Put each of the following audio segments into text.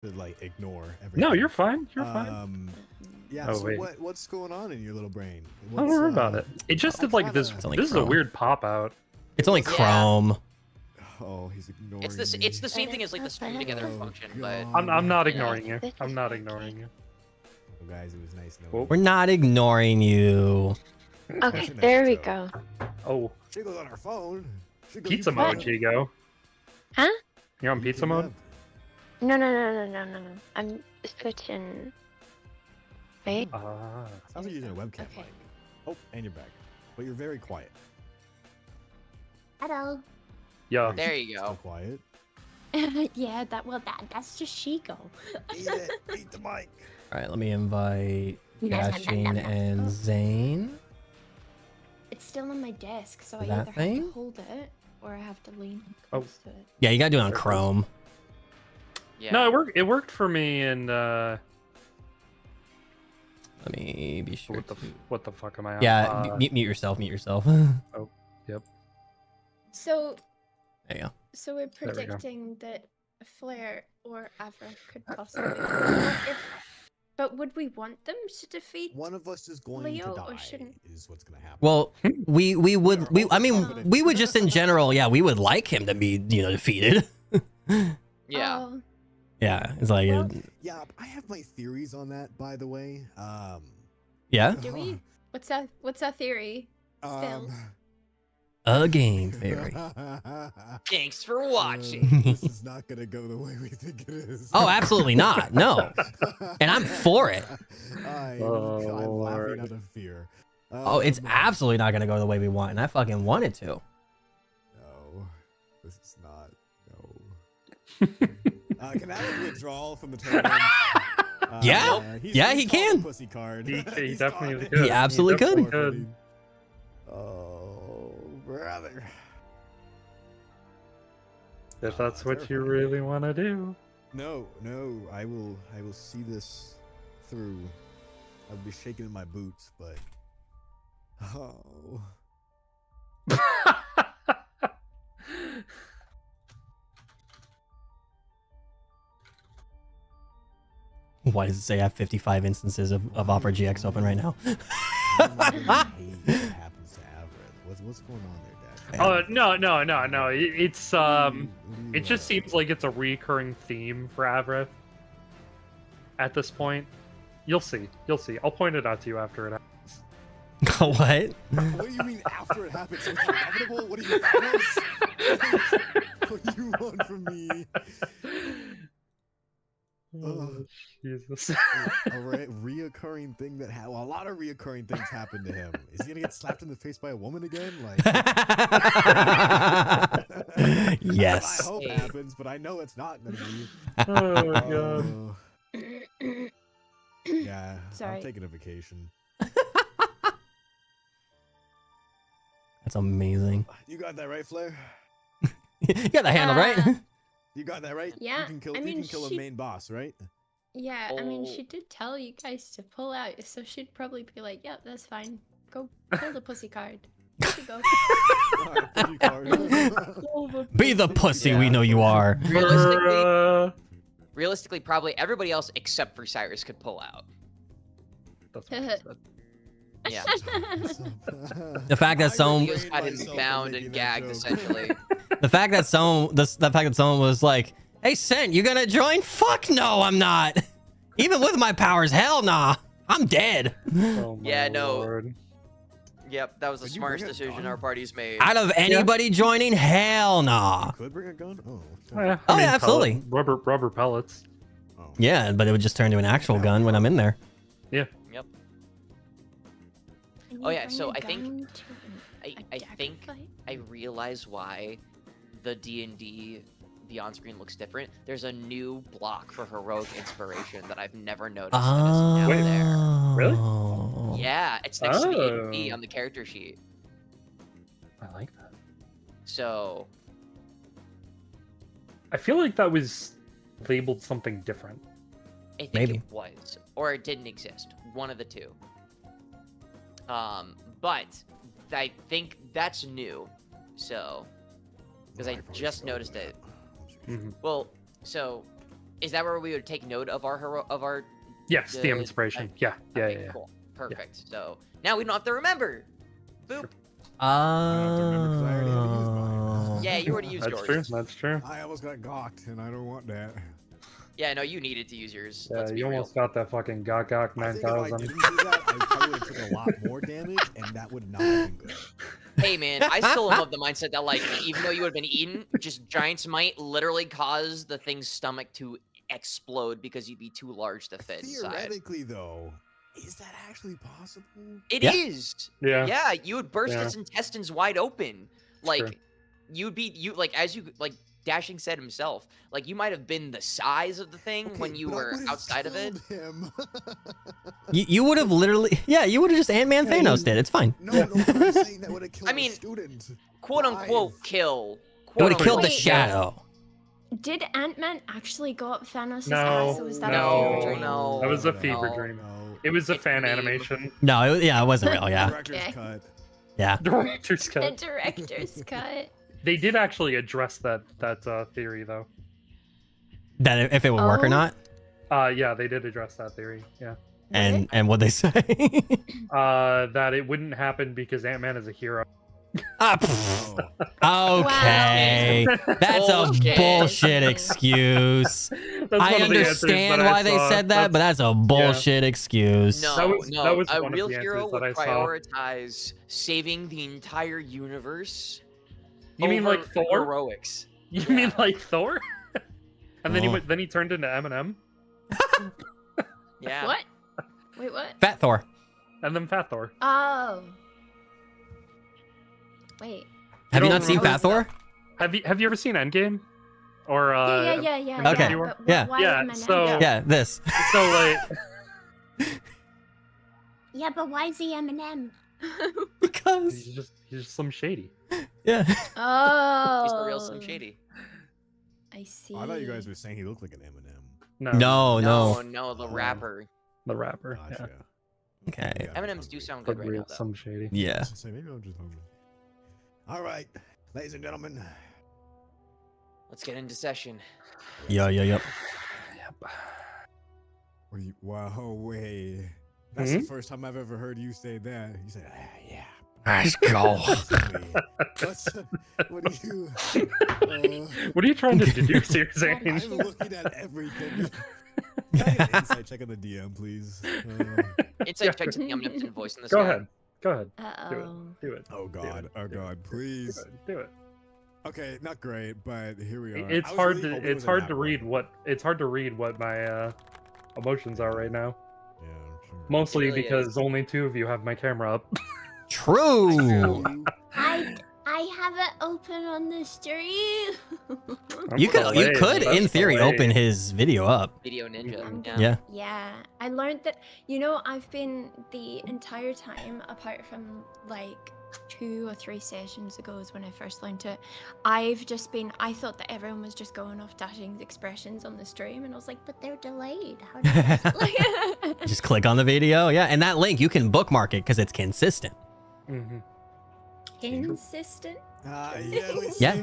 to like ignore everything. No, you're fine. You're fine. Yeah. Oh, so wait. what's going on in your little brain? Don't worry about it. It just did like this. only This is a Chrome. weird pop out. It's only Yeah. Chrome. Oh, he's ignoring. It's the me. it's the same thing as like the string together Oh, function, but I'm not Yeah. ignoring you. I'm not ignoring you. Well, guys, it was nice knowing. Well, We're not ignoring you. Okay, Nice there we joke. go. Oh, She goes on her phone. She goes, pizza you mode, can't- Chigo. Huh? You're on you pizza can mode? have- No. I'm switching. Wait. Ah. Sounds like you're using a webcam Okay. mic. Oh, and you're back. But you're very quiet. Hello. Yeah. there you Still go. quiet. Yeah, that's just Chico. Eat it. Eat the mic. All right, let me invite Yashin and Zane. It's still on my desk, so I That either have thing? to hold it or I have to lean Oh. close to it. Yeah, you gotta do it on Chrome. Yeah. No, it worked. It worked for me. And Let me be sure. what the fuck am I on? Yeah, mute yourself. Mute yourself. Yep. So There you go. So we're There we go. predicting that Flair or Avra could possibly. But would we want them to defeat? One of us is going Leo, to or die. shouldn't- Is what's gonna happen. Well, we would I mean we would just in general, yeah, we would like him to be defeated. Yeah. Oh, Yeah, it's like Well- Yeah, I have my theories on that, by the way. yeah, do we? What's our theory? Spells. a game theory. Thanks for watching. This is not gonna go the way we think it is. Oh, absolutely not. No. And I'm for it. I'm Lord. laughing out of fear. Oh, it's absolutely not gonna go the way we want, and I fucking want it to. No, this is not. No. Can I withdraw from the tournament? Yeah. he's Yeah, he called a can. Pussy card. He He's definitely called it. could. He absolutely could. definitely could. Oh, brother. If that's what you terrifying. really want to do. No, I will see this through. I'll be shaking in my boots, but oh, Why does it say I have 55 instances of Opera GX open right now? I don't even hate what happens to Averett. What's going on there, Dad? Oh no! It's What do you, It just seems like it's a recurring theme for Avrith. At this point, you'll see. You'll see. I'll point it out to you after it happens. What? What do you mean after it happens? It's inevitable? What do you Thanos? What do you want from me? Oh, Jesus. A reoccurring thing that well, a lot of reoccurring things happen to him. Is he gonna get slapped in the face by a woman again? Like, Yes. I hope it happens, but I know it's not gonna be. Oh god. Yeah, Sorry. I'm taking a vacation. That's amazing. You got that right, Flair? You got the handle, right? You got that right? Yeah, You can kill, I mean, you can kill a she- main boss, right? Yeah, I mean, Oh. she did tell you guys to pull out, so she'd probably be like, "Yep, that's fine. Go pull the pussy card. There you go." Alright, pussy card. Be the pussy we know you are. Realistically, probably everybody else except for Cyrus could pull out. That's what I said. Yeah. The fact that someone, He just got him bound and gagged, essentially. the fact that someone was like, "Hey, Sent, you gonna join?" Fuck no, I'm not. Even with my powers, hell nah. I'm dead. Oh my Yeah, no. Lord. Yep, that was the Could you smartest bring a decision gun? our party's made. Out of anybody joining, hell nah. Could bring a gun? Oh. Oh, yeah, Oh, yeah, absolutely. Rubber pellets. Oh. Yeah, but it would just turn to an actual gun when I'm in there. Yep. Can Oh, you yeah, bring so a I think- gun to I a think dagger fight? I realize why the D&D beyond screen looks different. There's a new block for heroic inspiration that I've never noticed. And it's now Wait. there. Really? Yeah, it's next to the Oh. E on the character sheet. I like that. So I feel like that was labeled something different. I think Maybe. it was, or it didn't exist. One of the two. But I think that's new. So, because I just noticed it. Mhm. Well, so Is that where we would take note of our Yes, the inspiration. Yeah, yeah, okay, yeah. cool. Perfect. So now we don't have to remember. Boop. I don't have to remember 'cause I already had to use mine. Yeah, you already used That's yours. true. That's true. I almost got gawked, and I don't want that. Yeah, no, you needed to use yours. Yeah, Let's be you real. almost got that fucking Gok I think if I 9000. didn't do that, I probably would have took a lot more damage, and that would not have been good. Hey man, I still am of the mindset that like, even though you would have been eaten, just giants might literally cause the thing's stomach to explode because you'd be too large to fit inside. Theoretically, though, is that actually possible? It Yeah. is. Yeah. Yeah, you would burst Yeah. its intestines wide open. Like true. you'd be as you like Dashing said himself, like you might have been the size of the thing when you but I were would've outside of it. killed him. You would have literally, yeah, you would have just Ant-Man Thanos did. It's fine. No, I'm saying that would have killed I mean, the student. Quote unquote Live. kill. It would have Quote killed the Wait. shadow. Did Ant-Man actually go up Thanos' No, ass, or was that no, a fever dream? no. That was a No, fever no, dream. no. It was a It's fan meme. animation. No, it wasn't real. Yeah, Director's Okay. cut. yeah. Director's The cut. director's cut. They did actually address that theory though. That if it would work or Oh. not, Yeah, they did address that theory. Yeah. and what they say. That it wouldn't happen because Ant-Man is a hero. Ah, pff. Okay, that's a Bullshit. bullshit excuse. That's I one of the answers understand that I why they saw. said that, but that's a bullshit excuse. No, That was- no. that was A one of real the hero answers would that I saw. prioritize saving the entire universe. You mean over like Thor? Heroics. You Yeah. mean like Thor? And then Oh. he turned into Eminem, Yeah. What? Wait, what? Fat Thor. and then Fat Thor. Oh. Wait. Have you don't not seen remember Fat Thor? Have you ever seen Endgame? Or Yeah. Okay. But Yeah. Why Yeah, Eminem? so- Yeah, this. so like Yeah, but why is he Eminem? Because he's just some shady. yeah. Oh. He's the real Slim Shady. I see. I thought you guys were saying he looked like an Eminem. No, No. The rapper. the rapper. Gotcha. Okay. Maybe I'm Eminem's do hungry. sound Yeah, good right real now, though. some shady. Yeah. I was gonna say, maybe I'm just hungry. All right, ladies and gentlemen. Let's get into session. Yo. Yep. What do you? Wow, wait. That's the first time I've ever heard you say that. You said, yeah. Let's go. What's, what do you? What are you trying to deduce here, Zane? I'm looking at everything. Can I get an insight check on the DM, please? Insight check to the omnipotent voice in the Go sky. ahead. Go ahead. Uh-oh. Do it. Oh God! Oh God! Do Please. it. Do it. Okay, not great, but here we are. It's I was hard really to hoping it it's was hard an to hour. read what my emotions are right now. Yeah, I'm sure. Mostly really because only two of you have my camera up. True. I have it open on the stream. You could Delayed. in That's theory delayed. open his video up. Video Ninja. Yeah. Yeah, I learned that, I've been the entire time, apart from like 2 or 3 sessions ago is when I first learned it, I thought that everyone was just going off Dashing's expressions on the stream, and I was like, But they're delayed. How did that? like, Just click on the video. Yeah, and that link you can bookmark it because it's consistent. Mm-hmm. consistent? Yeah. we Yeah.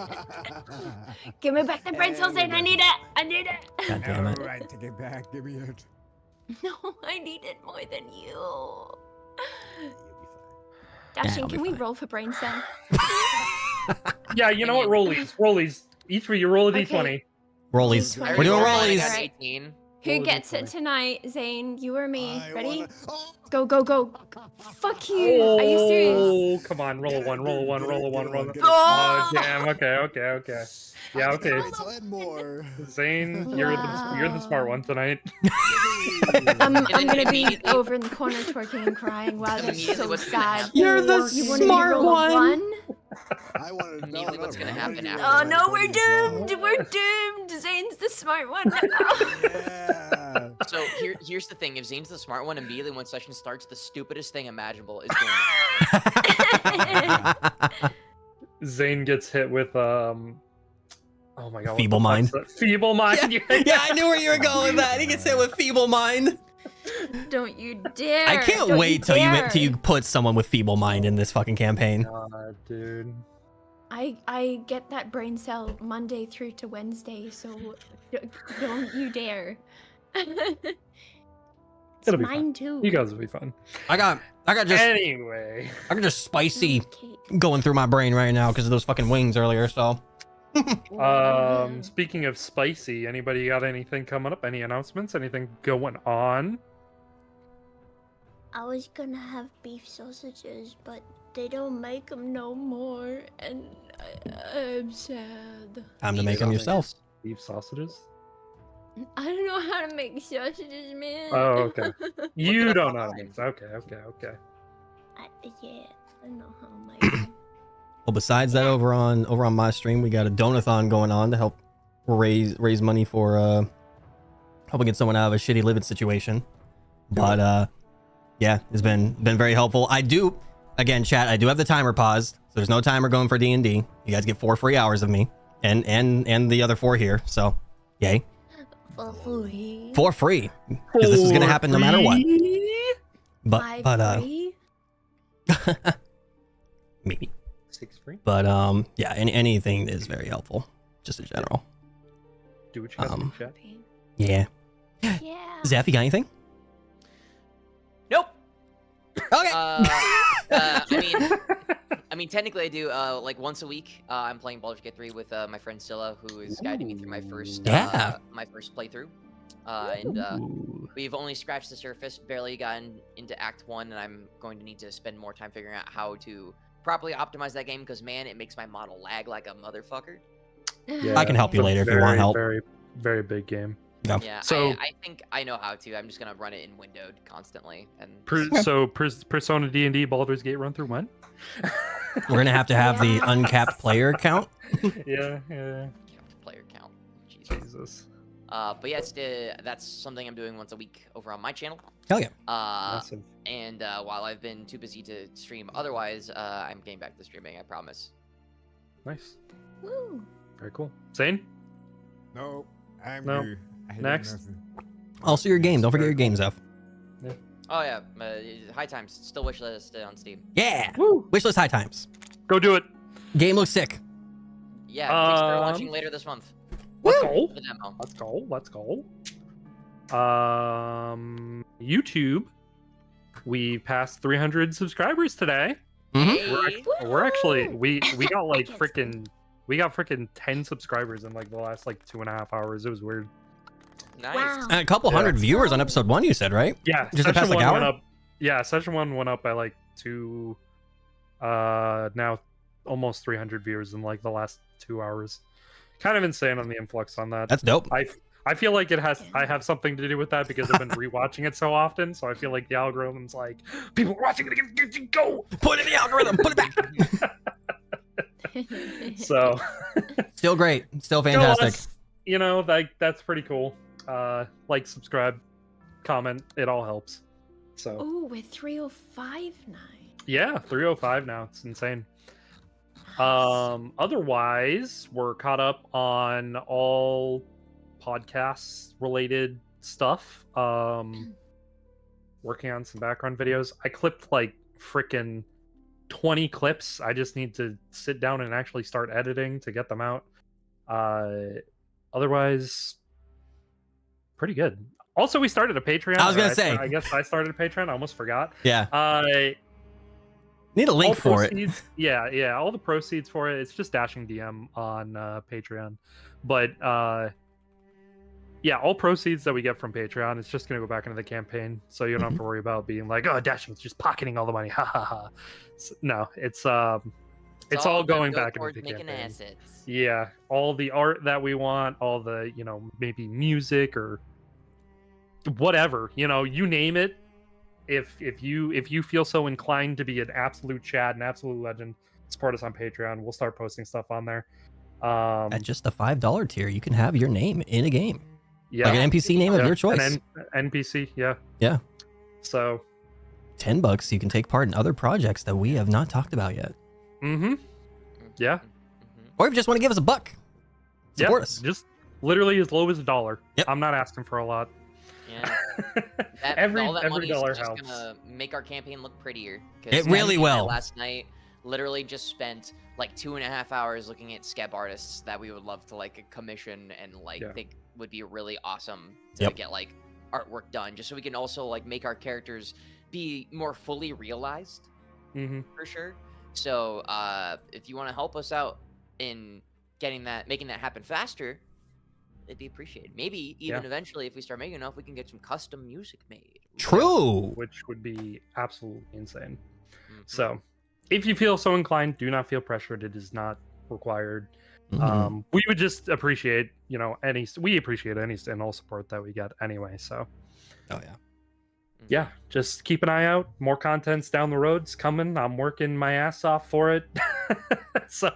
see. Give me back the brain cells, and I need it! God damn it. All right, take it back. Give me it. No, I need it more than you. You'll be Dashing, I'll be can we fine. roll for brain cell? Yeah, you know what? Rollies. Each of you roll a d20. Rollies. I We're doing already rollies. got got Alright. 18. Who Roll a gets it d20. tonight? Zane, you or me? I Ready? wanna- Oh, Go. Fuck you. Are you serious? Oh, come on, roll a Get it, one, roll a dude, one, get roll it, a one, get roll it, a get one. it. Oh, damn. Okay. Yeah, okay. And more. Zane, you're the smart one tonight. I'm then gonna be immediately- over in the corner twerking and crying. Wow, that's Immediately so what's gonna sad. happen- You're the You wanted me to smart roll a one. I want to know Immediately what's gonna happen Oh after. no, we're doomed. We're doomed. Zane's the smart one. Yeah. So here's the thing: if Zane's the smart one, immediately when session starts, the stupidest thing imaginable is going to happen. Zane gets hit with oh my god. Feeble mind. Feeble mind. Yeah, I knew where you were going with that. He gets hit with feeble mind. Don't you dare. I can't Don't wait till dare. you put someone with feeble mind in this fucking campaign. God, dude. I get that brain cell Monday through to Wednesday, so don't you dare. It's It'll be mine fun. too. You guys will be fun. I got just Anyway. I got just spicy Okay. going through my brain right now because of those fucking wings earlier. So Speaking of spicy, anybody got anything coming up? Any announcements? Anything going on? I was gonna have beef sausages, but they don't make them no more, and I'm sad. time to make them yourself. Beef sausages? I don't know how to make sausages, man. Oh, okay. You up don't know. online. Okay. Yeah, I know how to make them. Well, besides that, over on my stream, we got a donathon going on to help raise money for helping get someone out of a shitty living situation. But yeah, it's been very helpful. I do, again, chat, I do have the timer paused, so there's no timer going for D&D. You guys get 4 free hours of me and the other 4 here. So, yay. For free. For free. Because this is gonna happen no matter what. But Free? maybe. 6 free? But yeah, anything is very helpful, just in general. Do what you gotta do, chat. Yeah. Yeah. Zeph, you got anything? Nope. Okay. I mean, technically I do. Like once a week, I'm playing Baldur's Gate 3 with my friend Scylla, who is guiding me through my first playthrough. And we've only scratched the surface, barely gotten into Act 1, and I'm going to need to spend more time figuring out how to properly optimize that game, because man, it makes my model lag like a motherfucker. Yeah, I can help you it's a later if you want help. Very, very big game. Yeah. Yeah, So- I think I know how to. I'm just gonna run it in windowed constantly, and Persona D&D Baldur's Gate run through when? We're gonna have to have the uncapped player count. yeah. player count. Jesus. Jesus. But yeah, that's something I'm doing once a week over on my channel. Hell yeah. Massive. And while I've been too busy to stream otherwise, I'm getting back to streaming, I promise. Nice. Woo. Very cool. Zane? No, I'm No. good. I hate Next. nothing. Also your game. Don't forget your game, Zeph. Oh yeah, High Times, still wishlist on Steam. Yeah. Woo! Wishlist high times. Go do it. Game looks sick. Yeah, Kickstarter Um, launching later this month. Let's go. The demo. Let's go. YouTube. We passed 300 subscribers today. Mm-hmm. We're actually we got like freaking 10 subscribers in like the last like 2.5 hours. It was weird. Nice. Wow. And a couple hundred viewers on episode 1, you said, right? Yeah, Just the past, like, one hour? went up. Yeah, session 1 went up by like 2 now almost 300 views in like the last 2 hours. Kind of insane on the influx on that. That's dope. I feel like I have something to do with that because I've been rewatching it so often, so I feel like the algorithm's like, people are watching it again, go! Put it in the algorithm. Put it back. So Still great. Still no, fantastic. that's pretty cool. Like, subscribe, comment, it all helps. So Oh, we're 305 now. yeah, 305 now. It's insane. Otherwise, we're caught up on all podcasts related stuff. Working on some background videos. I clipped like freaking 20 clips. I just need to sit down and actually start editing to get them out. Otherwise, pretty good. Also, we started a Patreon. I was gonna say. I guess I started a Patreon. I almost forgot. Yeah. Need a link for it. Yeah. All the proceeds for it. It's just dashing DM on Patreon. But yeah, all proceeds that we get from Patreon, it's just gonna go back into the campaign. So you don't have to worry about being like, oh, Dashing's just pocketing all the money. Ha ha ha. No, it's all going gonna go back into towards the making campaign. assets. Yeah, all the art that we want, all the, maybe music or whatever, you name it. If you feel so inclined to be an absolute Chad, an absolute legend, support us on Patreon. We'll start posting stuff on there. At just the $5 tier, you can have your name in a game. Yeah, Like an NPC name of yeah, your choice. An NPC, yeah. Yeah. So, $10, you can take part in other projects that we have not talked about yet. Yeah. Or if you just want to give us a buck, support us. Just literally as low as $1. Yep. I'm not asking for a lot. Yeah. Every all that money's dollar just helps. gonna make our campaign look prettier. 'cause It really I did that will. Last night, literally just spent like 2.5 hours looking at skeb artists that we would love to like commission and like think would be really awesome to get like artwork done, just so we can also like make our characters be more fully realized. For sure. So if you want to help us out in making that happen faster, it'd be appreciated. Maybe even eventually, if we start making enough, we can get some custom music made. True. Which would be absolutely insane. So if you feel so inclined, do not feel pressured. It is not required. We would just appreciate, we appreciate any and all support that we get anyway. So just keep an eye out. More content's down the road's coming. I'm working my ass off for it. So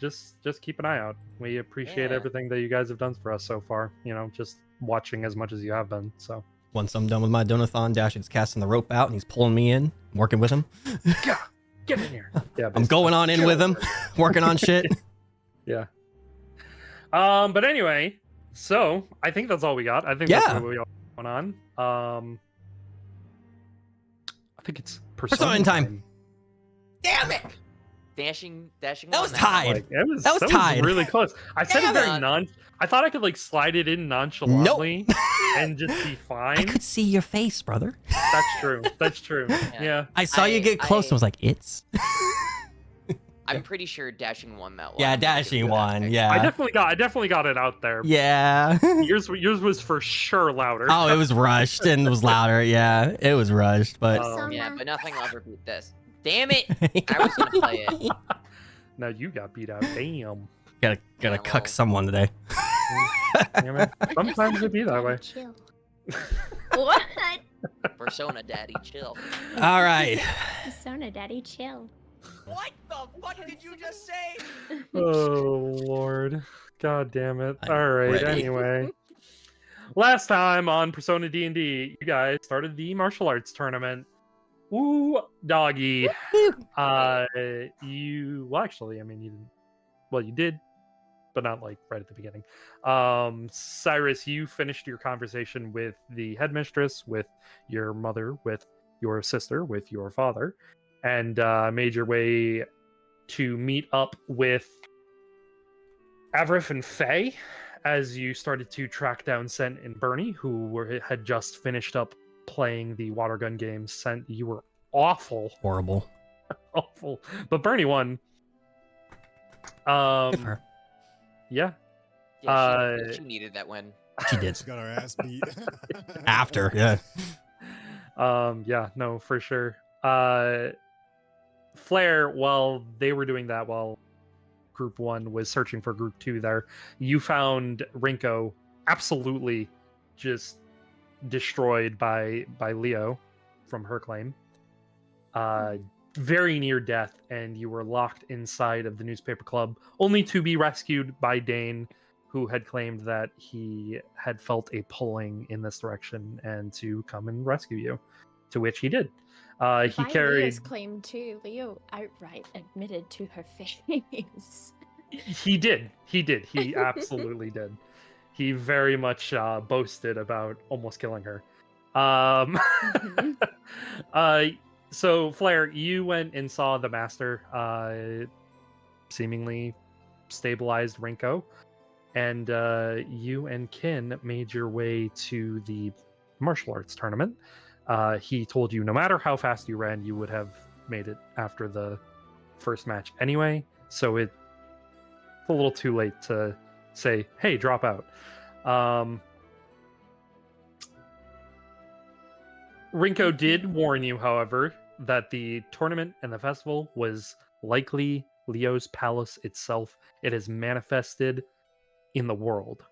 just keep an eye out. We appreciate everything that you guys have done for us so far, just watching as much as you have been. So once I'm done with my donathon, Dash is casting the rope out and he's pulling me in. I'm working with him. Get in here. Yeah, I'm going on in with him, working on shit. Yeah. But anyway, so I think that's all we got. I think that's what we all going on. I think it's Persona time. Damn it! Dashing. That was tied. Like, that was tied. Really close. I said it very I thought I could like slide it in nonchalantly and just be fine. I could see your face, brother. That's true. That's true. Yeah. I saw you get close and was like, it's. I'm pretty sure Dashing won that one. Yeah, Dashing won. Yeah. I definitely got it out there. Yeah. Yours was for sure louder. Oh, it was rushed and it was louder. Yeah, it was rushed, but but nothing will ever beat this. Damn it! I was gonna play it. Now you got beat out. Damn. Gotta cuck someone today. Damn it. Sometimes it be that way. Chill. What? Persona Daddy, chill. All right. Persona Daddy, chill. What the fuck did you just say? Oh Lord. God damn it. All right. Anyway. Last time on Persona D&D, you guys started the martial arts tournament. Ooh, doggy. You did, but not like right at the beginning. Cyrus, you finished your conversation with the headmistress, with your mother, with your sister, with your father, and made your way to meet up with Avrif and Faye as you started to track down Sent and Bernie, who had just finished up playing the water gun game. Sent, you were awful. Horrible. Awful. But Bernie won. Yeah. She needed that win. She did. She got our ass beat. After, yeah. Yeah, no, for sure. Flair, while they were doing that, while Group 1 was searching for Group 2 there, you found Rinko absolutely just destroyed by Leo from her claim. Very near death, and you were locked inside of the newspaper club, only to be rescued by Dane, who had claimed that he had felt a pulling in this direction and to come and rescue you, to which he did. He carried Leo's claim too. Leo outright admitted to her face. He did. He absolutely did. He very much boasted about almost killing her. So Flair, you went and saw the master seemingly stabilized Rinko, and you and Kin made your way to the martial arts tournament. He told you no matter how fast you ran, you would have made it after the first match anyway, so it's a little too late to say, hey, drop out. Rinko did warn you, however, that the tournament and the festival was likely Leo's palace itself. It has manifested in the world.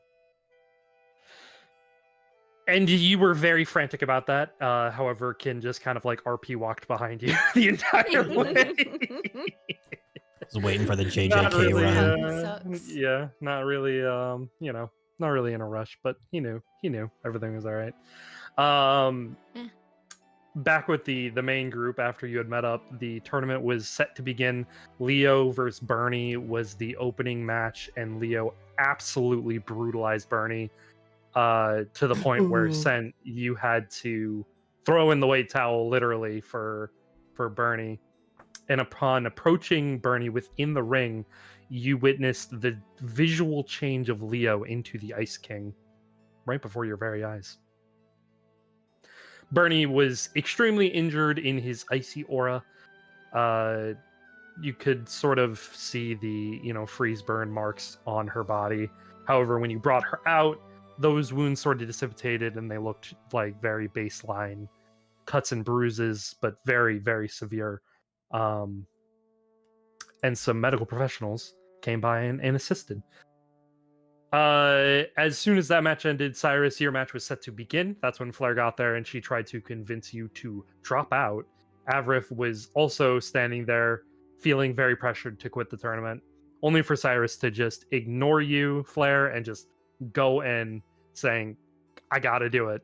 And you were very frantic about that. However, Kin just kind of like RP walked behind you the entire way. I was waiting for the JJK Not really, run. Yeah, not really, not really in a rush, but he knew everything was all right. Back with the main group after you had met up, the tournament was set to begin. Leo versus Bernie was the opening match, and Leo absolutely brutalized Bernie to the point where Sent, you had to throw in the weight towel literally for Bernie. and upon approaching Bernie within the ring, you witnessed the visual change of Leo into the Ice King right before your very eyes. Bernie was extremely injured in his icy aura. You could sort of see the, freeze burn marks on her body. However, when you brought her out, those wounds sort of dissipated and they looked like very baseline cuts and bruises, but very, very severe. And some medical professionals came by and assisted. As soon as that match ended, Cyrus, your match was set to begin. That's when Flair got there and she tried to convince you to drop out. Avrith was also standing there, feeling very pressured to quit the tournament, only for Cyrus to just ignore you, Flair, and just go in saying, I gotta do it.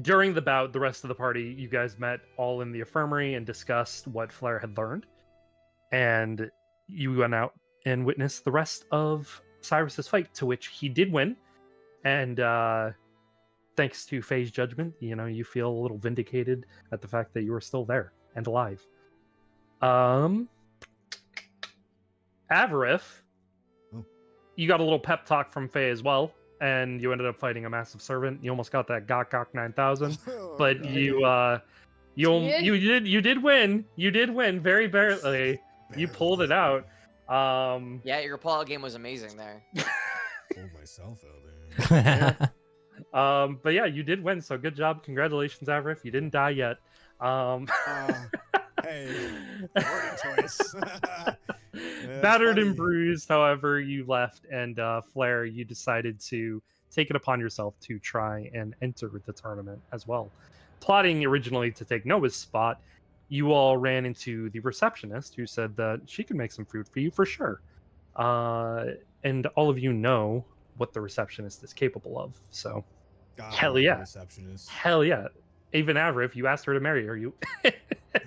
During the bout, the rest of the party, you guys met all in the infirmary and discussed what Flair had learned. And you went out and witnessed the rest of Cyrus's fight, to which he did win. And thanks to Faye's judgment, you feel a little vindicated at the fact that you were still there and alive. Avarith, you got a little pep talk from Faye as well, and you ended up fighting a massive servant. You almost got that Gok 9000, but you did win. You did win very barely. You pulled it out. Yeah, your Apollo game was amazing there. Pulled myself out there. But yeah, you did win, so good job. Congratulations, Avrith. You didn't die yet. Hey, wording choice. Battered and bruised, however, you left, and Flair, you decided to take it upon yourself to try and enter the tournament as well. Plotting originally to take Noah's spot, you all ran into the receptionist, who said that she could make some food for you for sure. And all of you know what the receptionist is capable of, so God, hell yeah. Receptionist. Hell yeah. Even Avrith, you asked her to marry her. You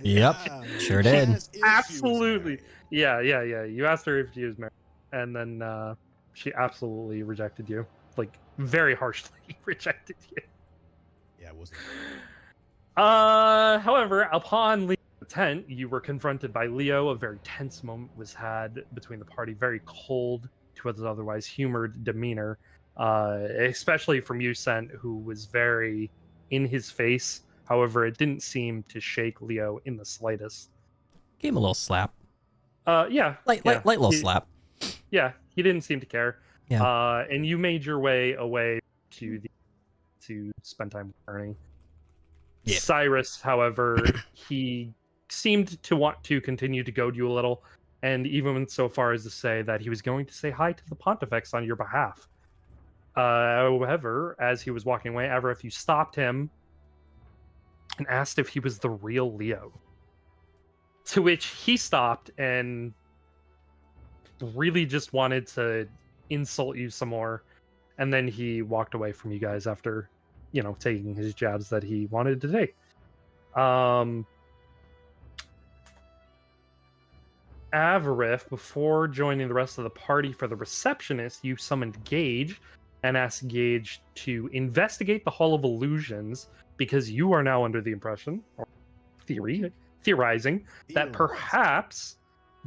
Yep, sure did. Yes, if she was absolutely. married. Yeah. You asked her if she was married, and then she absolutely rejected you. Like, very harshly rejected you. Yeah, it wasn't. However, upon leaving the tent, you were confronted by Leo. A very tense moment was had between the party. Very cold to his otherwise humored demeanor, especially from you, Sent, who was very in his face. However, it didn't seem to shake Leo in the slightest. Gave him a little slap. Yeah. Light little slap. Yeah, he didn't seem to care. Yeah. And you made your way away to spend time with Ernie. Yeah. Cyrus, however, he seemed to want to continue to goad you a little, and even went so far as to say that he was going to say hi to the Pontifex on your behalf. However, as he was walking away, Avrith, you stopped him and asked if he was the real Leo. To which he stopped and really just wanted to insult you some more. And then he walked away from you guys after, taking his jabs that he wanted to take. Avarith, before joining the rest of the party for the receptionist, you summoned Gage and asked Gage to investigate the Hall of Illusions, because you are now under the impression, or theorizing, that perhaps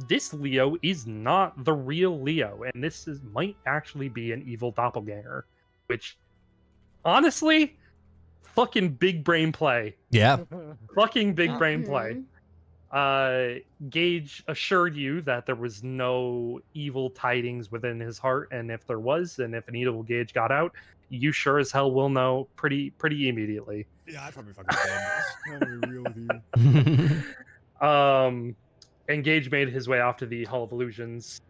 this Leo is not the real Leo, and might actually be an evil doppelganger. Which, honestly, fucking big brain play. Yeah. Fucking big brain play. Gage assured you that there was no evil tidings within his heart, and if there was, and if an evil Gage got out, you sure as hell will know pretty immediately. Yeah, I'd probably fucking I'm gonna be real with you. And Gage made his way off to the Hall of Illusions.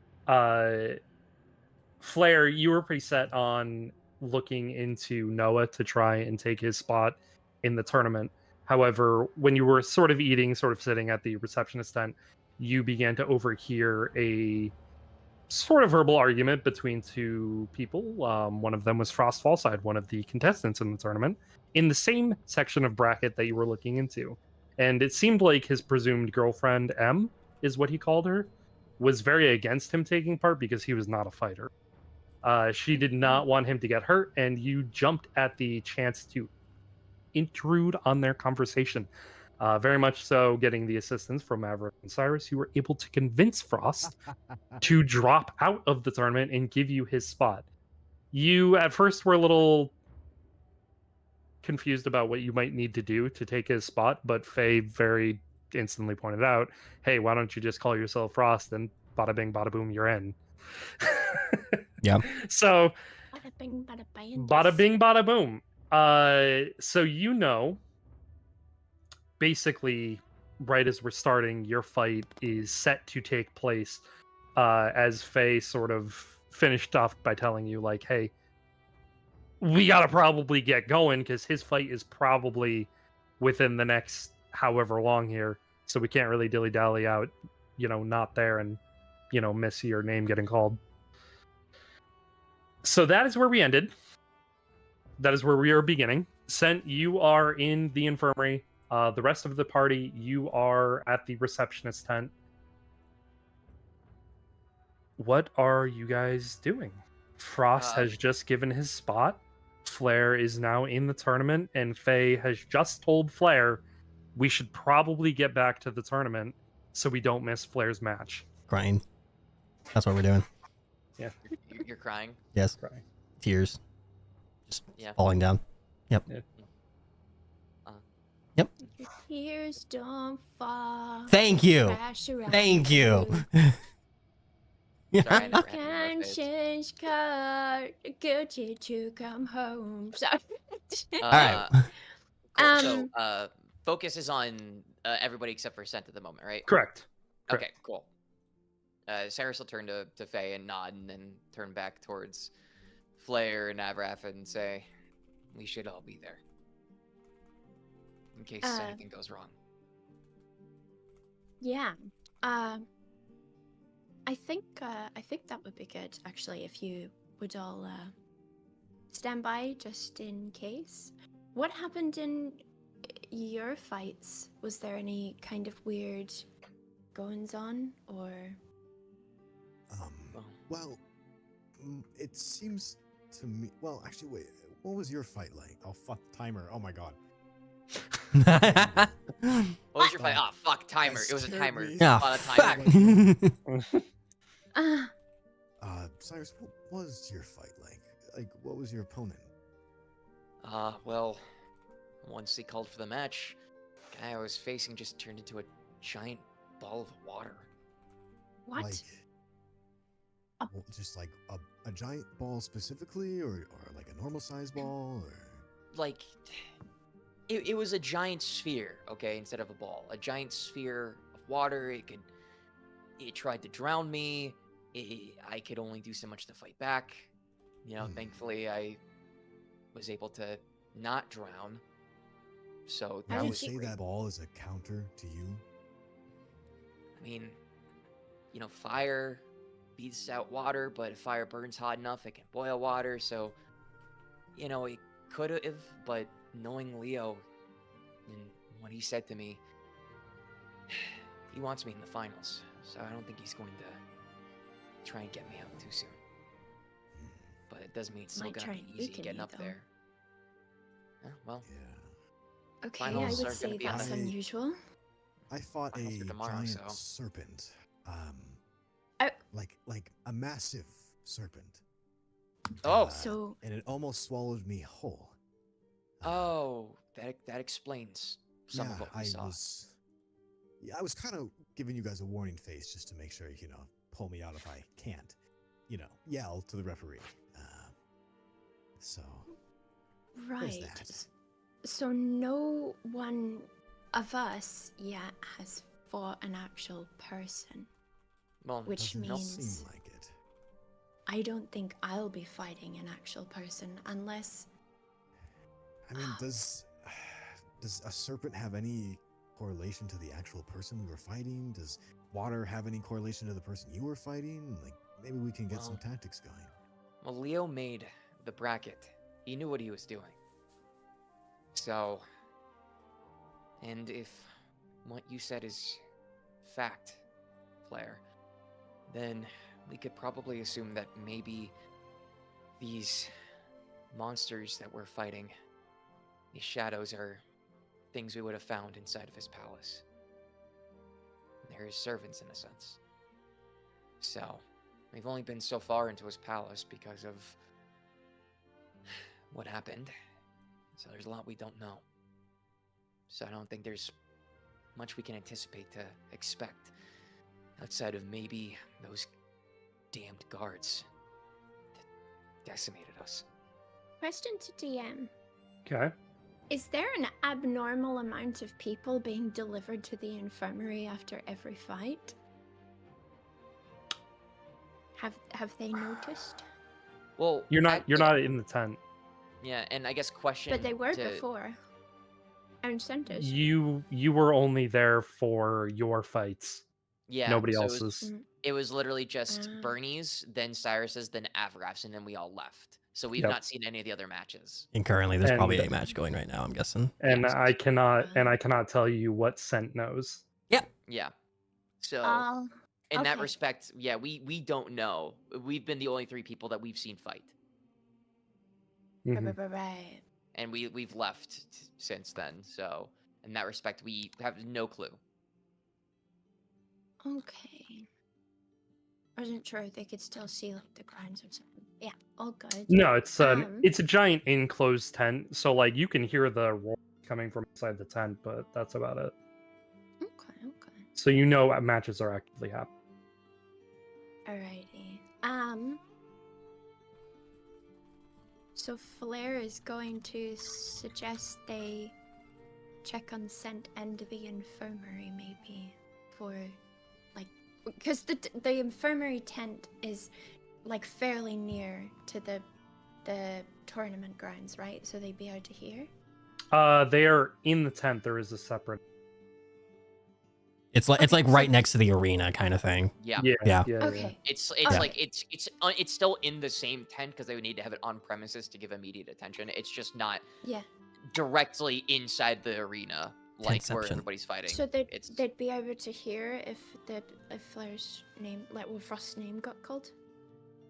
Flair, you were pretty set on looking into Noah to try and take his spot in the tournament. However, when you were sort of sitting at the receptionist tent, you began to overhear a sort of verbal argument between two people. One of them was Frost Fallside, one of the contestants in the tournament, in the same section of bracket that you were looking into. And it seemed like his presumed girlfriend, M, is what he called her, was very against him taking part because he was not a fighter. She did not want him to get hurt, and you jumped at the chance to intrude on their conversation. Very much so, getting the assistance from Maverick and Cyrus, you were able to convince Frost to drop out of the tournament and give you his spot. You at first were a little confused about what you might need to do to take his spot, but Faye very instantly pointed out, hey, why don't you just call yourself Frost and bada bing, bada boom, you're in. Yeah. So, Bada bing, bada bang. bada bing, bada boom. So you know, basically, right as we're starting, your fight is set to take place. As Faye sort of finished off by telling you, like, hey, we gotta probably get going because his fight is probably within the next however long here, so we can't really dilly dally out, not there and miss your name getting called. So that is where we ended. That is where we are beginning. Sent, you are in the infirmary. The rest of the party, you are at the receptionist tent. What are you guys doing? Frost has just given his spot. Flair is now in the tournament, and Faye has just told Flair we should probably get back to the tournament so we don't miss Flair's match. Crying. That's what we're doing. Yeah. You're crying. Yes. Crying. Tears. Just Yeah. falling down. Yep. Yeah. Yep. Your tears don't fall. Thank you. Crash around Thank you. Sorry, I never had Can my face. change car, guilty to come home. Sorry. All right. Cool. So, focus is on everybody except for Sent at the moment, right? Correct. Okay, cool. Cyrus will turn to Faye and nod, and then turn back towards Flair and Avraf and say, "We should all be there in case anything goes wrong." Yeah. I think that would be good actually if you would all stand by just in case. What happened in your fights? Was there any kind of weird goings on or? Well, it seems to me. Well, actually, wait. What was your fight like? Oh, fuck timer. Oh my god. What was your fight? Ah, fuck, timer. It was a scared timer. me. Ah, A lot of timer. fuck. Cyrus, what was your fight like? Like, what was your opponent? Well, once he called for the match, the guy I was facing just turned into a giant ball of water. What? Like, well, just like a giant ball specifically, or like a normal size ball, or Like, it was a giant sphere, okay, instead of a ball. A giant sphere of water. It tried to drown me. I could only do so much to fight back. Thankfully I was able to not drown. So How that would you was say great. that ball is a counter to you? I mean, fire beats out water, but if fire burns hot enough, it can boil water. So, it could have, but knowing Leo and what he said to me, he wants me in the finals. So I don't think he's going to try and get me out too soon. But it does mean it's still Might gonna try be and easy weaken getting you, up though. there. Yeah. Okay, I finals would are gonna say be on that's a- unusual. I fought a Finals are tomorrow, giant so- serpent. Oh. Like a massive serpent. Oh. So and it almost swallowed me whole. Oh, that explains some of what we saw. I was kind of giving you guys a warning face just to make sure, pull me out if I can't, yell to the referee. So there's right. that. So no one of us yet has fought an actual person. Well, Which Doesn't means seem like it. I don't think I'll be fighting an actual person unless I mean, does a serpent have any correlation to the actual person we were fighting? Does water have any correlation to the person you were fighting? Like, maybe we can get some Well- tactics going. well, Leo made the bracket. He knew what he was doing. So, and if what you said is fact, Flair, then we could probably assume that maybe these monsters that we're fighting, these shadows, are things we would have found inside of his palace. They're his servants in a sense. So, we've only been so far into his palace because of what happened. So there's a lot we don't know. So I don't think there's much we can anticipate to expect outside of maybe those damned guards that decimated us. Question to DM. Okay. Is there an abnormal amount of people being delivered to the infirmary after every fight? Have they noticed? Well, You're not in the tent. Yeah, and I guess question. But they were before. And centers. You were only there for your fights. Yeah. Nobody so else's. It was literally just Bernie's, then Cyrus's, then Avraph's, and then we all left. So we've not seen any of the other matches. And currently, there's probably a match going right now, I'm guessing. And I cannot tell you what Scent knows. Yeah. So in that respect, yeah, we don't know. We've been the only 3 people that we've seen fight. Right. And we've left since then. So in that respect, we have no clue. Okay. I wasn't sure if they could still see like the crimes or something. Yeah, all good. No, it's a giant enclosed tent, so like you can hear the roar coming from inside the tent, but that's about it. Okay. So you know matches are actively happening. Alrighty. So Flair is going to suggest they check on Scent and the infirmary maybe for like because the infirmary tent is like fairly near to the tournament grounds, right? So they'd be able to hear. They are in the tent. There is a separate. It's like right next to the arena kind of thing. Yeah. Okay. It's like it's still in the same tent because they would need to have it on premises to give immediate attention. It's just not directly inside the arena like where everybody's fighting. So they'd be able to hear if Flair's name, like Frost's name, got called.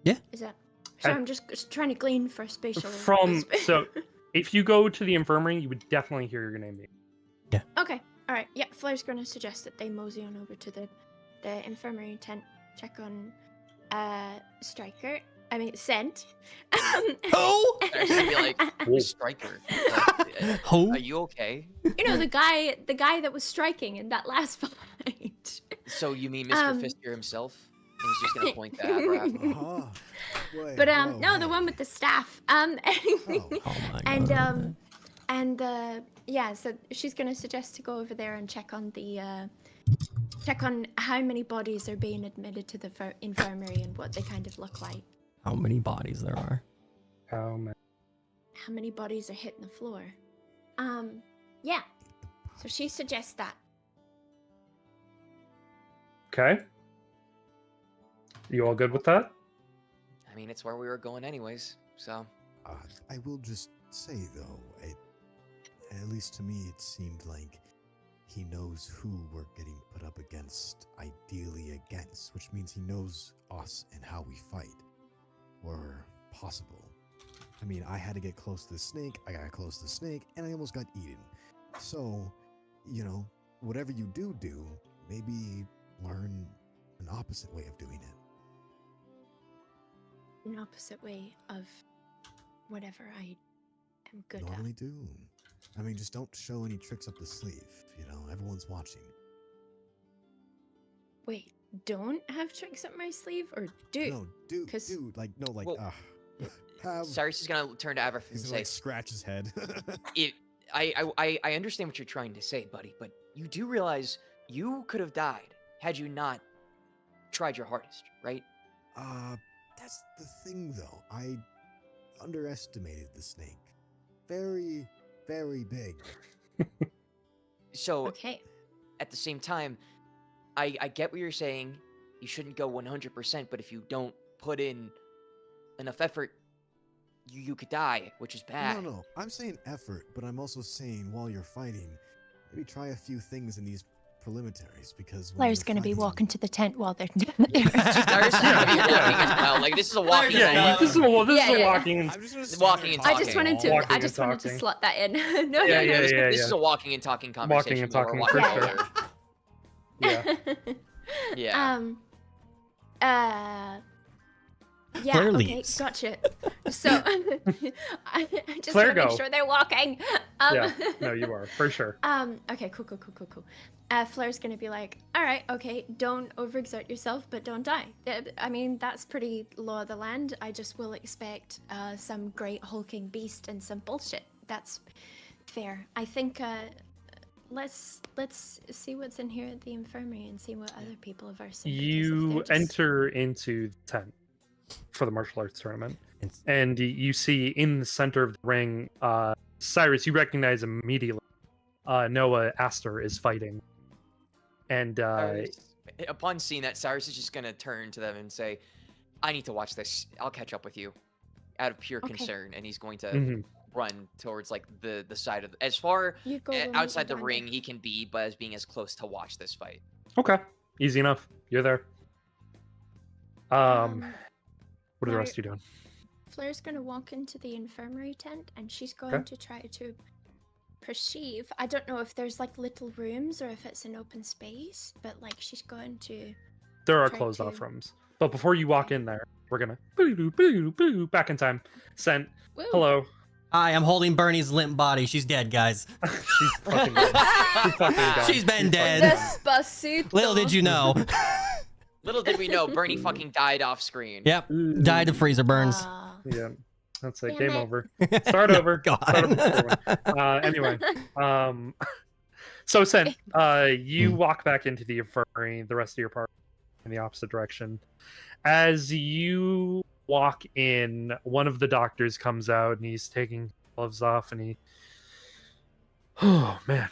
Yeah. Is that? So I'm just trying to glean for spatial. So if you go to the infirmary, you would definitely hear your name. Yeah. Okay. All right. Yeah. Flair's going to suggest that they mosey on over to the infirmary tent, check on Striker. I mean Scent. Oh. They're gonna be like, Striker. Are you okay? You know the guy that was striking in that last fight. So you mean Mr. Fister himself? And he's just gonna point to Avraf. But no, the one with the staff. So she's gonna suggest to go over there and check on how many bodies are being admitted to the infirmary and what they kind of look like. How many bodies there are? How many bodies are hitting the floor? Yeah. So she suggests that. Okay. You all good with that? I mean, it's where we were going anyways, so. I will just say, though, at least to me, it seemed like he knows who we're getting put up against, ideally against, which means he knows us and how we fight. Or possible. I mean, I had to get close to the snake, I got close to the snake, and I almost got eaten. So, whatever you do, maybe learn an opposite way of doing it. An opposite way of whatever I am good Normally do. I mean, just don't show any tricks up the sleeve. Everyone's watching. Wait, don't have tricks up my sleeve, or do? No, dude, Cyrus is gonna turn to Avraf and say, scratch his head. I understand what you're trying to say, buddy, but you do realize you could have died had you not tried your hardest, right? That's the thing, though. I underestimated the snake. Very, very big. So, at the same time, I get what you're saying. You shouldn't go 100%, but if you don't put in enough effort, you could die, which is bad. No. I'm saying effort, but I'm also saying while you're fighting, maybe try a few things in these preliminaries because when Flair's you're gonna be fighting- walking to the tent while they're there. Cyrus is gonna be walking as well. Like this is a walking. Yeah, this is a Yeah. walking. I'm just gonna stand Walking there and talking. I just wanted to. Walking I and just wanted to talking. slot that in. No, Yeah, no, yeah, no. yeah. This is a walking and talking conversation. and while we're talking, walking for over. Yeah. Yeah. Yeah. Flair okay, leaves. gotcha. So I just Flair, want to make go. sure they're walking. Yeah. No, you are for sure. Okay, cool. Flair's gonna be like, all right, okay, don't overexert yourself, but don't die. I mean, that's pretty law of the land. I just will expect some great hulking beast and some bullshit. That's fair. I think let's see what's in here at the infirmary and see what other people have versed in. because if You they're just- enter into the tent for the martial arts tournament, It's- and you see in the center of the ring, Cyrus. You recognize immediately. Noah Astor is fighting, and Upon seeing that, Cyrus is just gonna turn to them and say, "I need to watch this. I'll catch up with you," out of pure Okay. concern, and he's going to Mhm. run towards like the side of as far You go meet outside the Amanda. ring he can be, but as being as close to watch this fight. Okay, easy enough. You're there. What are the rest of you doing? Flair's gonna walk into the infirmary tent and she's going to try to perceive. I don't know if there's like little rooms or if it's an open space, but like she's going to. There are try closed off to- rooms, but before you walk in there, we're gonna boo back in time. Sent. Woo. Hello. Hi, I'm holding Bernie's limp body. She's dead, guys. She's fucking dead. She's fucking gone. She's been fucking dead. gone. Despacito. Little did you know. Little did we know, Bernie fucking died off screen. Yep, died of freezer burns. Ah. Yeah, that's it. Damn Game it. over. Start over. God. Start over. Anyway, so Sen, you walk back into the infirmary. The rest of your party in the opposite direction. As you walk in, one of the doctors comes out and he's taking gloves off, and he. Oh man.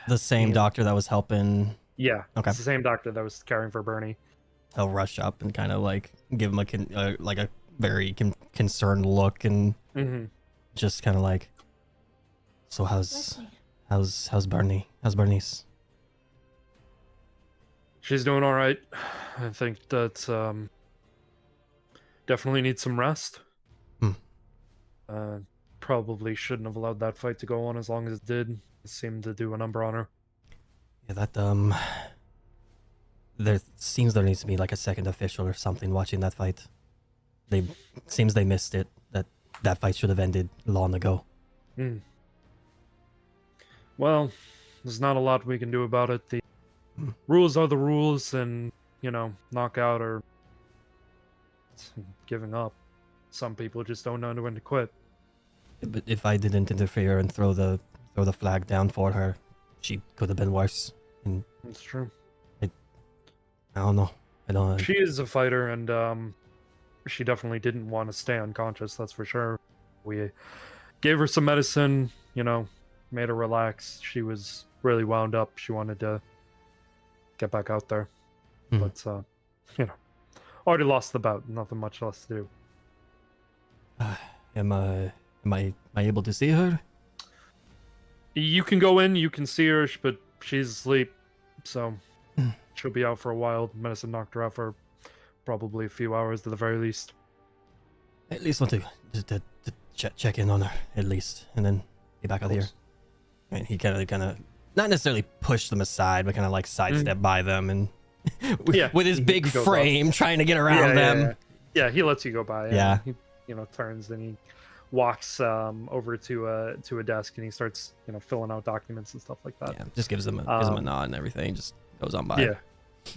The same Yeah. doctor that was helping. Yeah. Okay. It's the same doctor that was caring for Bernie. He'll rush up and kind of like give him like a very concerned look and Mm-hmm. just kind of like, so Bless me. how's Bernie? How's Bernice? She's doing all right. I think that definitely needs some rest. Hmm. Probably shouldn't have allowed that fight to go on as long as it did. It seemed to do a number on her. Yeah, that there needs to be like a second official or something watching that fight. Seems they missed it. That fight should have ended long ago. Hmm. Well, there's not a lot we can do about it. The Hmm. rules are the rules, and knockout or giving up. Some people just don't know when to quit. But if I didn't interfere and throw the flag down for her, she could have been worse. And It's true. I don't know. I don't. She is a fighter, and she definitely didn't want to stay unconscious. That's for sure. We gave her some medicine, made her relax. She was really wound up. She wanted to get back out there, Mhm. but already lost the bout. Nothing much else to do. Am I able to see her? You can go in. You can see her, but she's asleep, so Hmm. she'll be out for a while. Medicine knocked her out for probably a few hours at the very least. At least want to just to check in on her at least, and then be back out here. I mean, he kind of not necessarily pushed them aside, but kind of like sidestep by them and Yeah, with his he big goes off. frame trying to get around them. Yeah, he lets you go by. and Yeah. He, turns and he walks over to a desk and he starts, filling out documents and stuff like that. Yeah, just gives them a nod and everything. Just goes on by.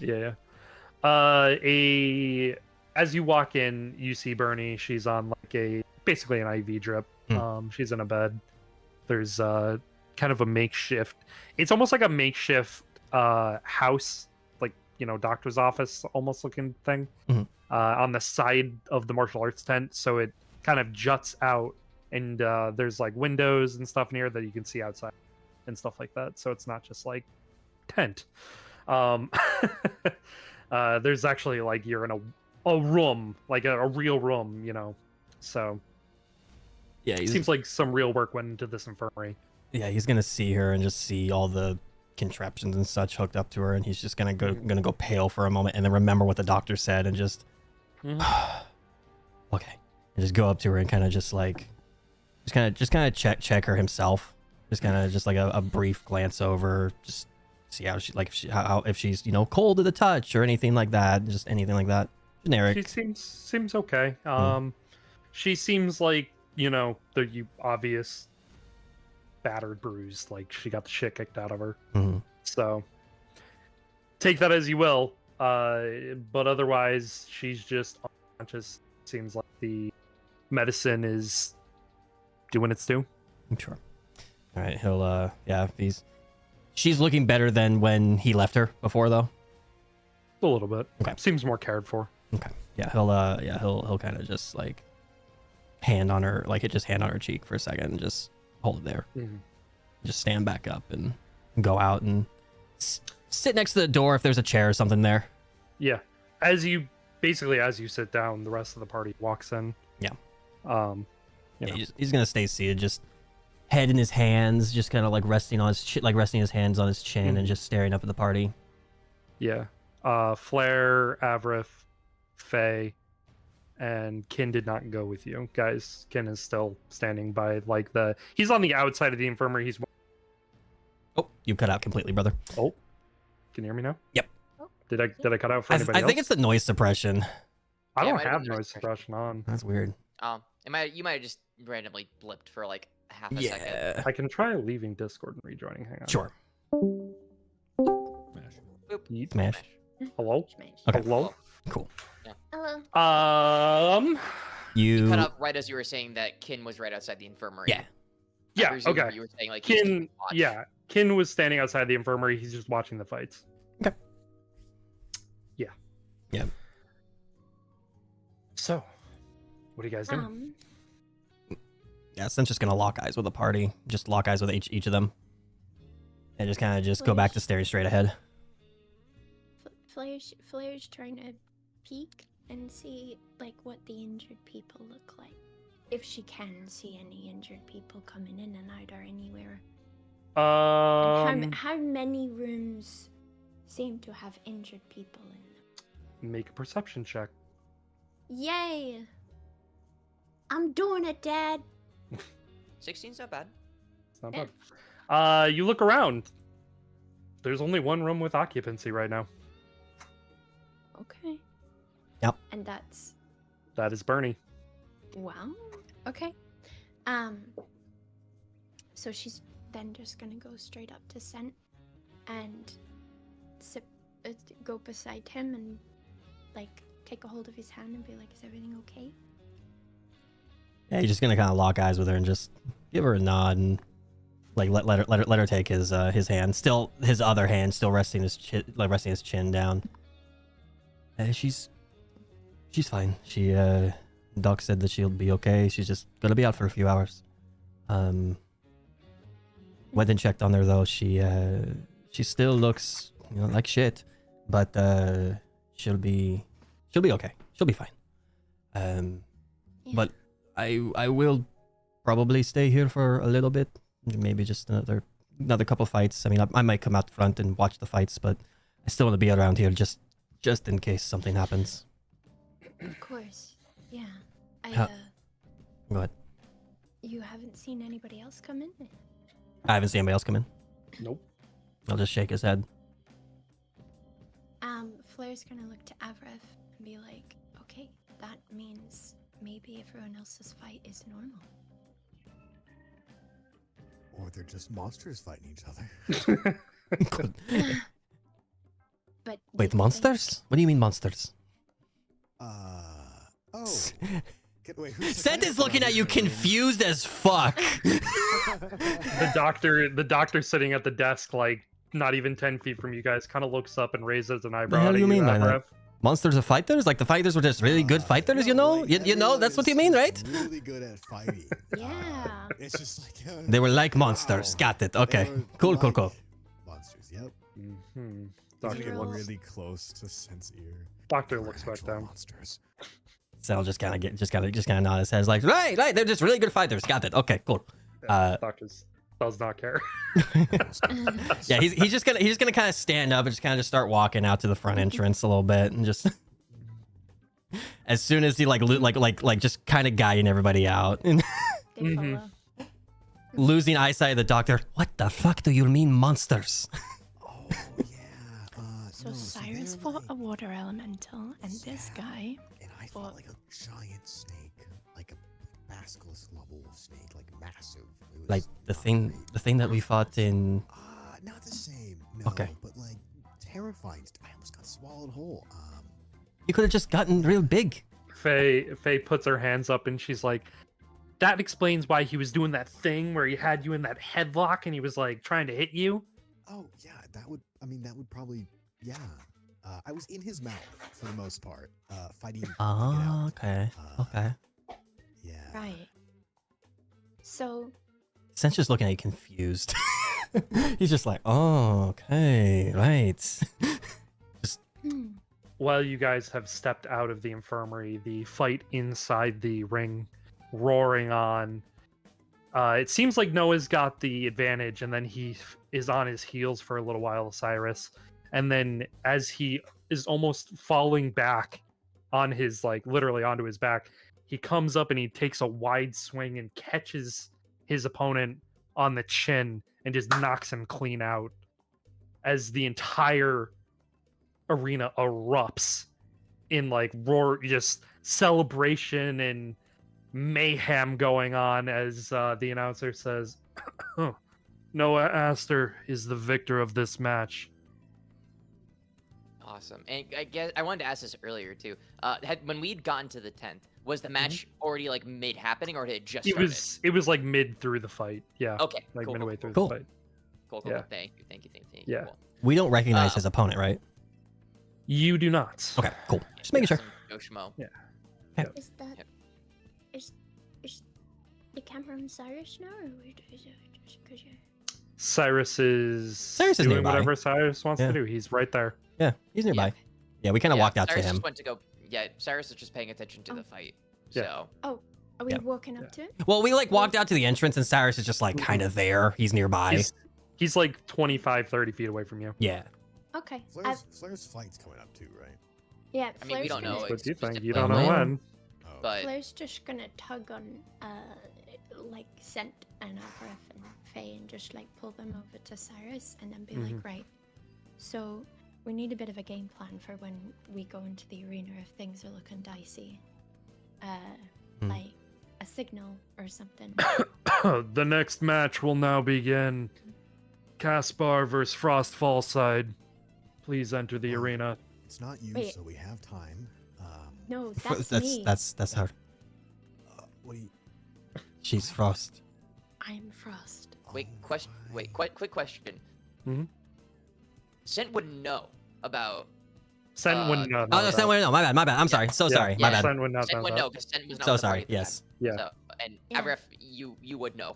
Yeah. As you walk in, you see Bernie. She's on like basically an IV drip. She's in a bed. There's kind of a makeshift. It's almost like a makeshift house, like doctor's office almost looking thing, Mhm. on the side of the martial arts tent. So it kind of juts out, and there's like windows and stuff near that you can see outside and stuff like that. So it's not just like tent. There's actually like you're in a room, like a real room, so Yeah, it seems like some real work went into this infirmary. yeah, he's gonna see her and just see all the contraptions and such hooked up to her, and he's just gonna go pale for a moment, and then remember what the doctor said, and just okay, and just go up to her and kind of just check her himself, just kind of just like a brief glance over, just see how she if she's cold to the touch or anything like that, just anything like that. Generic. She seems okay. She seems like the obvious battered, bruised, like she got the shit kicked out of her. So take that as you will. But otherwise, she's just unconscious. Seems like the medicine is doing its due. Sure. All right, he'll she's looking better than when he left her before, though. A little bit. Okay. Seems more cared for. Okay. Yeah, he'll kind of just like hand on her cheek for a second and just hold it there. Just stand back up and go out and sit next to the door if there's a chair or something there. Yeah. As you sit down, the rest of the party walks in. Yeah. He's gonna stay seated, just head in his hands, just kind of like resting his hands on his chin and just staring up at the party. Yeah. Flair, Avrith, Faye, and Kin did not go with you guys. Kin is still standing by he's on the outside of the infirmary. Oh, you cut out completely, brother. Oh, can you hear me now? Yep. Did I cut out for anybody else? I think it's the noise suppression. I don't have noise suppression on. That's weird. You might have just randomly blipped for like half a second. I can try leaving Discord and rejoining. Hang on. Sure. Boop. Smash. Hello? Okay. Hello? Cool. Hello. You cut up right as you were saying that Kin was right outside the infirmary. Yeah. Yeah, okay. You were saying like Kin, Kin was standing outside the infirmary. He's just watching the fights. Okay. Yeah. Yeah. So, what are you guys doing? Yeah, Sen's just gonna lock eyes with the party. Just lock eyes with each of them. And just kind of go back to staring straight ahead. Flair's trying to peek and see like what the injured people look like. If she can see any injured people coming in and out or anywhere. And how many rooms seem to have injured people in them? Make a perception check. Yay! I'm doing it, Dad. 16's not bad. It's not bad. You look around. There's only one room with occupancy right now. Okay. Yep. And that is Bernie. wow. Okay. So she's then just gonna go straight up to Sent and go beside him and like take a hold of his hand and be like, "Is everything okay?" Yeah, you're just gonna kind of lock eyes with her and just give her a nod and like let her take his hand, still his other hand still resting his chin down. She's fine. Doc said that she'll be okay. She's just gonna be out for a few hours. Went and checked on her though. She still looks like shit, but she'll be okay. She'll be fine. Yeah. But I will probably stay here for a little bit, maybe just another couple fights. I mean, I might come out front and watch the fights, but I still want to be around here just in case something happens. Of course. Yeah. Go ahead. You haven't seen anybody else come in? I haven't seen anybody else come in. Nope. I'll just shake his head. Flair's gonna look to Avrith and be like, "Okay, that means maybe everyone else's fight is normal." Or they're just monsters fighting each other. But Wait, monsters? What do you mean monsters? Wait, Sent is looking at you confused as fuck. The doctor sitting at the desk, like not even 10 feet from you guys, kind of looks up and raises an eyebrow. The hell at do you mean by Avrith. that? Monsters are fighters? Like the fighters were just really good fighters, you know? You know, that's what you mean, right? Really good at fighting. Yeah. It's just like They were like monsters. Got it. Okay. Cool. Monsters. Yep. Mm-hmm. Doctor Doctor get looks- really close to Sen's ear. Doctor They're looks back actual down. Monsters. Sal just kind of nod his head, like, right. They're just really good fighters. Got it. Okay, cool. Doctor's Does not care. Yeah, he's just gonna kind of stand up and just kind of just start walking out to the front entrance a little bit, and just as soon as he like just kind of guiding everybody out and They follow. losing eyesight of the doctor. What the fuck do you mean monsters? Oh yeah. So no, Cyrus they're fought like- a water elemental, and this Yeah. guy. And I fought- fought like a giant snake, like a basilisk level snake, like massive. It was Like the not thing great. that we fought in. Not the same. No, Okay. but like terrifying. I almost got swallowed whole. You could have just gotten real big. Faye puts her hands up and she's like, that explains why he was doing that thing where he had you in that headlock and he was like trying to hit you. Oh yeah, that would. I mean, that would probably. Yeah. I was in his mouth for the most part, fighting. to get Oh, out. okay. Okay. Yeah. Right. So Sen's just looking at you confused. He's just like, oh, okay, right. hmm, While you guys have stepped out of the infirmary, the fight inside the ring roaring on. It seems like Noah's got the advantage, and then he is on his heels for a little while, Cyrus. And then as he is almost falling back on his, like, literally onto his back, he comes up and he takes a wide swing and catches his opponent on the chin and just knocks him clean out as the entire arena erupts in like roar, just celebration and mayhem going on as the announcer says, Noah Astor is the victor of this match. Awesome. And I guess I wanted to ask this earlier too. When we'd gotten to the 10th, was the match already like mid happening, or did it just? It was like mid through the fight. Yeah. Okay. Like cool, midway cool, through cool. the fight. Cool. Yeah. Thank you. Yeah. Cool. We don't recognize his opponent, right? You do not. Okay, cool. Just making sure. Joe Schmo. is that Yep. is the camera on Cyrus now, or is it just because you? Cyrus is doing nearby. whatever Cyrus wants Yeah. to do. He's right there. Yeah, he's nearby. Yeah, we kind of walked out Cyrus to him. just went to go. Yeah, Cyrus was just paying attention to Oh. the fight. Yeah. So Are we Yeah. walking up to it? Well, we like walked out to the entrance, and Cyrus is just like kind of there. He's nearby. He's like 25, 30 feet away from you. Yeah. Okay. Flair's fight's coming up too, right? Yeah. I mean, we Flair's don't gonna, know. What do you think? specifically You don't know when. when. Oh. But Flair's just gonna tug on like Scent and Agareth and Faye and just like pull them over to Cyrus and then be like, right. So we need a bit of a game plan for when we go into the arena if things are looking dicey. Like a signal or something. The next match will now begin. Caspar versus Frost Fallside. Please enter the arena. It's not you, Wait. so we have time. No, F- that's me. that's her. What do you? She's Frost. I'm Frost. wait, Oh, question. Wait, my. quick question. Mhm. Scent wouldn't know about. Sen wouldn't know. Oh no, Sen wouldn't know. My bad. I'm sorry. So sorry. My yeah. bad. Sen would not Scent know would that. know because Scent was not. So on the sorry. party at the Yes. Yeah. time. So, and Yeah. Agareth, you would know.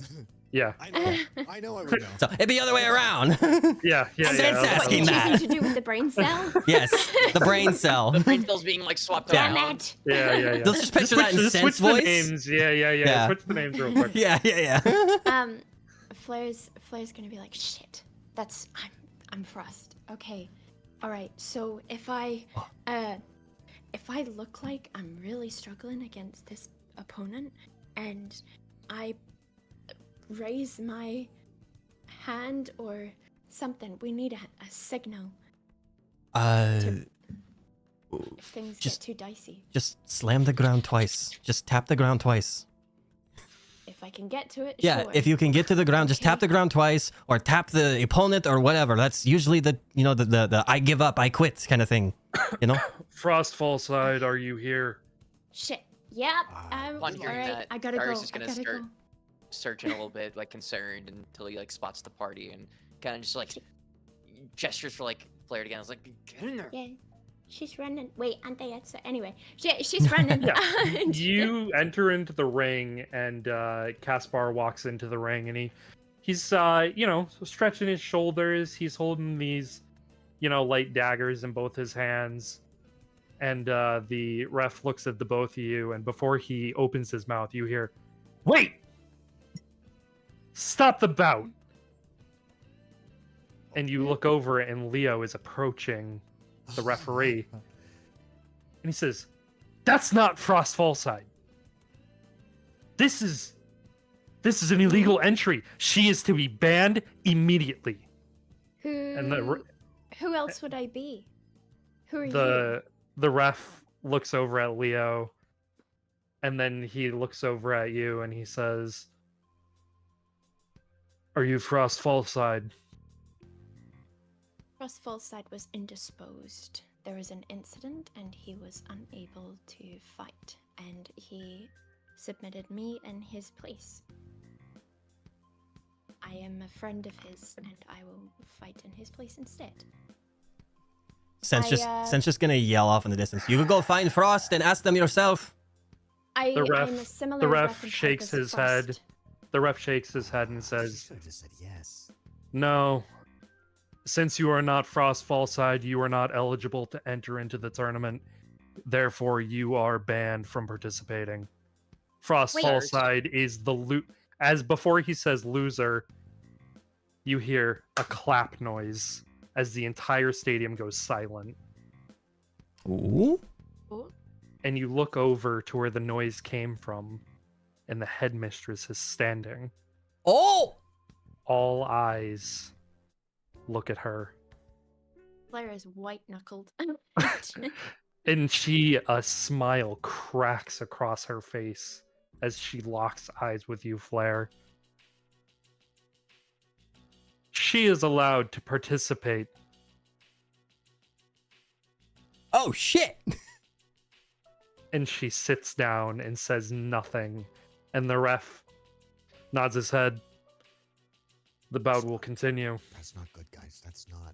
Yeah. I know. I know. I would know. So it'd be the other way around. Yeah. Yeah. Sen's yeah. What, asking you're that. choosing to do with the brain cell? Yes, the brain cell. The brain cells being like swapped Yeah. Damn around. it! Yeah. Yeah. Yeah. Let's just picture that in Just Sen's switch the voice. names. Yeah. Yeah. Switch the names real quick. Yeah. Flair's gonna be like, shit. I'm Frost. Okay. All right. So if I look like I'm really struggling against this opponent, and I raise my hand or something, we need a signal if things Just- get too dicey. Just slam the ground twice. Just tap the ground twice. If I can get to it, Yeah, sure. if you can get to the ground, just tap Okay. the ground twice, or tap the opponent, or whatever. That's usually the I give up, I quit kind of thing. You know? Frost Fallside, are you here? Shit. Yep. Upon All hearing right. that, I gotta Darius go. is I gonna gotta start- go. Searching a little bit, like concerned, until he like spots the party and kind of just like gestures for like Flair again. I was like, get in there. Yeah. She's running. Wait, aren't they outside? Anyway, she's running. Yeah. And- You enter into the ring, and Caspar walks into the ring, and he's stretching his shoulders. He's holding these, light daggers in both his hands, and the ref looks at the both of you, and before he opens his mouth, you hear, "Wait! Stop the bout. And you look over and Leo is approaching the referee. And he says, "That's not Frost Fallside. This is an illegal entry. She is to be banned immediately." Who else would I be? Who are you? The ref looks over at Leo, and then he looks over at you and he says, "Are you Frost Fallside?" Frost Fallside was indisposed. There was an incident and he was unable to fight, and he submitted me in his place. I am a friend of his, and I will fight in his place instead. Sen's just gonna yell off in the distance. You can go find Frost and ask them yourself. I'm a similar ref weapon shakes type as his head. Frost. The ref shakes his head and says, should have just said yes. "No. Since you are not Frost Fallside, you are not eligible to enter into the tournament. Therefore, you are banned from participating." Frost Wait. Fallside is the as before he says loser, you hear a clap noise as the entire stadium goes silent. Ooh. And you look over to where the noise came from, and the headmistress is standing. Oh! All eyes look at her. Flair is white-knuckled. And a smile cracks across her face as she locks eyes with you, Flair. She is allowed to participate. Oh, shit! And she sits down and says nothing. And the ref nods his head. The bout will continue. That's not good, guys. That's not.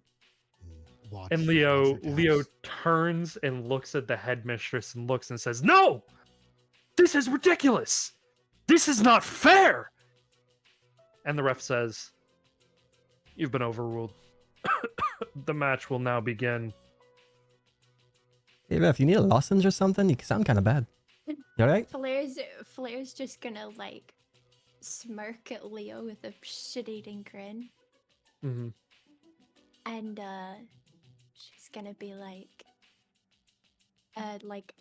Watch. And watch your Leo gaps. turns and looks at the headmistress and looks and says, "No! This is ridiculous! This is not fair!" And the ref says, "You've been overruled. The match will now begin." Hey, Ref, you need a lozenge or something? You sound kind of bad. You alright? Flair's just gonna like smirk at Leo with a shit-eating grin, Mm-hmm. and she's gonna be like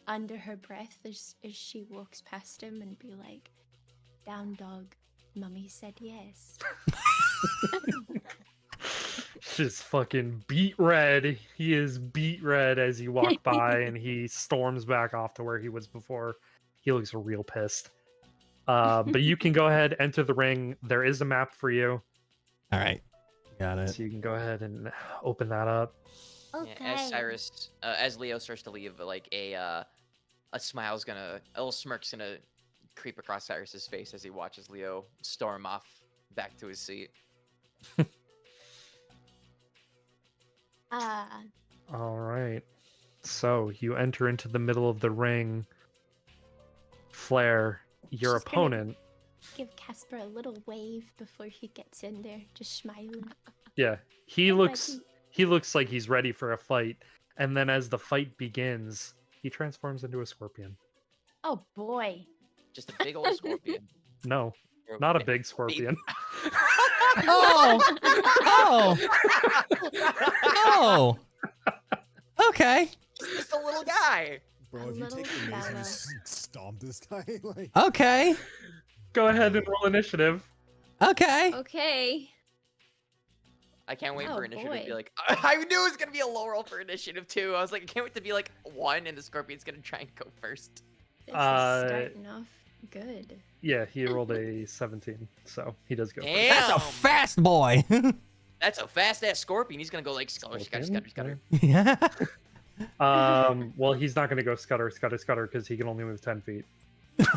under her breath as she walks past him and be like, "Down dog, mummy said yes." Just fucking beat red. He is beat red as you walk by, and he storms back off to where he was before. He looks real pissed. But you can go ahead, enter the ring. There is a map for you, Alright. Got it. so you can go ahead and open that up. Okay. Yeah, as Leo starts to leave, like a little smirk's gonna creep across Cyrus's face as he watches Leo storm off back to his seat. All right. So you enter into the middle of the ring. Flair, your She's gonna- opponent. Give Casper a little wave before he gets in there, just smiling. Yeah, he That might looks like he's ready for a fight. And then as the fight begins, he transforms into a scorpion. Oh boy. Just a big old scorpion. No, Or not a ba- big scorpion. Oh! Oh! Oh! Okay. Just a little guy. Bro, A if you little take your mace and fellow. just stomp this guy, like. Okay. Go ahead and roll initiative. Okay. Okay. I can't wait Oh, for initiative to be boy. like. I knew it was gonna be a low roll for initiative too. I was like, I can't wait to be like 1, and the scorpion's gonna try and go first. This Uh, is starting off good. Yeah, he rolled a 17, so he does go first. Damn, That's a fast boy. That's a fast ass scorpion. He's gonna go like scutter, scutter, scutter, scutter. Yeah. Well, he's not going to go scutter because he can only move 10 feet.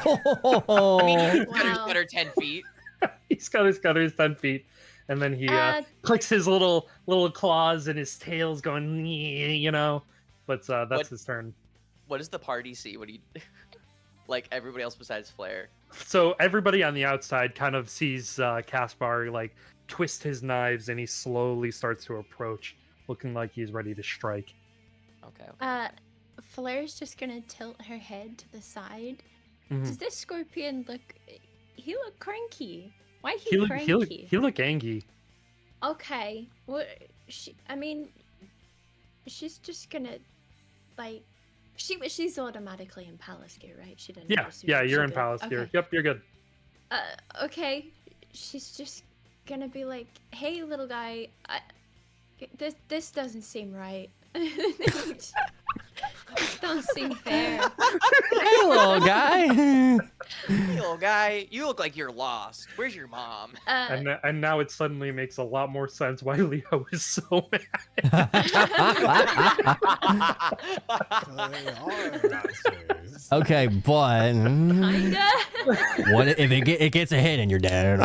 Oh. I mean, he can Wow. scutter 10 feet. He's scutters 10 feet, and then he clicks his little claws and his tail's going, you know. But that's What- his turn. What does the party see? What do you like? Everybody else besides Flair. So everybody on the outside kind of sees Caspar like twist his knives, and he slowly starts to approach, looking like he's ready to strike. Okay. Flair's just gonna tilt her head to the side. Mhm. Does this scorpion look? He look cranky. Why He look cranky? he look angry. Okay. What? I mean, she's just gonna like. She's automatically in palace gear, right? She didn't. Yeah, assume yeah, she you're in could- palace okay. gear. Yep, you're good. Okay. She's just gonna be like, "Hey, little guy, this doesn't seem right. This don't seem fair." Hey, little guy. Hey, little guy, you look like you're lost. Where's your mom? And now it suddenly makes a lot more sense why Leo is so mad. They are masters. Okay, but Kinda. what if it gets a hit and you're dead?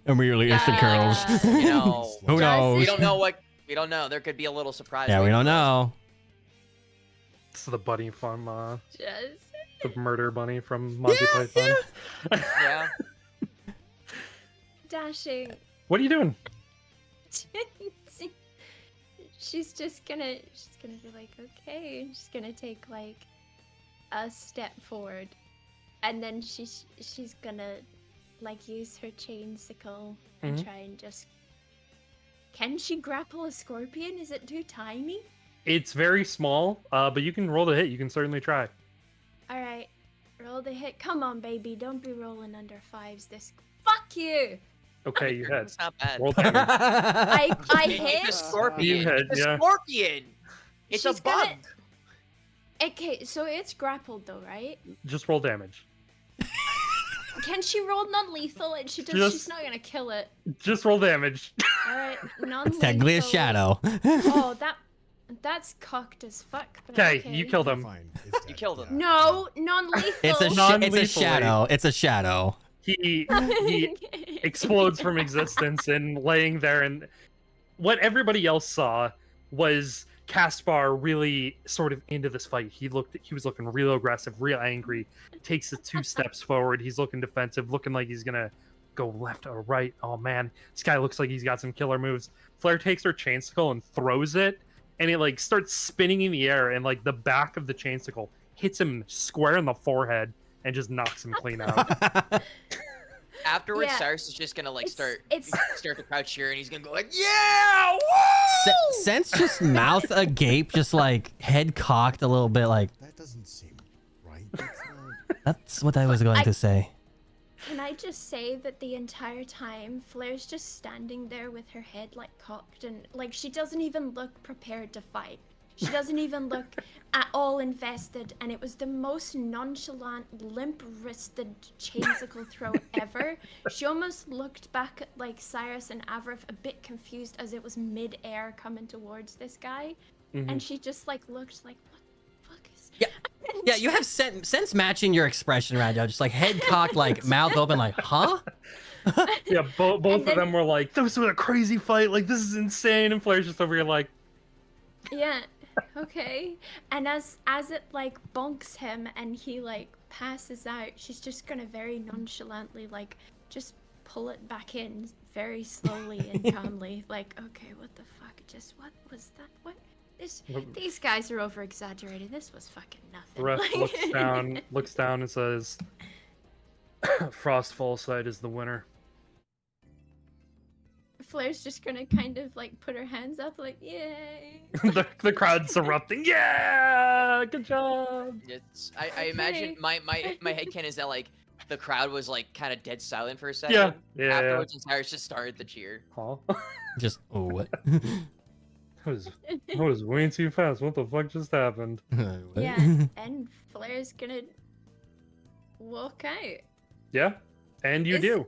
Immediately instant kills. You know, Who Just- knows? we don't know what. We don't know. There could be a little surprise. Yeah, we waiting don't for us. know. It's the bunny from Just. the murder bunny from Monty Python. Yeah. Dashing. What are you doing? She's gonna be like, okay, and she's gonna take like a step forward, and then she's gonna like use her chain sickle and Mhm. try and just. Can she grapple a scorpion? Is it too tiny? It's very small, but you can roll the hit. You can certainly try. All right, roll the hit. Come on, baby, don't be rolling under fives. Fuck you. Okay, you hit. It's not bad. Roll damage. I It's hit. a scorpion. You hit, It's a yeah. scorpion. It's She's a bug. gonna- Okay, so it's grappled though, right? Just roll damage. Can she roll non-lethal? And she's Just- not gonna kill it. Just roll damage. All right, non-lethal. It's technically a shadow. Oh, that's cocked as fuck. But Okay, okay, you killed him. Fine. It's dead, You killed him. yeah. No, non-lethal. It's a Non-lethally. shadow. It's a shadow. He explodes from existence and laying there, and what everybody else saw was Caspar really sort of into this fight. He was looking real aggressive, real angry. Takes the 2 steps forward. He's looking defensive, looking like he's gonna go left or right. Oh man, this guy looks like he's got some killer moves. Flair takes her chainsicle and throws it, and it like starts spinning in the air, and like the back of the chainsicle hits him square in the forehead and just knocks him clean out. Afterwards, Yeah. Cyrus is just gonna like start It's the crowd cheer, and he's gonna go like, "Yeah, woo!" Sense just mouth agape, just like head cocked a little bit, like That doesn't seem right. That's not... that's what I was going to say. Can I just say that the entire time Flair's just standing there with her head like cocked and like she doesn't even look prepared to fight. She doesn't even look at all invested, and it was the most nonchalant, limp-wristed chainsicle throw ever. She almost looked back at like Cyrus and Avrith a bit confused as it was mid-air coming towards this guy, and she just like looked like, what the fuck is? Yeah. Yeah, you have sense matching your expression right now, just like head cocked, like mouth open, like huh? Yeah, both And of then- them were like, "This was a crazy fight. Like this is insane." And Flair's just over here like, Yeah. Okay. And as it like bonks him and he like passes out, she's just gonna very nonchalantly like just pull it back in very slowly and calmly. Like, okay, what the fuck? Just what was that? What? These guys are over exaggerating. This was fucking nothing. the ref Like- looks down and says, "Frost Fallsight is the winner." Flair's just gonna kind of like put her hands up, like, yay. the crowd's erupting. Yeah, good job. It's I imagine my headcanon is that like the crowd was like kind of dead silent for a second. Yeah, yeah. Afterwards, and Cyrus just started the cheer. Huh? Just oh what? That was way too fast. What the fuck just happened? What? Yeah, and Flair's gonna walk out. Yeah, and you Is- do.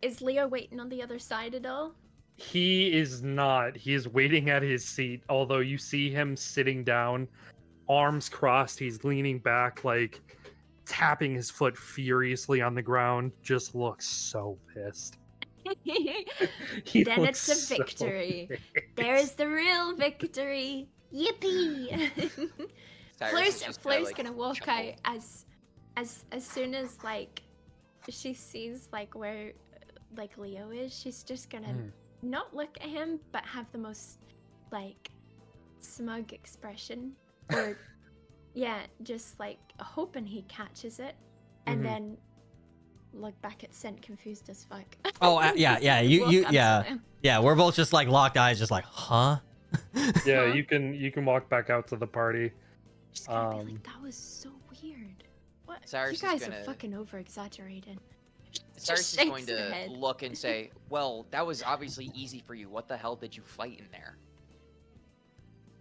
Is Leo waiting on the other side at all? He is not. He is waiting at his seat, although you see him sitting down, arms crossed. He's leaning back, like tapping his foot furiously on the ground. Just looks so pissed. He Then looks it's a so victory. pissed. There's the real victory. Yippee! Cyrus is just Flair's like, gonna walk chuckle. out as soon as like she sees like where like Leo is. She's just gonna not look at him, but have the most like smug expression, or yeah, just like hoping he catches it, and Mhm. then look back at Scent confused as fuck. Oh, yeah. You, Walk up to yeah. them. Yeah, we're both just like locked eyes, just like, huh? Yeah, Huh? you can walk back out to the party. Just gonna be Um, like, that was so weird. What? Cyrus is You guys gonna- are fucking over exaggerated. Cyrus is shakes going their to head. look and say, "Well, that was obviously easy for you. What the hell did you fight in there?"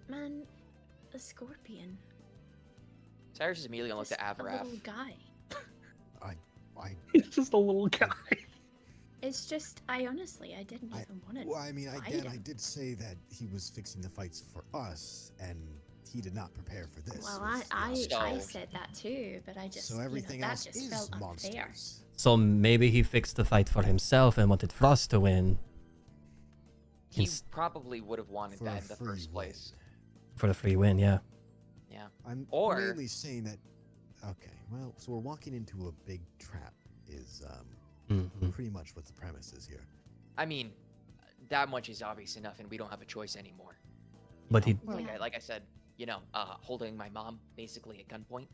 Man, a scorpion. Cyrus is immediately gonna look Just at a little Avaraf. guy. I He's just a little guy. It's just, I honestly didn't I- even want to. well, I mean, fight again, I him. did say that he was fixing the fights for us, and he did not prepare for this. Well, was the I opposite. said that too, but I just, So everything that else just is felt unfair. monsters. So maybe he fixed the fight for himself and wanted Frost to win He Ins- probably would have wanted For that a in the free first place. for the free win, yeah. Yeah. I'm Or- mainly saying that. Okay, well, so we're walking into a big trap. Is Mhm. pretty much what the premise is here. I mean, that much is obvious enough, and we don't have a choice anymore. You But know? he Yeah. like I said, holding my mom basically at gunpoint.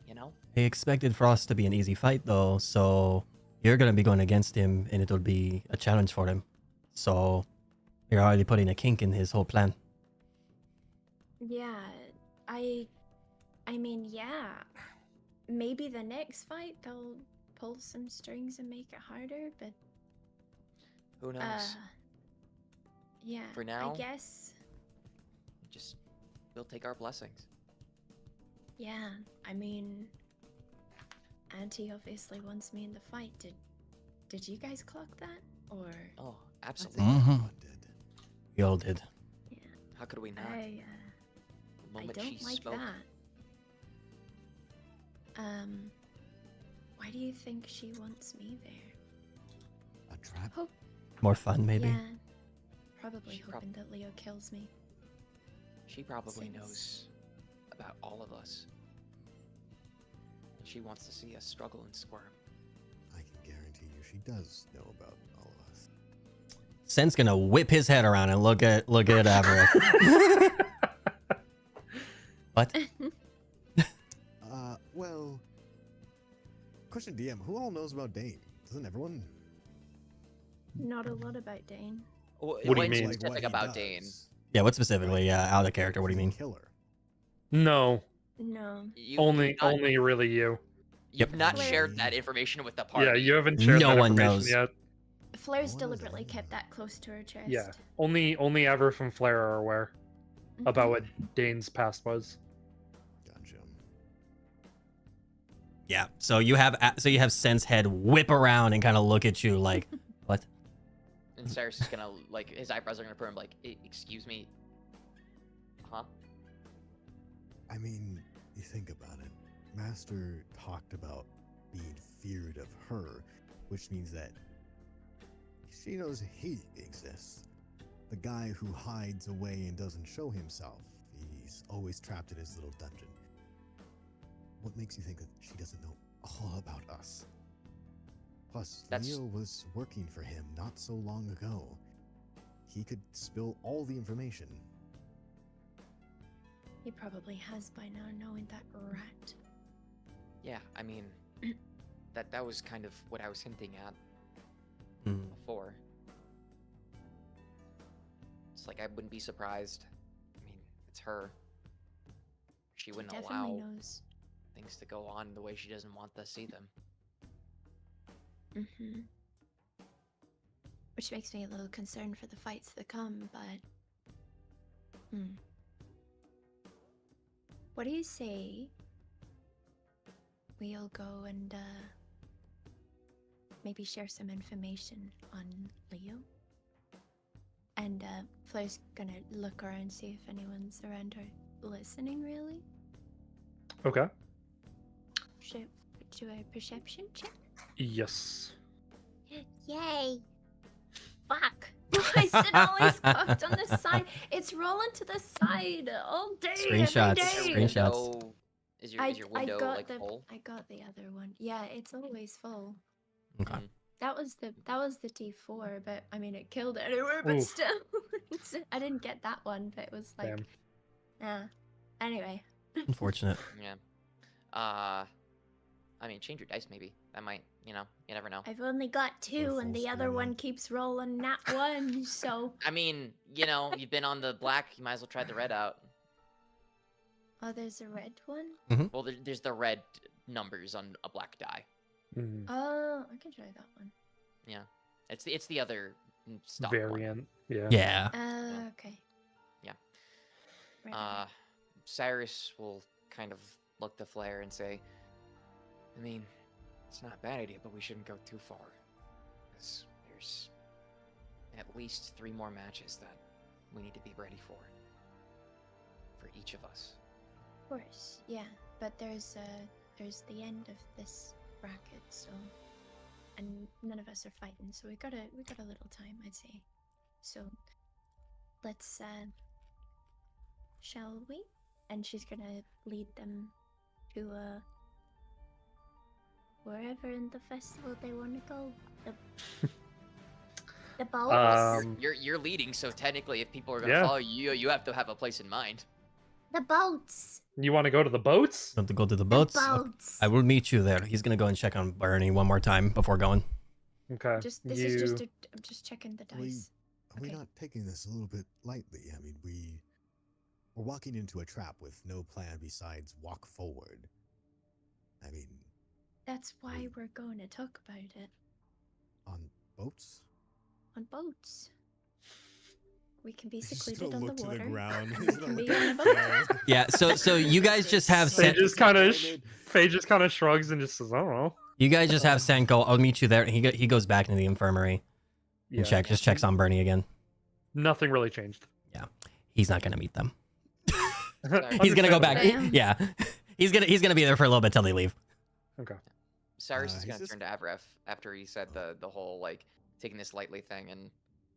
You know. he expected Frost to be an easy fight though, so you're gonna be going against him and it'll be a challenge for him. So you're already putting a kink in his whole plan. Yeah, I mean, yeah. Maybe the next fight they'll pull some strings and make it harder, but Who knows? yeah. For now- I guess. Just we'll take our blessings. Yeah, I mean, Auntie obviously wants me in the fight. Did you guys clock that? Or Oh, I absolutely. think Mhm. everyone did. We all did. How could we not? I The moment don't she like spoke. that. Why do you think she wants me there? A trap. More fun, maybe. Yeah, probably She prob- hoping that Leo kills me. She probably Since- knows about all of us. And she wants to see us struggle and squirm. I can guarantee you, she does know about all of us. Sen's gonna whip his head around and look at Avarice. What? Well, question DM: who all knows about Dane? Doesn't everyone? Not a lot about Dane. What do you What's mean? Like specific what he about Dane? does. Yeah, what specifically? Yeah, out of character. What do you He's a mean? Killer. No, No. only really you. You've not Flair. shared that information with the party. Yeah, you haven't shared No that one information knows. yet. Flair's No one knows deliberately anything kept about that close to her chest. Yeah, only ever from Flair are aware about what Dane's past was. Gotcha. Yeah. So you have Sen's head whip around and kind of look at you like, what? And Cyrus is gonna his eyebrows are gonna burn like, excuse me. Huh? I mean, you think about it. Master talked about being feared of her, which means that she knows he exists. The guy who hides away and doesn't show himself. He's always trapped in his little dungeon. What makes you think that she doesn't know all about us? Plus, That's- Leo was working for him not so long ago. He could spill all the information. He probably has by now, knowing that rat. Yeah, I mean, that was kind of what I was hinting at Hmm. before. It's like I wouldn't be surprised. I mean, it's her. She He wouldn't definitely allow knows. things to go on the way she doesn't want to see them. Mm-hmm. Which makes me a little concerned for the fights that come, but... What do you say we all go and, maybe share some information on Leo? And, Flair's gonna look around, see if anyone's around her listening, really? Okay. Should do a perception check? Yes. Yay! Fuck! Why is it always cocked on the side? It's rolling to the side all day, Screenshots, every day. screenshots. Is your window like full? I got the other one. Yeah, it's always full. Okay. That was the T4, but I mean it killed it anywhere, but Ooh. still. I didn't get that one, but it was like, Damn. anyway. Unfortunate. Yeah. I mean, change your dice maybe. That might you know, you never know. I've only got 2, full and the other screen, one yeah. keeps rolling nat 1, so... I mean, you know, you've been on the black, you might as well try the red out. Oh, there's a red one? Well, there's the red numbers on a black die. Mhm. Oh, I can try that one. Yeah, it's the other stock one. Variant. Yeah. Yeah. Okay. Yeah. Red. Cyrus will kind of look to Flair and say, I mean, it's not a bad idea, but we shouldn't go too far. Because there's at least 3 more matches that we need to be ready for each of us. Of course, yeah. But there's the end of this bracket, so... And none of us are fighting, so we got a little time, I'd say. So, let's, shall we? And she's gonna lead them to, wherever in the festival they want to go. The boats? You're leading, so technically if people are going to Yeah. follow you, you have to have a place in mind. The boats! You want to go to the boats? Want to go to the boats? The Okay. boats! I will meet you there. He's gonna go and check on Bernie one more time before going. Okay. This is just I'm just checking the dice. Are we Okay. not taking this a little bit lightly? I mean, we're walking into a trap with no plan besides walk forward. I mean, That's why we're going to talk about it. on boats? On boats. We can be He's just secluded gonna on look the to water. the ground. We He's can gonna be look on a at boat. Flair. Yeah. So you guys just have Faye just kind of Disappointed. Faye just kind of shrugs and just says, I don't know. you guys just have Senko. I'll meet you there. And he goes back into the infirmary and Yeah. just checks on Bernie again. Nothing really changed. He's not gonna meet them. Sorry. He's gonna go back. Understandable. Yeah. He's gonna be there for a little bit till they leave. Okay. Cyrus is he's going to just- turn to Avref after he said the whole, like, taking this lightly thing and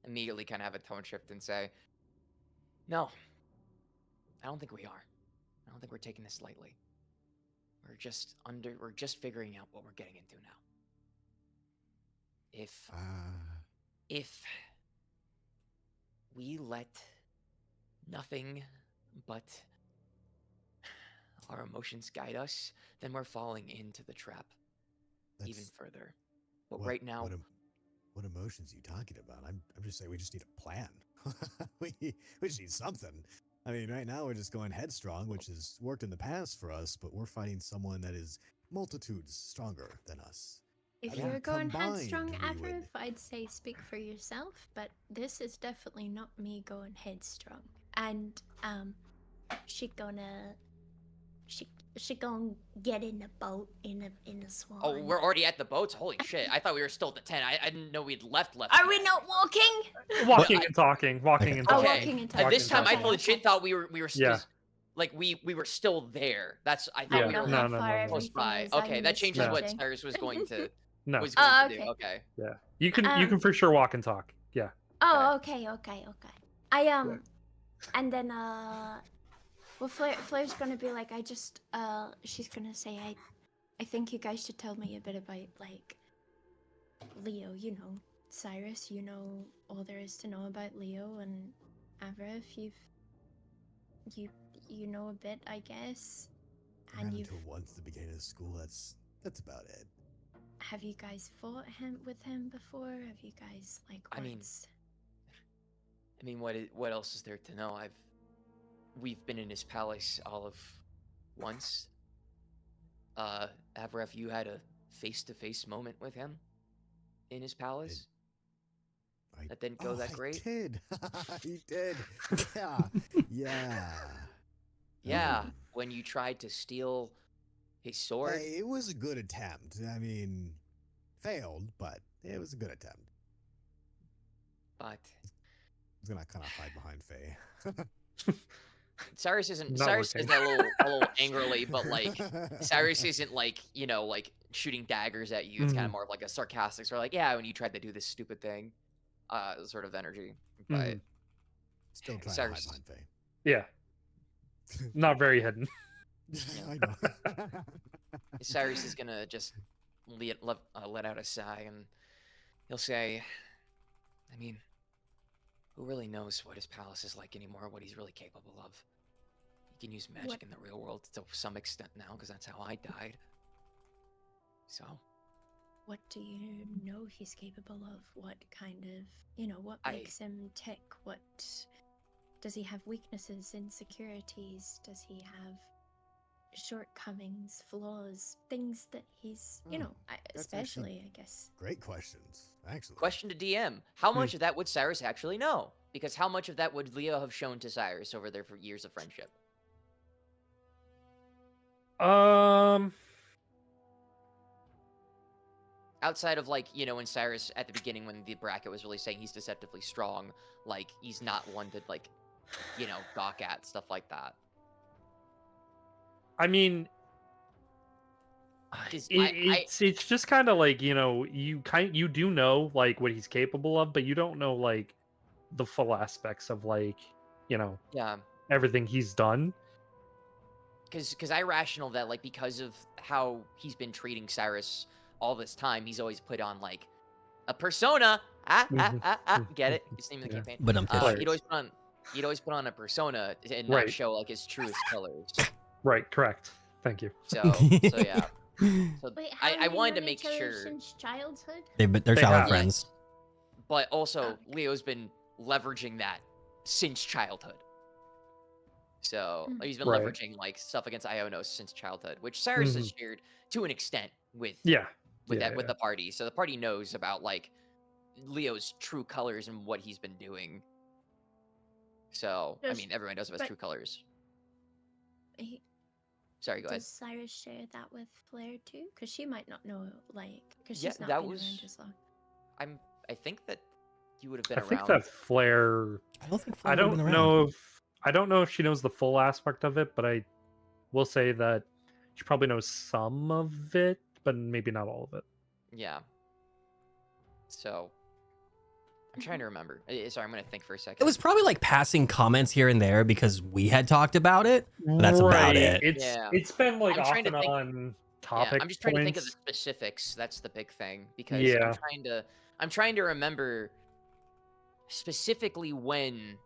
immediately kind of have a tone shift and say, no, I don't think we are. I don't think we're taking this lightly. We're just figuring out what we're getting into now. If we let nothing but our emotions guide us, then we're falling into the trap even That's- further. But what- right now, what emotions are you talking about? I'm just saying we just need a plan. we just need something. I mean, right now we're just going headstrong, which has worked in the past for us, but we're fighting someone that is multitudes stronger than us. If I mean, you're going combined, headstrong, we Avril, would- I'd say speak for yourself, but this is definitely not me going headstrong. And she gonna get in a boat in a swan. oh, we're already at the boats. Holy shit! I thought we were still at the tent. I didn't know we'd left. Are we not walking? Walking and talking. Walking and Oh, talking. walking and At talking. this time, I Okay, legit okay. thought we were Yeah. like we were still there. That's I I thought don't we know were how no, far no, no. close everything by. is. Okay, I'm that changes what misjudging. Cyrus was going to No. was going Oh, to do. okay. Okay. Yeah. You can Um, for sure walk and talk. Yeah. Oh, okay. I and then well, Flair's gonna be like, she's gonna say, I think you guys should tell me a bit about like Leo. You know, Cyrus. You know all there is to know about Leo and Avra. If you know a bit, I guess. Ran And you've into once at the beginning of school. That's about it. have you guys fought with him before? Have you guys like? I mean, what's- what else is there to know? We've been in his palace all of once. Avref, you had a face-to-face moment with him in his palace. That didn't go that great. I did. He did. Yeah. Yeah. Yeah, Um, when you tried to steal his sword. Hey, it was a good attempt. I mean, failed, but it was a good attempt. But I was gonna kind of hide behind Faye. Cyrus isn't. Not Cyrus says working. that a little angrily, but like Cyrus isn't like like shooting daggers at you. It's kind of more of like a sarcastic sort of like, yeah, when you tried to do this stupid thing, sort of energy. But Mhm. Still trying to hide Cyrus- behind Faye. Yeah. Not very hidden. I know. Cyrus is gonna just let out a sigh, and he'll say, I mean, who really knows what his palace is like anymore, what he's really capable of? He can use magic What- in the real world to some extent now, because that's how I died. So, what do you know he's capable of? What kind of, what makes him tick? What does he have? Weaknesses, insecurities? Does he have shortcomings, flaws, things that he's, especially, I guess. Great questions, actually. Question to DM: how much of that would Cyrus actually know? Because how much of that would Leo have shown to Cyrus over their years of friendship? Outside of, like, when Cyrus, at the beginning, when the bracket was really saying he's deceptively strong, like, he's not one to, like, gawk at, stuff like that. I mean, it's just kind of like, you do know, like, what he's capable of, but you don't know, like, the full aspects of, like, everything he's done. Because I rational that, like, because of how he's been treating Cyrus all this time, he's always put on, like, a persona. Get it? It's the name of the campaign. But he'd always put on a persona and not show, like, his truest colors. Right, correct. Thank you. So yeah. So Wait, I wanted to make sure. Since childhood? They're childhood friends. But also, Leo's been leveraging that since childhood. So he's been leveraging, like, stuff against Ionos since childhood, which Cyrus has shared to an extent with the party. So the party knows about, like, Leo's true colors and what he's been doing. So I mean, everyone knows about his true colors. Sorry, go ahead. Does Cyrus share that with Flair too? Because she might not know, like, because she's not been around as long. I think that you would have been around. I think that Flair. I don't think Flair I don't know if she knows the full aspect of it, but I will say that she probably knows some of it, but maybe not all of it. Yeah. So I'm trying to remember. Sorry, I'm going to think for a second. It was probably like passing comments here and there because we had talked about it. But that's about it. It's been like off and on topic. I'm just trying to think of the specifics. That's the big thing, because I'm trying to remember specifically when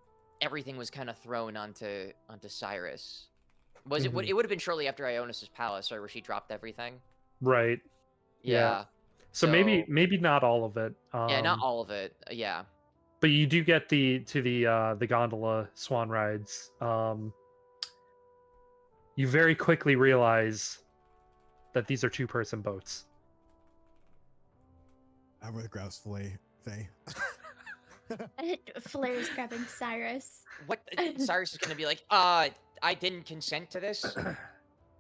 everything was kind of thrown onto Cyrus. Was it would have been shortly after Ionis' palace, right, where she dropped everything? Right. Yeah. So maybe not all of it. Yeah, not all of it. Yeah. But you do get the gondola swan rides. You very quickly realize that these are two-person boats. I would grouse Faye. Flair's grabbing Cyrus. What? Cyrus is gonna be like, I didn't consent to this.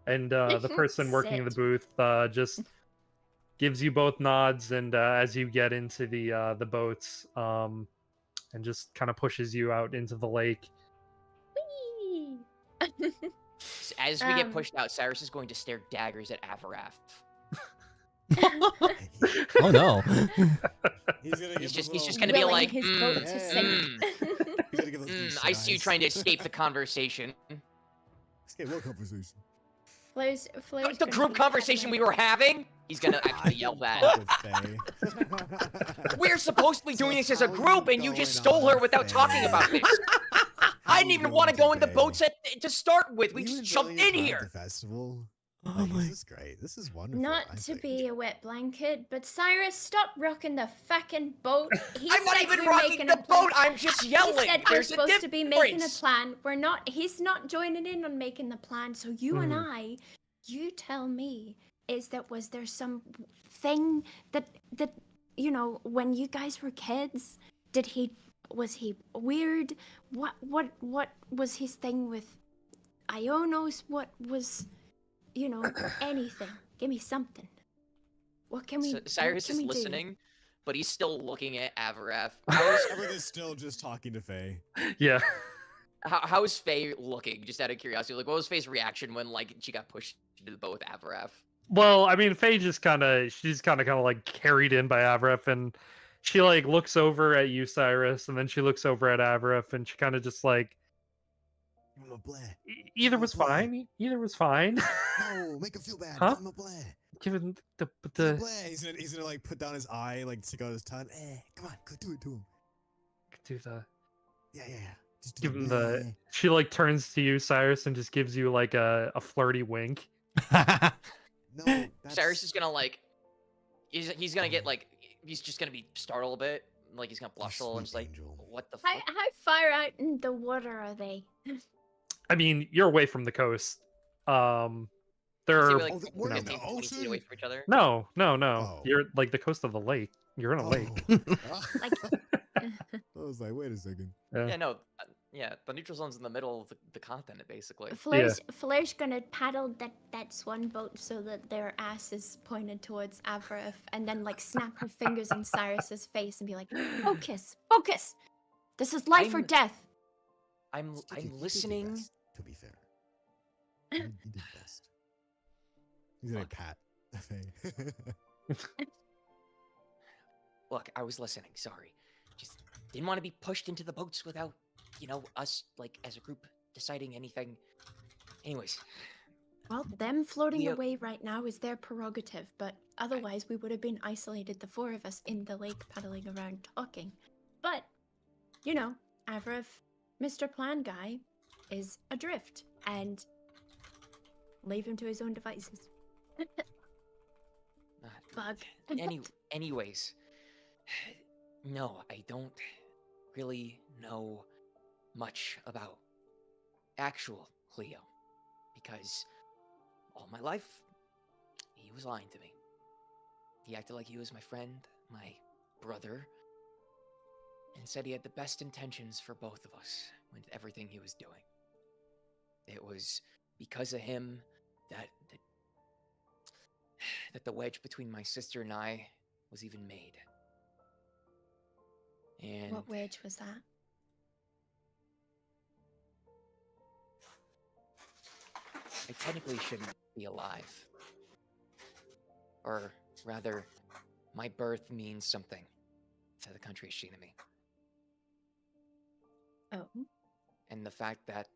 And the person working the booth just gives you both nods, and as you get into the boats, and just kind of pushes you out into the lake. Whee! As we get pushed out, Cyrus is going to stare daggers at Avaraf. Oh no! He's just gonna be like, his boat to sink. I see you trying to escape the conversation. Escape what conversation? Flair's the group conversation we were having. He's gonna actually yell that. We're supposed to be doing this as a group, and you just stole her without talking about this. I didn't even want to go in the boat to start with. We just jumped in here. Festival. Oh my. This is great. This is wonderful. Not to be a wet blanket, but Cyrus, stop rocking the fucking boat. I'm not even rocking the boat. I'm just yelling. He said we're supposed to be making a plan. We're not. He's not joining in on making the plan. So you and I, you tell me, was there some thing that when you guys were kids, was he weird? What was his thing with Ionos? What was anything? Give me something. What can we? Cyrus is listening, but he's still looking at Avaraf. Everyone is still just talking to Faye. Yeah. How is Faye looking? Just out of curiosity, like, what was Faye's reaction when, like, she got pushed into the boat with Avaraf? Well, I mean, Faye she's kind of like carried in by Avaraf, and she like looks over at you, Cyrus, and then she looks over at Avaraf, and she kind of just like. Either was fine. Either was fine. No, make him feel bad. Huh? Give him a bleh. Given the He's gonna like put down his eye, like stick out his tongue. Come on, go do it to him. Do the. Yeah. Just give him the. She like turns to you, Cyrus, and just gives you like a flirty wink. No, Cyrus is gonna like he's gonna get like he's just gonna be startled a bit, like he's gonna blush a little and just like, Angel. what the How, fuck? how far out in the water are they? I mean, you're away from the coast. There Say are we're like we're in 15, the 20 feet away ocean. from each other. no. Oh. You're like the coast of the lake. You're in a lake. Like, I was like, wait a second. Yeah, no, yeah, the neutral zone's in the middle of the continent, basically. Flair's gonna paddle that swan boat so that their ass is pointed towards Avarith, and then like snap her fingers in Cyrus's face and be like, "Focus, focus! This is life or I'm- death." I'm Sticky, you did your listening. best, to be fair. You did best. He's gonna Look. pat Faye. Look, I was listening. Sorry, just didn't want to be pushed into the boats without, us like as a group deciding anything. Anyways, Well, them floating Leo- away right now is their prerogative, but otherwise we would have been isolated, the four of us in the lake paddling around talking. But, Avarith, Mr. Plan Guy, is adrift, and leave him to his own devices. Bug. anyways, no, I don't really know much about actual Leo because all my life he was lying to me. He acted like he was my friend, my brother, and said he had the best intentions for both of us with everything he was doing. It was because of him that the wedge between my sister and I was even made. And What wedge was that? I technically shouldn't be alive. Or rather, my birth means something to the country of Shinami. Oh. And the fact that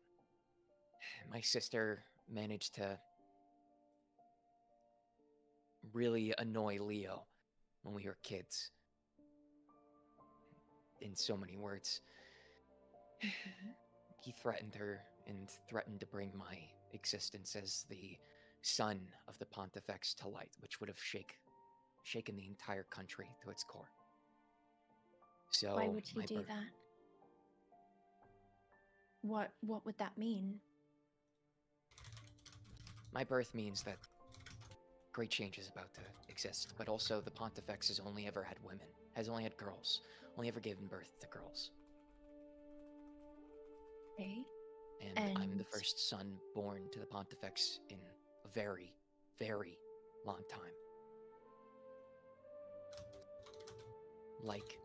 my sister managed to really annoy Leo when we were kids. In so many words. He threatened her and threatened to bring my existence as the son of the Pontifex to light, which would have shaken the entire country to its core. So Why would he do that? What would that mean? My birth means that great change is about to exist, but also the Pontifex has only ever had women, has only had girls, only ever given birth to girls. Okay. And I'm the first son born to the Pontifex in a very, very long time. Like,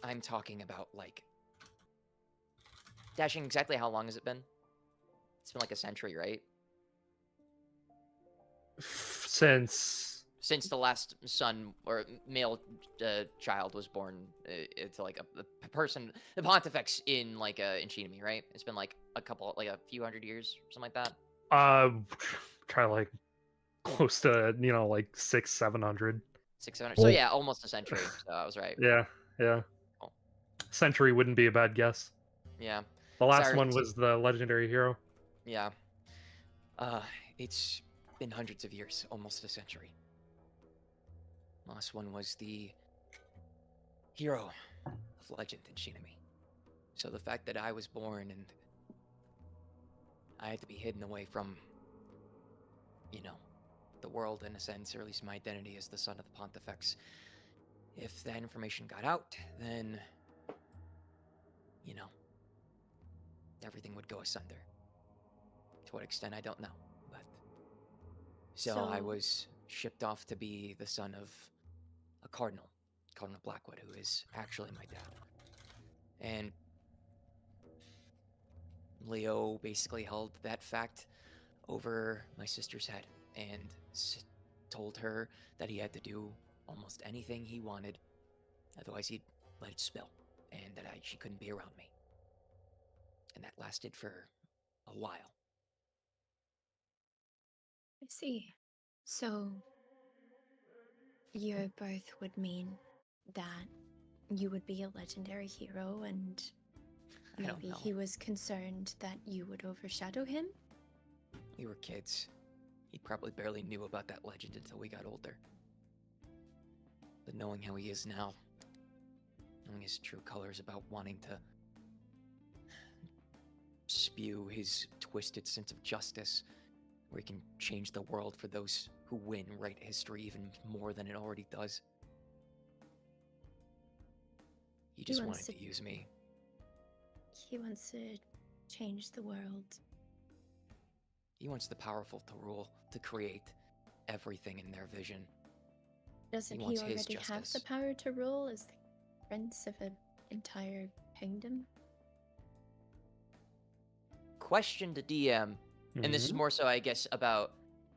I'm talking about, like, Dashing, exactly how long has it been? It's been like a century, right? Since the last son or male child was born into like a person, the Pontifex in like in Shinami, right? It's been like a few hundred years, something like that. Kind of like close to like 600-700. 600. So yeah, almost a century. So I was right. Yeah. Cool. Century wouldn't be a bad guess. Yeah. The last one was the legendary hero. Yeah. It's been hundreds of years, almost a century. Last one was the hero of legend in Shinami. So the fact that I was born and I had to be hidden away from, the world in a sense, or at least my identity as the son of the Pontifex. If that information got out, then, everything would go asunder. To what extent, I don't know. But so I was shipped off to be the son of a Cardinal Blackwood, who is actually my dad. And Leo basically held that fact over my sister's head and told her that he had to do almost anything he wanted, otherwise he'd let it spill, and that she couldn't be around me. And that lasted for a while. I see. So, your birth would mean that you would be a legendary hero, and maybe he was concerned that you would overshadow him? We were kids. He probably barely knew about that legend until we got older. But knowing how he is now, knowing his true colors about wanting to spew his twisted sense of justice, where he can change the world for those who win, write history even more than it already does. He just wanted to use me. He wants to change the world. He wants the powerful to rule, to create everything in their vision. Doesn't he wants his already have the justice. power to rule as the prince of an entire kingdom? Question to DM, and this is more so, I guess, about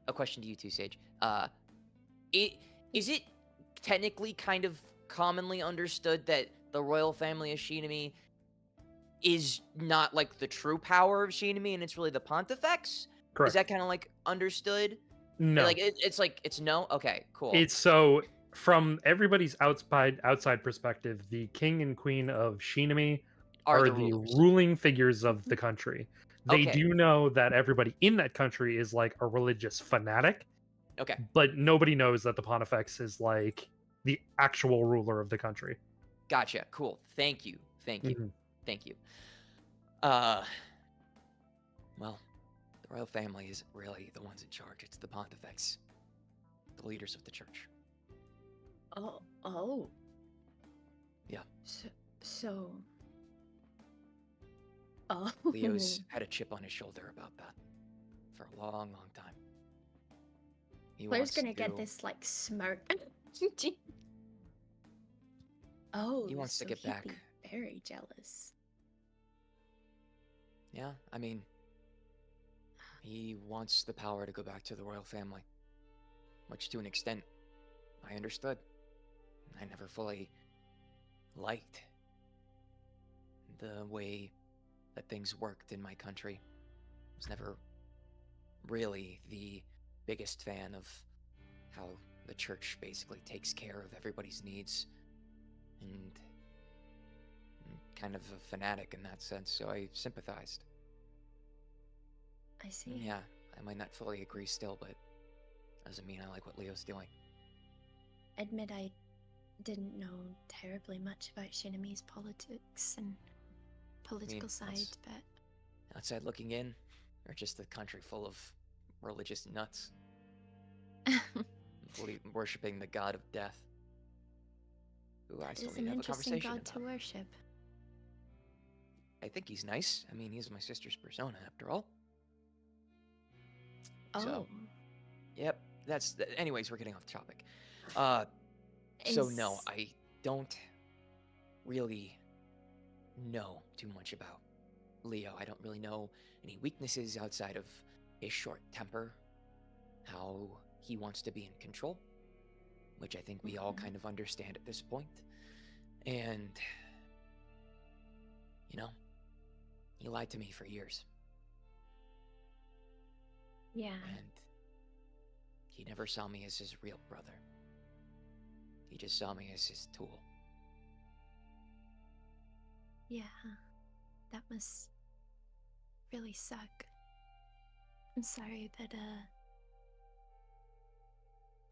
a question to you too, Sage. Is it technically kind of commonly understood that the royal family of Shinami is not like the true power of Shinami, and it's really the Pontifex? Correct. Is that kind of like understood? No. Like it's no. Okay, cool. It's so from everybody's outside perspective, the king and queen of Shinami are the rulers. ruling figures of the country. They Okay. do know that everybody in that country is like a religious fanatic, Okay. but nobody knows that the Pontifex is like the actual ruler of the country. Gotcha. Cool. Thank you. Thank you. Mhm. Thank you. Well, the royal family isn't really the ones in charge. It's the Pontifex, the leaders of the church. Oh. Yeah. So. Oh. Leo's had a chip on his shoulder about that for a long, long time. Claire's gonna get this like smirk. Oh, He wants to so get he'd back. be very jealous. Yeah, I mean, he wants the power to go back to the royal family. Which, to an extent, I understood. I never fully liked the way that things worked in my country. I was never really the biggest fan of how the church basically takes care of everybody's needs, and kind of a fanatic in that sense, so I sympathized. I see. Yeah, I might not fully agree still, but doesn't mean I like what Leo's doing. Admit I didn't know terribly much about Shinami's politics and political side, that's- but Outside looking in, or just a country full of religious nuts worshipping the god of death, who I still it's need an to have a interesting conversation god about. to worship. I think he's nice. I mean, he's my sister's persona after all. Oh, So, Yep, anyways, we're getting off topic. So no, Is- I don't really know too much about Leo. I don't really know any weaknesses outside of his short temper, how he wants to be in control, which I think we all kind of understand at this point. And, he lied to me for years, yeah. and he never saw me as his real brother. He just saw me as his tool. Yeah, that must really suck. I'm sorry that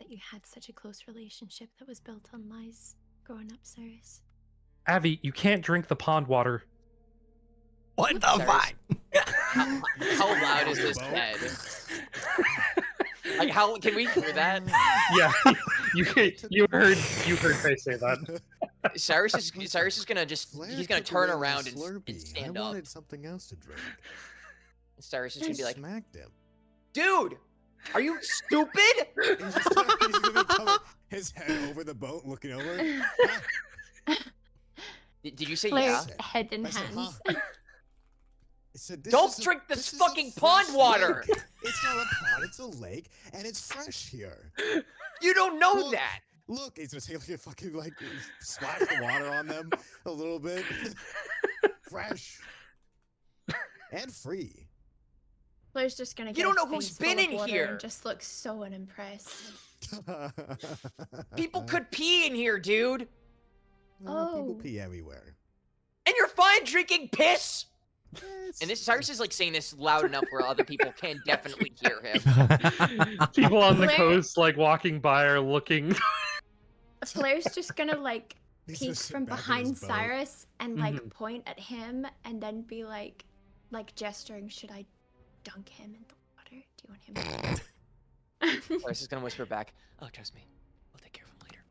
you had such a close relationship that was built on lies growing up, Cyrus. Avi, you can't drink the pond water. What the Cyrus, fuck? How loud is this bed? Like, how can we hear that? Yeah, you heard Faye say that. Cyrus is gonna just Flair he's gonna took turn away my around and Slurpee. stand I up. wanted something else to drink. Cyrus is gonna be like, Smacked him. dude, are you stupid? He's gonna be coming, his head over the boat, looking over. Ah, Did you say Flair, yeah? head in I said, hands. huh. I said, Don't drink this is a fucking fresh pond water. lake. It's not a pond, it's a lake, and it's fresh here. You don't know Look. that. Look, he's gonna take like a fucking splash the water on them a little bit. Fresh and free. Flair's just gonna You get don't a know who's face full been of in water here. and just looks so unimpressed. People could pee in here, dude, People Oh. pee everywhere. and you're fine drinking piss. It's- And this Cyrus is like saying this loud enough where other people can definitely hear him. People on the Flair- coast, like walking by, are looking. Flair's just gonna like He's peek gonna sit from back in his behind boat. Cyrus and like Mhm. point at him and then be like gesturing, should I dunk him in the water? Do you want him to Cyrus is gonna whisper back, "Oh, trust me, we'll take care of him later."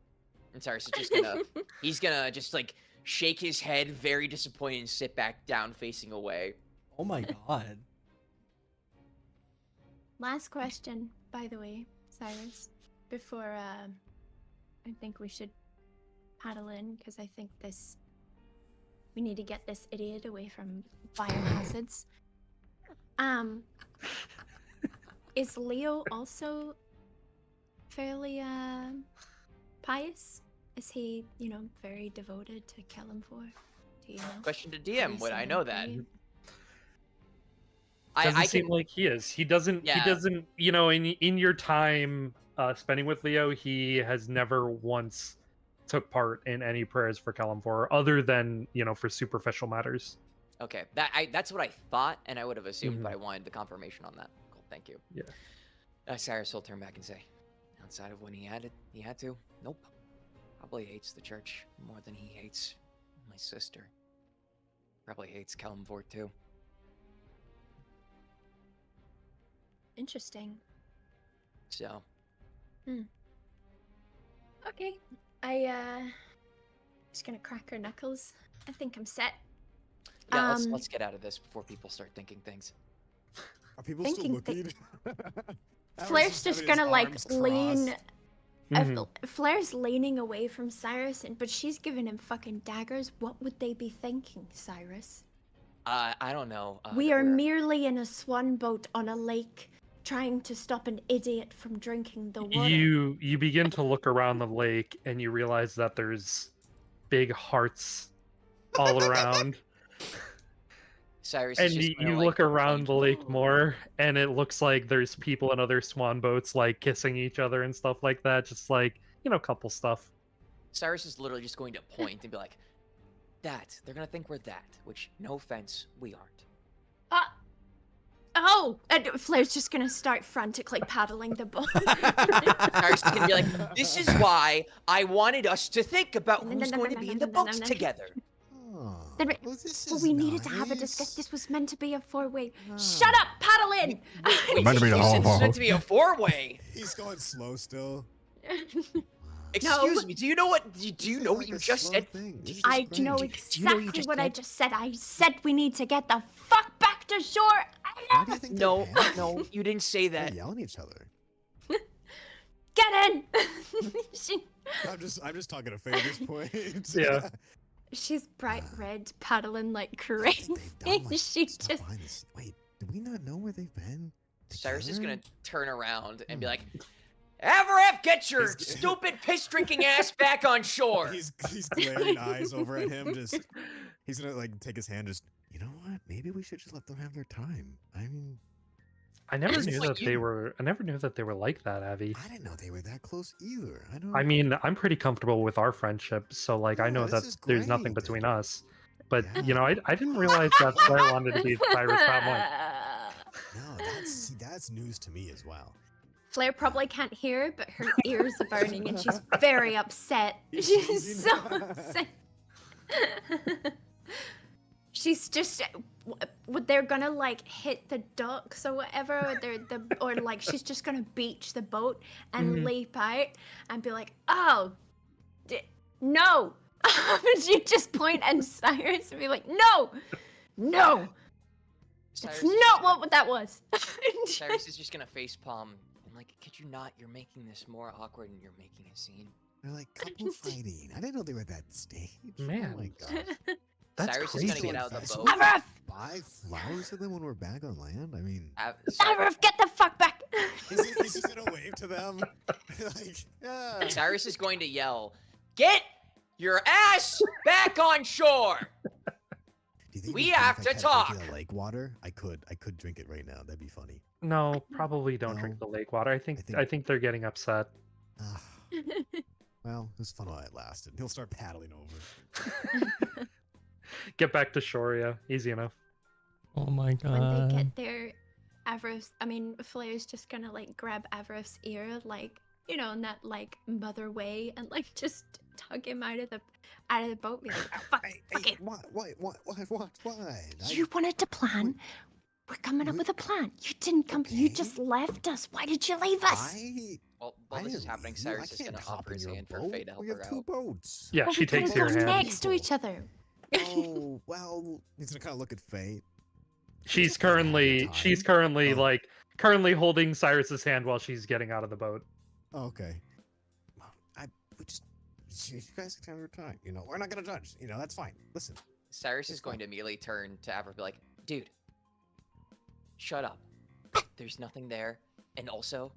And Cyrus is just gonna, he's gonna just like shake his head, very disappointed, and sit back down, facing away. Oh my god. Last question, by the way, Cyrus, before I think we should paddle in, because I think we need to get this idiot away from biohazads. Is Leo also fairly pious? Is he, very devoted to Kalimfor? Do you know? Question to DM: Would I Recently know that? prayed? Doesn't I seem can. like he is. He doesn't. Yeah. He doesn't. In your time spending with Leo, he has never once took part in any prayers for Kalimfor, other than for superficial matters. Okay, that's what I thought, and I would have assumed, but Mhm. I wanted the confirmation on that. Cool, thank you. Yeah. Cyrus will turn back and say, outside of when he had to. Nope. Probably hates the church more than he hates my sister. Probably hates Kalimfor too. Interesting. So, Okay. Just gonna crack her knuckles. I think I'm set. yeah, let's get out of this before people start thinking things. Are people still Thinking looking? Flair's just gonna like lean. Mhm. Flair's leaning away from Cyrus, but she's giving him fucking daggers. What would they be thinking, Cyrus? I don't know. We that are we're- merely in a swan boat on a lake, trying to stop an idiot from drinking the water. You begin to look around the lake and you realize that there's big hearts all around. Cyrus And is just you gonna, like, look around the lake "Ooh." more, and it looks like there's people in other swan boats, like kissing each other and stuff like that. Just like couple stuff. Cyrus is literally just going to point and be like, "That they're gonna think we're that." Which, no offense, we aren't. Oh! And Flair's just gonna start frantically paddling the boat. Cyrus is gonna be like, "This is why I wanted us to think about who's going to be in the boats together." Then we- Well, this Well, is we needed to have a nice. discussion. This was meant to be a four-way. Ah. Shut up! Paddle in! Wait, Meant to be the you said whole it's meant boat. to be a four-way. He's going slow still. Excuse me. Do you know what? Do you know what you just said? I know Do you know what you exactly just what I said? just said. I said we need to get the fuck back to shore. Why do you think No, they're panicking? no, you didn't say They're that. yelling at each other. Get in! I'm just talking to Faye at this point. Yeah. She's bright red, paddling like crazy. They've done, like, She stuff just. behind this. Wait, do we not know where they've been? Cyrus is Together? gonna turn around and be like, "Avaref, get your He's- stupid piss-drinking ass back on shore." He's glaring eyes over at him. He's gonna like take his hand. You know what? Maybe we should just let them have their time. I mean, I never It's knew like that you- they were. I never knew that they were like that, Abby. I didn't know they were that close either. I don't. I mean, I'm pretty comfortable with our friendship, so like I Yeah, know this that is there's nothing great. between us. But Yeah. I didn't realize that Flair wanted to be Cyrus that much. No, that's news to me as well. Flair probably can't hear, but her ears are burning and she's very upset. He's She's sneezing. so upset. She's just, they're gonna like hit the docks or whatever, or like she's just gonna beach the boat and Mhm. leap out and be like, "Oh, no!" And she just point at Cyrus and be like, "No, no, Cyrus that's is not just what that was." Cyrus is just gonna facepalm. I'm like, "Could you not? You're making this more awkward, and you're making a scene." They're like couple fighting. I didn't know they were at that stage. Man. Oh my gosh. That's Cyrus crazy. is gonna get out of the Fast boat. forward Avaref! 5 flowers to them when we're back on land. I mean, Avaref, get the fuck back! he's just gonna wave to them. Like, yeah. Cyrus is going to yell, "Get your ass back on shore!" Do you think We it'd be funny have if I to kept drinking talk. the lake water? I could drink it right now. That'd be funny. No, probably don't No. drink the lake water. I think think- they're getting upset. Ah, well, it was fun while it lasted. He'll start paddling over. Get back to shore, yeah, easy enough. Oh my When god. they get there, Flair's just gonna like grab Avaref's ear, like, you know, in that like mother way, and like just tug him out of the boat. Be like, fuck, fuck it. What? You wanted to plan. We're coming up with a plan. You didn't come. You just left us. Why did you leave us? Well, while this is happening, Cyrus is gonna offer his hand for Faye to help We have her two out. boats. Yeah, Well, she we takes gotta your go hand. next to each other. Oh well, he's gonna kind of look at Faye. She's okay, have the currently time. Oh. currently holding Cyrus's hand while she's getting out of the boat. Oh, okay. You guys can have your time. You know, we're not gonna judge. You know, that's fine. Listen. Cyrus is going to immediately turn to Avra and be like, dude, shut up. There's nothing there. And also,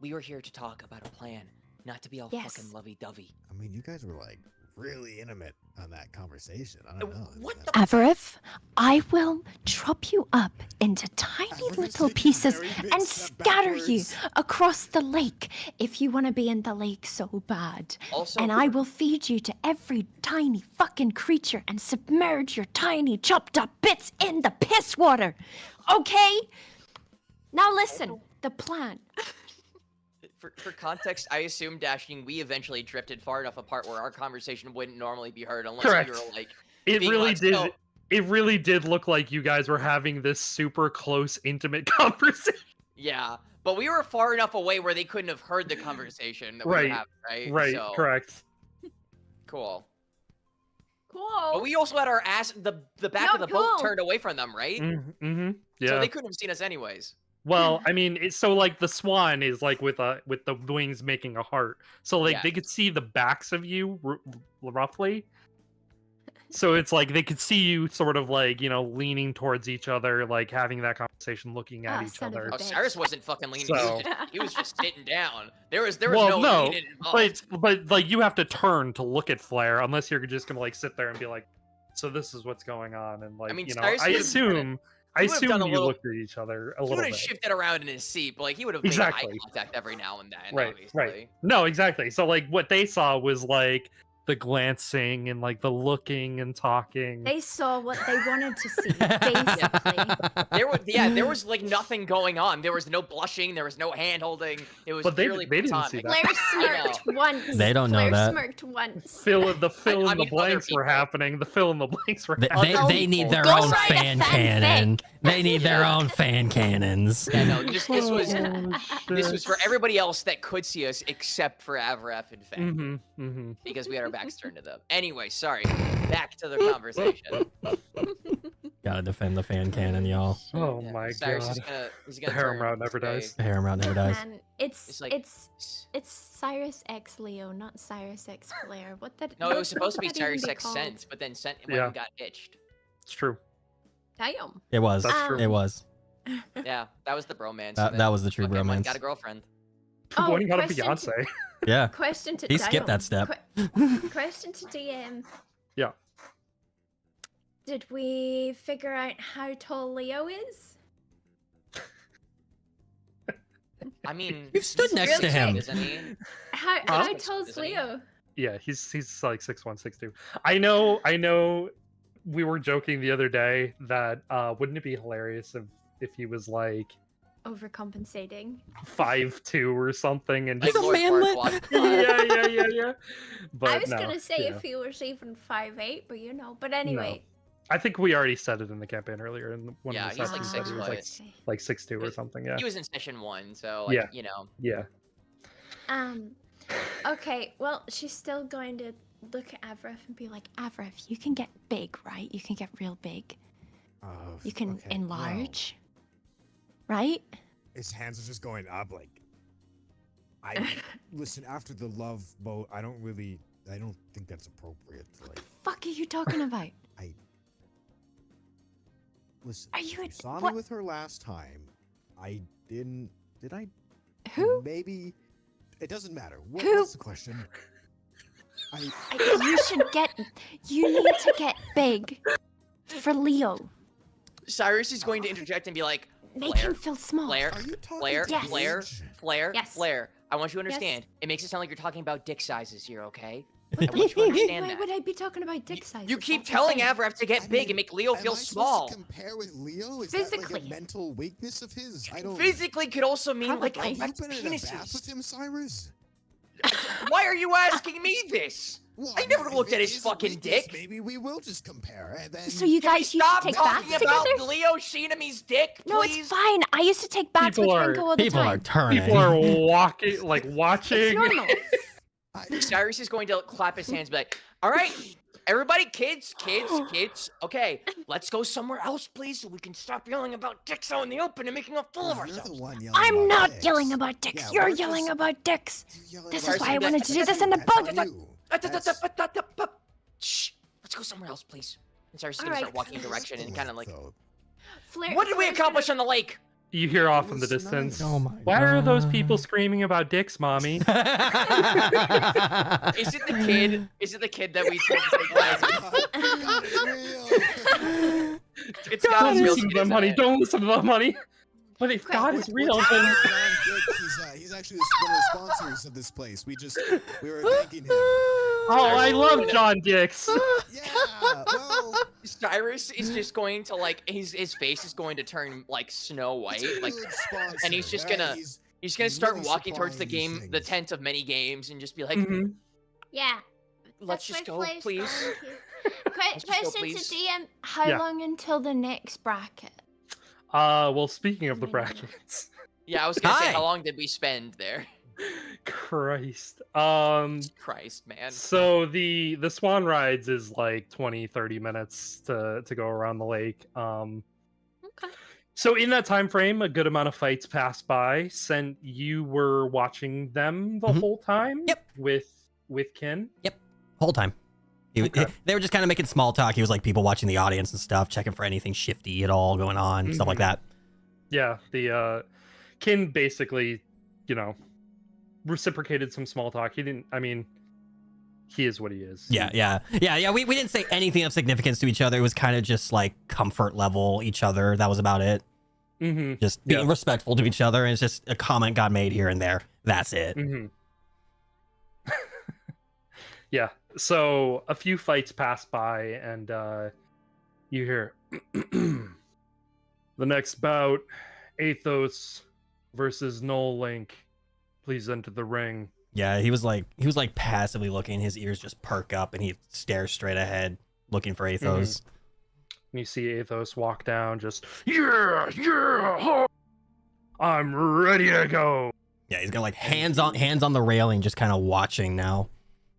we were here to talk about a plan, not to be all Yes. fucking lovey-dovey. I mean, you guys were like really intimate on that conversation. I don't know. What the? Avarith, I will chop you up into tiny Avarith's little taking a pieces very big and step scatter you backwards. across the lake if you want to be in the lake so bad. Also, And I will feed you to every tiny fucking creature and submerge your tiny chopped up bits in the piss water. Okay? Now listen, the plan. For context, I assume, Dashing, we eventually drifted far enough apart where our conversation wouldn't normally be heard unless Correct. you were like, It being really like, did. "No." It really did look like you guys were having this super close, intimate conversation. Yeah, but we were far enough away where they couldn't have heard the conversation that we were Right. having, right? Right. So, Correct. Cool. Cool. But we also had our the back of the boat cool. turned away from them, right? Mm-hmm. Yeah. So they couldn't have seen us anyways. Well, I mean, it's so like the swan is like with the wings making a heart, so like they Yeah. could see the backs of you roughly. So it's like they could see you sort of like, you know, leaning towards each other, like having that conversation, looking at Ah, each son of other. a Oh, bitch. Cyrus wasn't fucking leaning. So- He was just sitting down. There was Well, no no, leaning involved. But like you have to turn to look at Flair, unless you're just gonna like sit there and be like, so this is what's going on, and like mean, you know, Cyrus I would've assume he would've done a you little- looked at each other a He little would have bit. shifted around in his seat, but like he would have Exactly. made eye contact every now and then. Right, Obviously. right. No, exactly. So like what they saw was like the glancing and like the looking and talking. They saw what they wanted to see, basically. There was like nothing going on. There was no blushing. There was no hand holding. It was But they purely didn't see platonic. that. Flair smirked once. They don't know Flair that. smirked once. Fill in the I mean, other blanks were people. happening. The fill in the blanks were They, happening. they need their Go own write a fan fanfic. cannon. They need their own fan cannons. Yeah, no, this was Oh, this was for everybody else that could see us except for Avref and Faye. Mm-hmm. Because we had our backs turned to them. Anyway, sorry. Back to the conversation. Gotta defend the fan cannon, y'all. Oh Yeah, my Cyrus god. is The gonna harem turn route never to dies. The harem route never dies. Man, it's It's like- it's Cyrus X Leo, not Cyrus X Flair. What the? No, it was supposed to be what would that even Cyrus X called? Sense, but then Sent Yeah. got ditched. It's true. Damn. It was. That's true. It was. Yeah, that was the bromance. That was the true Fucking went and bromance. Got a girlfriend. Oh, Going out of question to- Beyonce. Yeah. Question to He skipped that step. Question to DM. Yeah. Did we figure out how tall Leo is? I mean, You've stood he's next to really him. big, isn't he? How Huh? tall's Isn't he? Leo? Yeah, he's like 6'1", 6'2". I know. We were joking the other day that wouldn't it be hilarious if he was like Overcompensating. 5'2" or something and Like He's a Lord manlet. Farquaad. yeah. But I was no, gonna say yeah. if he was even 5'8", but you know. But anyway. I think we already said it in the campaign earlier in one Yeah, of the he's like sessions that 6 he was foot. like 6'2" or something. Yeah, He was in session 1, so like, Yeah. you know. yeah. Okay, well, she's still going to look at Avref and be like, Avref, you can get big, right? You can get real big. You can Okay, well, enlarge, right? his hands are just going up. Like, I listen. After the love boat, I don't think that's appropriate. Like, Fuck are you talking about? listen. Are if you you saw what? me with her last time? I didn't. Did I? Who? Maybe. It doesn't matter. Who? What's the question? You need to get big for Leo. Cyrus is going to interject and be like, Make Flair, him feel small. Flair, Are you talking Flair, to Yes. Flair, age? Flair, Yes. Flair. I want you to Yes. understand. It makes it sound like you're talking about dick sizes here, okay? I want you to understand Why that. would I be talking about dick size? You Is keep that the telling thing? Avrav to get big and make Leo am feel I supposed small. to compare with Leo? Is that like Physically. a mental weakness of his? I don't. Physically could also mean like Probably. Have you been in a bath with penises. him, Cyrus? Why are you asking me this? Well, I never mean, looked if at it his is a fucking weakness, dick. Maybe we will just compare. And then So you Can we guys used to stop take talking baths about together? Leo Shinami's dick, No, please? it's fine. I used to take baths People with are- Rinko all the People are time. turning. People are walking, like It's watching. normal. Cyrus is going to clap his hands and be like, all right, everybody, kids, okay, let's go somewhere else, please, so we can stop yelling about dicks out in the open and making a fool of You're the ourselves. one yelling I'm about not dicks. yelling about dicks. Yeah, You're Marcus- yelling about dicks. You're yelling This about is why I dicks. wanted to do this in the That's boat. on you. That's- Shh, let's go somewhere else, please. And Cyrus is All going to right. start walking in direction and kind of like, Flair, what did we Flair's accomplish on the lake? You hear off in the was distance. nice. Oh my Why are those people God. screaming about dicks, mommy? Is it the kid? Is it the kid that we told to take glasses? God, it's real. It's Don't got his real listen to kid, them, isn't honey. it? Don't listen to them, honey. But if Quick, God what's- is real, then He's actually one of the sponsors of this place. We were thanking him. oh, I love John Dix. Yeah, well, Cyrus is just going to like his face is going to turn like Snow White, he's a like good sponsor, and he's just right? gonna- he's gonna he's start really walking towards the supplying these game, the things. tent of many games, and just be like, Mhm. Yeah. let's that's just where go, Flair's please. going to. Let's just go, Question please. to DM: How Yeah. long until the next bracket? Well, speaking of the Minimum. brackets, Yeah, I was gonna say, Hi. how long did we spend there? Christ. Christ, man. So the swan rides is like 20-30 minutes to go around the lake. Okay. So in that time frame, a good amount of fights passed by. Sent you were watching them the Mhm. whole time. Yep. With Kin. Whole time. Okay. They were just kind of making small talk. He was like people watching the audience and stuff, checking for anything shifty at all going on, stuff like Mhm. that. Yeah, the Kin basically, reciprocated some small talk. He didn't. I mean, he is what he is. Yeah. We didn't say anything of significance to each other. It was kind of just like comfort level each other. That was about it. Mm-hmm. Just being Yeah. respectful to each other. And it's just a comment got made here and there. That's it. Mm-hmm. Yeah. So a few fights pass by, and you hear the next bout: Athos versus Null Link. Please enter the ring. Yeah, he was like passively looking. His ears just perk up, and he stares straight ahead, looking for Athos. And you see Athos walk down, just huh, I'm ready to go. Yeah, he's got like hands on the railing, just kind of watching now.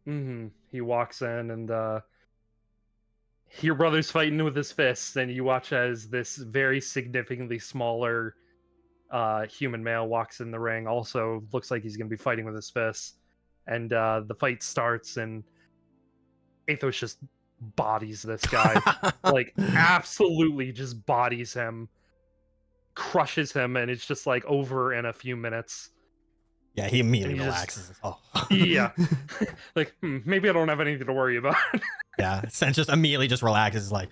Mm-hmm. He walks in, and your brother's fighting with his fists, and you watch as this very significantly smaller human male walks in the ring. Also looks like he's going to be fighting with his fists, and the fight starts, and Athos just bodies this guy. Like absolutely just bodies him, crushes him, and it's just like over in a few minutes. Yeah, he immediately And he just- relaxes. Oh. Yeah. Like maybe I don't have anything to worry about. Yeah, Sen just immediately just relaxes, like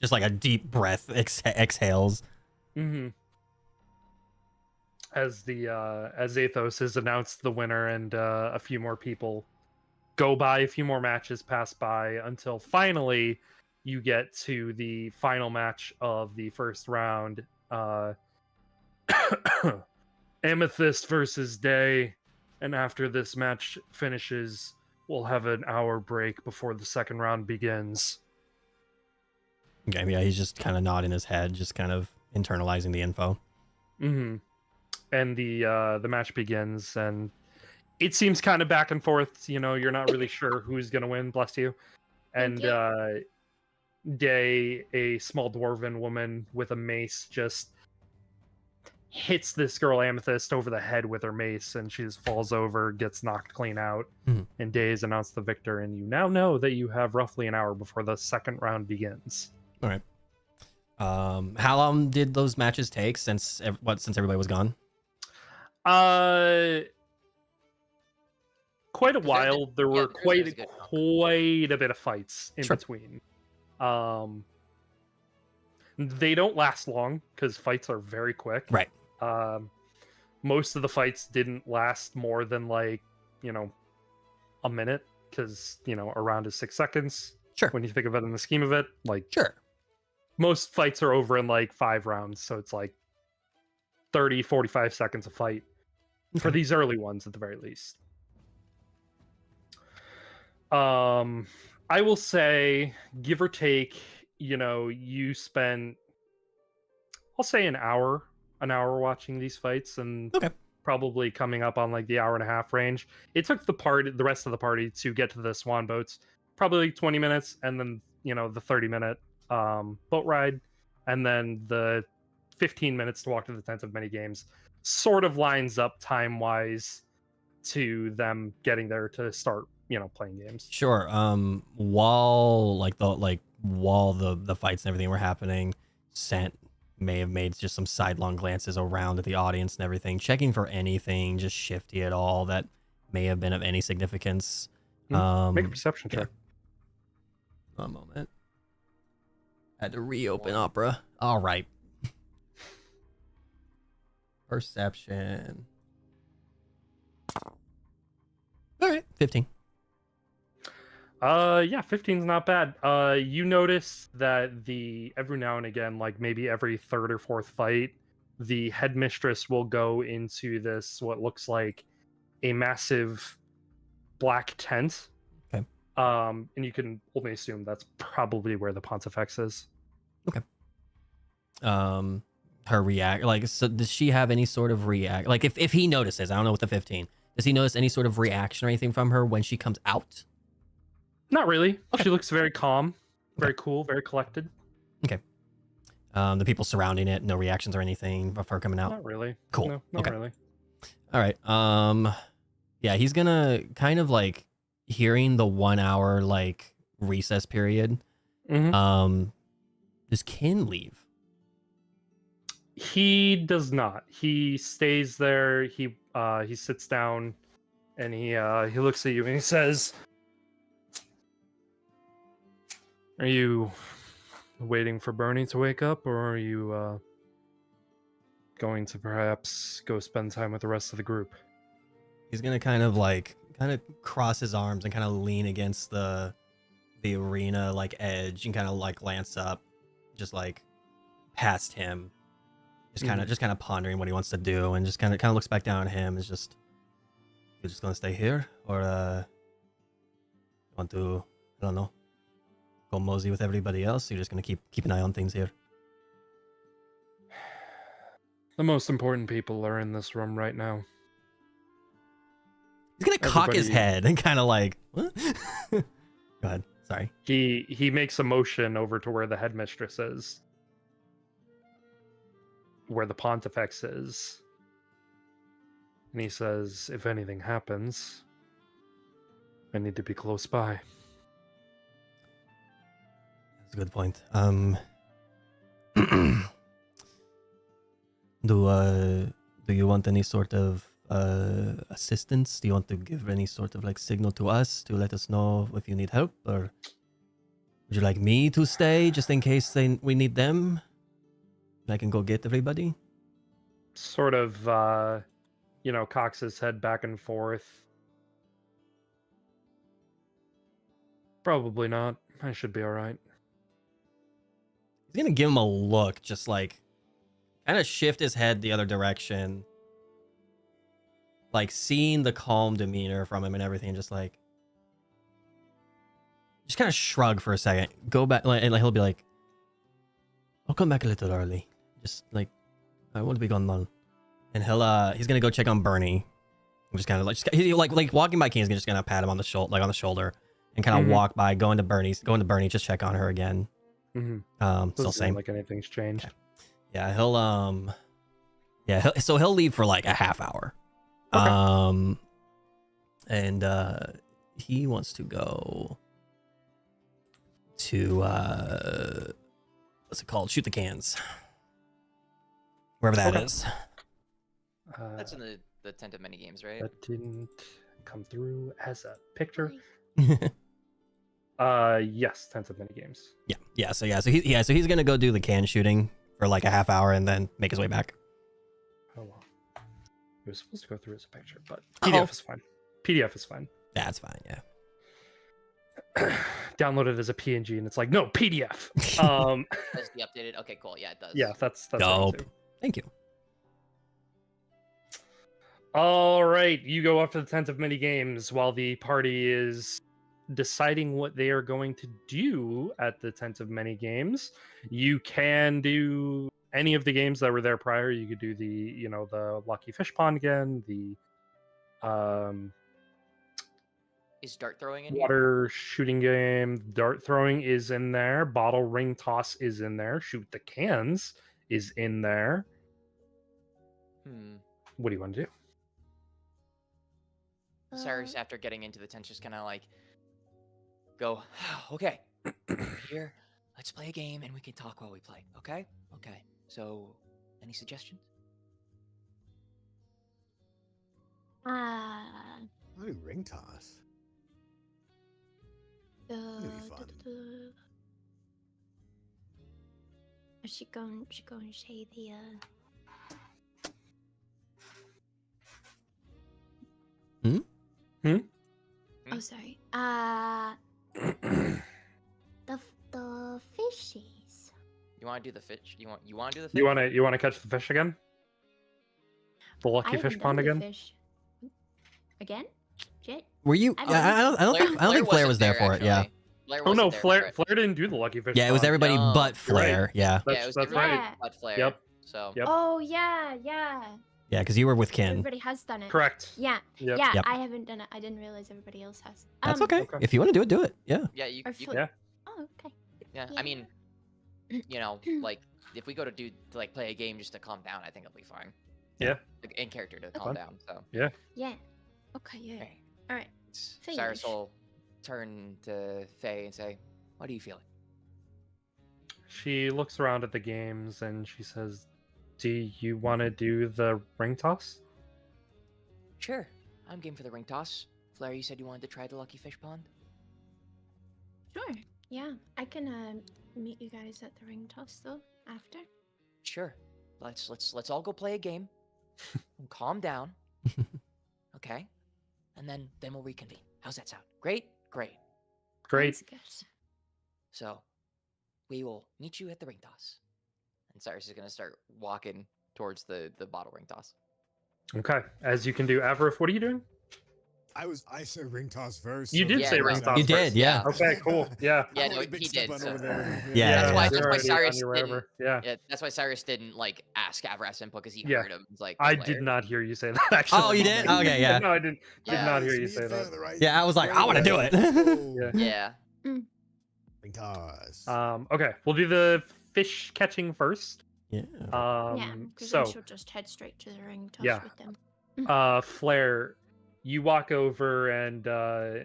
just like a deep breath exhales. Mm-hmm. As Athos has announced the winner, and a few more people go by, a few more matches pass by, until finally you get to the final match of the first round. Amethyst versus Day, and after this match finishes, we'll have an hour break before the second round begins. Okay, yeah, he's just kind of nodding his head, just kind of internalizing the info. Mm-hmm. And the match begins, and it seems kind of back and forth. You're not really sure who's gonna win. Bless you. And Day, a small dwarven woman with a mace, just hits this girl Amethyst over the head with her mace, and she just falls over, gets knocked clean out. Mhm. And Day is announced the victor, and you now know that you have roughly an hour before the second round begins. All right. How long did those matches take since everybody was gone? Quite a There's while. There were there's quite a good chunk. quite a bit of fights in Sure. between. They don't last long because fights are very quick. Right. Most of the fights didn't last more than like a minute, because a round is 6 seconds. Sure. When you think of it in the scheme of it, like Sure. most fights are over in like 5 rounds, so it's like 30-45 seconds a fight for these early ones at the very least. I will say, give or take, you spent, I'll say an hour watching these fights, and probably coming up on like the hour and a half range. It took the rest of the party to get to the swan boats, probably 20 minutes, and then the 30-minute boat ride, and then the 15 minutes to walk to the tent of many games. Sort of lines up time wise to them getting there to start playing games. Sure. While the fights and everything were happening, Sant may have made just some sidelong glances around at the audience and everything, checking for anything just shifty at all that may have been of any significance. Make a perception check. One moment. Had to reopen Opera. All right. Perception. All right, 15. Yeah, 15's not bad. You notice that every now and again, like maybe every third or fourth fight, the headmistress will go into this what looks like a massive black tent. Okay. And you can only assume that's probably where the Pontifex is. Okay. Her react, like, so does she have any sort of react? Like, if he notices, I don't know with the 15, does he notice any sort of reaction or anything from her when she comes out? Not really. Okay. She looks very calm, very cool, very collected. Okay. The people surrounding it, no reactions or anything of her coming out? Not really. Cool. No, not really. All right. Yeah, he's gonna kind of like hearing the 1 hour like recess period. Mm-hmm. Does Kin leave? He does not. He stays there. He sits down, and he looks at you and he says, "Are you waiting for Bernie to wake up, or are you going to perhaps go spend time with the rest of the group?" He's gonna kind of cross his arms and kind of lean against the arena like edge and kind of like glance up, just like past him. Just kind of pondering what he wants to do, and just kind of looks back down at him. Is just, you're just gonna stay here, or want to, I don't know, go mosey with everybody else? You're just gonna keep an eye on things here. The most important people are in this room right now. He's gonna cock his head and kind of like, what? Go ahead. Sorry. He makes a motion over to where the headmistress is, where the Pontifex is, and he says, "If anything happens, I need to be close by." That's a good point. Do you want any sort of assistance? Do you want to give any sort of like signal to us to let us know if you need help, or would you like me to stay just in case we need them? I can go get everybody. Sort of, cocks his head back and forth. Probably not. I should be all right. He's gonna give him a look, just like kind of shift his head the other direction, like seeing the calm demeanor from him and everything, just kind of shrug for a second, go back, and he'll be like, "I'll come back a little early. Just like, I won't be gone long." And he's gonna go check on Bernie. Just kind of like walking by King is just gonna pat him on the shoulder, and kind of walk by, going to Bernie, just check on her again. Still same. Like anything's changed. Okay. Yeah, he'll leave for like a half hour. Okay. And he wants to go to what's it called? Shoot the cans. Wherever that is. That's in the tent of many games, right? That didn't come through as a picture. Yes, tent of many games. So he's gonna go do the can shooting for like a half hour and then make his way back. Hold on. It was supposed to go through as a picture, but PDF is fine. PDF is fine. That's fine, yeah. download it as a PNG, and it's like, no, PDF. Does the updated? Okay, cool. Yeah, it does. Yeah, that's right, Dope. too. Thank you. All right, you go off to the tent of mini games while the party is deciding what they are going to do at the tent of many games. You can do any of the games that were there prior. You could do the the Lucky Fish Pond again, the Is dart throwing in here? water shooting game. Dart throwing is in there. Bottle ring toss is in there. Shoot the cans is in there. What do you want to do? Cyrus, after getting into the tent, just kind of like go, okay, here, let's play a game and we can talk while we play, okay? Okay, so any suggestions? I'll do ring toss. That'd be fun. She going to say the Oh, sorry. The fishies. You want to do the fish? You want to do the fish? You want to catch the fish again? The Lucky Fish Pond again? Fish. Again? Jet? Were you? I don't think Flair was there for it. Yeah. Oh no, Flair didn't do the Lucky Fish. Yeah, it was everybody but Flair. Right. Yeah. Yeah, it was That's everybody right. but Flair. Yep. So. Yep. Oh yeah. Yeah, because you were with Ken. Everybody has done it. Correct. Yeah. Yep. Yeah. Yep. I haven't done it. I didn't realize everybody else has. That's okay. Okay. If you want to do it, do it. Yeah. Yeah, you. Yeah. Oh, okay. Yeah, Yeah. I mean, like if we go to like play a game just to calm down, I think it'll be fine. Yeah. Like, in character to calm Fun. down. So. Yeah. Okay. Yeah. Okay. All right. Cyrus Fish. will turn to Faye and say, "What are you feeling?" She looks around at the games and she says, "Do you want to do the ring toss?" Sure, I'm game for the ring toss. Flair, you said you wanted to try the Lucky Fish Pond. Sure. Yeah. I can meet you guys at the ring toss though after. Sure. Let's all go play a game. And calm down. Okay? And then we'll reconvene. How's that sound? Great? Great. Great. Sounds good. So, we will meet you at the ring toss. And Cyrus is going to start walking towards the bottle ring toss. Okay. As you can do, Avarif, what are you doing? I said ring toss first. You did Yeah, say no. ring toss. You did, first. yeah. Okay, cool. Yeah. Yeah, I'm no, already big he step did. on So. over there. Yeah, That's why You're already on Cyrus your way didn't. over. Yeah. Yeah, that's why Cyrus didn't like ask Avras input because he Yeah. heard him. He's like, I Flair. did not hear you say that. Actually. Oh, you did? Okay, yeah. No, I did Yeah. not hear It's you me say and Faye that. on the right. Yeah, I was like, I want to do it. Oh. Yeah. Yeah. Ring toss. Okay, we'll do the fish catching first. Yeah. Yeah. Because So, then she'll just head straight to the ring toss Yeah. with them. Flair, you walk over and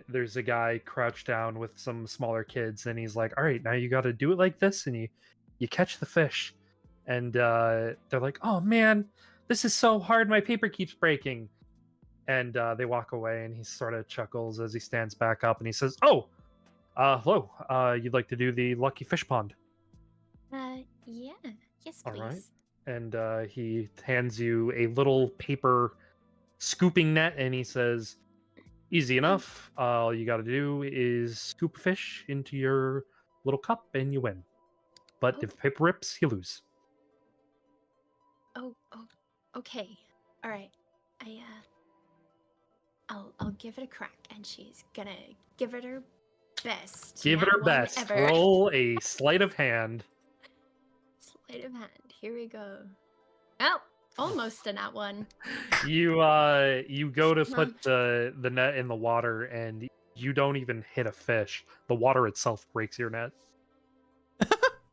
there's a guy crouched down with some smaller kids, and he's like, "All right, now you got to do it like this," and you catch the fish, and they're like, "Oh man, this is so hard. My paper keeps breaking," and they walk away, and he sort of chuckles as he stands back up, and he says, "Oh, hello. You'd like to do the Lucky Fish Pond?" Yeah. Yes, All please. right. And he hands you a little paper scooping net, and he says, "Easy enough. All you got to do is scoop a fish into your little cup, and you win. But Oh. if paper rips, you lose." Oh, okay. All right. I'll give it a crack, and she's gonna give it her best. Give it Nat her one best. ever. Roll a sleight of hand. Sleight of hand. Here we go. Oh, almost a nat one. You go to put the net in the water, and you don't even hit a fish. The water itself breaks your net.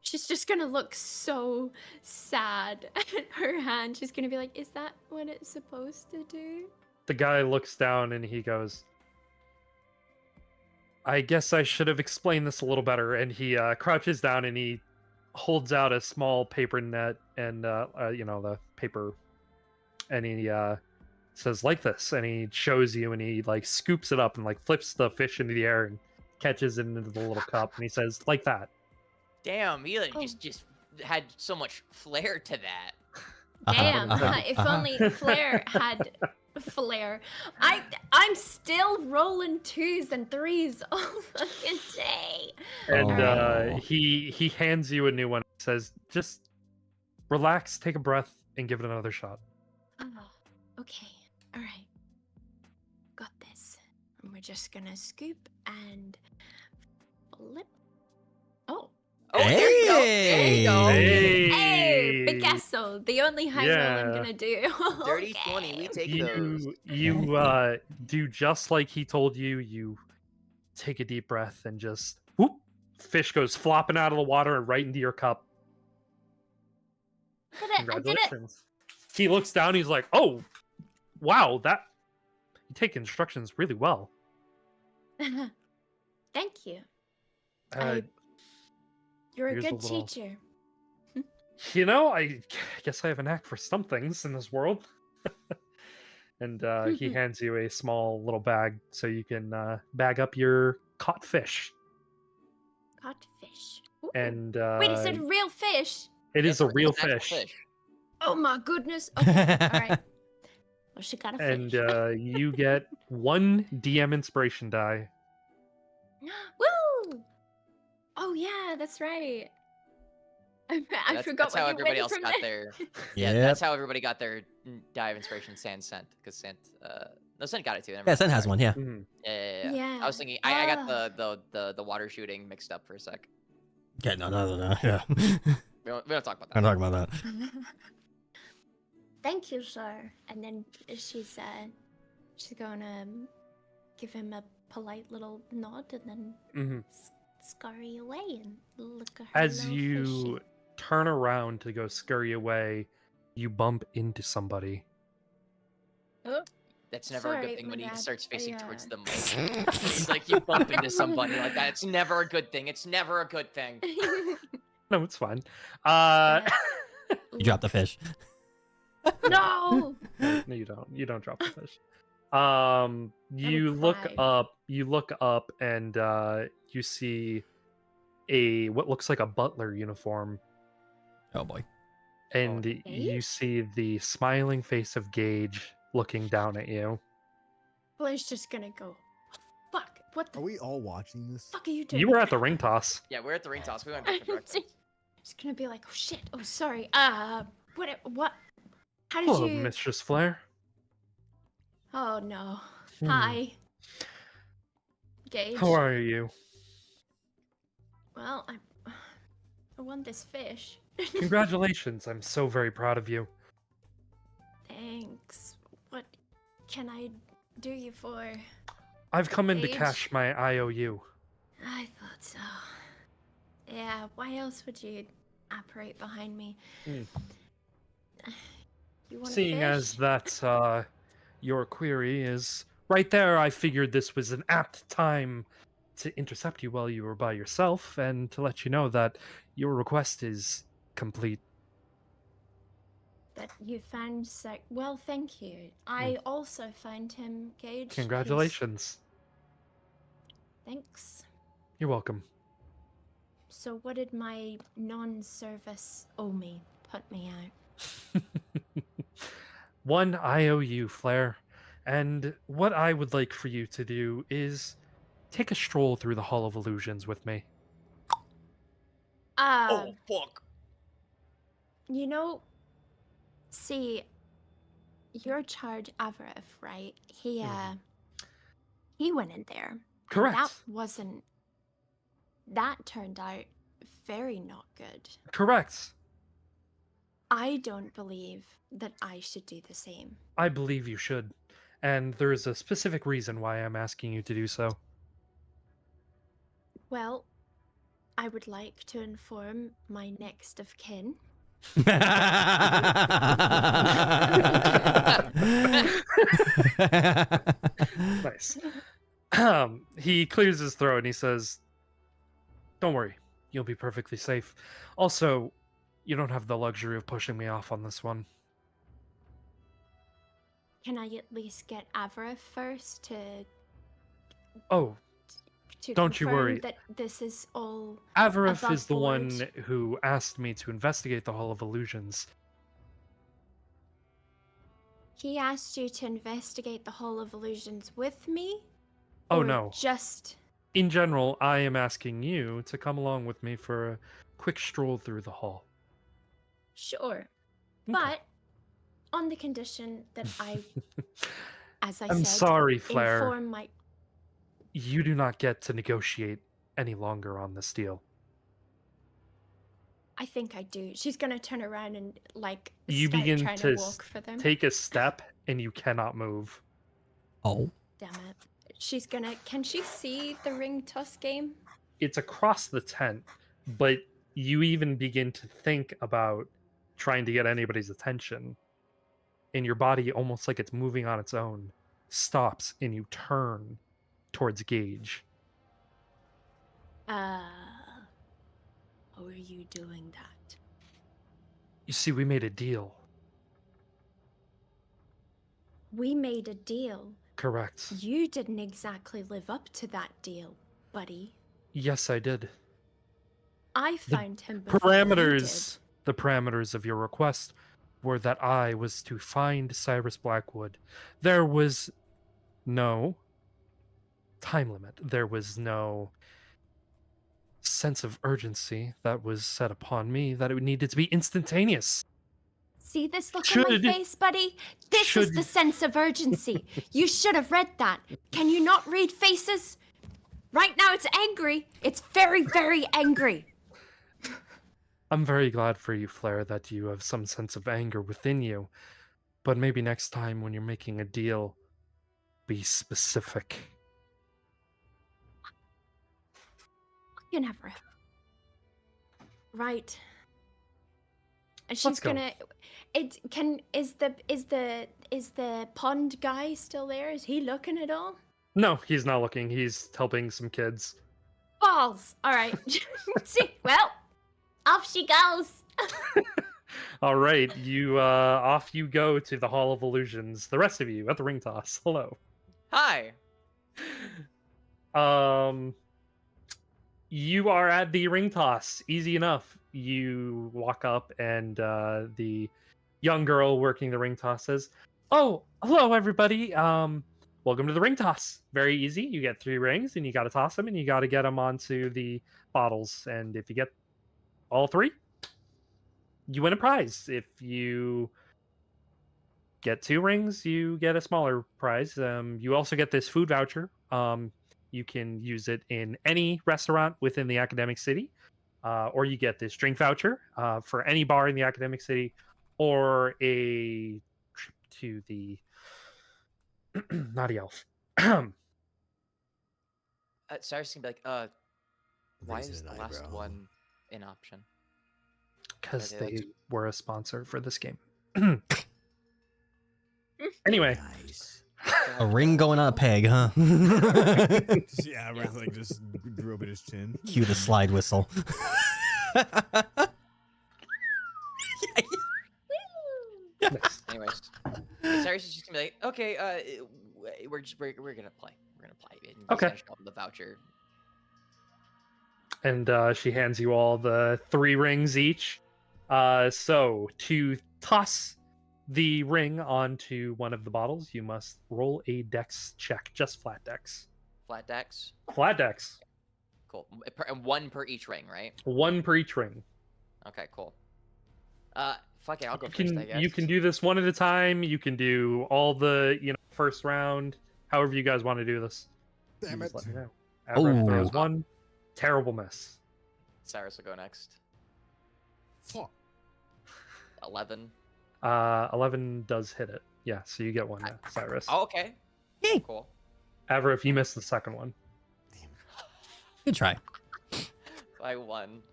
She's just gonna look so sad at her hand. She's gonna be like, "Is that what it's supposed to do?" The guy looks down and he goes, "I guess I should have explained this a little better." And he crouches down and he holds out a small paper net and the paper, and he says, "Like this," and he shows you, and he like scoops it up and like flips the fish into the air and catches it into the little cup, and he says, "Like that." Damn, he Oh. just had so much flair to that. Damn, if only Flair had Flair. I'm still rolling 2s and 3s all fucking day. And he hands you a new one. Says, just relax, take a breath, and give it another shot. Oh, okay. All right. Got this. And we're just gonna scoop and flip. Oh. Oh, there you go. There you go. Hey, Picasso, the only high roll I'm gonna do. Dirty 20, we take those. You do just like he told you. You take a deep breath and just whoop. Fish goes flopping out of the water and right into your cup. I did it. He looks down. He's like, "Oh, wow! That you take instructions really well." Thank you. Uh, You're a here's good a little- teacher. You know, I guess I have a knack for some things in this world. And he hands you a small little bag so you can bag up your caught fish. Caught fish. Ooh. And Wait, is it a real fish? it is a real It's an actual fish. Oh my goodness. Okay, all right. Well, she got a And fish. you get 1 DM inspiration die. Woo! Oh yeah, that's right. I forgot That's how what you everybody win else from got that. their. Yeah. That's how everybody got their die of inspiration. Sand sent because Sand. No, Sand got it too. Never Yeah, mind, Sen has sorry. one. Yeah. Mhm. Yeah. I was thinking. I got the water shooting mixed up for a sec. Yeah. No. Yeah. We don't talk about I'm that. talking about that. Thank you, sir. And then she's gonna give him a polite little nod and then Mhm. scurry away and look at her. As little you fishy. turn around to go scurry away, you bump into somebody. That's never a Sorry, good thing when my he bad. starts facing towards I, the mic. It's like you bump into somebody like that. It's never a good thing. It's never a good thing. No, it's fine. You dropped the fish. No. No, you don't. You don't drop the fish. You would look cry. up. You look up, and you see what looks like a butler uniform, Oh boy. and you Gage? see the smiling face of Gage looking down at you. Blair's just gonna go. Fuck! What the Are we all watching this? fuck are you doing? You were at the ring toss. Yeah, we're at the ring toss. We went I'm different directions. just gonna be like, oh shit! Oh sorry. What? How did Hello, you? Mistress Flair. Oh no. Hmm. Hi. Gage. How are you? Well, I won this fish. Congratulations! I'm so very proud of you. Thanks. What can I do you for? I've come in to Gage? cash my IOU. I thought so. Yeah, why else would you operate behind me? Hmm. You want Seeing a fish? as that your query is right there, I figured this was an apt time to intercept you while you were by yourself and to let you know that your request is complete. That you found well, thank you. I also found him, Gage. He's- Congratulations. Thanks. You're welcome. So what did my non-service owe me? Put me out. 1 IOU, Flair. And what I would like for you to do is take a stroll through the Hall of Illusions with me. Fuck. You know, see, your charge Avarif, right? He went in there. Correct. That turned out very not good. Correct. I don't believe that I should do the same. I believe you should. And there is a specific reason why I'm asking you to do so. Well, I would like to inform my next of kin. Nice. He clears his throat and he says, "Don't worry, you'll be perfectly safe. Also, you don't have the luxury of pushing me off on this one." Can I at least get Avarif first to Oh, don't you confirm worry. that this is all Avarif above is the one board? who asked me to investigate the Hall of Illusions. He asked you to investigate the Hall of Illusions with me? Oh, or no. Just... In general, I am asking you to come along with me for a quick stroll through the hall. Sure. Okay. But on the condition that I, as I I'm said, sorry, Flair. inform my... You do not get to negotiate any longer on this deal. I think I do. She's gonna turn around and, like, You start begin trying to to walk for them. take a step, and you cannot move. Oh. Damn it. She's gonna... Can she see the ring toss game? It's across the tent, but you even begin to think about trying to get anybody's attention, and your body, almost like it's moving on its own, stops, and you turn towards Gage. How are you doing that? You see, we made a deal. We made a deal. Correct. You didn't exactly live up to that deal, buddy. Yes, I did. I found him before you The parameters of your request were that I was to find Cyrus Blackwood. There was no time limit. There was no sense of urgency that was set upon me, that it needed to be instantaneous. See this look on my face, buddy? This is the sense of urgency. You should have read that. Can you not read faces? Right now it's angry. It's very, very angry. I'm very glad for you, Flair, that you have some sense of anger within you. But maybe next time when you're making a deal, be specific. You never. Right. And she's Let's go. gonna. Is the pond guy still there? Is he looking at all? No, he's not looking. He's helping some kids. Balls. All right. See, well, off she goes. All right, you off you go to the Hall of Illusions. The rest of you at the ring toss. Hello. Hi. You are at the ring toss. Easy enough. You walk up, and the young girl working the ring toss says, "Oh, hello, everybody. Welcome to the ring toss. Very easy. You get 3 rings, and you got to toss them, and you got to get them onto the bottles. And if you get all 3, you win a prize. If you get 2 rings, you get a smaller prize. You also get this food voucher. You can use it in any restaurant within the academic city, or you get this drink voucher for any bar in the academic city, or a trip to the Naughty Elf." Cyrus can be like, why is the last one an option? Because Okay, they were a sponsor for this game. Anyway. Nice. A ring going on a peg, huh? Yeah, like just drew up at his chin. Cue the slide whistle. Nice. Anyways, Cyrus is just gonna be like, okay, we're gonna play. We're gonna play. And he's Okay. gonna show him the voucher. And she hands you all the 3 rings each. So to toss the ring onto one of the bottles, you must roll a dex check. Just flat dex. Flat decks. Flat dex. Cool. And 1 per each ring, right? 1 per each ring. Okay, cool. Fuck it, I'll go You first, can, I guess. you can do this one at a time. You can do all the, first round. However you guys want to do this. Damn You it. just let me know. Abraham Oh. throws 1. Terrible miss. Cyrus will go next. Fuck. 11. 11 does hit it. Yeah, so you get 1, Cyrus. Oh, okay. Yay. Cool. Ever, if you miss the second one. Good try. I won.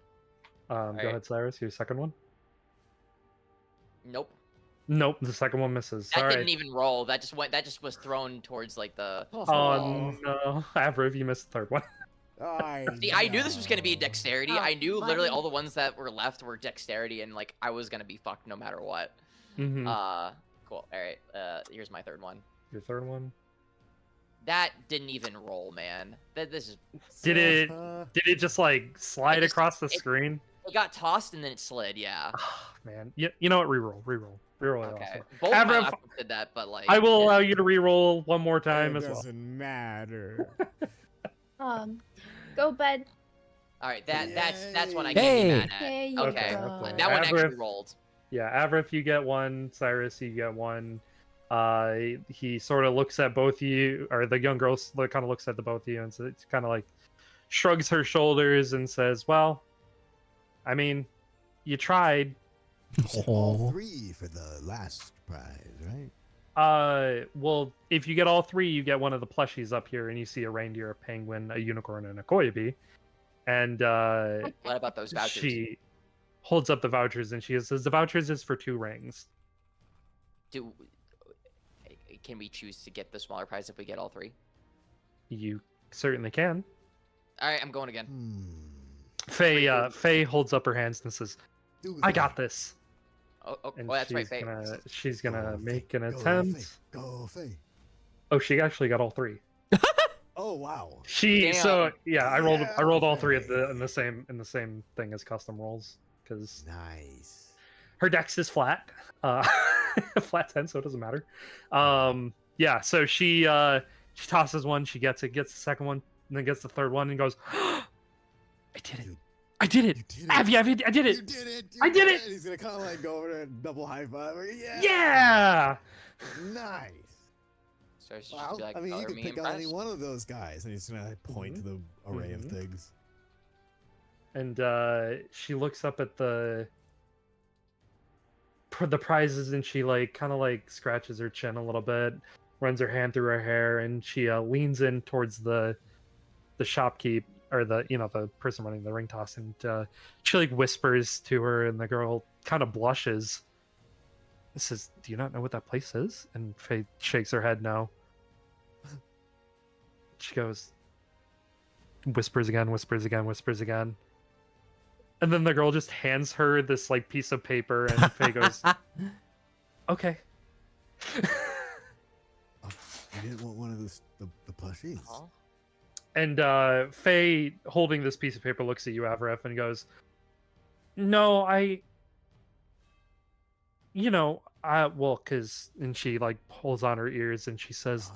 Go Alright. ahead, Cyrus. Your second one. Nope. Nope, the second one misses. That All didn't right. even roll. That just went. That just was thrown towards like the. Oh no, Avril, you missed the third one. See, I knew this was gonna be dexterity. Oh, I knew literally buddy. all the ones that were left were dexterity, and like I was gonna be fucked no matter what. Mhm. Cool. All right. Here's my third one. Your third one. That didn't even roll, man. This is. Did it just like slide just- across the it- screen? It got tossed and then it slid. Yeah. Oh, man, you know what? Reroll. Reroll it Okay. also. Both of my Avril, last ones did that, but like. I will yeah. allow you to reroll one more time It as well. doesn't matter. Go bud. All right, that's one I Yay. can't be Hey. mad at. There you Okay. go. That one actually Avril- rolled. Yeah, Avrif, you get one. Cyrus, you get one. He sort of looks at both of you, or the young girl kind of looks at the both of you, and so it's kind of like shrugs her shoulders and says, "Well, I mean, you tried." You said all Oh. 3 for the last prize, right? Well, if you get all 3, you get one of the plushies up here, and you see a reindeer, a penguin, a unicorn, and a koyabe. And What about those vouchers? she holds up the vouchers, and she says, "The vouchers is for 2 rings." Can we choose to get the smaller prize if we get all 3? You certainly can. All right, I'm going again. Faye holds up her hands and says, Do "I that. got this." Oh, And that's right, she's gonna Go, make Faye. an Go, attempt. Faye. Go, Faye. Oh, she actually got all 3. Oh, wow. So yeah, I rolled Yeah, all 3 at Faye. in the same thing as custom rolls because Nice. her dex is flat, flat 10, so it doesn't matter. Yeah, so she tosses one, she gets the second one, and then gets the third one, and goes, "I did it! I did it! You did it. Abby, I did it! You did it. I did it. He's going to kind of like go over there and double high five. Yeah. Yeah!" Nice. So she's Wow. like, I mean, you "Color could me pick out any impressed." one of those guys, and he's going to like, point to the array of things. And she looks up at the prizes, and she like kind of like scratches her chin a little bit, runs her hand through her hair, and she leans in towards the shopkeep, or the the person running the ring toss, and she like whispers to her, and the girl kind of blushes. This is, "Do you not know what that place is?" And Faye shakes her head no. She goes, whispers again, and then the girl just hands her this like piece of paper, and Faye goes, "Okay." Oh, you didn't want one of the plushies? Huh? And Faye, holding this piece of paper, looks at you, Avaref, and goes, "No, well, because," and she like pulls on her ears, and she says,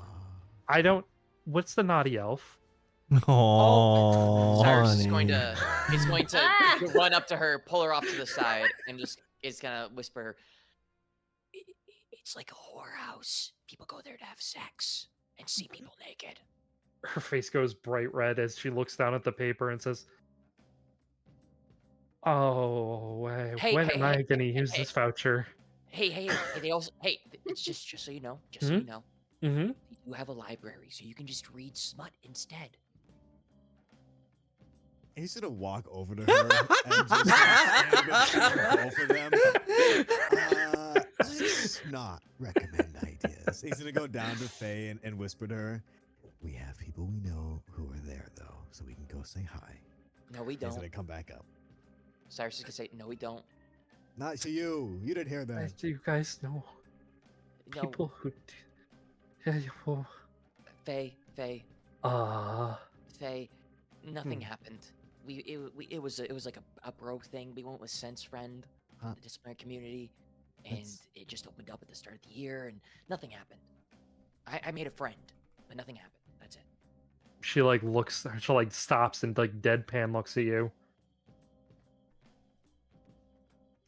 "I don't. What's the naughty elf?" Oh, Cyrus honey. is going to run up to her, pull her off to the side, and just is gonna whisper her, "It's like a whorehouse. People go there to have sex and see people naked." Her face goes bright red as she looks down at the paper and says, "Oh, when am I gonna use this voucher?" Hey, they also, it's just so you know, so you know, Mm-hmm. you have a library, so you can just read smut instead. He's gonna walk over to her and just stand between both of them. Let's not recommend ideas. He's gonna go down to Faye and whisper to her, "We have people we know who are there, though, so we can go say hi." No, we He's don't. gonna come back up. Cyrus is gonna say, "No, we don't. Not to you. You didn't hear that. Do you guys know No, people who? Yeah, well, Faye, nothing happened. It was like a bro thing. We went with Sense Friend, Huh. the disciplinary community, and That's- it just opened up at the start of the year, and nothing happened. I made a friend, but nothing happened. That's it." she like looks. She like stops and like deadpan looks at you.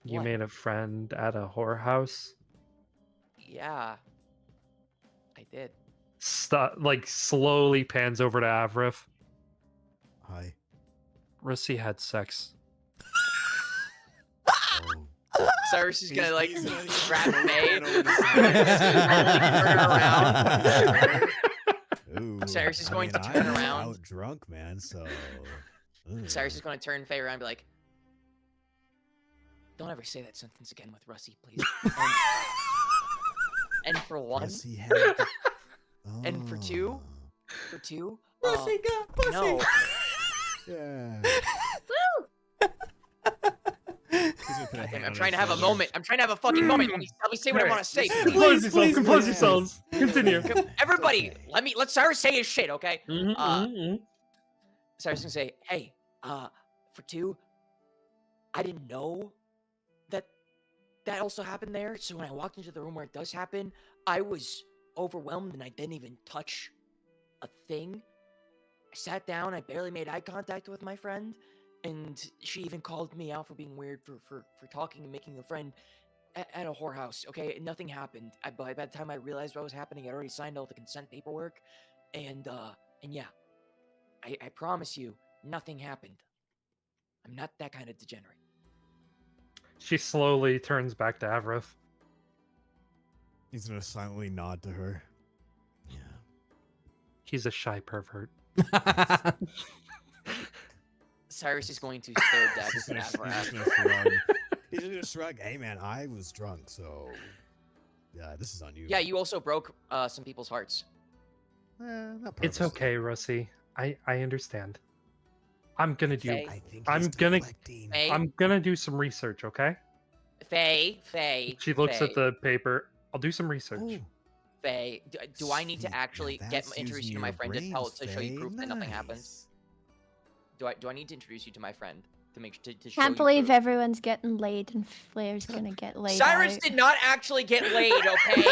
You What? made a friend at a whorehouse. Yeah, I did. Like slowly pans over to Avrif. Hi. Russie had sex. Oh. Cyrus is gonna like He's gonna- grab Faye, over the turn around. Ooh, Cyrus is going to I turn was around. Out drunk, man. So. Cyrus is going to turn Faye around and be like, "Don't ever say that sentence again with Russie, please." And for one, Yes, he had the- And for two? Oh, for two, Pussy got pussy. no. Yeah. Woo! He's gonna put a hand I'm on trying to his have a shoulder. moment. I'm trying to have a fucking moment. Let me say what I want to say. Compose yourselves. please, Compose please. yourselves. Continue. Everybody, Okay. let Cyrus say his shit, okay? Mm-hmm, Cyrus can say, "Hey, for two, I didn't know that that also happened there. So when I walked into the room where it does happen, I was overwhelmed and I didn't even touch a thing. I sat down, I barely made eye contact with my friend, and she even called me out for being weird for talking and making a friend at a whorehouse. Okay, nothing happened. By the time I realized what was happening, I'd already signed all the consent paperwork, and yeah, I promise you, nothing happened. I'm not that kind of degenerate. She slowly turns back to Avrith. He's gonna silently nod to her. Yeah. He's a shy pervert. Cyrus is going to stare dead He's at just gonna Avrith. shrug. He's just gonna shrug. Hey man, I was drunk, so yeah, this is on you. Yeah, you also broke some people's hearts. Not It's purposely. okay, Russie. I understand. I'm gonna do. Faye. I think I'm he's gonna- deflecting. Faye, I'm gonna do some research. Okay. Faye. She looks Faye, at the paper. I'll do some research. Oh, Faye. Do I need to sweet. Now actually that's introduce you using to my your friend to brains, show you Faye. proof that nothing happens? Nice. Do I need to introduce you to my friend to show Can't you believe proof? everyone's getting laid and Flair's gonna get laid. Cyrus out. did not actually get laid, okay?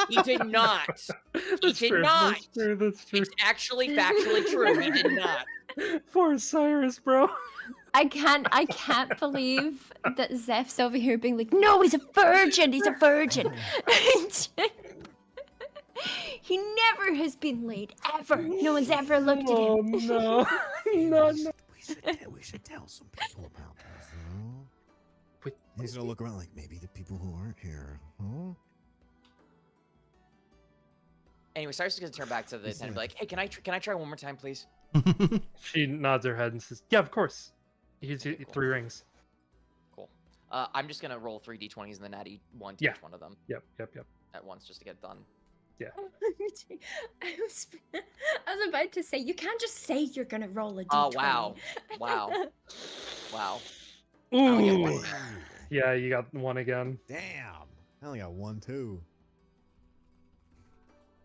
He did not. That's did true, not. That's true. That's true. It's actually factually true. He did not. Poor Cyrus, bro. I can't believe that Zeph's over here being like, no, he's a virgin. He's a virgin. He never has been laid ever. No one's ever looked at Oh him. no. No, no. We should tell some people about this, you know? Wait. He's gonna look around like maybe the people who aren't here, huh? Anyway, Cyrus is gonna turn back to the He's attendant and be like, "Hey, can I try one more time, please?" She nods her head and says, "Yeah, of course." He's Okay, cool. 3 rings. Cool. I'm just gonna roll 3 d20s and then add one to Yeah. each one of them Yep. at once just to get it done. I was about to say, you can't just say you're gonna roll a d20. Oh, wow. Wow. Wow. Ooh. get one. Yeah, you got one again. Damn. I only got 1, too.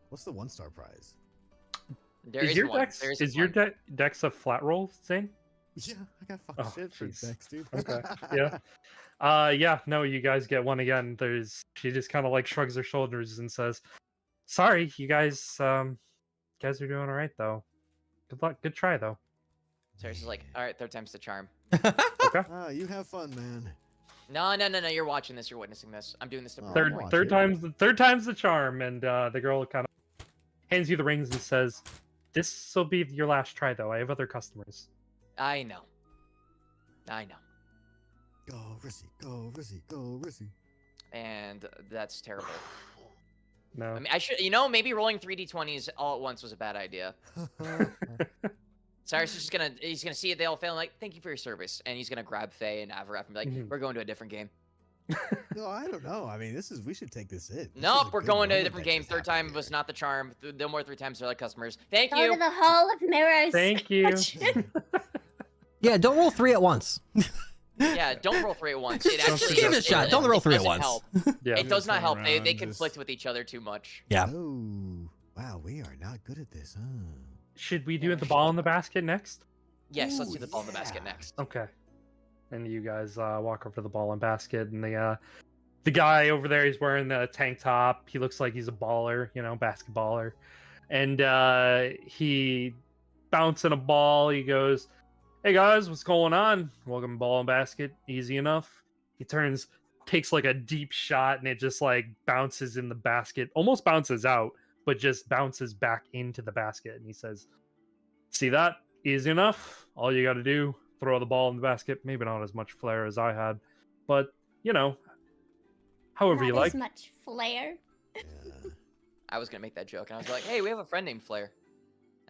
What's the 1-star prize? There is is your one. dex There is is your one. dex a flat roll, Zane? Yeah, I got fucking Oh, shit for jeez. Dex, dude. Okay. Yeah. Yeah, no, you guys get one again. She just kind of like shrugs her shoulders and says, "Sorry, you guys are doing all right though. Good luck. Good try though." Cyrus is like, "All right, third time's the charm." Okay. You have fun, man. No. You're watching this. You're witnessing this. I'm doing this to Oh, prove Third my point. watch third it. time's the charm, and the girl kind of hands you the rings and says, "This will be your last try though. I have other customers." I know. Go, Rissy, go, Rissy, go, Rissy. And that's terrible. No. I mean, I should, maybe rolling 3 d20s all at once was a bad idea. Cyrus is just he's gonna see it, they all fail, and like, "Thank you for your service," and he's gonna grab Faye and Avaraf and be like, Mhm. "We're going to a different game." No, I don't know. I mean, we should take this in. This is Nope, a we're good going to a moment different that game. just Third happened time was here. not the charm. No more 3 times, they're like customers. Thank Go you. to the Hall of Mirrors. Thank you. Yeah, don't roll 3 at once. Yeah, don't roll 3 at once. It Just actually give it a does- shot. Don't roll 3 at doesn't once. help. Yeah. It does not Turn help. They around, conflict just- with each other too much. Yeah. Oh, wow, we are not good at this, huh? Should we do the ball in the basket next? Yes, let's do Ooh, the ball in the basket yeah. next. Okay. And you guys walk over to the ball and basket, and the guy over there, he's wearing the tank top. He looks like he's a baller, basketballer. And he bouncing a ball. He goes, "Hey guys, what's going on? Welcome to ball and basket. Easy enough." He takes like a deep shot, and it just like bounces in the basket, almost bounces out, but just bounces back into the basket. And he says, "See that? Easy enough. All you got to do, throw the ball in the basket. Maybe not as much flair as I had, but however you Not like." as much flair. Yeah. I was gonna make that joke, and I was like, "Hey, we have a friend named Flair.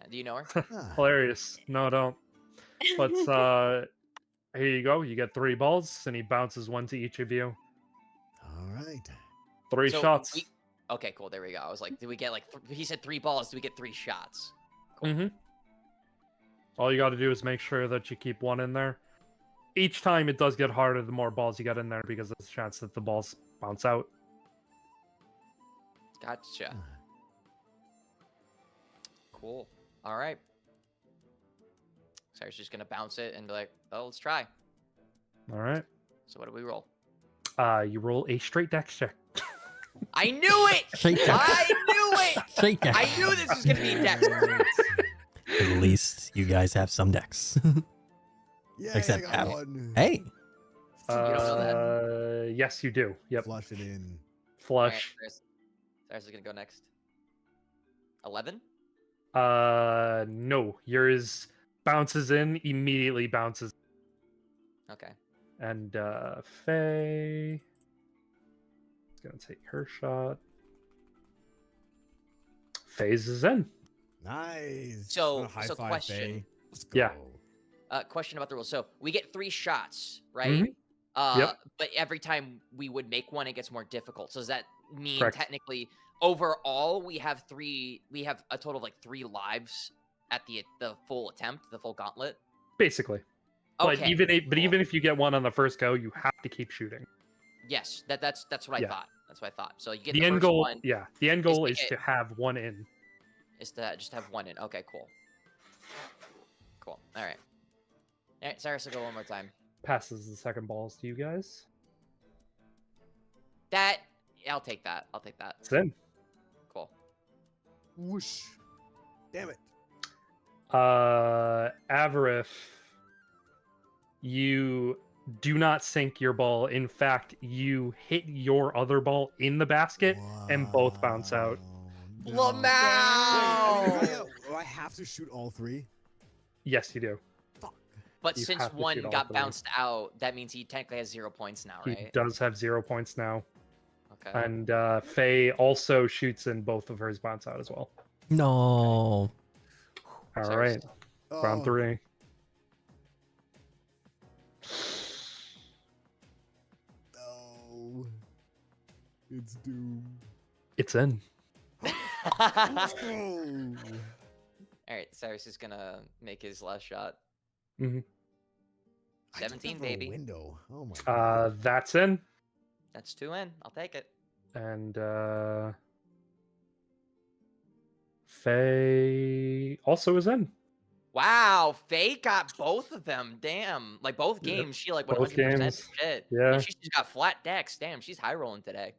Do you know her?" Ah, Hilarious. No, I don't. But here you go. You get 3 balls, and he bounces one to each of you. all right. 3 So shots. Okay, cool. There we go. I was like, "Did we get like?" He said 3 balls. Do we get 3 shots? Mm-hmm. All you got to do is make sure that you keep one in there. Each time it does get harder the more balls you get in there, because there's a chance that the balls bounce out. Gotcha. Ah. Cool. All right. Cyrus just gonna bounce it and be like, "Oh, let's try." All right. So what do we roll? You roll a straight dex check. I knew it. Straight dex. I knew it. Straight dex. I knew this was gonna be dex. At least you guys have some decks. Yeah, Except I got Abby. one. Hey. You don't know that. Yes, you do. Yep. Flush it in. Flush. Cyrus is gonna go next. 11. No. Yours bounces in, immediately bounces. Okay. And Faye is gonna take her shot. Phases in. Nice. So- What a high so five, question. Faye. Let's go. Yeah. Question about the rules. So we get 3 shots, right? Mhm. Yep. But every time we would make one, it gets more difficult. So does that mean Correct. technically overall we have a total of like 3 lives at the full attempt, the full gauntlet? Basically. But Okay. even if you get one on the first go, you have to keep shooting. Yes, that's what I Yeah. thought. That's what I thought. So you get The the end first goal, one yeah. The end goal to is get- to have one in. is to just have one in. Okay, cool. Cool. All right. All right, Cyrus will go one more time. Passes the second balls to you guys. I'll take that. I'll take that. It's in. Cool. Whoosh. Damn it. Avarif, you do not sink your ball. In fact, you hit your other ball in the basket, and both bounce out. Wow. Lamau! Wait, do I have to shoot all 3? Yes, you do. But You since have to one shoot all got 3. bounced out, that means he technically has 0 points now, He right? does have 0 points now. Okay. And Faye also shoots in both of hers bounce out as well. No. All Cyrus. right, round 3. No. It's doomed. It's in. All Oh. right, Cyrus is gonna make his last shot. Mhm. I took that 17, for a baby. window. Oh my god. That's in. That's 2 in. I'll take it. And Faye also is in. Wow, Faye got both of them. Damn, like both Yep, games, she like both 100% games. shit. Yeah. And she's got flat decks. Damn, she's high rolling today.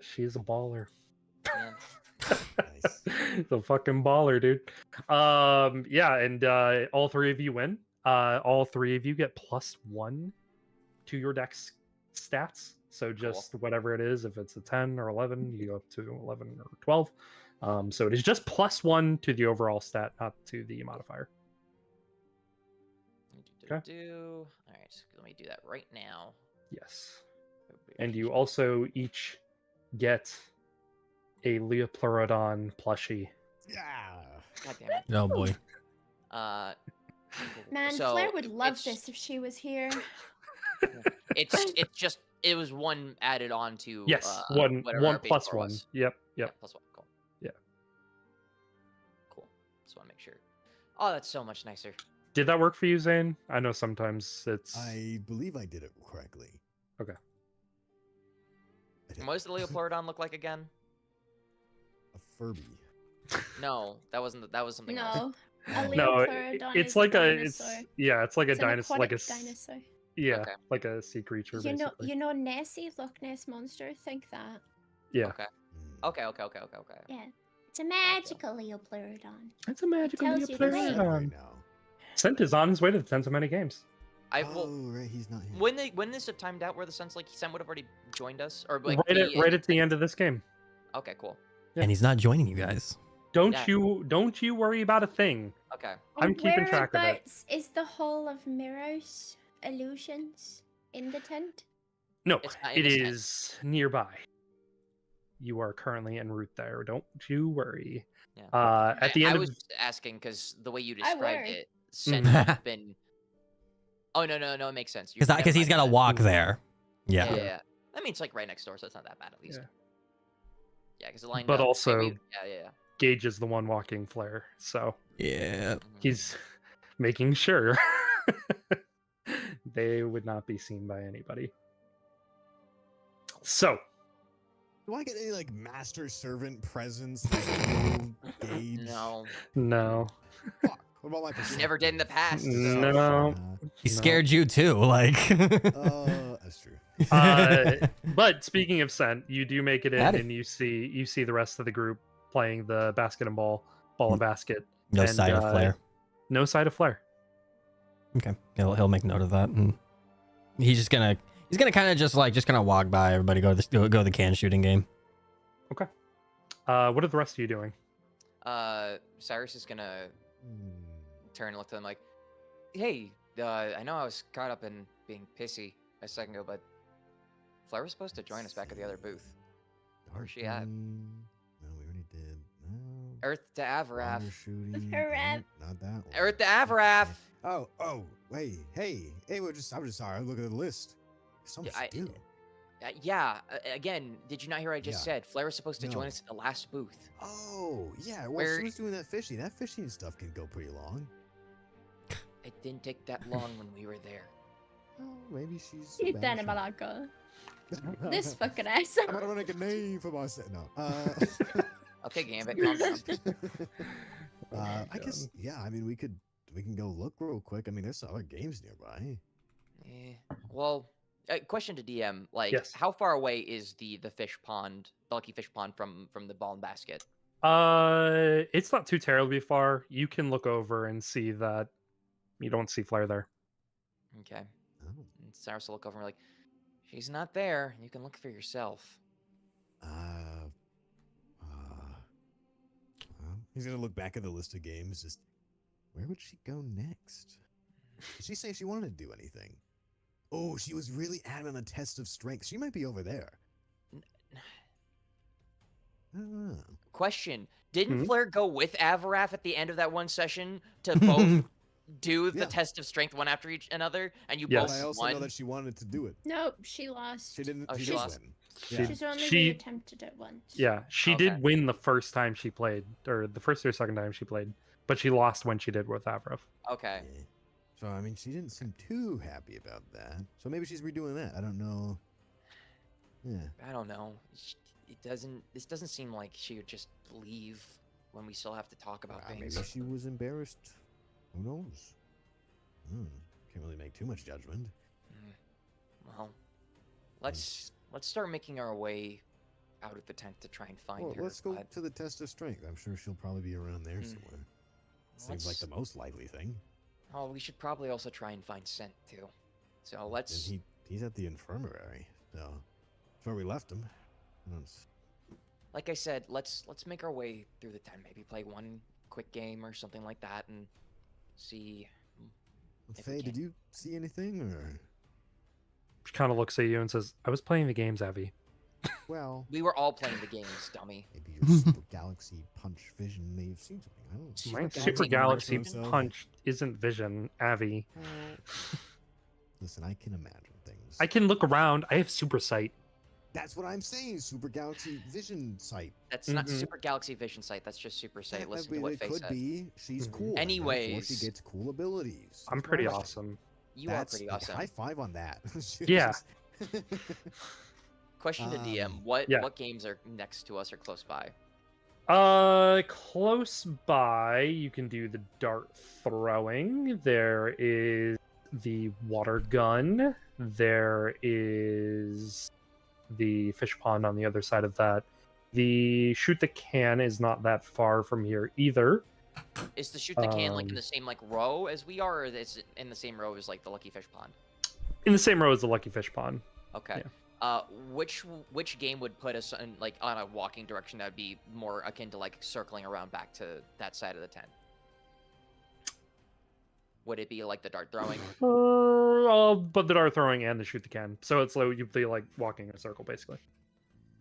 She's a baller. Man. Nice. The fucking baller, dude. Yeah, and all 3 of you win. All 3 of you get +1 to your dex stats. So just whatever it is, if it's a 10 or 11, you go up to 11 or 12. So it is just +1 to the overall stat, not to the modifier. Okay. All right, so let me do that right now. Yes. And you also each get a Leopleurodon plushie. Yeah. God damn it. Oh boy. Man, so Flair would love it's- this if she was here. It's just it was 1 added on to Yes, whatever one our base plus score 1. was. Yep. Yeah, +1. Cool. Yeah. Cool. Just want to make sure. Oh, that's so much nicer. Did that work for you, Zane? I know sometimes it's. I believe I did it correctly. Okay. I did. What does the Leopleurodon look like again? A Furby. No, that wasn't. That was something else. No, a No, Leopleurodon it's is like a. dinosaur. It's like a It's an dinosaur, like a aquatic dinosaur. yeah, Okay. like a sea creature. Basically. You know Nessie, Loch Ness monster. Think that. Yeah, Okay. Mm. Okay. Yeah, it's a magical Leopleurodon. it's a magical tells you the way. Right Leopleurodon. now. Scent is on his way to the 10 so many games. I Oh, will. right, he's not here. When this have timed out, where the sense like Sen would have already joined us, or like right at the end of this game. Okay, cool. Yeah. And he's not joining you guys. Don't Yeah. you worry about a thing. Okay. I'm And keeping track of it. whereabouts is the Hall of Mirrors illusions in the tent? No, It's not in it this tent. is nearby. You are currently en route there. Don't you worry. Yeah. At the I end was of asking because the way you I described worry. it, Sen would have been. Oh no, it makes sense. Because he's got to walk there. Yeah. Yeah. I mean, it's like right next door, so it's not that bad at least. Yeah. Yeah, because it lined But up. also- Yeah. Gage is the one walking Flair, so Yeah. Mhm. he's making sure they would not be seen by anybody. So, Do I get any like master servant presents? Like, no Gage? No, no. Fuck. What about my you Persona? never did in the past. so- No. He scared you too, like. That's true. But speaking of scent, you do make it in, Howdy. and you see the rest of the group playing the basket and ball and basket. No and, sight of Flair. No sight of Flair. Okay, he'll make note of that, and he's gonna kind of just kind of walk by everybody, go to the can shooting game. Okay. What are the rest of you doing? Cyrus is gonna turn and look to them like, hey, I know I was caught up in being pissy a second ago, but Flair was supposed to join us back at the other booth. Where's she at? No, we already did. No. Earth to Avaraf. Water shooting. Avaraf. No, not that one. Earth to Avaraf. Oh, hey, I'm just sorry. I'm looking at the list. So much to do. Yeah, again, did you not hear what I just said? Flair was supposed to join No. us at the last booth. Oh, yeah. Well, she was doing that fishing. That fishing stuff can go pretty long. It didn't take that long when we were there. Oh, maybe she's. Titta Malaka. This fucking ass. I'm gonna make a name for myself. No. Okay, Gambit, calm down. I guess. Yeah. I mean, we can go look real quick. I mean, there's some other games nearby. Well, question to DM. Like, Yes. how far away is the fish pond, the lucky fish pond from the ball and basket? It's not too terribly far. You can look over and see that you don't see Flair there. Okay. Oh. And Cyrus will look over and be like, she's not there. You can look for yourself. Well, he's gonna look back at the list of games. Just where would she go next? Did she say she wanted to do anything? Oh, she was really adamant on a test of strength. She might be over there. I don't know. Question: Didn't Mhm. Flair go with Avaraf at the end of that one session to both do the Yeah. test of strength one after each another, and you Yes. But I both also won? know that she wanted to do it. Nope, she lost. She didn't. Oh, she she did lost. win. She- Yeah. She's only she- attempted it once. Yeah, she Okay. did win the first time she played, or the first or second time she played, but she lost when she did with Avrov. Okay. Yeah. So I mean, she didn't seem too happy about that. So maybe she's redoing that. I don't know. Yeah. I don't know. It doesn't. This doesn't seem like she would just leave when we still have to talk about things. Maybe she was embarrassed. Who knows? Can't really make too much judgment. Well, let's start making our way out of the tent to try and find Well, her. let's go but to the test of strength. I'm sure she'll probably be around there somewhere. Seems like let's- the most likely thing. Oh, we should probably also try and find Scent too. So let's. And he's at the infirmary, so that's where we left him. Like I said, let's make our way through the tent. Maybe play one quick game or something like that, and see. If we Faye, did can- you see anything, or She kind of looks at you and says, "I was playing the games, Avi." well, We were all playing the games, dummy. maybe your Super Galaxy Punch Vision may have seen something. I don't know. Super My Galaxy Super Galaxy Punch. Punch isn't vision, Avi. Listen, I can imagine things. I can look around. I have super sight. That's what I'm saying. Super Galaxy Vision Sight. That's not Mhm. Super Galaxy Vision Sight. That's just Super Sight. Yeah, Listen I to mean, what it Faye could said. be. She's Mhm. cool. and therefore Anyways. she gets cool abilities. I'm That's pretty right. awesome. You That's are pretty like, awesome. High five on that. Yeah. Question to DM: Um, What yeah. what games are next to us or close by? Close by, you can do the dart throwing. There is the water gun. There is the fish pond on the other side of that. The shoot the can is not that far from here either. Is the shoot the can like in Um, the same like row as we are, or is it in the same row as like the Lucky Fish Pond? In the same row as the Lucky Fish Pond. Okay. Which game would put us in, like on a walking direction that would be more akin to like circling around back to that side of the tent? Would it be like the dart throwing? But the dart throwing and the shoot the can. So it's like you'd be like walking in a circle basically.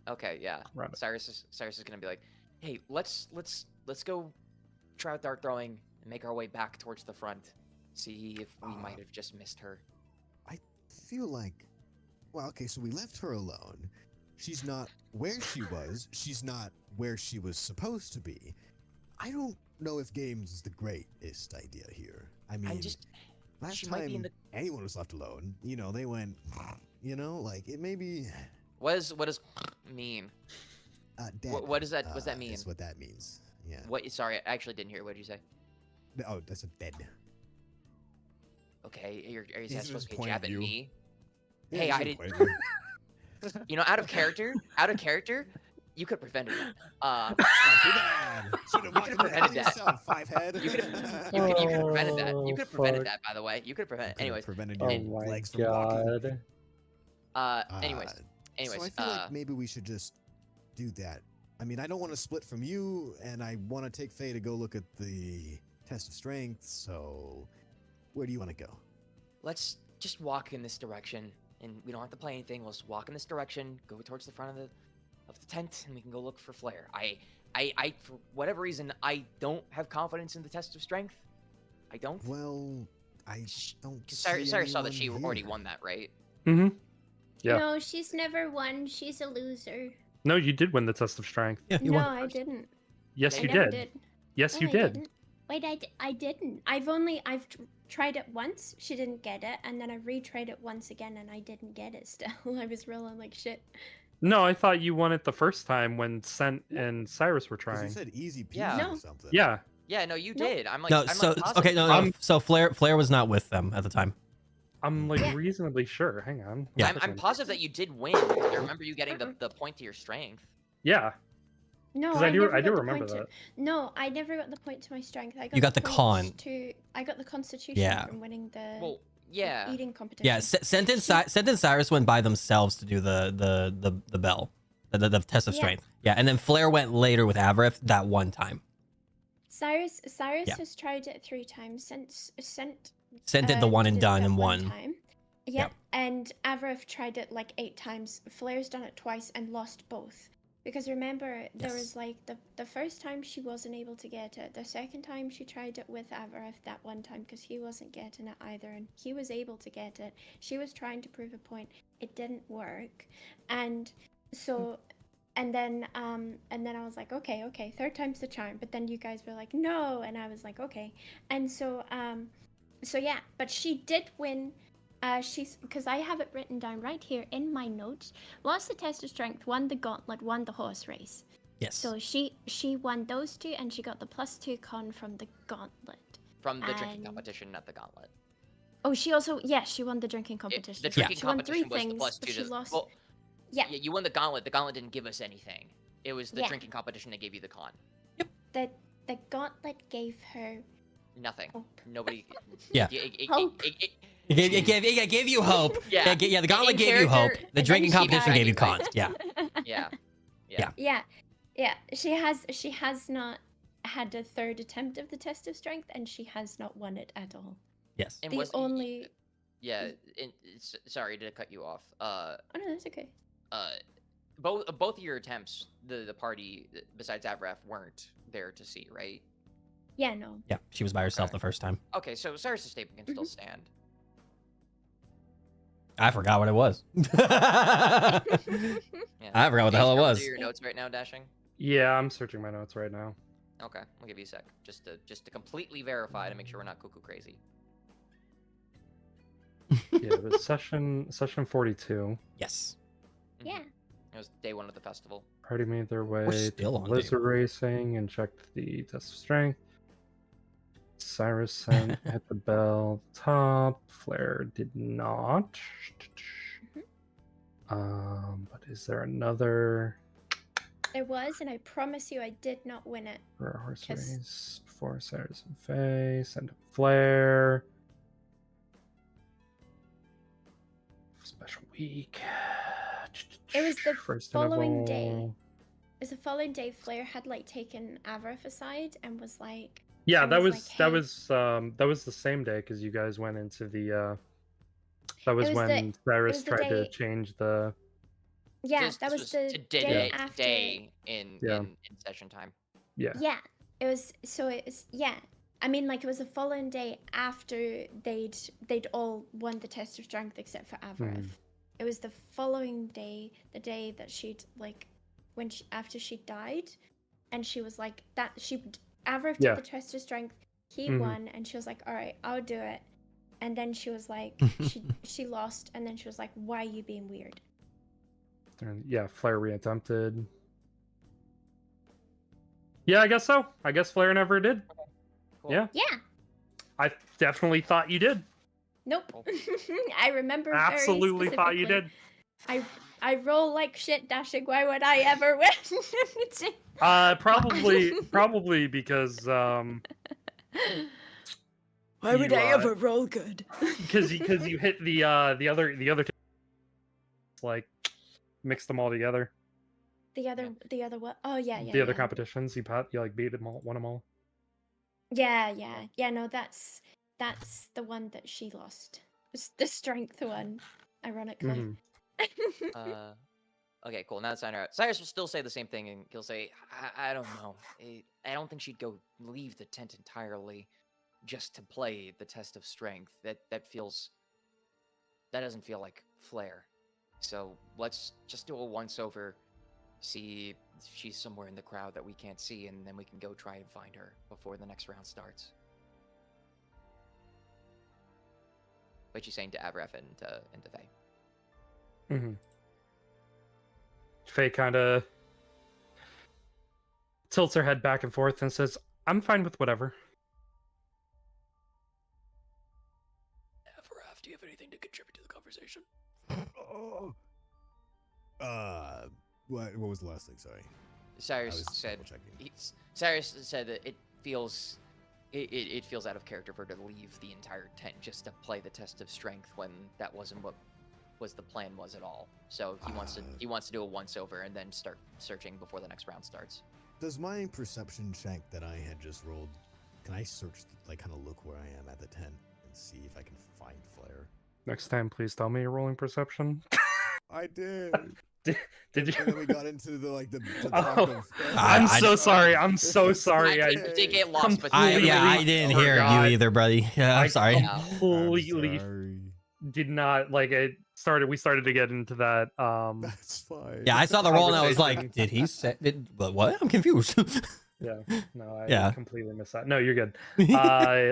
Okay, yeah. Right. Cyrus is gonna be like, hey, let's go try out dart throwing and make our way back towards the front. See if we might have just missed her. I feel like, well, okay, so we left her alone. She's not where she was. She's not where she was supposed to be. I don't know if games is the greatest idea here. I mean, last she might be in time the- anyone was left alone, they went, like it may be What does mean? dead. What does that mean? That's what that means. Yeah. What? Sorry, I actually didn't hear. What did you say? Oh, that's a dead. Okay, are you He's supposed just to be pointing at jabbing you. me? Yeah, Hey, he's I just did. pointing at you. You know, out of character, you could have prevented that. Too bad. Should have walked in there prevented that. yourself, five head. You could have prevented that. You Oh, could have prevented fuck. that, by the way. You could have prevented. Anyways, prevented Oh your my legs from walking. god. anyways, So I feel like maybe we should just do that. I mean, I don't want to split from you, and I want to take Faye to go look at the test of strength. So, where do you want to go? let's just walk in this direction, and we don't have to play anything. We'll just walk in this direction, go towards the front of the tent, and we can go look for Flair. I for whatever reason, I don't have confidence in the test of strength. I don't. Well, I don't. Sarah see saw that anyone she already here. won that, right? Mm-hmm. Yeah. No, she's never won. She's a loser. No, you did win the test of strength. Yeah, you No, won. I didn't. Yes, I you never did. Yes, No, you I did. didn't. Wait, I didn't. Tried it once. She didn't get it, and then I retried it once again, and I didn't get it. Still, I was rolling like shit. No, I thought you won it the first time when Sent and Cyrus were 'Cause trying. you said easy peasy Yeah. No. or something. Yeah. Yeah, no, you No. did. I'm like, No, I'm so like okay, no, I'm- no. So Flair was not with them at the time. I'm like Yeah. reasonably sure. Hang on. Yeah. I'm positive that you did win. Because I remember you getting the point to your strength. Yeah. No, 'Cause I do- never I do got the remember point to- that. No, I never got the point to my strength. I got You got the points con. To I got the constitution Yeah. from winning the Well, yeah. eating competition. Yeah, Sent and Cyrus went by themselves to do the bell, the test of Yeah. strength. Yeah, and then Flair went later with Avarith that one time. Cyrus Yeah. has tried it 3 times. Sent Did the one and did it done that and one won. time. Yeah, and Avarith tried it like 8 times. Flair's done it twice and lost both. Because remember, there Yes. was like the first time she wasn't able to get it. The second time she tried it with Avarith that one time because he wasn't getting it either, and he was able to get it. She was trying to prove a point. It didn't work, and so. And then I was like, okay, 3rd time's the charm. But then you guys were like, no, and I was like, okay. And so yeah, but she did win. She's because I have it written down right here in my notes. Lost the test of strength, won the gauntlet, won the horse race. Yes. So she won those 2, and she got the +2 con from the gauntlet. From the drinking And- competition, not the gauntlet. Oh, she won the drinking competition. The So drinking she won 3 competition was the things, plus but 2 she to. lost. Well, Yeah, you won the gauntlet. The gauntlet didn't give us anything. It was the Yeah. drinking competition that gave you the con. the gauntlet gave her Nothing. hope. Nobody. Yeah. Hope. It gave you hope. Yeah. Yeah, the gauntlet In gave you hope. character, The and drinking then she competition died. gave you cons. Yeah. Yeah. Yeah. She has not had a 3rd attempt of the test of strength, and she has not won it at all. Yes. And The was only. Yeah. Sorry to cut you off. Oh no, that's okay. Both of your attempts, the party besides Avraf weren't there to see, right? Yeah, no. Yeah, she was by herself Okay. the first time. Okay, so Cyrus' statement can still stand. I forgot what it was. Yeah. I forgot what the Hey, hell it scroll was. through your notes right now, Dashing. Yeah, I'm searching my notes right now. Okay, I'll give you a sec, just to completely verify to make sure we're not cuckoo crazy. Yeah, it was session 42. Yes. Mhm. Yeah. It was day 1 of the festival. Party made their way still to on day Blizzard Racing and checked the test of strength. Cyrus sent hit the bell at the top. Flair did not. But is there another There was, and I promise you, I did not win it. for a horse Yes. race before Cyrus and Faye? Send a Flair. Special week. It was the First following day. interval. It was the following day. Flair had like taken Avarith aside and was like, Yeah, and that was was like, that was the same day because you guys went into the. That was was when Cyrus was the tried to day- change the. yeah, This that was the today, day after. today in session time. Yeah. Yeah, it was. So it was. Yeah, I mean, like it was the following day after they'd all won the test of strength except for Avarith. It was the following day, the day that she'd like, after she died, and she was like that. Avarith Yeah. did the test of strength. He Mhm. won, and she was like, "All right, I'll do it." And then she was like, she lost, and then she was like, "Why are you being weird?" And yeah, Flair reattempted. Yeah, I guess so. I guess Flair never did. Cool. Yeah. Yeah, I definitely thought you did. Nope. Oh. I remember Absolutely very thought you specifically. did. I roll like shit dashing. Why would I ever win? Probably because Why would you, I ever roll good? because you hit the other like mix them all together. The other what? Oh yeah. The other competitions you like beat them all, won them all. Yeah. No, that's the one that she lost. It's the strength one, ironically. Okay, cool. Now that's out. Cyrus will still say the same thing, and he'll say, I don't know. I don't think she'd go leave the tent entirely just to play the test of strength. That doesn't feel like Flair. So let's just do a once-over, see if she's somewhere in the crowd that we can't see, and then we can go try and find her before the next round starts. But she's saying to Avref and to Faye. Faye kind of tilts her head back and forth and says, I'm fine with whatever. Avref, do you have anything to contribute to the conversation? What was the last thing? Sorry. Cyrus said that it feels out of character for her to leave the entire tent just to play the test of strength when that wasn't what the plan was at all. So he wants to do a once over and then start searching before the next round starts. Does my perception check that I had just rolled, can I search, like, kind of look where I am at the tent and see if I can find Flair? Next time, please tell me you're rolling perception. I did. Did you? And then we got into the talk Oh, of. I'm so sorry. I'm so sorry. I did get lost, but I didn't hear you either, buddy. Yeah, I'm sorry. Completely did not like it. We started to get into that. That's fine. Yeah, I saw the roll and I was like, did he say? But what? I'm confused. Yeah, no, I completely missed that. No, you're good.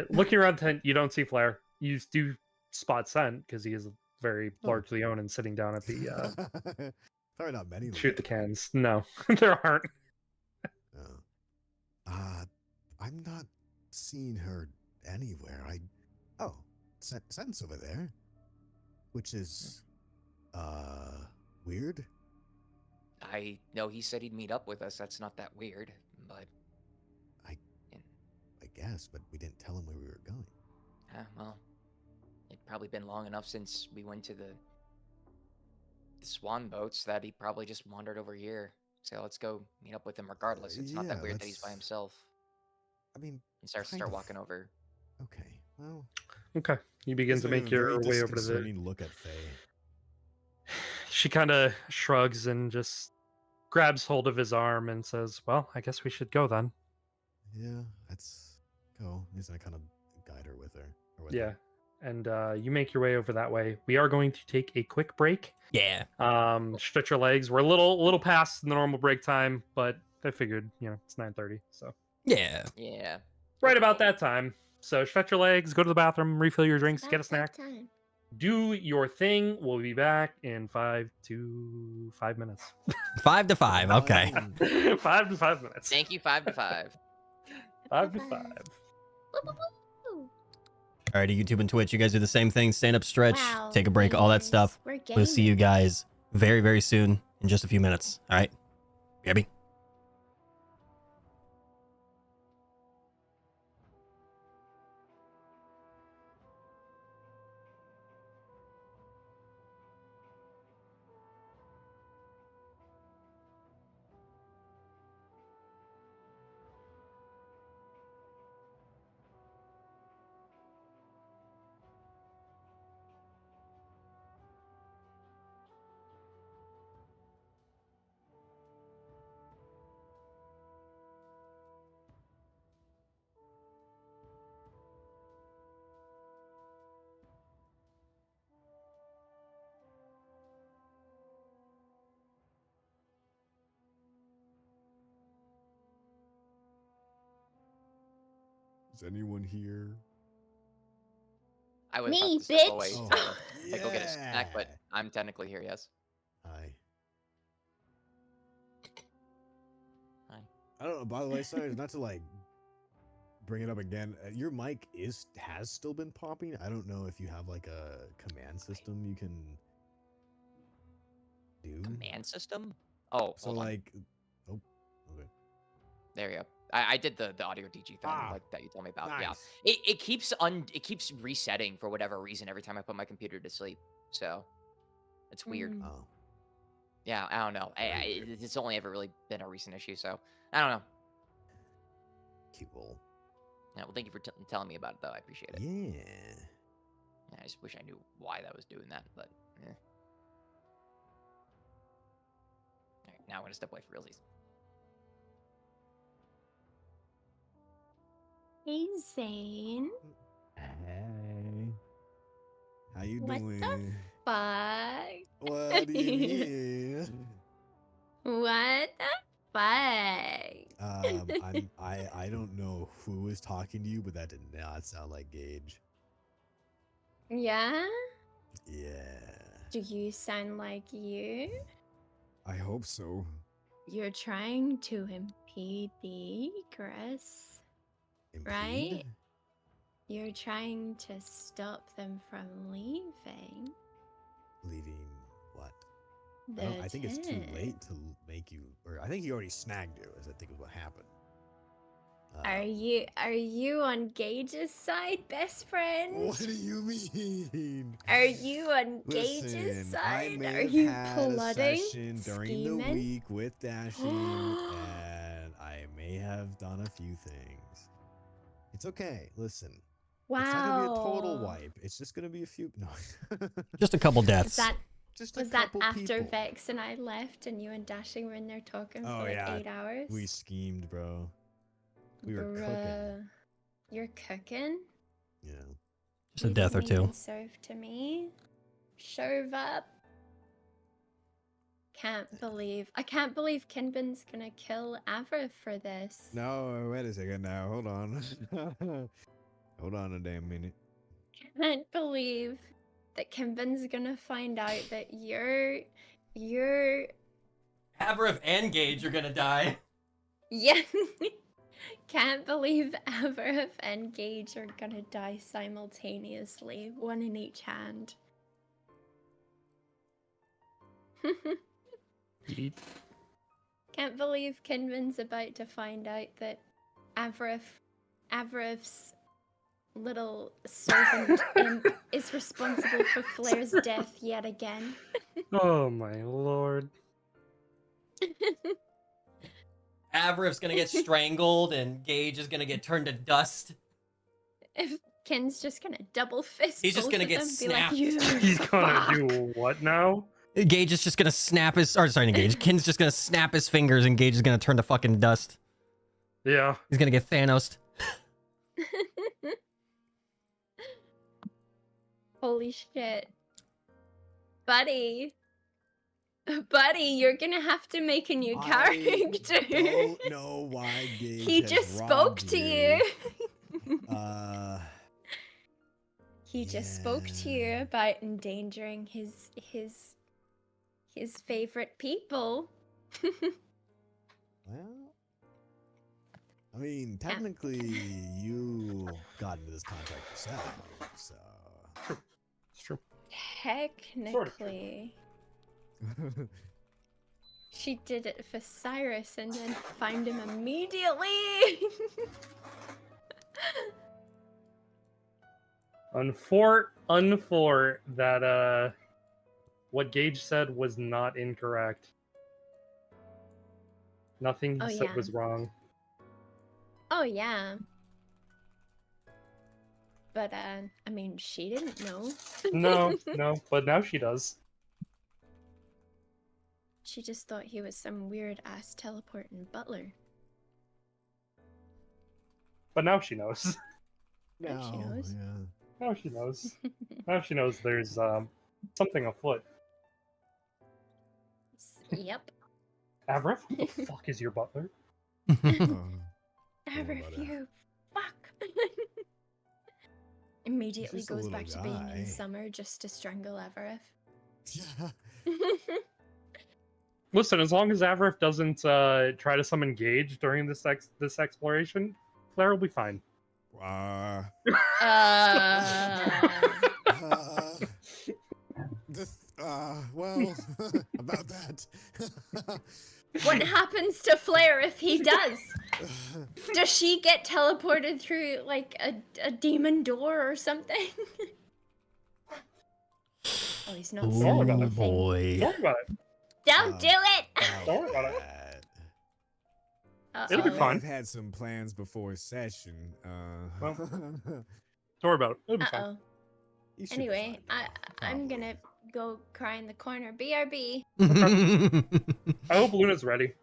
Looking around the tent, you don't see Flair. You do spot Scent because he is very largely owned and sitting down at the. Probably not many. Shoot the cans. No, there aren't. I'm not seeing her anywhere. Scent's over there, which is weird. I know he said he'd meet up with us. That's not that weird, but I guess, but we didn't tell him where we were going. Well, it'd probably been long enough since we went to the swan boats that he probably just wandered over here. So let's go meet up with him regardless. It's not that weird that he's by himself. I mean, and start walking over. Okay, well. Okay, you begin to make your way over to the. Look at Faye. She kind of shrugs and just grabs hold of his arm and says, "Well, I guess we should go then." Yeah, let's go. He's gonna kind of guide her with her. Yeah. And you make your way over that way. We are going to take a quick break. Yeah. Stretch your legs. We're a little past the normal break time, but I figured, it's 9:30, so. Yeah. Yeah. Right about that time. So stretch your legs, go to the bathroom, refill your drinks, get a snack. Do your thing. We'll be back in 5 to 5 minutes. 5 to 5. Okay. 5 to 5 minutes. Thank you. 5 to 5. 5 to 5. Alrighty, YouTube and Twitch, you guys do the same thing. Stand up, stretch, take a break, all that stuff. We're We'll see you guys very, very soon in just a few minutes. All right? Gabby? Is anyone here? I was Me, about to step bitch. away Oh, to go get a snack, but I'm technically here. Yes. Hi. Hi. I don't know. By the way, sorry, not to bring it up again. Your mic has still been popping. I don't know if you have like a command system you can do. Command system? Oh, So hold on. like, oh, okay. There you go. I did the audio DG thing like that you told me about. Nice. Yeah. It keeps resetting for whatever reason every time I put my computer to sleep. So it's weird. Oh, Yeah, I don't know. It's only ever really been a recent issue, so I don't know. cool. Yeah, well, thank you for telling me about it, though. I appreciate it. Yeah. Yeah, I just wish I knew why that was doing that, but eh. All right, now I'm gonna step away for realsies. Hey, Zane. Hey. How you What doing? the fuck? What do you mean? What the fuck? I don't know who is talking to you, but that did not sound like Gage. Yeah? Yeah. Do you sound like you? I hope so. You're trying to impede the egress, right? Impede? You're trying to stop them from leaving. Leaving what? The I think it's too tent. late to make you, or I think he already snagged you, as I think is what happened. Are you on Gage's side, best friend? What do you mean? Are you on Listen, Gage's I side? may Are have you had a plotting, session during the scheming? week with Dashing, and I may have done a few things. It's okay. Listen, Wow. it's not gonna be a total wipe. It's just gonna be a few. No, Just a couple Was deaths. that just a was that couple after people. Vex and I left and you and Dashing were in there talking Oh, for like yeah. 8 hours? We schemed, bro. We were cooking. Bruh. You're cooking? You know. Just a You death or didn't two. even serve to me. Shove up. I can't believe Kinbin's gonna kill Avra for this. No, wait a second now. Hold on. Hold on a damn minute. Can't believe that Kinbin's gonna find out that you're Avrif and Gage are gonna die. yeah. Can't believe Avrif and Gage are gonna die simultaneously, one in each hand. Can't believe Kinvin's about to find out that Avrif's little servant imp is responsible for Flair's death yet again. Oh my lord. Avrif's gonna get strangled and Gage is gonna get turned to dust. If Kin's just gonna double fist He's just both gonna of get them, be like, snapped. "You He's gonna fuck." do what now? Gage is just gonna snap his, or sorry, not Gage. Kin's just gonna snap his fingers and Gage is gonna turn to fucking dust. Yeah. He's gonna get Thanos. Holy shit. Buddy, you're gonna have to make a new character. I don't know why Gage He has just spoke robbed to you. He just spoke to you Yeah. about endangering his favorite people. Well, I mean, technically, you got into this contract yourself, so. It's true. Technically. She did it for Cyrus and then found him immediately. Unfort that what Gage said was not incorrect. Nothing he said yeah. was wrong. Oh yeah. But I mean, she didn't know. No, but now she does. She just thought he was some weird ass teleporting butler. But now she knows. Now she knows. Yeah. Now she knows. Now she knows there's something afoot. Yep. Avrif, who the fuck is your butler? Ever about you fuck. Immediately just a goes little back to being guy. in summer just to strangle Evereth. Yeah. Listen, as long as Avrif doesn't try to summon Gage during this exploration, Flair will be fine. Uh, well, about that. What happens to Flair if he does? Does she get teleported through like a demon door or something? Oh, he's not Don't worry saying about Oh it. anything. boy. Don't worry about it. Don't do it! Don't worry about it. It'll be Uh-oh. fun. I've had some plans before session. Well, Don't worry about it. It'll be fun. Uh-oh. You should be Anyway, fine, though. I'm Probably. gonna go cry in the corner. BRB. I hope Luna's ready.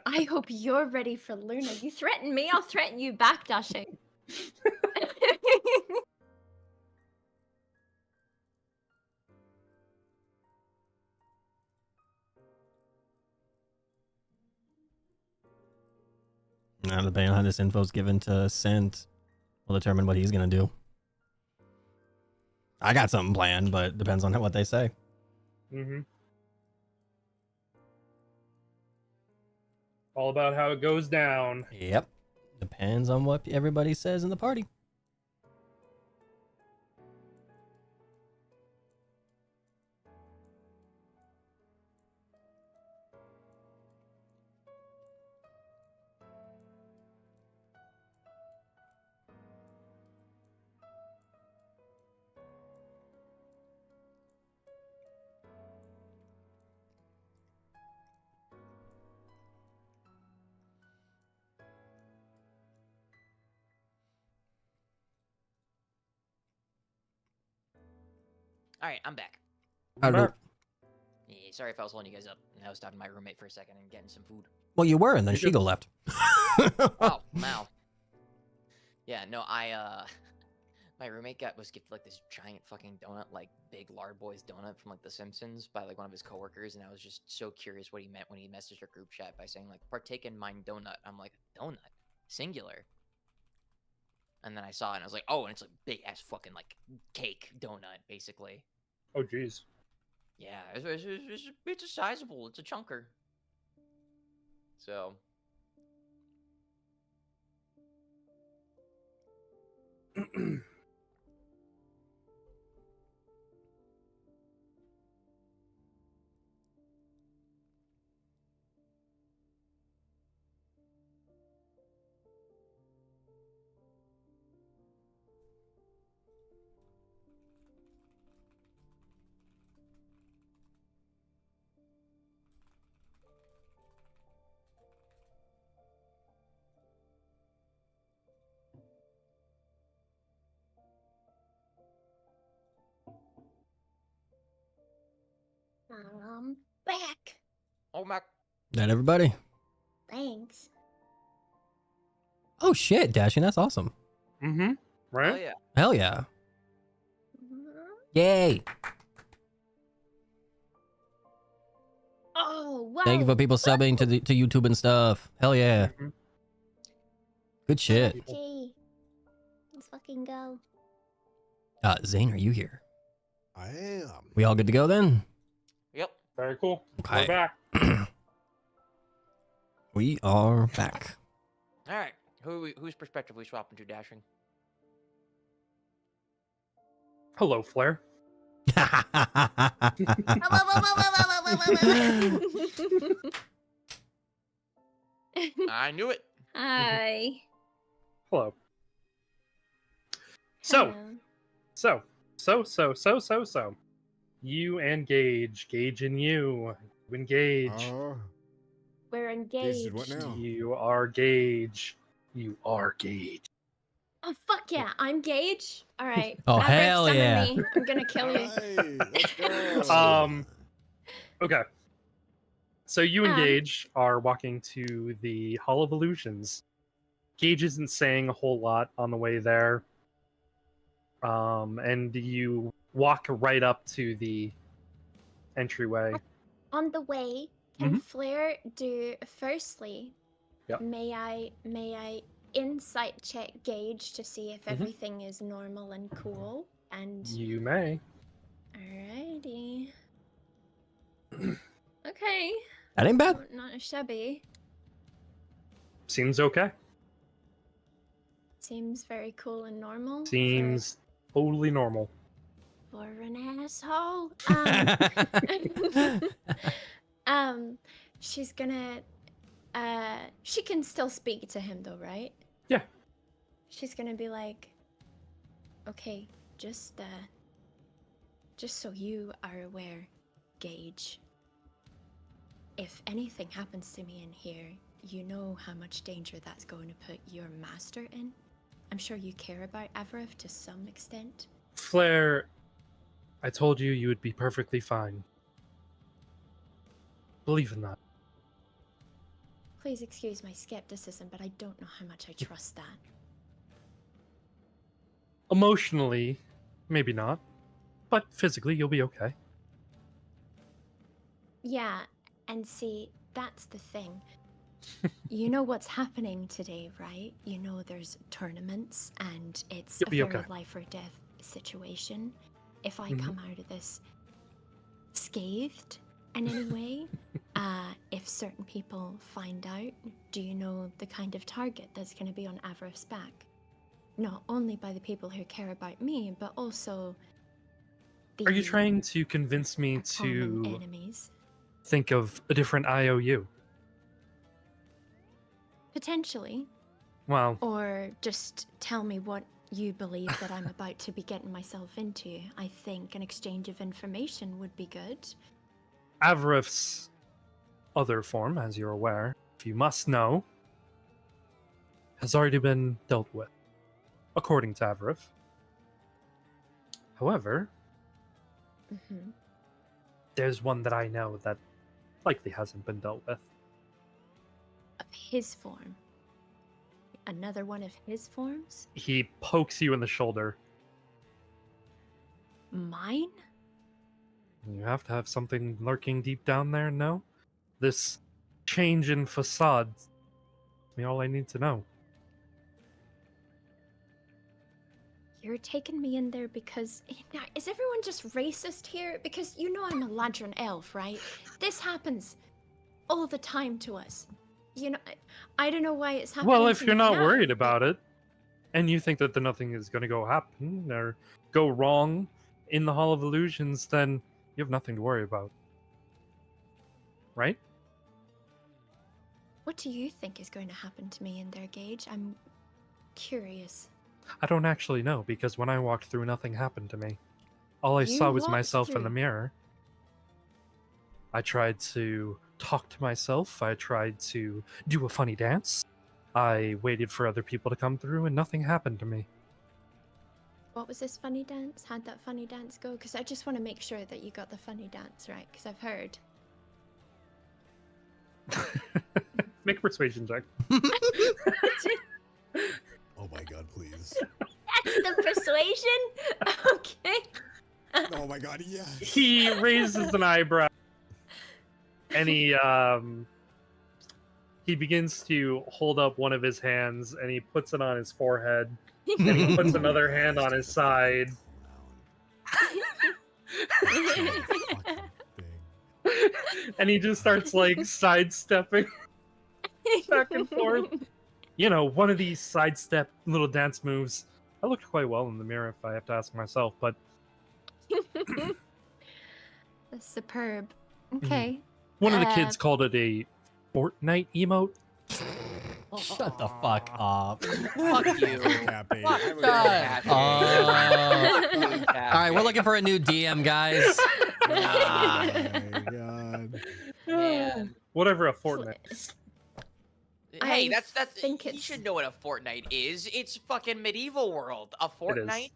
I hope you're ready for Luna. You threaten me, I'll threaten you back, Dashing. Now, depending on how this info's given to Sint, will determine what he's gonna do. I got something planned, but it depends on what they say. Mm-hmm. All about how it goes down. Yep. Depends on what everybody says in the party. All right, I'm back. I don't- Yeah, sorry if I was holding you guys up. I was talking to my roommate for a second and getting some food. Well, you were, and then Shigo left. Oh, wow. Yeah, no, my roommate was gifted like this giant fucking donut, like big Lard Boy's donut from like The Simpsons by like one of his coworkers, and I was just so curious what he meant when he messaged our group chat by saying like partake in mine donut. I'm like, donut, singular. And then I saw it and I was like, oh, and it's like big ass fucking like cake donut, basically. Oh, jeez. Yeah, it's a sizable, it's a chunker. So. I'm back. Oh my. That everybody? Thanks. Oh shit, Dashing, that's awesome. Mm-hmm. Right? Oh yeah. Hell yeah. Yay. Oh, wow. Thank you for people subbing to YouTube and stuff. Hell yeah. Mhm. Good shit. Okay. Let's fucking go. Zane, are you here? I am. We all good to go then? Yep. Very cool. Okay. We're back. We are back. All right. Whose perspective are we swapping to, Dashing? Hello, Flair. I knew it. Hi. Hello. So, Hello. so. You and Gage and you engage. We're Gage did engaged. what now? You are Gage. You are Gage. Oh, fuck yeah. I'm Gage. All right. Oh, Maverick, hell summon yeah. me. I'm gonna kill you. Hey, let's go. Okay. So you and Um. Gage are walking to the Hall of Illusions. Gage isn't saying a whole lot on the way there. And you walk right up to the entryway. On the way, can Mhm. Flair do firstly? Yep. May I insight check Gage to see if Mhm. everything is normal and cool? And You may. alrighty. Okay. That ain't bad. Not shabby. Seems okay. Seems very cool and normal. Seems totally normal. For an asshole. She's gonna. She can still speak to him though, right? Yeah. She's gonna be like, okay, just so you are aware, Gage. If anything happens to me in here, you know how much danger that's going to put your master in. I'm sure you care about Avarif to some extent. Flair, I told you you would be perfectly fine. Believe in that. Please excuse my skepticism, but I don't know how much I trust that. Emotionally, maybe not. But physically, you'll be okay. Yeah, and see, that's the thing. You know what's happening today, right? You know there's tournaments and it's You'll a be very okay. life or death situation. If I Mhm. come out of this scathed in any way, if certain people find out, do you know the kind of target that's going to be on Avarif's back? Not only by the people who care about me, but also the Are you trying to convince me common to enemies. think of a different IOU? Potentially. Well, Or just tell me what you believe that I'm about to be getting myself into. I think an exchange of information would be good. Avarif's other form, as you're aware, if you must know, has already been dealt with, according to Avarif. However, Mm-hmm. there's one that I know that likely hasn't been dealt with. Of his form. Another one of his forms? He pokes you in the shoulder. Mine? You have to have something lurking deep down there, no? This change in facade is all I need to know. You're taking me in there because... Now, is everyone just racist here? Because you know I'm a Ladron elf, right? This happens all the time to us. You know, I don't know why it's happening Well, if to you're me not now, worried but- about it, and you think that nothing is going to go happen or go wrong in the Hall of Illusions, then you have nothing to worry about. Right? What do you think is going to happen to me in there, Gage? I'm curious. I don't actually know, because when I walked through, nothing happened to me. All I You saw was walked myself in the through. mirror. I tried to talk to myself. I tried to do a funny dance. I waited for other people to come through, and nothing happened to me. What was this funny dance? How'd that funny dance go? Because I just want to make sure that you got the funny dance right, because I've heard. Make a persuasion check. Oh my god, please. That's the persuasion? Okay. Oh my god, yes. He raises an eyebrow, and he begins to hold up one of his hands, and he puts it on his forehead, and he puts another hand on his side. And he just starts like sidestepping back and forth. You know, one of these sidestep little dance moves. I looked quite well in the mirror, if I have to ask myself, but That's superb. Okay. one of the kids called it a Fortnite emote. Shut the fuck up. Fuck you. Cappy. Fuck I would that. go Cappy. All right, we're looking for a new DM, guys. Oh my god. Man. Whatever a Fortnite is. Hey, I that's think you it's- should know what a fortnight is. It's fucking medieval world. A fortnight?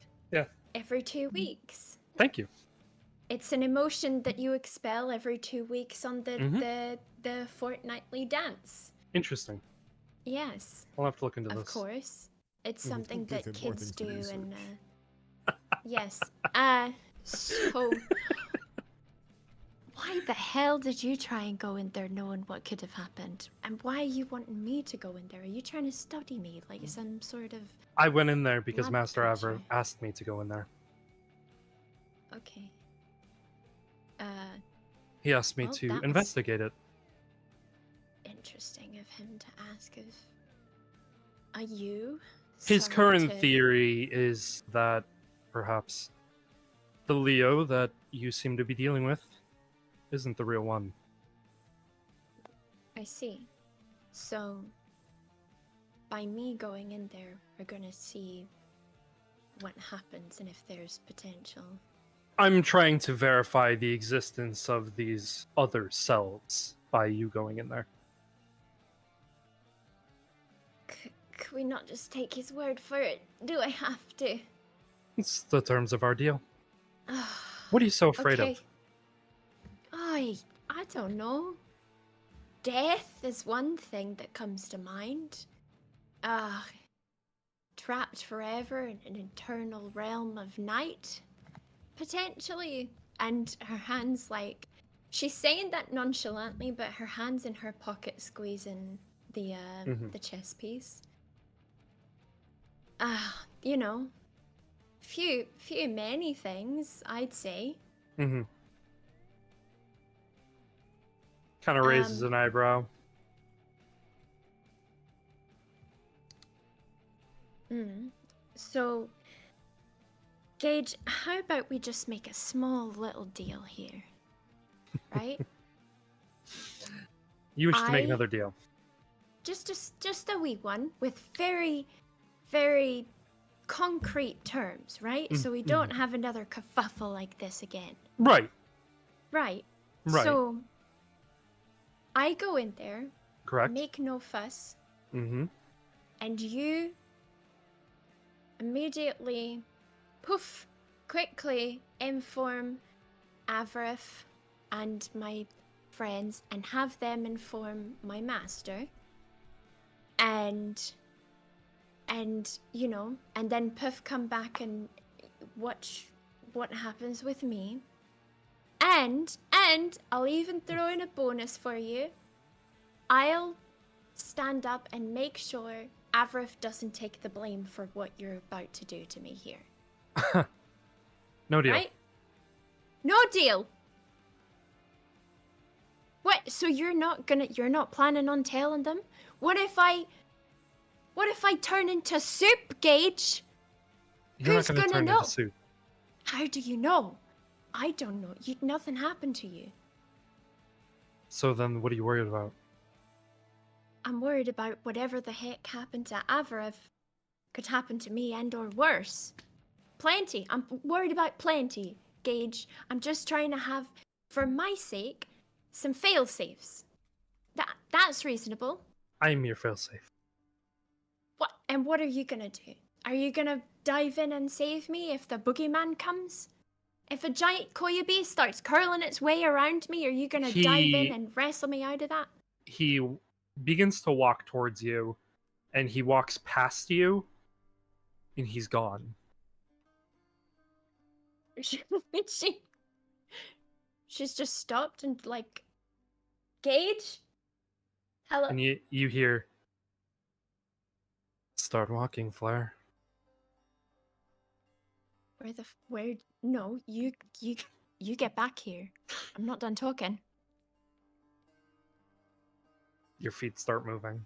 Every 2 weeks. Thank you. It's an emotion that you expel every 2 weeks on the Mhm. the fortnightly dance. Interesting. Yes, I'll have to look into of this. course. It's Mhm. something There's that more kids things to do, research. and yes. So why the hell did you try and go in there knowing what could have happened? And why are you wanting me to go in there? Are you trying to study me like some sort of... I went in there because Lab Master Aver creature. asked me to go in there. Okay. He asked me Well, to that was- investigate it. Interesting of him to ask if... Are you His Sorry current to- theory is that perhaps the Leo that you seem to be dealing with isn't the real one. I see. So, by me going in there, we're gonna see what happens and if there's potential. I'm trying to verify the existence of these other selves by you going in there. Could we not just take his word for it? Do I have to? It's the terms of our deal. What are you so afraid Okay. of? I don't know. Death is one thing that comes to mind. Trapped forever in an eternal realm of night, potentially. And her hands, like, she's saying that nonchalantly, but her hands in her pocket squeezing the chess piece. You know, many things, I'd say. Mm-hmm. Kind of raises an eyebrow. So, Gage, how about we just make a small little deal here, right? You wish to make I- another deal. just a wee one with very, very concrete terms, right? So we don't have another kerfuffle like this again. Right. Right. Right. So I go in there, Correct. make no fuss, Mm-hmm. and you immediately, poof, quickly inform Avarif and my friends and have them inform my master. And you know, and then poof, come back and watch what happens with me. And I'll even throw in a bonus for you. I'll stand up and make sure Avarif doesn't take the blame for what you're about to do to me here. No deal. Right? No deal. What? So you're not planning on telling them? What if I turn into soup, Gage? You're Who's not going to gonna turn know? into soup. How do you know? I don't know. Nothing happened to you. So then what are you worried about? I'm worried about whatever the heck happened to Avarif could happen to me and or worse. Plenty. I'm worried about plenty, Gage. I'm just trying to have, for my sake, some fail-safes. That's reasonable. I'm your failsafe. What? And what are you gonna do? Are you gonna dive in and save me if the boogeyman comes? If a giant koyabe starts curling its way around me, are you gonna dive in and wrestle me out of that? He begins to walk towards you, and he walks past you, and he's gone. She's just stopped and like, Gage? Hello? And you hear, start walking, Flair. No, you get back here. I'm not done talking. Your feet start moving.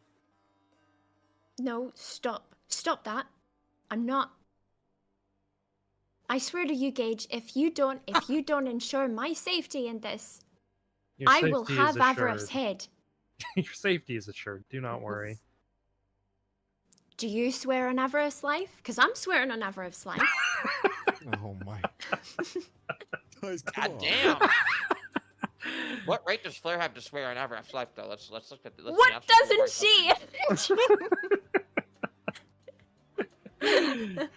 No, stop. Stop that. I'm not. I swear to you, Gage, if you don't ensure my safety in this, Your I will safety have is Avarif's assured. head. Your safety is assured. Do not worry. Do you swear on Avarif's life? Because I'm swearing on Avarif's life. Oh my. Guys, come God on. damn. What right does Flair have to swear on Avarif's life, though? Let's look at. Let's see What absolutely doesn't right she?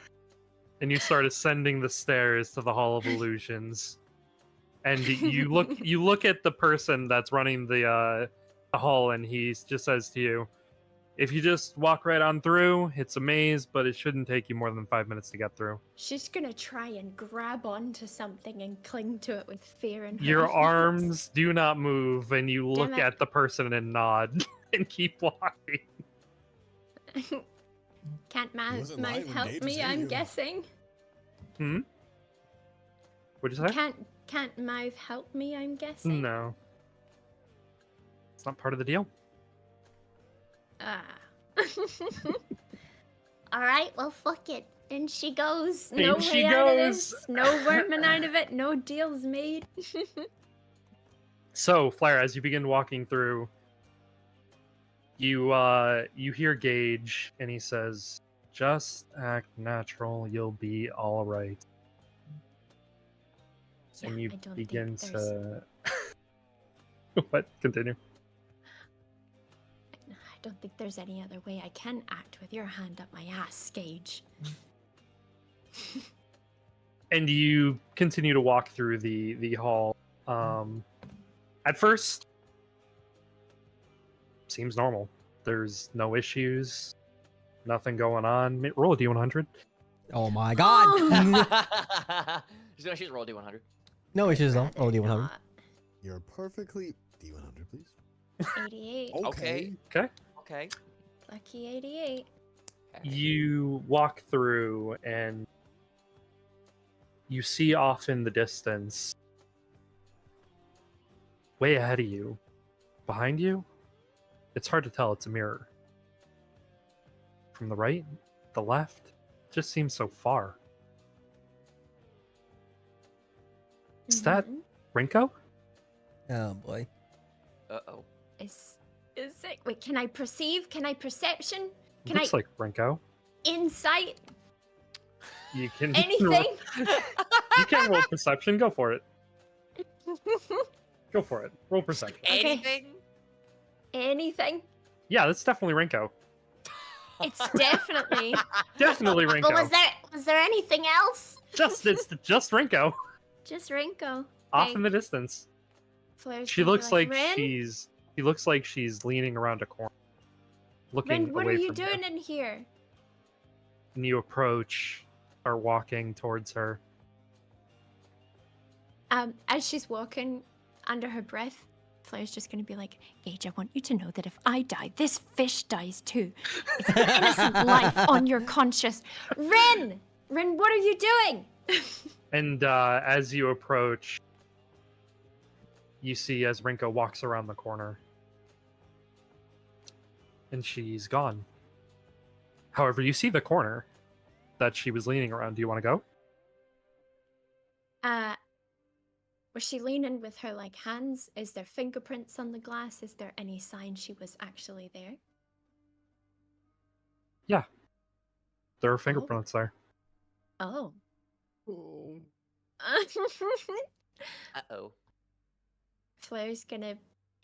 And you start ascending the stairs to the Hall of Illusions. And you look at the person that's running the hall, and he just says to you, if you just walk right on through, it's a maze, but it shouldn't take you more than 5 minutes to get through. She's gonna try and grab onto something and cling to it with fear in her Your eyes. arms do not move, and you look Damn it. at the person and nod and keep walking. Can't wasn't live Mouth when help Gage was me, in I'm here. guessing. What'd you say? Can't Mouth help me, I'm guessing. No. It's not part of the deal. Ah. All right, well, fuck it. And she goes. And No she way out of goes. this. No worming out of it. No deals made. So, Flair, as you begin walking through, you hear Gage, and he says, "Just act natural. You'll be all right." Yeah, And you I don't begin think there's. to. What? Continue. I don't think there's any other way I can act with your hand up my ass, Gage. And you continue to walk through the hall. At first, seems normal. There's no issues, nothing going on. Roll a d100. Oh my god. She's gonna choose roll D100. No issues though. Oh, Rather D100. not. You're perfectly D100, please. 88. Okay. Okay. Lucky 88. You walk through, and you see off in the distance, way ahead of you, behind you. It's hard to tell. It's a mirror. From the right, the left, just seems so far. Is that Mhm. Rinko? Oh boy. Uh-oh. Is it? Wait, can I perceive? Can I perception? Can Looks I like Rinko. insight? You can Anything? You can roll perception. Go for it. Go for it. Roll perception. Okay. Anything? Anything? Yeah, that's definitely Rinko. It's definitely. Definitely Rinko. But was there anything else? It's just Rinko. Just Rinko. Off in the distance. Flair's She gonna be looks like Rin? she looks like she's leaning around a corner, looking Rin, what away are you from doing in here? And you approach, are walking towards her. As she's walking, under her breath, Flair's just gonna be like, Gage, I want you to know that if I die, this fish dies too. It's an innocent life on your conscience. Rin! Rin, what are you doing? And as you approach, you see as Rinko walks around the corner. And she's gone. However, you see the corner that she was leaning around. Do you want to go? Was she leaning with her like hands? Is there fingerprints on the glass? Is there any sign she was actually there? Yeah. There are fingerprints there. Oh. Uh-oh. Flair's gonna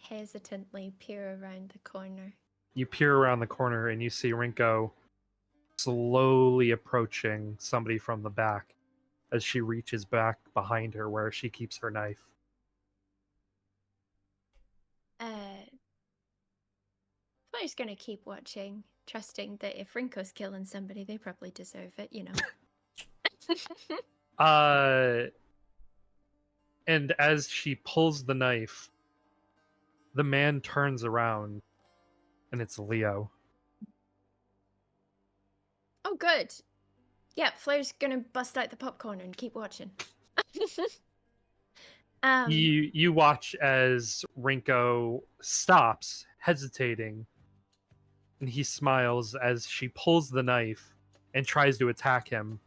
hesitantly peer around the corner. You peer around the corner and you see Rinko slowly approaching somebody from the back as she reaches back behind her where she keeps her knife. Flair's gonna keep watching, trusting that if Rinko's killing somebody, they probably deserve it, you know. And as she pulls the knife, the man turns around and it's Leo. Oh, good. Yeah, Flair's gonna bust out the popcorn and keep watching. You watch as Rinko stops, hesitating, and he smiles as she pulls the knife and tries to attack him,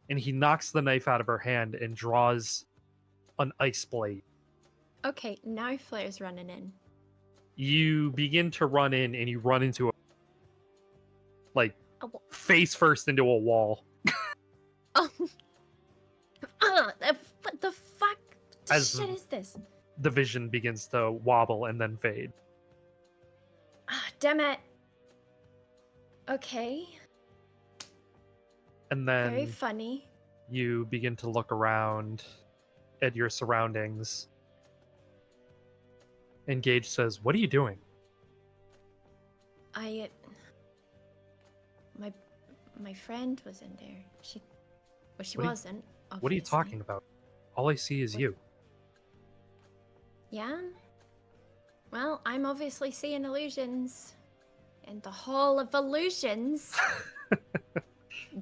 and he knocks the knife out of her hand and draws an ice blade. Okay, now Flair's running in. You begin to run in, and you run into face first into a wall. Oh. What the fuck? As shit is this? The vision begins to wobble and then fade. Ah, damn it. Okay. And then Very funny. you begin to look around at your surroundings. And Gage says, "What are you doing?" My friend was in there. She What are you- wasn't. What are you obviously. talking about? All I see is you. Yeah? Well, I'm obviously seeing illusions. In the Hall of Illusions.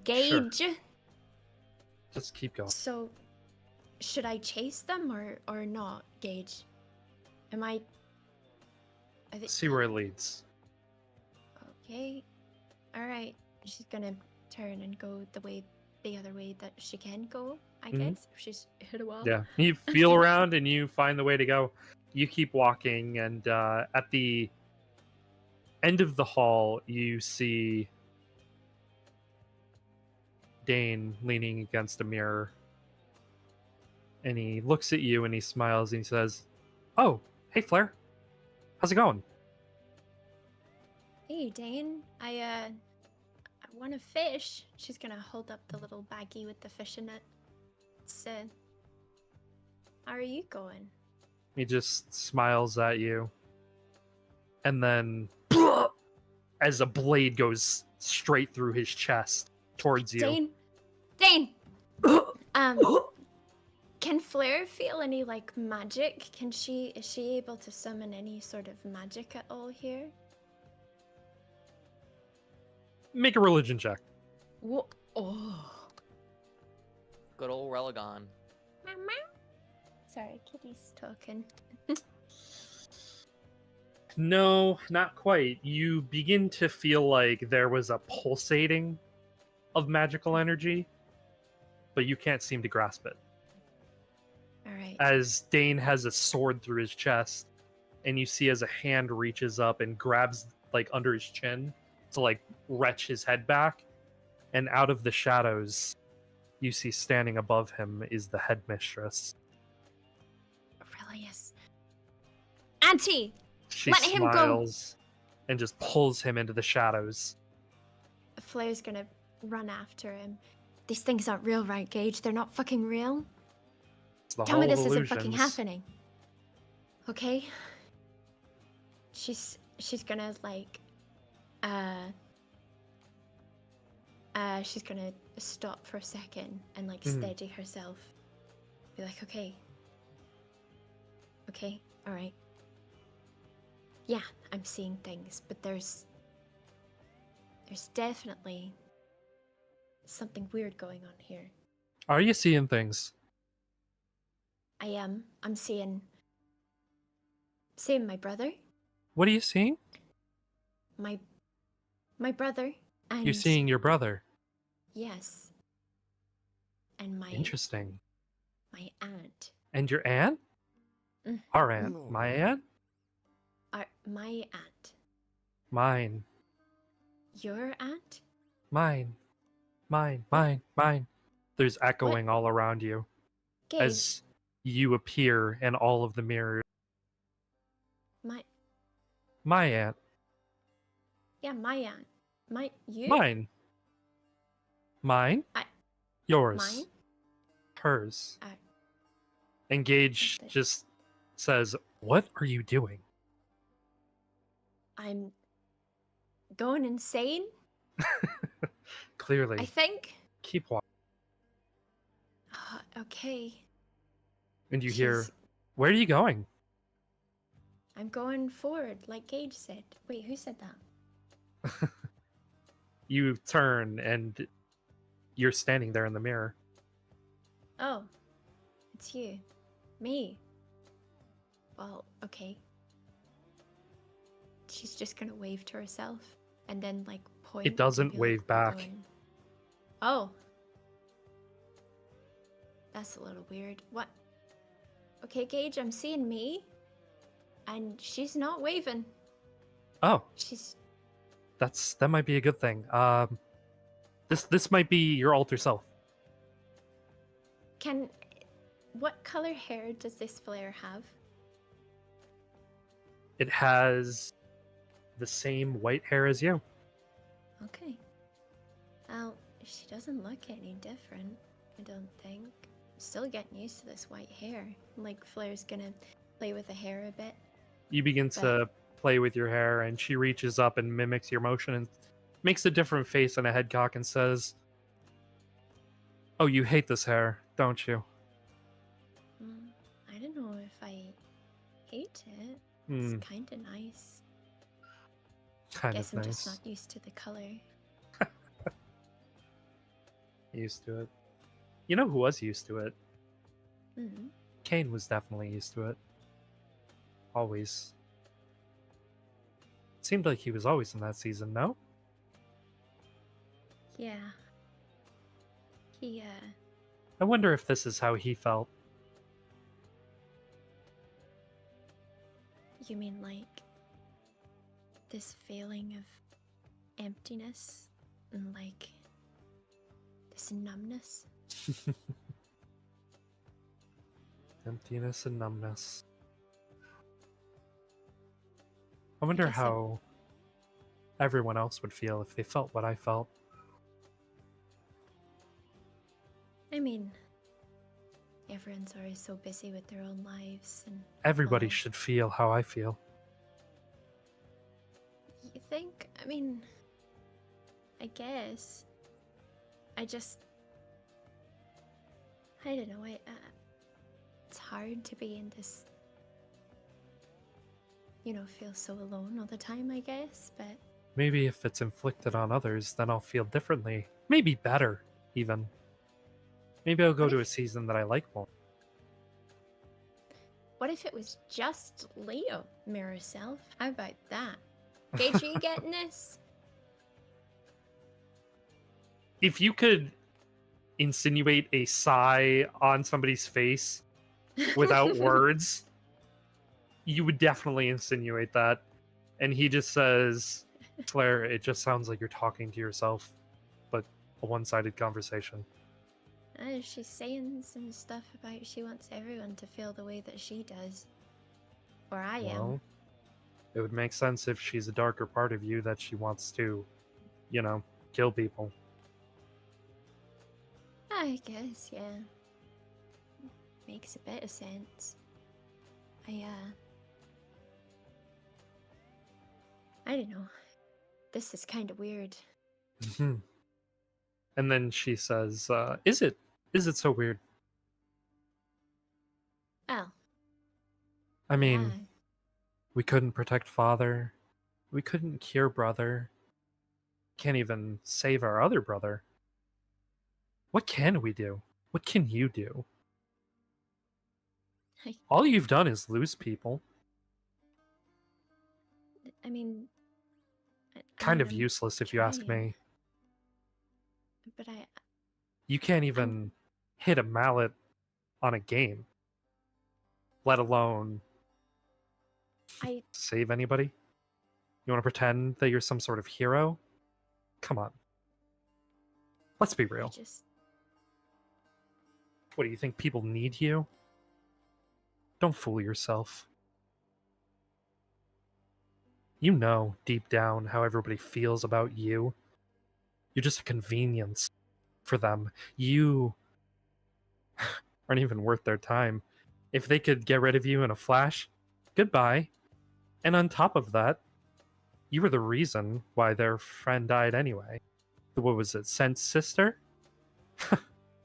Gage. Just keep going. So, should I chase them or not, Gage? Am I... See where it leads. Okay. Alright. she's gonna turn and go the other way that she can go, I Mhm. guess, if she's hit a wall. Yeah, you feel around and you find the way to go. You keep walking, and at the end of the hall, you see Dane leaning against a mirror. And he looks at you and he smiles and he says, "Oh, hey Flair. How's it going?" Hey, Dane, I want a fish. She's gonna hold up the little baggie with the fish in it. It's, how are you going? He just smiles at you. And then as a blade goes straight through his chest towards you. Dane! Can Flair feel any, like, magic? Is she able to summon any sort of magic at all here? Make a religion check. What? Oh. Good old Religon. Mama? Sorry, kitty's talking. No, not quite. You begin to feel like there was a pulsating of magical energy, but you can't seem to grasp it. Alright. As Dane has a sword through his chest, and you see as a hand reaches up and grabs like under his chin to like retch his head back, and out of the shadows you see standing above him is the headmistress. Aurelius. Auntie! She Let him go! smiles and just pulls him into the shadows. Flair's gonna run after him. These things aren't real, right, Gage? They're not fucking real? It's the Tell me Hall this of isn't fucking Illusions. happening. Okay? She's gonna, like, she's gonna stop for a second and, like, steady herself. Be like, okay. Okay, alright. Yeah, I'm seeing things, but there's definitely something weird going on here. Are you seeing things? I am. I'm seeing my brother. What are you seeing? My brother. And You're seeing your brother. yes. And my Interesting. aunt. And your aunt? Mm. Our aunt. My aunt? My aunt. Mine. Your aunt? Mine. Mine. There's echoing all around you Gage. as you appear in all of the mirrors. My aunt. Yeah, my aunt. You? Mine. Mine? Yours. Mine? Hers. Uh, Engage That's it. just says, "What are you doing?" I'm going insane, Clearly. I think. Keep walking. Okay. And you hear, She's- "Where are you going?" I'm going forward, like Gage said. Wait, who said that? You turn and you're standing there in the mirror. Oh, it's you. Me. Well, okay. She's just gonna wave to herself and then, like, point. and doesn't be wave like, "We're back. going." Oh. That's a little weird. What? Okay, Gage, I'm seeing me. And she's not waving. Oh, She's. that might be a good thing. This might be your alter self. What color hair does this Flair have? It has the same white hair as you. Okay. Well, she doesn't look any different, I don't think. Still getting used to this white hair. Like, Flair's gonna play with the hair a bit. You begin to play with your hair, and she reaches up and mimics your motion and makes a different face and a head cock and says, "Oh, you hate this hair, don't you?" I don't know if I hate it. Hmm, It's kind of nice. kind Guess of I'm nice. just not used to the color. Used to it. You know who was used to it? Mm. Kane was definitely used to it. Always. Seemed like he was always in that season, no? Yeah. He, I wonder if this is how he felt. you mean like this feeling of emptiness and like this numbness? Emptiness and numbness. I wonder guess how everyone else would feel if they felt what I felt. I mean, everyone's always so busy with their own lives and Everybody all. should feel how I feel. You think? I mean, I guess. I don't know. It's hard to be in this, feel so alone all the time, I guess, but Maybe if it's inflicted on others, then I'll feel differently. Maybe better, even. Maybe I'll go What to a if- season that I like more. what if it was just Leo, mirror self? How about that? Gage, are you getting this? If you could insinuate a sigh on somebody's face without words, you would definitely insinuate that. And he just says, Flair, it just sounds like you're talking to yourself, but a one-sided conversation. She's saying some stuff about she wants everyone to feel the way that she does. Or I am. Well, it would make sense if she's a darker part of you that she wants to, kill people. I guess, yeah. Makes a bit of sense. I don't know. This is kind of weird. And then she says, is it so weird? Oh. I mean, Yeah. we couldn't protect father. We couldn't cure brother. Can't even save our other brother. What can we do? What can you do? All you've done is lose people. I mean... Kind of I'm useless if you ask trying. me. But You can't even hit a mallet on a game. Let alone save anybody? You want to pretend that you're some sort of hero? Come on. Let's be real. What, do you think people need you? Don't fool yourself. You know deep down how everybody feels about you. You're just a convenience for them. You aren't even worth their time. If they could get rid of you in a flash, goodbye. And on top of that, you were the reason why their friend died anyway. What was it, Sent's sister?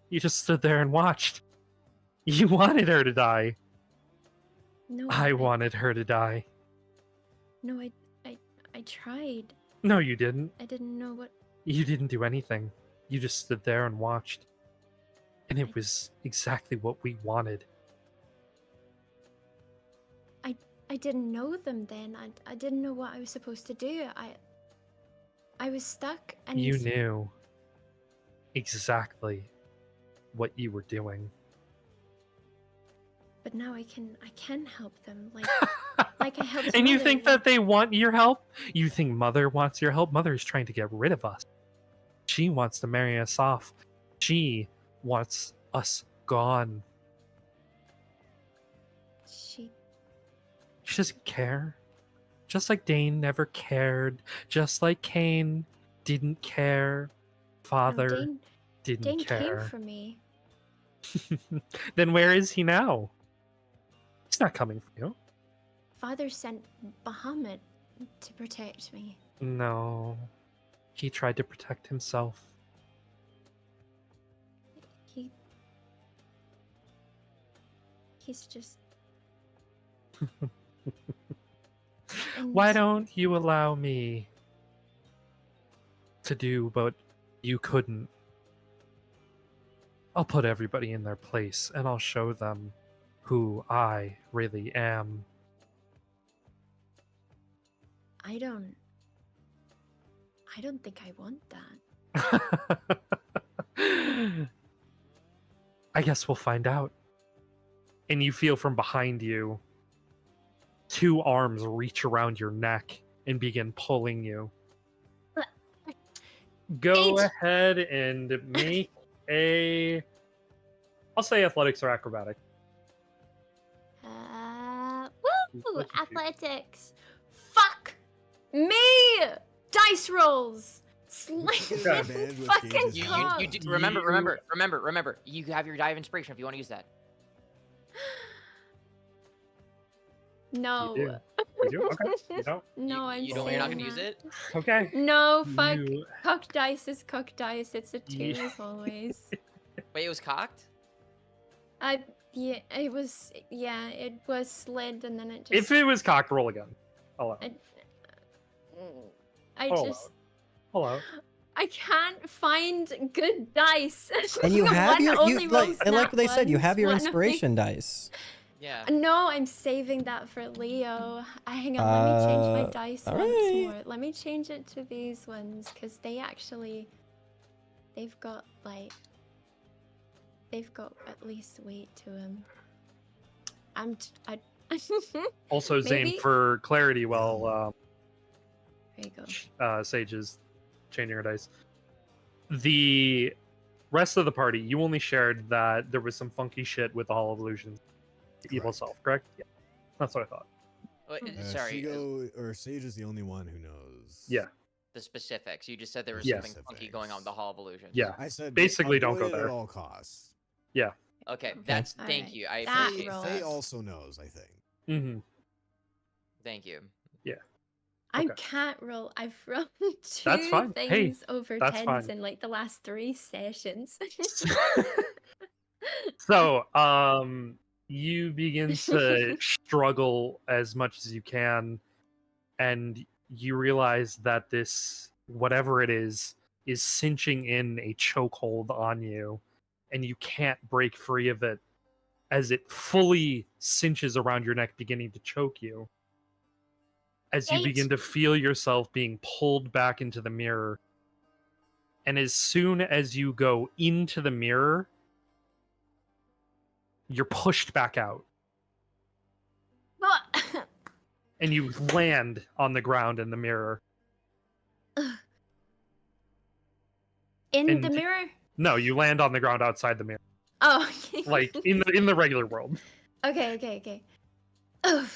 You just stood there and watched. You wanted her to die. No, I wanted her to die. No, I tried. No, you didn't. I didn't know what... You didn't do anything. You just stood there and watched. And it was exactly what we wanted. I didn't know them then. I didn't know what I was supposed to do. I was stuck and... You knew exactly what you were doing. But now I can help them. Like I helped And you Mother, think that they want your help? You think Mother wants your help? Mother is trying to get rid of us. She wants to marry us off. She wants us gone. She doesn't care. Just like Dane never cared. Just like Cain didn't care. Father didn't Dane care. came for me. Then where is he now? He's not coming for you. Father sent Bahamut to protect me. No. He tried to protect himself. He's just... Why don't you allow me to do what you couldn't? I'll put everybody in their place and I'll show them who I really am. I don't think I want that. I guess we'll find out. And you feel from behind you, 2 arms reach around your neck and begin pulling you. Go ahead and make a... I'll say athletics or acrobatic. Woo! Athletics. Fuck me! Dice rolls. Fucking remember. You have your die of inspiration if you want to use that. No. You do? Okay. You don't? No, you're not gonna use it? Okay. No, fuck. Cocked dice is cocked dice. It's a 2 as always. Wait, it was cocked? Yeah, it was slid and then it just... If it was cocked, roll again. Hello. Hello. I can't find good dice. And you have your like what they said, you have your One inspiration dice. Yeah. No, I'm saving that for Leo. Hang on, let me change my dice once more. Let me change it to these ones because they've got at least weight to them. Also, Zane, for clarity, while there you go. Sage is changing her dice, the rest of the party, you only shared that there was some funky shit with the Hall of Illusions. Evil self, correct? Yeah, that's what I thought. Sorry. Shigo or Sage is the only one who knows. Yeah. The specifics. You just said there was something funky going on with the Hall of Illusions. Yeah. I said basically don't go avoid it there at all costs. Yeah. Okay, that's thank you. I appreciate that. Faye also knows, I think. Mm-hmm. Thank you. Yeah. I can't roll. I've rolled 2 That's fine. things over that's 10s fine. in like the last 3 sessions. So, you begin to struggle as much as you can, and you realize that this, whatever it is cinching in a chokehold on you, and you can't break free of it as it fully cinches around your neck, beginning to choke you. As you begin to feel yourself being pulled back into the mirror. And as soon as you go into the mirror, you're pushed back out. And you land on the ground in the mirror. In the mirror? No, you land on the ground outside the mirror. Oh, okay. Like in the regular world. Okay. Oh.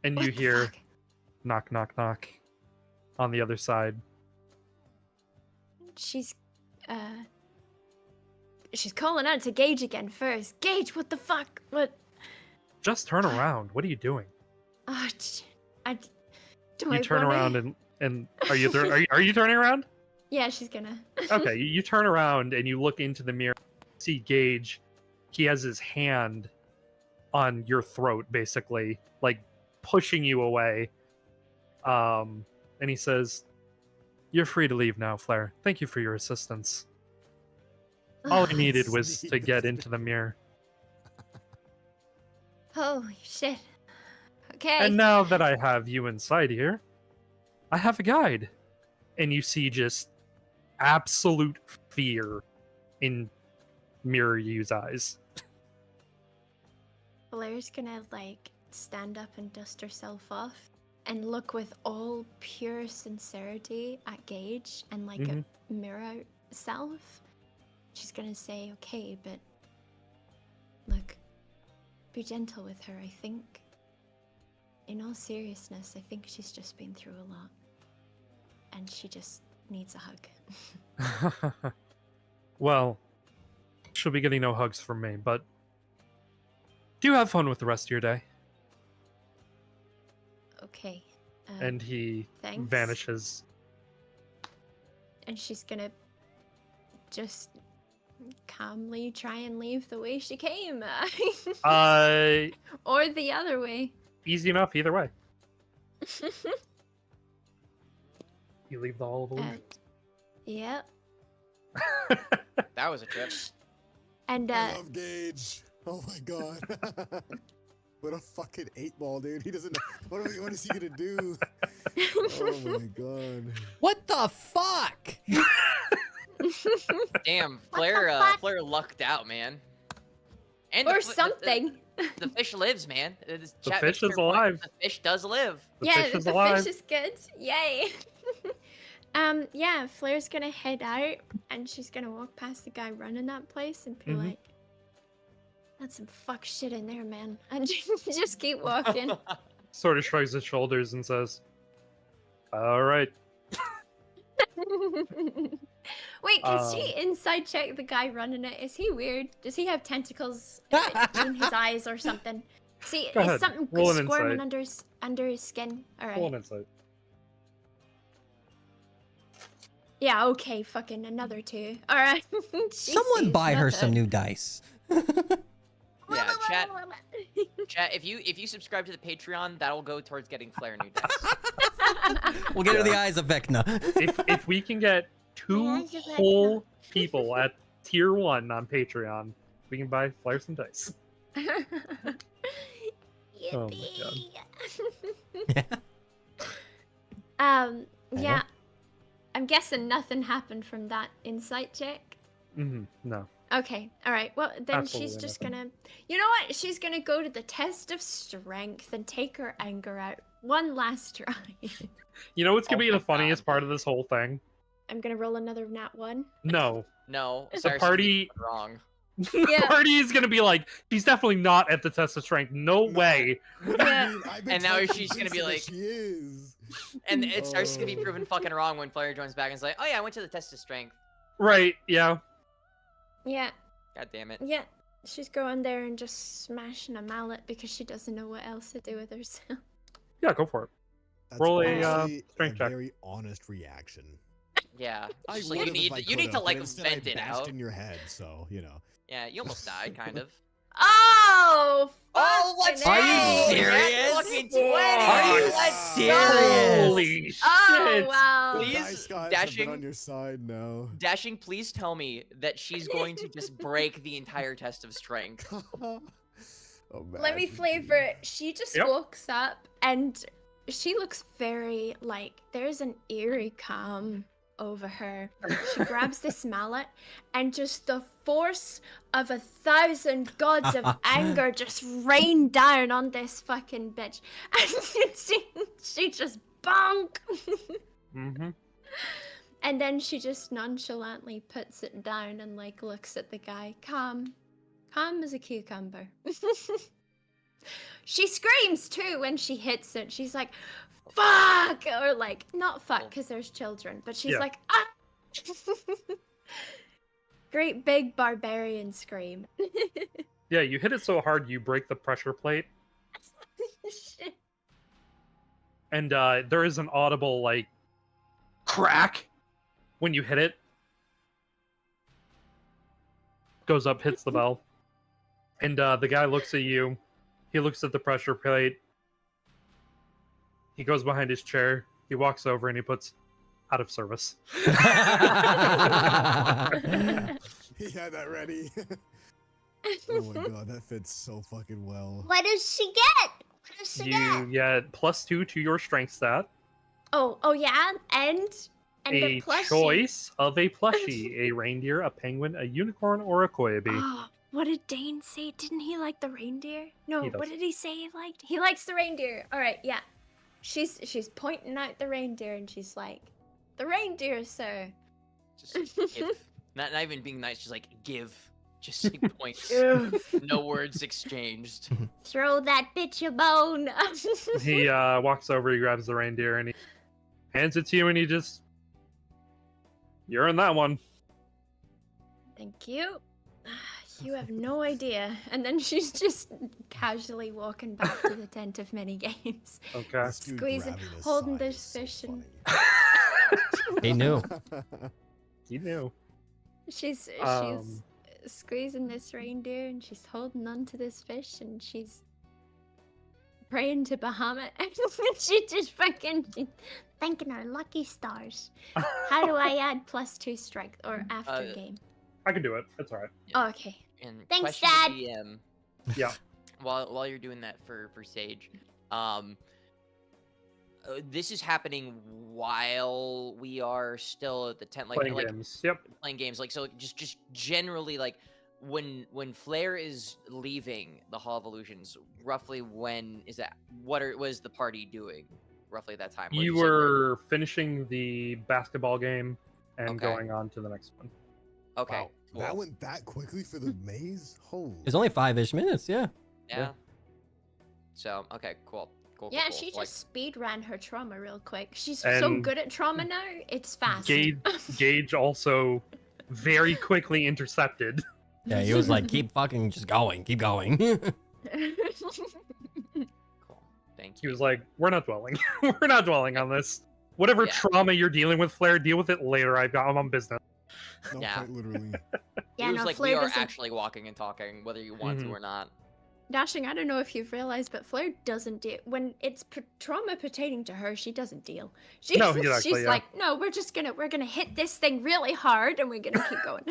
And you hear knock, knock, knock on the other side. She's calling out to Gage again first. Gage, what the fuck? What? Just turn around. What are you doing? You turn around and are you turning around? Yeah, she's gonna. Okay, you turn around and you look into the mirror. See Gage. He has his hand on your throat, basically, like pushing you away. And he says, "You're free to leave now, Flair. Thank you for your assistance. All I needed was to get into the mirror. Holy shit. Okay. And now that I have you inside here, I have a guide." And you see just absolute fear in Mirror Yu's eyes. Blair's gonna like stand up and dust herself off and look with all pure sincerity at Gage and like a mirror self. She's gonna say, "Okay, but look, be gentle with her. I think, in all seriousness, I think she's just been through a lot. And she just needs a hug." Well, she'll be getting no hugs from me, but do have fun with the rest of your day. Okay. And he thanks. vanishes. And she's gonna just calmly try and leave the way she came. Or the other way. Easy enough either way. You leave the Hall of Illusions. Yep. That was a trip. And I love Gage. Oh my god. What a fucking 8-ball, dude. He doesn't know. What is he gonna do? Oh my god. What the fuck? Damn, the Flair, fuck? Flair lucked out, man. And Or the something. The fish lives, man. The fish is alive. The fish does live. The Yeah, fish is the alive. fish is good. Yay. Yeah, Flair's gonna head out and she's gonna walk past the guy running that place and be Mhm. like, that's some fuck shit in there, man. And just keep walking. Sort of shrugs his shoulders and says, "All right." Wait, can she inside check the guy running it? Is he weird? Does he have tentacles in his eyes or something? See, Go is ahead, something roll an squirming insight. under his skin? All Roll an right. insight. Yeah. Okay. Fucking another 2. All right. She Someone sees buy her some nothing. new dice. Yeah, chat. If you subscribe to the Patreon, that'll go towards getting Flair new dice. We'll get her the Yeah. eyes of Vecna. If we can get 2 eyes of whole people at tier 1 on Patreon, we can buy Flair some dice. Oh my Yeah. Yeah. I'm guessing nothing happened from that insight check. No. Okay, all right. Well, then Absolutely she's just nothing. gonna. You know what? She's gonna go to the test of strength and take her anger out one last try. You know what's gonna Oh be my the funniest God. part of this whole thing? I'm gonna roll another nat 1. No. No, The Cyrus, party- you did it wrong. The Yeah. party is gonna be like, she's definitely not at the test of strength. No way. What do you Yeah. mean? I've been And now trying to she's gonna be convince her that like- she is. And it starts to be Oh. proven fucking wrong when Flair joins back and is like, oh yeah, I went to the test of strength. Right, yeah. Yeah, God damn it. yeah. She's going there and just smashing a mallet because she doesn't know what else to do with herself. Yeah, go for it. That's Roll a, honestly strength check. very honest reaction. Yeah. I Just like, would've if I you need to could've, like but instead I vent it bashed out. in your head, so you know. Yeah, you almost died, kind of. Oh! Oh, let's Are you go! serious? That's fucking 20! Are you Let's serious? Holy Oh, shit! wow. The Please, dice gods have Dashing. been on your side now. Dashing, please tell me that she's going to just break the entire test of strength. Oh, Let me man. flavor it. She just Yep. walks up and she looks very like there's an eerie calm over her. She grabs this mallet and just the force of 1,000 gods of anger just rain down on this fucking bitch. And she just bonk. Mm-hmm. And then she just nonchalantly puts it down and like looks at the guy. Calm as a cucumber. She screams too when she hits it. She's like, fuck! Or like, not fuck because there's children, but she's Yeah. like, ah! Great big barbarian scream. Yeah, you hit it so hard you break the pressure plate, Shit. and there is an audible like crack when you hit it. Goes up, hits the bell, and the guy looks at you. He looks at the pressure plate. He goes behind his chair. He walks over and he puts out of service. He had that ready. Oh my god, that fits so fucking well. What does she get? What does she You get +2 to your strength stat. Oh yeah, and A the plushie. choice of a plushie: a reindeer, a penguin, a unicorn, or a koyabe. Oh, what did Dane say? Didn't he like the reindeer? No, He does. what did he say he liked? He likes the reindeer. All right, yeah. She's pointing out the reindeer and she's like, "The reindeer, sir." Just give. Not even being nice, just like give. Just like points. No words exchanged. Throw that bitch a bone. He walks over, he grabs the reindeer, and he hands it to you, and he just, you're in that one. Thank you. You have no idea. And then she's just casually walking back to the tent of many games. Okay. This dude Squeezing- grabbing his holding side this is so fish and- He knew. funny. You knew. She's Um, squeezing this reindeer and she's holding on to this fish and she's praying to Bahamut. And she just fucking thanking her lucky stars. How do I add +2 strength or after game? I can do it. It's alright. Oh, okay. And Thanks, question to Dad. DM. Yeah. while you're doing that for Sage, this is happening while we are still at the tent, like Playing games. Yep. playing games. Like, so just generally, like when Flair is leaving the Hall of Illusions, roughly when is that? Was the party doing roughly at that time? You were finishing the basketball game and Okay. going on to the next one. Okay. Wow, Cool. that went that quickly for the maze? Holy. It's only 5-ish minutes, yeah. Yeah. So okay, cool. Cool. Yeah, cool. she So, like, just speed ran her trauma real quick. She's so And good at trauma now. It's fast. Gage also very quickly intercepted. Yeah, he was like, keep fucking just going, keep going. cool. Thank He you. was like, "We're not dwelling. We're not dwelling on this. Whatever Yeah. trauma you're dealing with, Flair, deal with it later. I'm on business." No, Yeah. quite literally. Yeah, it was no, like Flair we are doesn't. actually walking and talking, whether you want Mhm. to or not. Dashing, I don't know if you've realized, but Flair doesn't deal when it's trauma pertaining to her. She doesn't deal. She, No, exactly, she's yeah. like, no, we're gonna hit this thing really hard, and we're gonna keep going.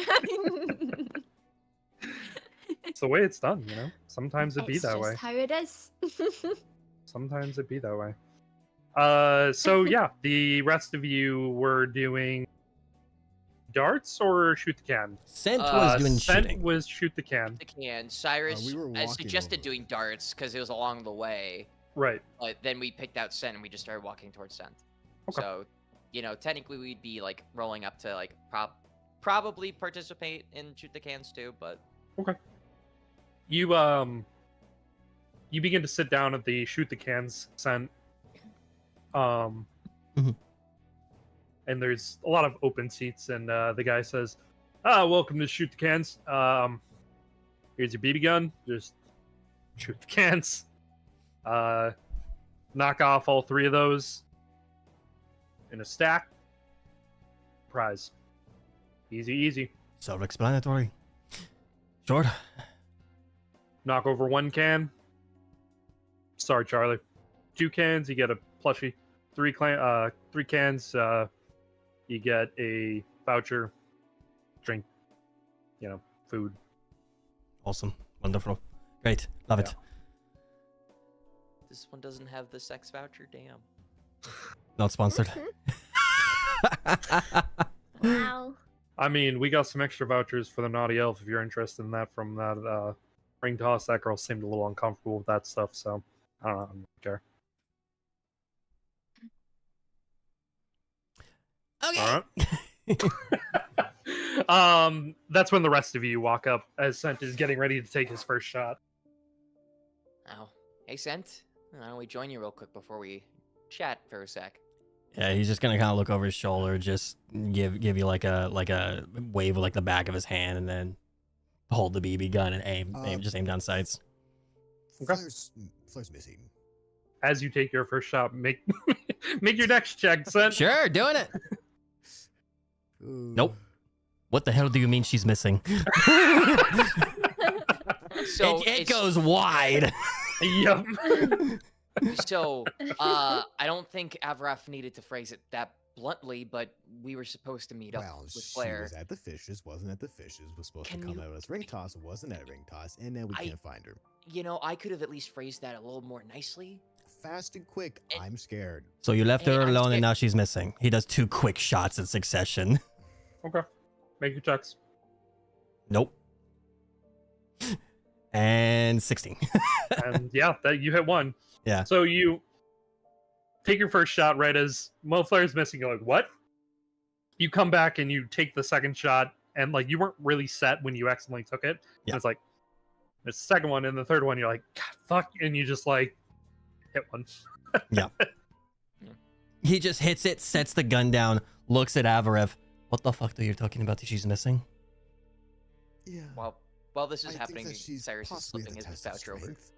It's the way it's done, you know. Sometimes it be It's that just way. how it is. Sometimes it be that way. So yeah, the rest of you were doing darts or shoot the can. Scent was doing Scent shooting. was shoot the can. The can. Cyrus we were walking suggested over. doing darts because it was along the way, Right. but then we picked out Scent and we just started walking towards Scent. Okay. So, technically we'd be like rolling up to like probably participate in shoot the cans too, but You begin to sit down at the shoot the cans Scent. Mhm. And there's a lot of open seats, and the guy says, welcome to shoot the cans. Here's your BB gun. Just shoot the cans. Knock off all 3 of those in a stack. Prize. Easy, easy. Self-explanatory. Sure. Knock over 1 can. Sorry, Charlie. 2 cans, you get a plushie. 3 cans, you get a voucher, drink, food. Awesome. Wonderful. Great. Love it. this one doesn't have the sex voucher. Damn. Not sponsored. Wow. I mean, we got some extra vouchers for the Naughty Elf if you're interested in that from that ring toss. That girl seemed a little uncomfortable with that stuff, so I don't care. Okay. All right. That's when the rest of you walk up as Scent is getting ready to take his first shot. Oh, hey, Scent. Why don't we join you real quick before we chat for a sec? Yeah, he's just gonna kind of look over his shoulder, just give you like a wave with like the back of his hand, and then hold the BB gun and aim down sights. Okay. Flair's missing. As you take your first shot, make make your next check, Scent. Sure, doing it. Nope. What the hell do you mean she's missing? So it goes wide. Yep. So, I don't think Avraf needed to phrase it that bluntly, but we were supposed to meet up Well, with she Flair. was at the fishes, wasn't at the fishes, was supposed Can to come you- out as ring toss, wasn't at ring toss, and now we I- can't find her. I could have at least phrased that a little more nicely. Fast and quick, And- I'm scared. So you left Hey, her I'm alone, scared. and now she's missing. He does 2 quick shots in succession. Okay. Make your checks. Nope. And 16. And yeah, that you hit 1. Yeah. So you take your first shot right as Flair's missing. You're like, what? You come back and you take the second shot, and like you weren't really set when you accidentally took it. Yeah. And it's like the second one and the third one, you're like, God, fuck, and you just like hit 1. He just hits it, sets the gun down, looks at Avarev. What the fuck are you talking about that she's missing? Yeah. While this is I think happening, that she's Cyrus is possibly at slipping the his test of voucher over. strength.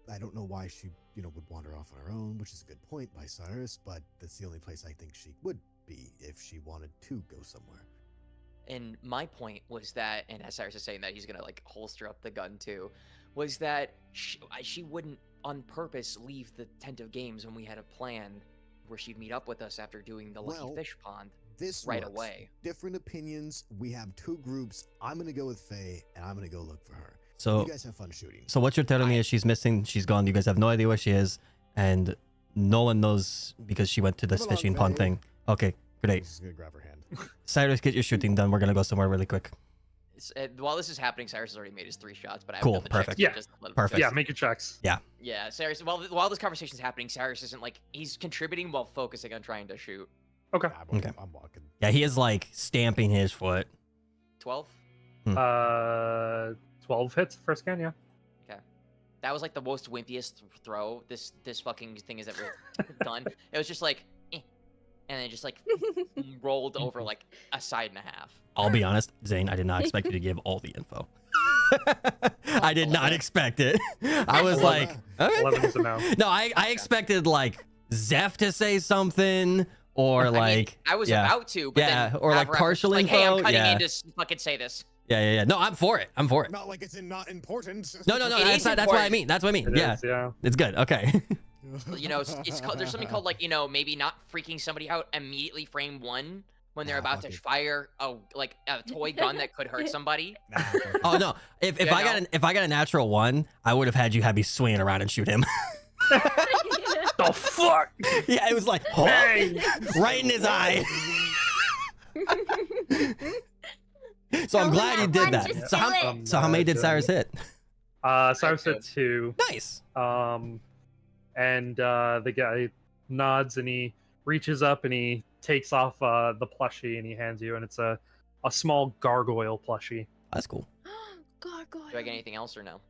I don't know why she, would wander off on her own, which is a good point by Cyrus, but that's the only place I think she would be if she wanted to go somewhere. And my point was that, and as Cyrus is saying that he's gonna like holster up the gun too, was that she wouldn't on purpose leave the tent of games when we had a plan where she'd meet up with us after doing the Lucky Well, Fish Pond This right works. away. Different opinions. We have 2 groups. I'm gonna go with Faye, and I'm gonna go look for her. So you guys have fun shooting. So what you're telling me is she's missing, she's gone. You guys have no idea where she is, and no one knows because she went to this Come along, fishing pond Faye. thing. Okay, great. She's gonna grab her hand. Cyrus, get your shooting done. We're gonna go somewhere really quick. While this is happening, Cyrus has already made his 3 shots, but I haven't Cool, done the perfect. checks, Yeah, so just let him perfect. Yeah, make your checks. Yeah, Cyrus. While this conversation's happening, Cyrus isn't like he's contributing while focusing on trying to shoot. Okay. Okay. I'm walking. Yeah, he is like stamping his foot. 12. 12 hits first scan. Yeah. That was like the most wimpiest throw this fucking thing has ever done. It was just like, and then just like rolled over like a side and a half. I'll be honest, Zane, I did not expect you to give all the info. I did not expect it. I was like, okay. 11 is a no. No, I expected like Zeph to say something or like I was about to, but then or like Avra was partial like, info. Hey, I'm cutting yeah. in to fucking say this. Yeah. No, I'm for it. Not like it's not important. No. It That's is what I important. mean. That's what I mean. It Yeah. is, yeah. It's good. Okay. You know, it's called, there's something called like, you know, maybe not freaking somebody out immediately frame 1 when they're Nah, about fuck to it. fire a toy gun that could hurt somebody. Nah, fuck it. Oh no. If Yeah, I got a natural 1, I would have had you have me swinging around and shoot him. The fuck? Yeah, it was like right in his eye. So I'm glad you did that. Just So do how, it. so how many did Cyrus hit? Cyrus hit 2. Nice. And the guy nods and he reaches up and he takes off the plushie and he hands you, and it's a small gargoyle plushie. That's cool. Gargoyle. Do I get anything else or no?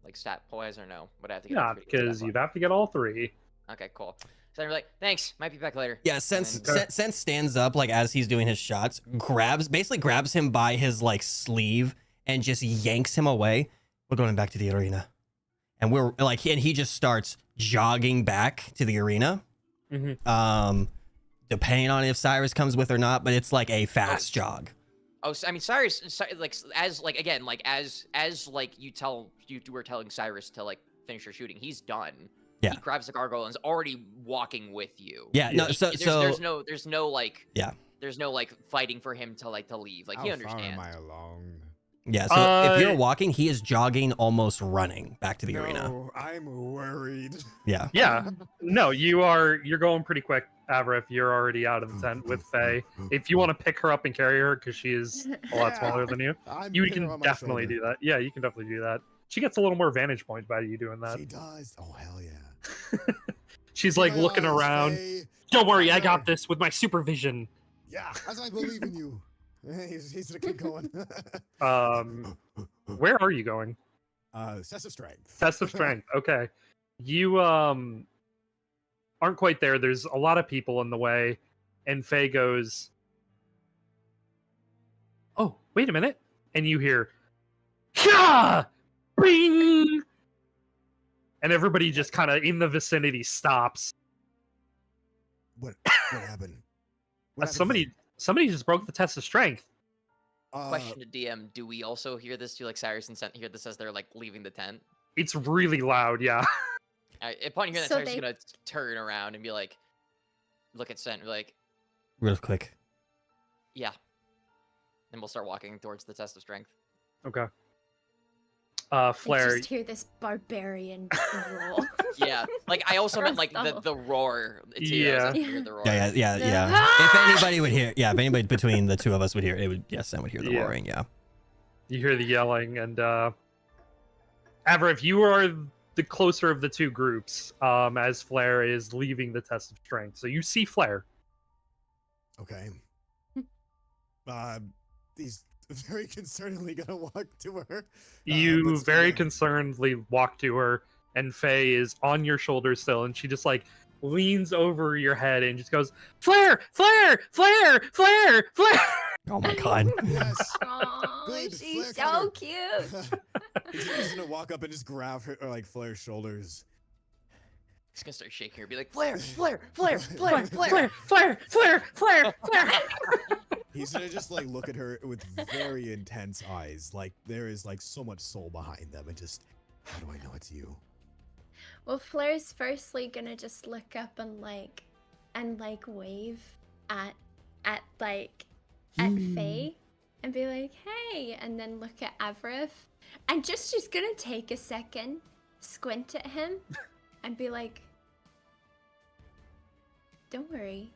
Like stat poise or no? Would I have to get all Not 3 to get because that you'd one? have to get all 3. Okay, cool. So they're like, thanks. Might be back later. Yeah, Sense And Sense stands up like as he's doing his shots, basically grabs him by his like sleeve and just yanks him away. We're going back to the arena. And we're like, and he just starts jogging back to the arena. Mm-hmm. Depending on if Cyrus comes with or not, but it's like a fast jog. Oh, I mean, Cyrus, like as like again, like as like you were telling Cyrus to like finish your shooting, he's done. Yeah. He grabs the gargoyle and is already walking with you. Yeah, no, There's no like yeah. There's no like fighting for him to leave. Like he How far understands. am I along? Yeah, so if you're walking, he is jogging, almost running back to the arena. No, I'm worried. Yeah. Yeah. No, you're going pretty quick, Avra, if you're already out of the tent with Faye. If you want to pick her up and carry her because she is a lot smaller than you, I'm you picking her can on my definitely shoulder. do that. Yeah, you can definitely do that. She gets a little more vantage points by you doing that. She does. Oh hell yeah. She's like My looking eyes, around. Faye. Don't worry, I Fire. got this with my supervision. Yeah, as I believe in you. He's gonna keep going. Where are you going? Test of strength. Test of strength. Okay. You aren't quite there. There's a lot of people in the way, and Faye goes, "Oh, wait a minute." And you hear, "Hyah! Bing!" And everybody just kind of in the vicinity stops. What happened? What happened, Somebody just broke the test of strength. Faye? Question to DM: do we also hear this too? Like Cyrus and Sent hear this as they're like leaving the tent? It's really loud, yeah. Upon hearing that, So Cyrus is they- gonna turn around and be like, look at Sent, and be like, Real quick. yeah. And we'll start walking towards the test of strength. Okay. I Flair, just hear this barbarian roar. Yeah, like I also meant like Gross. the roar too. Yeah. I was like, hear the roar. Yeah. Yeah. If anybody would hear, if anybody between the two of us would hear, it would, yes, Sam would hear the Yeah. roaring, yeah. you hear the yelling, and Avra, if you are the closer of the two groups, as Flair is leaving the test of strength, so you see Flair. Okay. He's very concernedly gonna walk to her. You but very still- concernedly walk to her, and Faye is on your shoulder still, and she just like leans over your head and just goes, "Flair, Flair, Flair, Flair, Flair." Oh my god. Yes. Oh, Good, she's Flair, so cover. cute. He's just gonna walk up and just grab her, or like Flair's shoulders. He's gonna start shaking her, be like, Flair, Flair, Flair, Flair, Flair. Flair, Flair, Flair, Flair, Flair. He's gonna just like look at her with very intense eyes, like there is like so much soul behind them, and just, how do I know it's you? Well, Flair's firstly gonna just look up and wave at Faye and be like, hi, and then look at Avarith, and she's gonna take a second, squint at him, and be like, "Don't worry,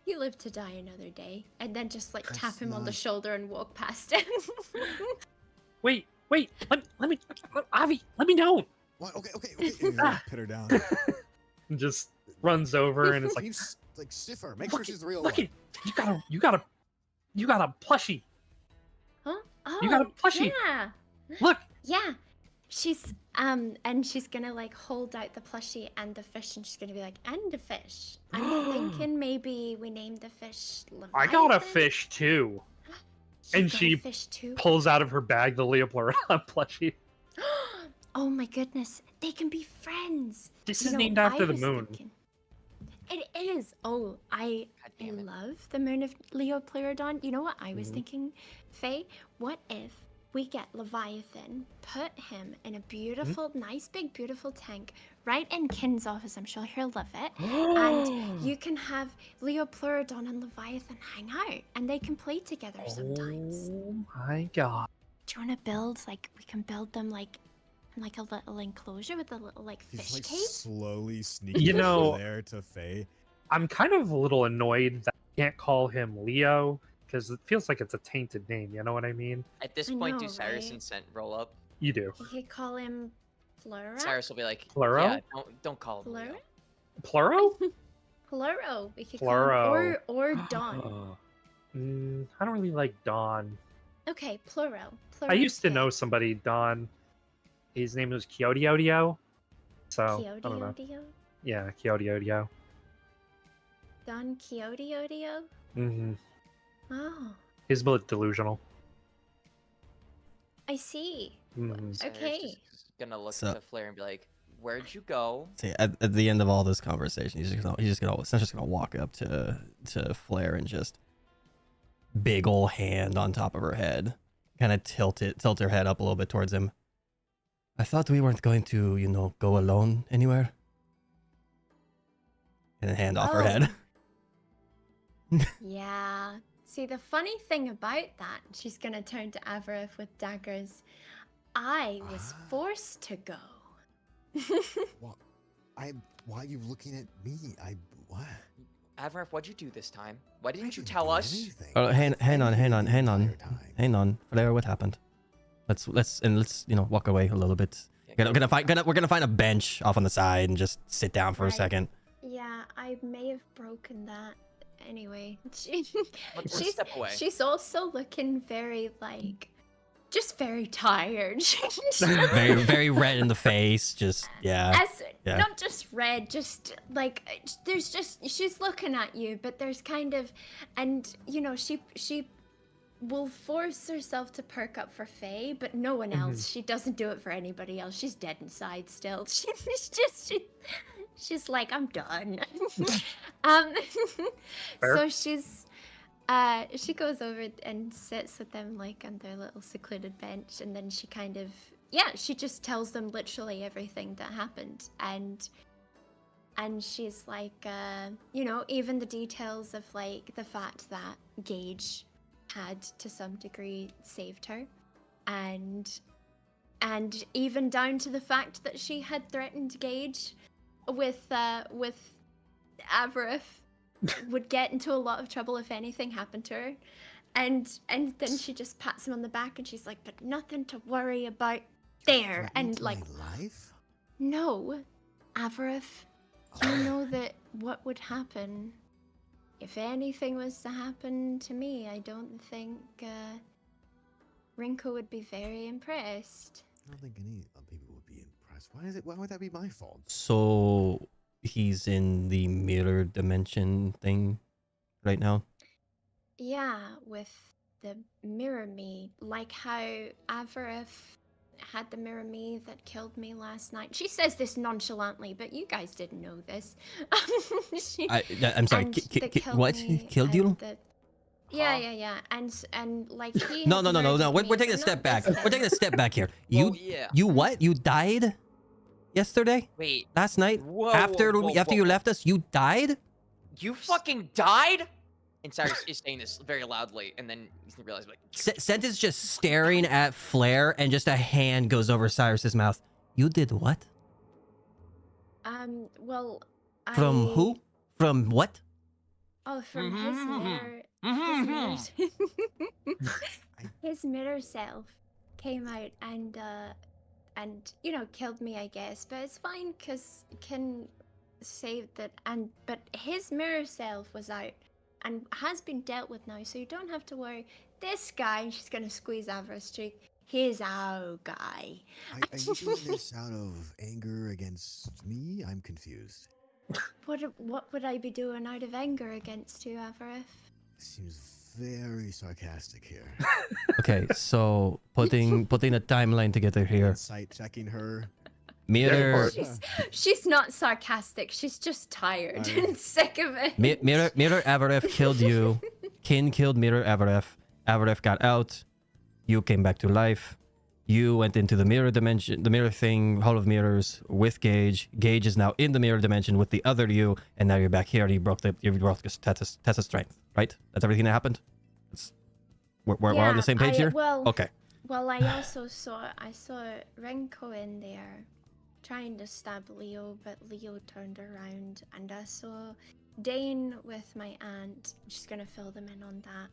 you live to die another day," and then just like That's tap him on the not- shoulder and walk past him. Wait, let me, Avi, let me know. What? Okay. And you like, put her down. And just runs over and it's Can like, you like stiff her? Make sure she's the real look one. it, you got a plushie. Huh? Oh, You got a plushie. Yeah. Look. Yeah. She's and she's gonna like hold out the plushie and the fish, and she's gonna be like, "And a fish." I'm thinking maybe we name the fish Leviathan. I got a fish too. You And got a she fish too. Pulls out of her bag the Leopleurodon plushie. Oh my goodness, they can be friends. This You is know, named after I the was moon. thinking- It is. Oh, I God damn it. love the moon of Leopleurodon. You know what I was Mhm. thinking, Faye? What if we get Leviathan, put him in a beautiful, nice, big, beautiful tank right in Kin's office? I'm sure he'll love it. And you can have Leopleurodon and Leviathan hang out, and they can play together sometimes. Oh my god. Do you want to build, like, we can build them, like, in, like, a little enclosure with a little, like, He's fish like cave? slowly sneaking You know- over there to Faye. I'm kind of a little annoyed that I can't call him Leo because it feels like it's a tainted name. You know what I mean? At this I point, know, do Cyrus right? and Scent roll up? You do. You could call him Flora? Cyrus will be like, Pluro? yeah, don't call him Flora? Leo. Pluro? Pluro. We could Pluro. call him, or Dawn. I don't really like Dawn. Okay, Pluro. I used to Pluro's know good. somebody, Dawn. His name was Kyodiodio. So, I don't know. Kyodiodio? Yeah, Kyodiodio. Don Kyodiodio? Mm-hmm. Oh, He's a bit delusional. I see. Mhm. Cyrus Okay. is gonna look So- at Flair and be like, "Where'd you go?" See, at the end of all this conversation, he's just gonna walk up to Flair and just big ol' hand on top of her head, kind of tilt her head up a little bit towards him. I thought we weren't going to, go alone anywhere. And then hand off her Oh. head. Yeah. See, the funny thing about that, she's gonna turn to Avarith with daggers. I was Ah. forced to go. Why are you looking at me? What? Avarith, what'd you do this time? Why I didn't you didn't tell do us? anything. Oh, I hang was on, angry hang the on, entire time. hang on, Flair. What happened? Let's walk away a little bit. Yeah, We're gonna find a bench off on the side and just sit down for a Right. second. Yeah, I may have broken that. Anyway, Let's she's step away. she's also looking very just very tired. Very very red in the face. Just yeah. Yeah. Not just red, just like she's looking at you, but there's kind of, and she will force herself to perk up for Faye, but no one else. She doesn't do it for anybody else. She's dead inside still. She's like, I'm done. Fair. So she goes over and sits with them like on their little secluded bench, and then she kind of she just tells them literally everything that happened, and she's like, even the details of like the fact that Gage had to some degree saved her, and even down to the fact that she had threatened Gage with Avarith would get into a lot of trouble if anything happened to her, and then she just pats him on the back and she's like, but nothing to worry about there. And Threatened like, my life? no, Avarith, you know that what would happen if anything was to happen to me. I don't think Rinko would be very impressed. I don't think any people would be impressed. Why would that be my fault? So he's in the mirror dimension thing right now. Yeah, with the mirror me, like how Avarith had the mirror me that killed me last night. She says this nonchalantly, but you guys didn't know this. I'm sorry. And that killed What? me Killed you? and Yeah. And like he. No. had We're murdered me taking a for step not back. this We're taking a step back here. Well, yeah. You what? You died yesterday? Wait, Last night? whoa, after whoa, you whoa. left us, you died? You fucking died? And Cyrus is saying this very loudly, and then he's gonna realize, like, Sent is just staring at Flair, and just a hand goes over Cyrus's mouth. You did what? Well, From who? From what? Oh, from his his mirror self came out and you know, killed me, I guess. But it's fine because can say that. But his mirror self was out and has been dealt with now, so you don't have to worry. This guy, and she's gonna squeeze Avra's cheek. He's our guy. Are you doing this out of anger against me? I'm confused. What would I be doing out of anger against you, Avarith? Seems very sarcastic here. Okay, so putting a timeline together here. Sight checking her. Mirror She's not sarcastic. She's just tired and sick of it. Mirror Avareth killed you. Kin killed Mirror Avareth. Avareth got out. You came back to life. You went into the mirror dimension, the mirror thing, Hall of Mirrors with Gage. Gage is now in the mirror dimension with the other you, and now you're back here and you broke Tessa's strength, right? That's everything that happened? We're on the same page here? Okay. Well, I also saw Renko in there trying to stab Leo, but Leo turned around, and I saw Dane with my aunt. I'm just gonna fill them in on that.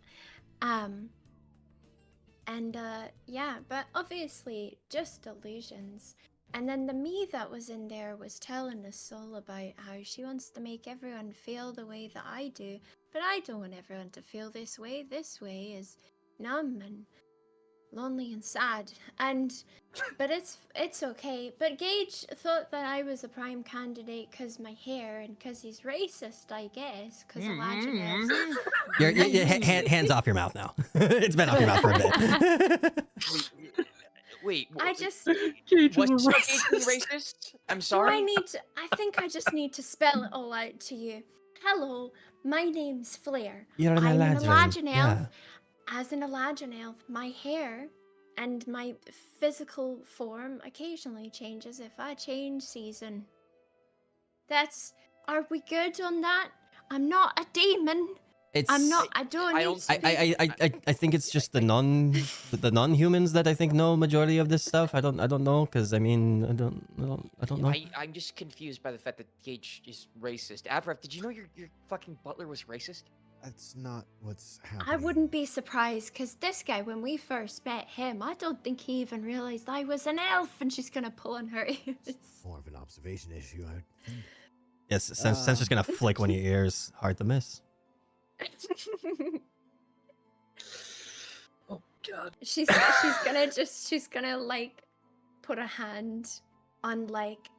Yeah, but obviously just illusions. And then the me that was in there was telling us all about how she wants to make everyone feel the way that I do, but I don't want everyone to feel this way. This way is numb and lonely and sad. But it's okay. But Gage thought that I was a prime candidate because my hair and because he's racist, I guess. Because Hands off your mouth now. It's been off your mouth for a bit. Wait. I just What's racist? I'm sorry. I think I just need to spell it all out to you. Hello, my name's Flair. You're an I'm an Eladrin. Eladrin elf. Yeah. As an Eladrin elf, my hair and my physical form occasionally changes if I change season. Are we good on that? I'm not a demon. I think it's just the non-humans that I think know majority of this stuff. I don't know, because I mean I don't know. I'm just confused by the fact that Gage is racist. Avref, did you know your fucking butler was racist? That's not what's happening. I wouldn't be surprised, because this guy, when we first met him, I don't think he even realized I was an elf, and she's gonna pull on her ears. More of an observation issue, I would think. Yes, Sense just gonna flick one of your ears. Hard to miss. Oh god. She's gonna like put a hand on like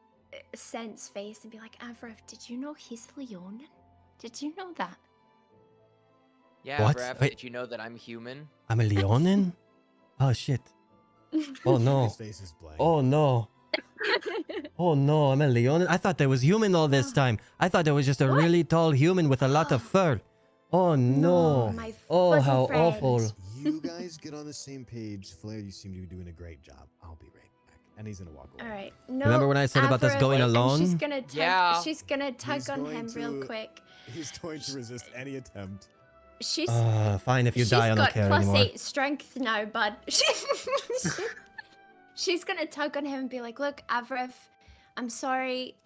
Sen's face and be like, Avref, did you know he's Leonin? Did you know that? Yeah, What? Avref, Wait. did you know that I'm human? I'm a Leonin? Oh shit. Oh no. His face is blank. Oh no. Oh no, I'm a Leonin. I thought there was human all this time. I thought there was just a really tall human with a lot of fur. Oh no. My Oh, fuzzy how friend. awful. You guys get on the same page. Flair, you seem to be doing a great job. I'll be right back. And he's gonna walk away. All right. No. Remember when I said about this Avref, going and alone? She's gonna tug. Yeah. She's gonna tug He's on going him real to- quick. He's going to resist any attempt. She's. Fine, if you die, I don't care She's got anymore. +8 strength now, bud. She's gonna tug on him and be like, "Look, Avref, I'm sorry.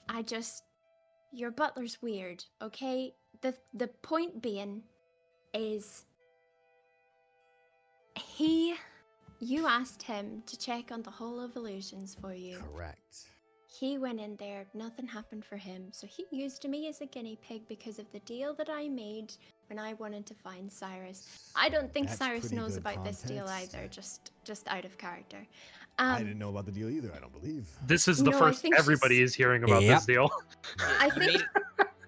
Your butler's weird. Okay. The point being is you asked him to check on the Hall of Illusions for you. Correct. He went in there, nothing happened for him, so he used me as a guinea pig because of the deal that I made when I wanted to find Cyrus. I don't think That's Cyrus pretty knows good about this deal context. either, just out of character. I didn't know about the deal either, I don't believe. This is the No, I first think everybody she's- is hearing about Yep. this deal. I think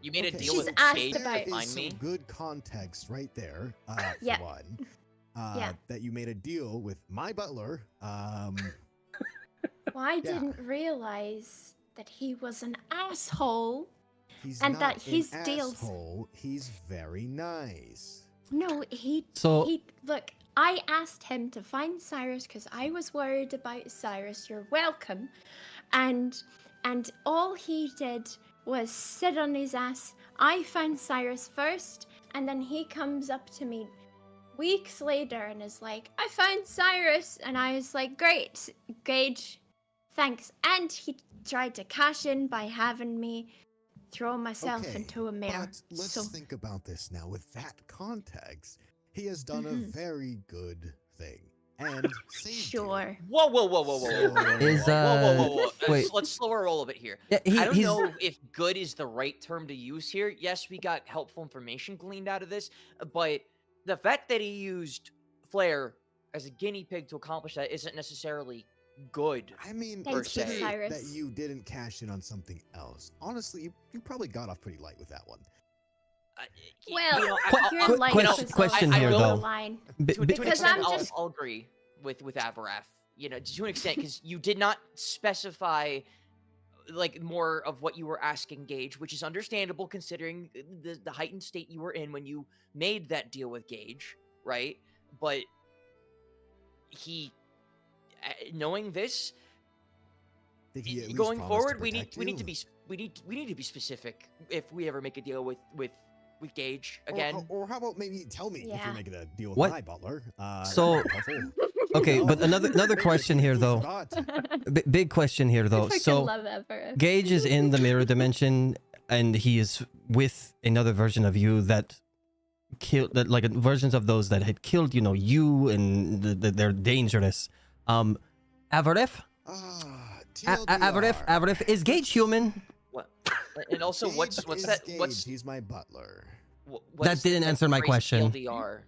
You made a Okay. deal She's with asked Gage about- to find Is me. some good context right there, Yeah. for one. Yeah. That you made a deal with my butler. well, I didn't realize that he was an asshole. He's And not that his an deals- asshole. He's very nice. No, So- look, I asked him to find Cyrus because I was worried about Cyrus. You're welcome. And all he did was sit on his ass. I found Cyrus first, And then he comes up to me weeks later and is like, I found Cyrus. And I was like, great, Gage, thanks. And he tried to cash in by having me throw myself Okay, into a mirror. But let's So, think about this now. With that context, he has done a very good thing and saved you. sure. Whoa, whoa, whoa, whoa, whoa, whoa, Is, whoa, whoa, whoa, whoa. wait. Let's slow our roll a bit here. Yeah, I don't he's know if good is the right term to use here. Yes, we got helpful information gleaned out of this, but the fact that he used Flair as a guinea pig to accomplish that isn't necessarily good. I mean, Thanks, consider Cyrus. that you didn't cash in on something else. Honestly, you probably got off pretty light with that one. Well, you know, your quick life question- is question also here, on the though. line. bi- to bi- an Because extent, I'm just- I'll agree with Avarath. You know, to an extent, because you did not specify like more of what you were asking Gage, which is understandable considering the heightened state you were in when you made that deal with Gage, right? But he, knowing this, Did he at least going promise forward, to we need protect we need you? to be we need to be specific if we ever make a deal with Gage again. Or how about maybe tell me if Yeah. you're making a deal with What? my butler. So- that'd be helpful. Okay, No. but another question here, You though. forgot. Big question here, though. I fucking So love Everett. Gage is in the mirror dimension, and he is with another version of you that killed, that like versions of those that had killed, you, and they're dangerous. Avaref, TLDR. Avaref, is Gage human? What? And also, what's Gage is that? Gage. What's He's my butler. That didn't answer my question. TLDR.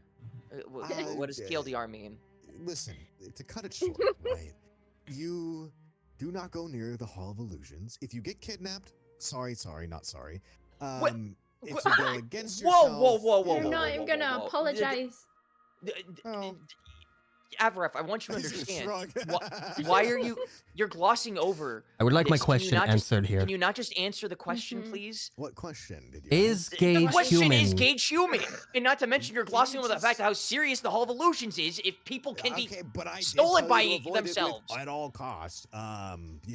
What does TLDR mean? Listen, to cut it short, right? You do not go near the Hall of Illusions. If you get kidnapped, sorry, not sorry. What? If you go against Whoa, yourself, whoa, whoa, whoa, You're whoa, not whoa, even whoa, gonna whoa, whoa. apologize. Oh. Avaref, I want you to He's understand. shrug. Why are you're glossing over? I would like my this. Can you question not just- answered here. Can you not just answer the question, Mhm. please? What question did you Is ask? The Gage question human? is Gage human, and not to mention you're glossing over the Gage fact is- of how serious the Hall of Illusions is. If people can be Okay, but I did stolen tell you by to avoid it themselves. at all costs. You-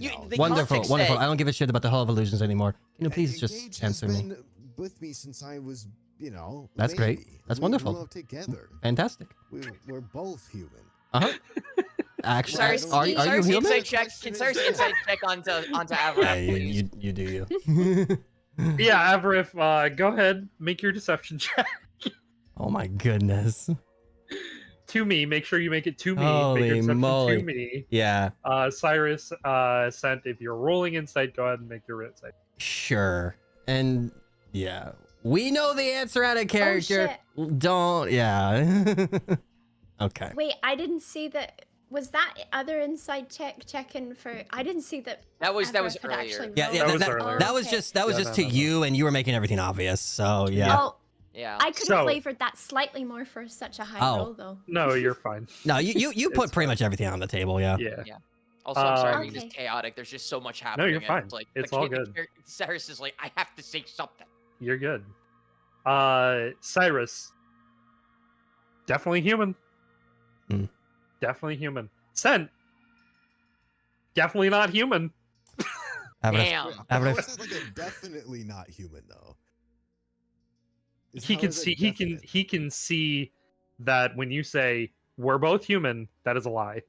Know, the Wonderful, context wonderful. said- I don't give a shit about the Hall of Illusions anymore. Can you please Gage just has answer me? been with me since I was, a That's great. baby. That's We wonderful. grew up together. Fantastic. We're both human. Uh huh. Actually, Cyrus, are you Cyrus, human? insight check. Can Cyrus insight check onto Avaref, Yeah, please? you do you. Yeah, Avaref, go ahead, make your deception check. Oh my goodness. To me, make sure you make it to me. Holy make your deception moly. to me. Yeah, Cyrus sent, if you're rolling insight, go ahead and make your insight. sure. And yeah, we know the answer out of character. Don't, yeah. Okay. Wait, I didn't see that. Was that other inside checking for? I didn't see that. That was Everett had earlier. actually Yeah, rolled. yeah, That was that, earlier. that was Okay. just Yeah, to no. you, and you were making everything obvious. So yeah. Oh, Yeah. I could So- have flavored that slightly more for such a high Oh. roll, though. No, you're fine. No, you put It's pretty fine. much everything on the table. Yeah. Yeah. Also, I'm sorry, being Okay. just chaotic. There's just so much No, happening. you're and fine. Like, It's the all kid- good. Cyrus is like, I have to say something. You're good. Cyrus. Definitely human. Hmm. Definitely human. Sent. Definitely not human. Avaref, Damn. How Avaref. is that like a definitely not human though? He How can is it see definite? he can see that when you say we're both human, that is a lie.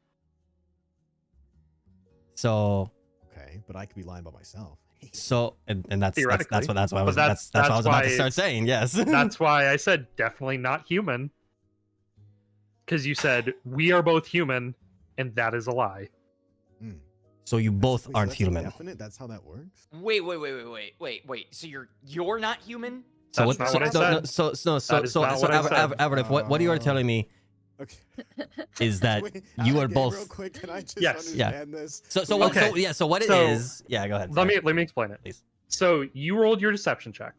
So Okay, but I could be lying by myself. and that's Theoretically. what I was But that's what I was that's about to why- start saying. Yes. That's why I said definitely not human. Because you said we are both human, and that is a lie. So you both Wait, so aren't that's human. Definite? That's how that works. Wait. So you're not human? So That's what? not So, what I so, said. no, so so so That is so not so what I said. Avaref, what you are telling me Okay. is that Wait, you are okay, both. Real quick, can I just Yes. Yeah. understand this? So what? Okay. So yeah. So what it So, is? Yeah. Go ahead. Let sorry. me explain it. Please. So you rolled your deception check.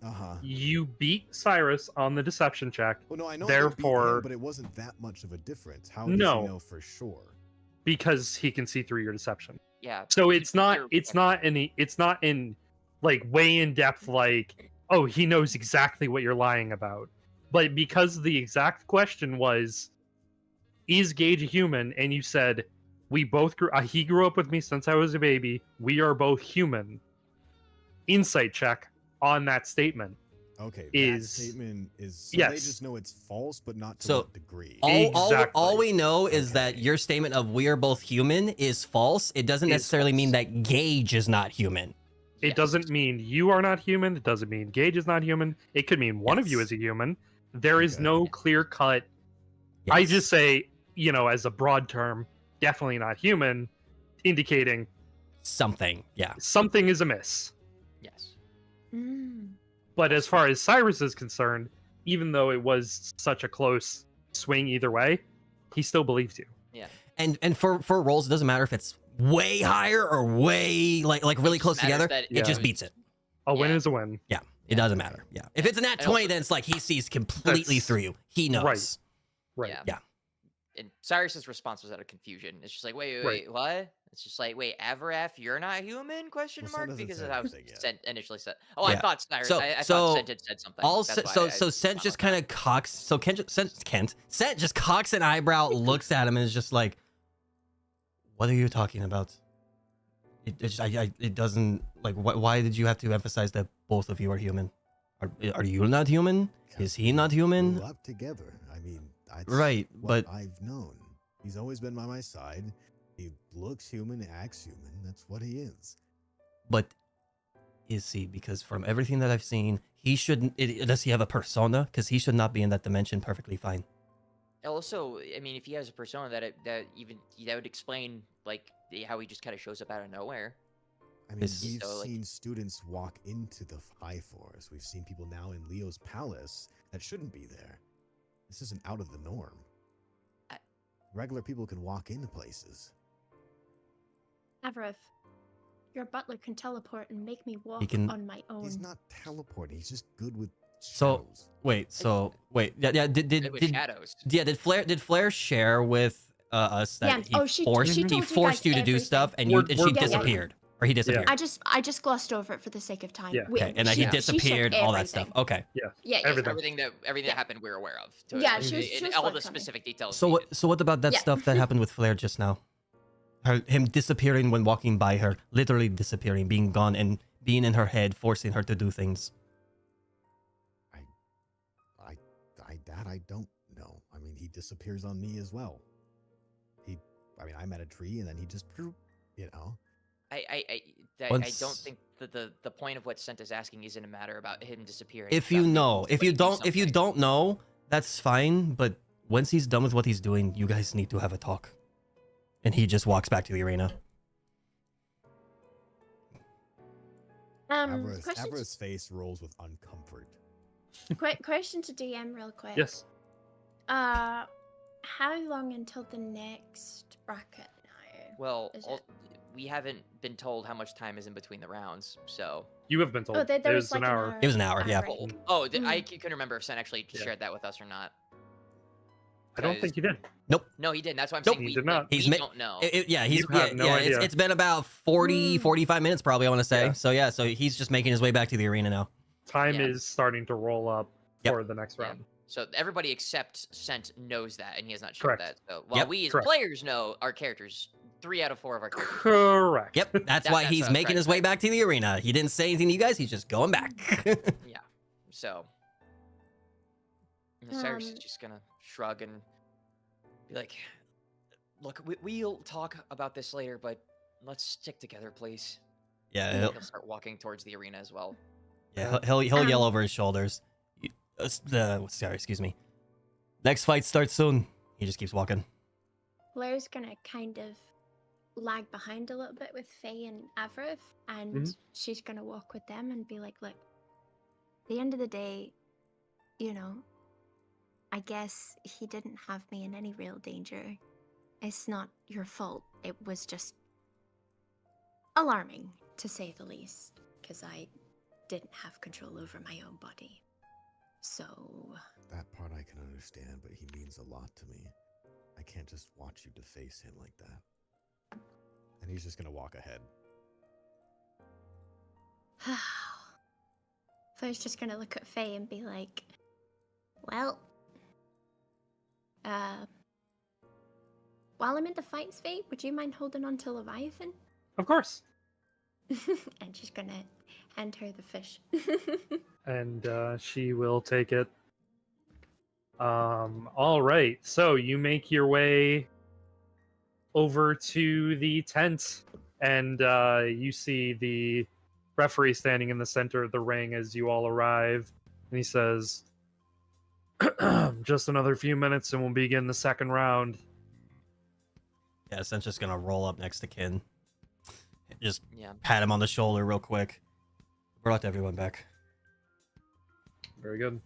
Uh-huh. You beat Cyrus on the deception check Well, no, I know I didn't beat him, Therefore- but it wasn't that much of a difference. How does No. he know for sure? because he can see through your deception. Yeah. So it's not You're- it's not in like way in depth like, oh, he knows exactly what you're lying about. But because the exact question was, is Gage a human? And you said we both he grew up with me since I was a baby. We are both human. Insight check on that statement. Okay, that is statement is so yes. they just know it's false, but not to So, what degree. All we know is that Okay. your statement of we are both human is false. It doesn't Is necessarily mean false. that Gage is not human. It Yes. doesn't mean you are not human. It doesn't mean Gage is not human. It could mean one of you Yes. is a human. There is Okay. no clear cut. I Yes. just say, as a broad term, definitely not human, indicating something. Yeah. something is amiss. Yes. Mm. But as far as Cyrus is concerned, even though it was such a close swing either way, he still believes you. Yeah. And for rolls, it doesn't matter if it's way higher or way like really just close matters together. that It just Yeah. beats it. A win Yeah. is a win. Yeah. It doesn't matter. Yeah. If it's an at And 20, also- then it's like he sees completely That's- through you. He knows. Right. Right. Yeah. Yeah. And Cyrus's response was out of confusion. It's just like, wait, Right. what? It's just like, wait, Avaraf, you're not human? Question Well, mark? Sen doesn't Because say of how anything yet. Sent initially said. Oh, I Yeah. thought Cyrus. So- I so thought Sent had said something. All That's so why so I Sent thought just about kind of cocks. So Sent just cocks an eyebrow, looks at him, and is just like, "What are you talking about? It doesn't like. Why did you have to emphasize that both of you are human? Are you not human? Is he not human? Grew up together. I mean, that's Right, what but- I've known. He's always been by my side. He looks human, acts human. That's what he is. But is he? Because from everything that I've seen, he shouldn't. Does he have a persona? Because he should not be in that dimension perfectly fine. Also, I mean, if he has a persona that would explain like how he just kind of shows up out of nowhere. I mean, This- we've So, like- seen students walk into the High Forest. We've seen people now in Leo's palace that shouldn't be there. This isn't out of the norm. I- Regular people can walk into places. Avaraf, your butler can teleport and make me walk can- on my own. He's not teleporting. He's just good with So- shadows. Wait. Yeah. With shadows. Did Flair share with us that Yeah, he she forced told you forced you guys to do everything. stuff and Word- she word for word. disappeared or he disappeared? I just glossed over it for the sake of time. Yeah. Okay, and then he Yeah. disappeared. shared All that stuff. everything. Okay. Yeah, Everything. Everything that happened, we're aware of. Yeah, she was and all the forthcoming. specific details. So needed. what about that Yeah. stuff that happened with Flair just now? Him disappearing when walking by her, literally disappearing, being gone, and being in her head, forcing her to do things. I don't know. I mean, he disappears on me as well. I'm at a tree and then he just, you know. I Once- don't think that the point of what Sent is asking isn't a matter about him disappearing. If it's you about him know, if you doing don't, if you something. don't know, that's fine. But once he's done with what he's doing, you guys need to have a talk. And he just walks back to the arena. Question, Avra's face rolls with uncomfort. question to DM real quick. Yes. How long until the next bracket now? Well, Is all, it- we haven't been told how much time is in between the rounds, so. You have been told. Oh, there it was was like an hour. It was an hour, yeah. right. I couldn't remember if Sen actually Yeah. shared that with us or not. I don't think you did. No, he didn't. That's why I'm Nope. saying He we, did not. like, He's we ma- don't know. Yeah, You have no idea. It's been about 40, 45 minutes probably, I want to say. Yeah. So he's just making his way back to the arena now. Time Yeah. is starting to roll up Yep. for the next Yeah. round. So everybody except Sent knows that, and he has not shared Correct. that. So while Yep. we as Correct. players know, our characters, 3 out of 4 of our characters. Correct. Yep, that's why that's he's what I was making trying his to way say. back to the arena. He didn't say anything to you guys, he's just going back. Yeah. So and Cyrus is Um, just gonna shrug and be like, "Look, we'll talk about this later, but let's stick together, please." Yeah, And he'll, he'll start walking towards the arena as well. yeah, he'll yell over his shoulders. Sorry, excuse me. Next fight starts soon. He just keeps walking. Blair's gonna kind of lag behind a little bit with Faye and Avrith, and Mhm. she's gonna walk with them and be like, "Look, at the end of the day, you know, I guess he didn't have me in any real danger. It's not your fault. It was just alarming, to say the least, because I didn't have control over my own body. So, That part I can understand, but he means a lot to me. I can't just watch you deface him like that. And he's just gonna walk ahead. Flair's just gonna look at Faye and be like, "Well, while I'm in the fights, Faye, would you mind holding on to Leviathan?" Of course. And she's gonna hand her the fish. And she will take it. All right. So you make your way over to the tent, and you see the referee standing in the center of the ring as you all arrive. And he says, "Just another few minutes, and we'll begin the second round." Yeah, Sen's just gonna roll up next to Kin. Just Yeah. pat him on the shoulder real quick. Brought everyone back. Very good.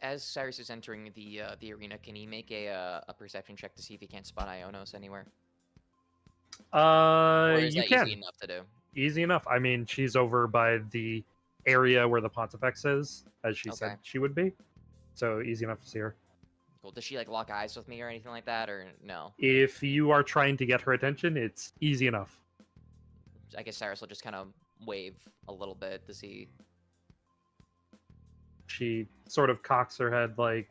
As Cyrus is entering the arena, can he make a perception check to see if he can't spot Ionos anywhere? Or is You that can. easy enough to do? Easy enough. I mean, she's over by the area where the Pontifex is, as she said Okay. she would be. So easy enough to see her. Cool. Does she like lock eyes with me or anything like that, or no? If you are trying to get her attention, it's easy enough. I guess Cyrus will just kind of wave a little bit to see. She sort of cocks her head like,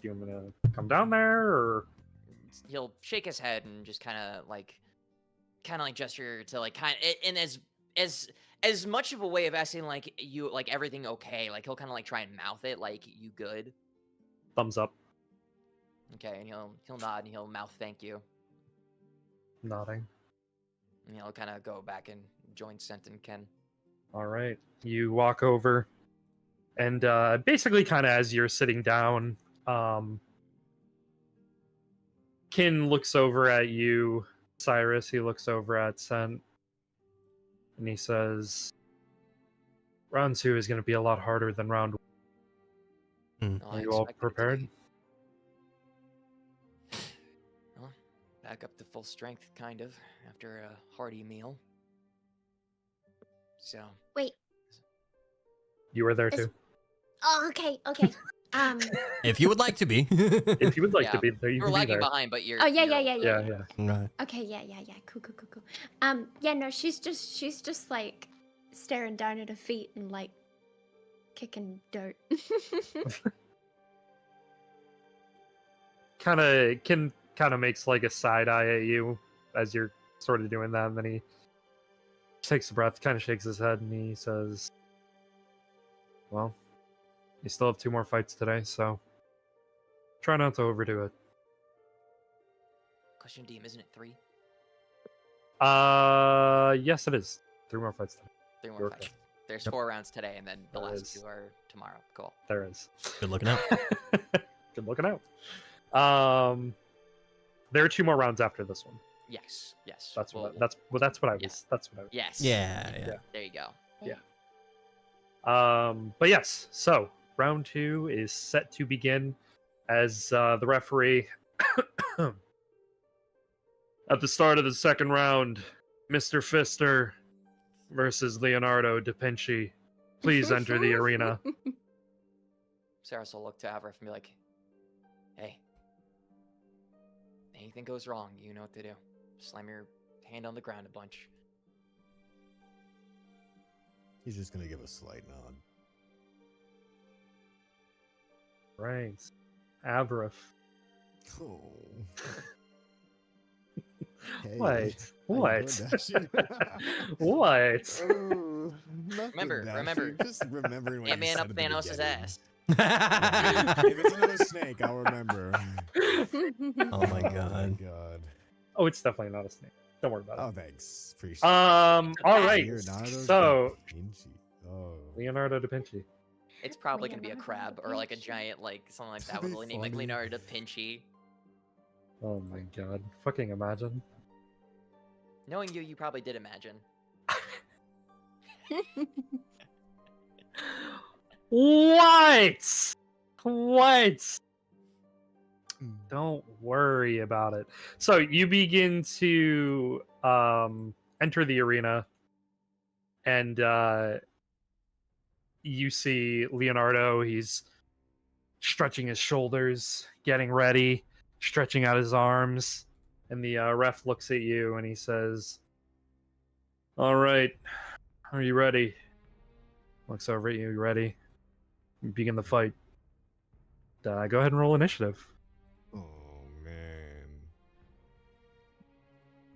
"Do you want me to come down there?" Or He'll shake his head and just kind of like gesture to like in as much of a way of asking like you like everything okay. Like he'll kind of like try and mouth it like you good. thumbs up, Okay, and he'll nod and he'll mouth thank you. nodding. And he'll kind of go back and join Sent and Ken. All right. You walk over, and basically, kind of as you're sitting down, Kin looks over at you, Cyrus. He looks over at Sent, and he says, "Round 2 is going to be a lot harder than round 1. Oh, Are I you all expected it to prepared?" be. Well, back up to full strength, kind of, after a hearty meal. So, Wait. You were there Is- too. Oh, okay, okay. If you would like to be. If you would like yeah, to be there, you we're can be lagging there. behind, but you're. Oh yeah, you're- yeah, yeah, yeah, Yeah, yeah. Right. Okay, yeah. Cool. Yeah, no, she's just like staring down at her feet and like kicking dirt. Kin kind of makes like a side eye at you as you're sort of doing that, and then he takes a breath, kind of shakes his head, and he says, "Well, you still have 2 more fights today, so try not to overdo it." Question Deem, isn't it 3? Yes, it is. 3 more fights today. 3 more You're fights. okay. There's Yep. 4 rounds today, and then the There last is. 2 are tomorrow. Cool. There is. Good looking out. Good looking out. There are 2 more rounds after this one. Yes. That's Well, what. That's what I was. yeah. That's what I was. Yes. Yeah. There you go. But yes, so round 2 is set to begin as the referee at the start of the second round, Mr. Fister versus Leonardo da Vinci. Please enter the arena. Cyrus will look to Avrith and be like, "Hey, anything goes wrong, you know what to do. Slam your hand on the ground a bunch." He's just gonna give a slight nod. Right. Avrith. Oh. Hey, What? how you What? doing, Dashi? What? Oh, nothing, Remember, Dashi. remember. Just remembering what Ant you Man said up at the Thanos' beginning. ass. If it's another snake, I'll remember. Oh my god. God. Oh, it's definitely not a snake. Don't worry about Oh, it. thanks. Appreciate it. All right. Leonardo's So Da Vinci. Oh. Leonardo da Vinci. It's probably gonna be a Leonardo crab da or like a Vinci. giant, like something like that That'd with a be name like funny. Leonardo da Vinci. Oh my god. Fucking imagine. Knowing you, you probably did imagine. What? What? Mm. Don't worry about it. So you begin to enter the arena, and you see Leonardo. He's stretching his shoulders, getting ready, stretching out his arms, and the ref looks at you and he says, "All right, are you ready?" Looks over at you. You ready? Begin the fight. Go ahead and roll initiative. Oh man.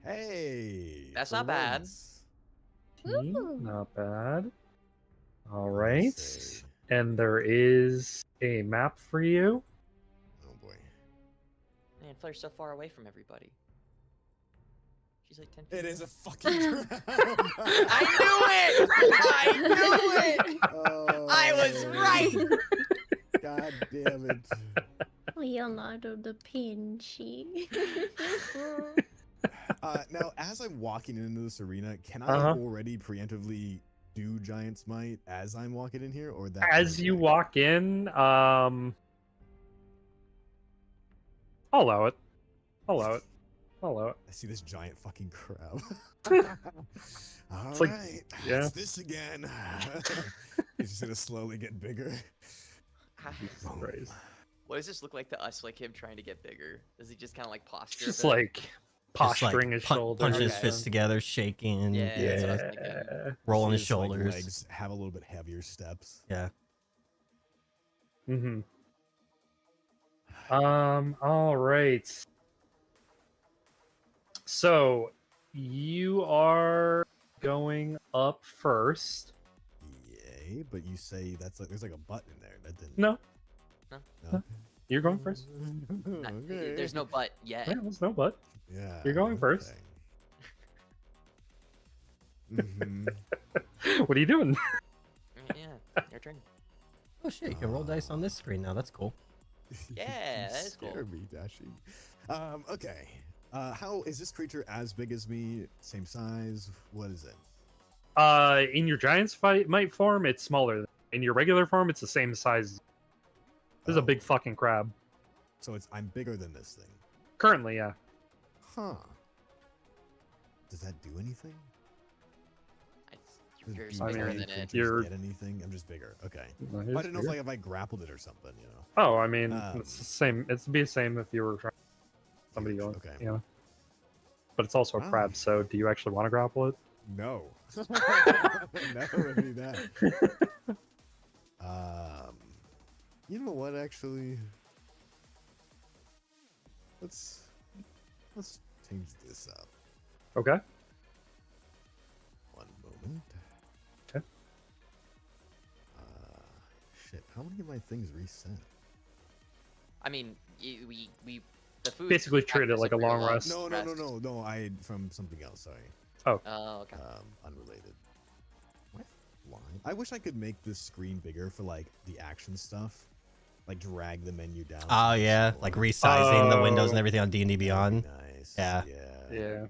Hey. That's for not bad. once. 14, not bad. All Let's right. see. And there is a map for you. Oh boy. Man, Flair's so far away from everybody. She's like 10 feet. It is a fucking crab. I knew it! Oh, I was right! God damn it. Leonardo da Vinci. Now, as I'm walking into this arena, can I already preemptively do Giant Smite as I'm walking in here, or that? As you walk in, I'll allow it. I'll allow it. I'll allow it. I see this giant fucking crab. All It's like- right, yeah. it's this again. He's just gonna slowly get bigger. Jesus Christ. What does this look like to us? Like him trying to get bigger? Does he just kind of like posture? Just a bit? like Just, posturing his shoulders. punching his Okay. fists together, shaking, Yeah, that's what I was thinking. Yeah. rolling See his his, shoulders. legs have a little bit heavier steps. Yeah. Mm-hmm. All right. So you are going up first. Yay! But you say that's like there's like a button in there. That didn't. No, No? you're going first. Okay. There's no butt yet. Yeah, there's no but. Yeah. You're going first. Mhm. What are you doing? Yeah, your turn. Oh shit, you can roll dice on this screen now. That's cool. Yeah, You that is cool. scare me, Dashing. Okay. How is this creature as big as me? Same size? What is it? In your giant's might form, it's smaller. In your regular form, it's the same size. This is a big Oh, fucking crab. So I'm bigger than this thing. Currently, yeah. Huh. Does that do anything? You're Do I bigger mean, than it. you're- Get anything? I'm just bigger. Okay. Well, I here's didn't know weird. if I grappled it or something. You know. Oh, I mean, Um, it's the same. It'd be the same if you were trying somebody going. Okay. You know. But it's also a Wow. crab, so do you actually want to grapple it? No. Never would be that. You know what? Actually, let's change this up. Okay. One moment. Okay. Shit. How many of my things reset? I mean, we the food. Basically treat it factors like a real long low rest. No. I from something else. Sorry. Oh, okay. Unrelated. Am I flying? I wish I could make this screen bigger for like the action stuff, like drag the menu down. Oh yeah, like resizing the windows and Oh. everything on D&D Beyond. Nice. Yeah. Yeah.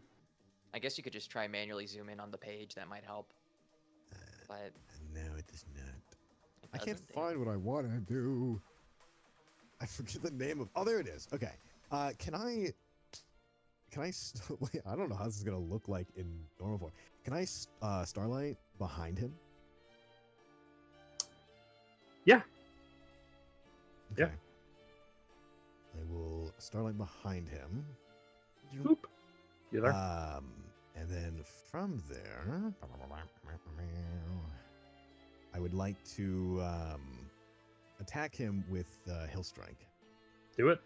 I guess you could just try manually zoom in on the page. That might help. But No, it does not. it I can't doesn't. find what I want to do. I forget the name of. Oh, there it is. Okay. Can I? Wait, I don't know how this is gonna look like in normal form. Can I starlight behind him? Yeah. Okay. Yeah. I will starlight behind him. Boop. You there? And then from there, I would like to attack him with Hill Strike. Do it.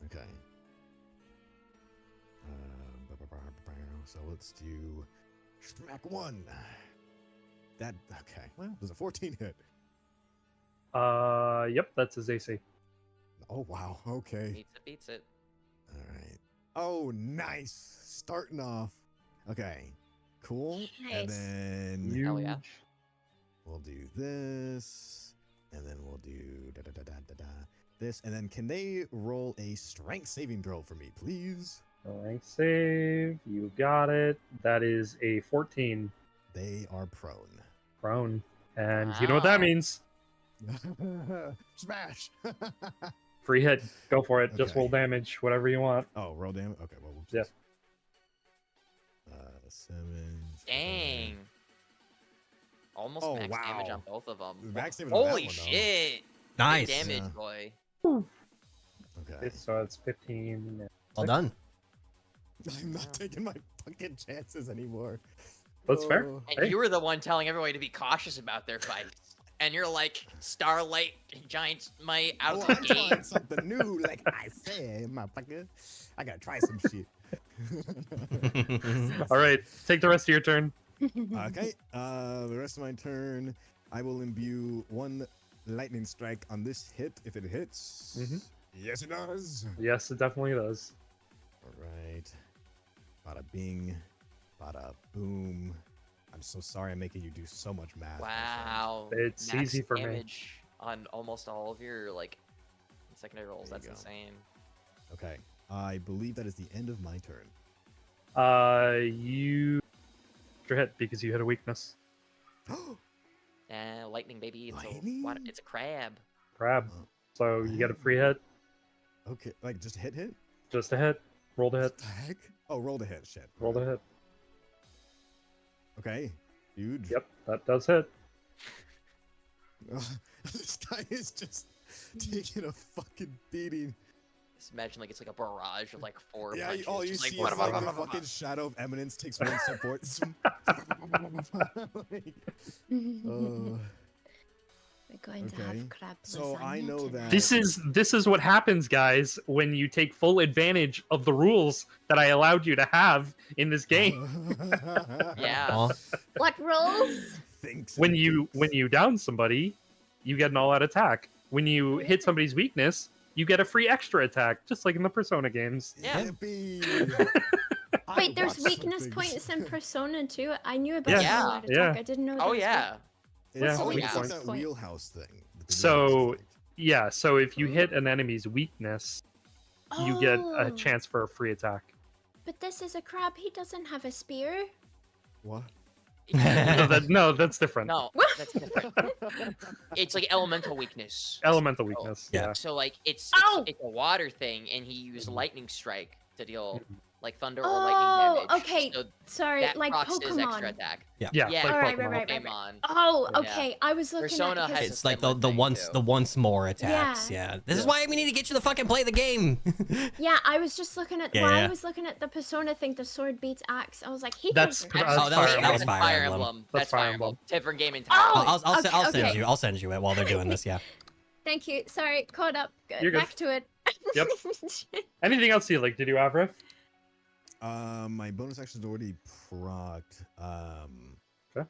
Okay. So let's do smack one. That okay. Well, there's a 14 hit. Yep, that's his AC. Oh wow. Okay. Beats it. All right. Oh, nice. Starting off. Okay. Cool. And Nice. then Hell yeah. we'll do this, and then we'll do this, and then can they roll a strength saving throw for me, please? Strength save. You got it. That is a 14. They are prone. Prone. And you know what that Wow. means. Smash. Free hit. Go for it. Just Okay. roll damage. Whatever you want. Oh, roll damage. Okay, well, we'll Yeah. just 7. Dang. Almost Oh, max damage wow. on both of them. Max damage on that Holy one, though. shit! Nice. Big damage, Yeah. boy. Okay. So it's 15. Well done. I'm not taking my fucking chances anymore. That's fair. Oh. And Hey. you were the one telling everybody to be cautious about their fights. And you're like, Starlight Giant Might out Oh, the I'm gate. trying something new, like I said, motherfucker. I gotta try some shit. All right. Take the rest of your turn. Okay. The rest of my turn, I will imbue 1 lightning strike on this hit if it hits. Mhm. Yes, it does. Yes, it definitely does. All right. Bada bing, bada boom. I'm so sorry I'm making you do so much math. my friend. Wow. It's max easy for me. damage on almost all of your like secondary rolls. There you That's go. insane. Okay. I believe that is the end of my turn. You extra hit because you hit a weakness. Lightning, baby. It's Lightning? it's a crab. Crab. Oh, So you get a free hit. okay. Like just hit? Just a hit. Roll to What hit. the heck? Oh, roll to hit. Shit. Roll to hit. Okay. Huge. Yep, that does hit. This guy is just taking a fucking beating. Just imagine like it's like a barrage of like 4 Yeah, punches. all you just see like, is like the fucking shadow of eminence takes 1 step forward. Like, We're going to Okay. have crab So I lasagna know tonight. that- This is what happens, guys, when you take full advantage of the rules that I allowed you to have in this game. Yeah. Aw. What rules? Thinks When and you thinks. down somebody, you get an all-out attack. When you hit somebody's weakness, you get a free extra attack, just like in the Persona games. Yeah. Yippee. I Wait, there's watched weakness something. points in Persona too. I knew about Yeah. the all-out attack. Yeah. I didn't know. Oh there was yeah. Yeah, Oh, weak it's like points. that Point. wheelhouse thing. that the So- wheelhouse thing. Yeah, so if you hit an enemy's weakness, you get a Oh, chance for a free attack. But this is a crab. He doesn't have a spear. What? No, that's different. No, that's different. It's like elemental weakness. Elemental weakness. Yeah. Yeah. So like it's Ow! it's a water thing, and he used lightning strike to deal Mhm. like thunder or Oh, lightning damage. okay. So Sorry, that like procs his extra Pokemon. attack. Yeah. Yeah. like Alright, Pokemon. right. Pokemon. Oh, Yeah. okay. I was looking Persona at has his... It's like similar the thing, once too. the once more attacks. Yeah. This is why we need to get you to fucking play the game. Yeah, I was just looking at Yeah, while yeah. I was looking at the Persona thing. The sword beats axe. I was like, he That's doesn't pr- have Oh, a that was- spear. that was Fire Emblem. That's That's Fire Fire Emblem. Emblem. Different game entirely. Oh! I'll Okay. send you it while they're doing this. Yeah. Thank you. Sorry, caught up. You're good. Back to it. Yep. Anything else you'd like to do, Avrith? My bonus action is already procced. Okay.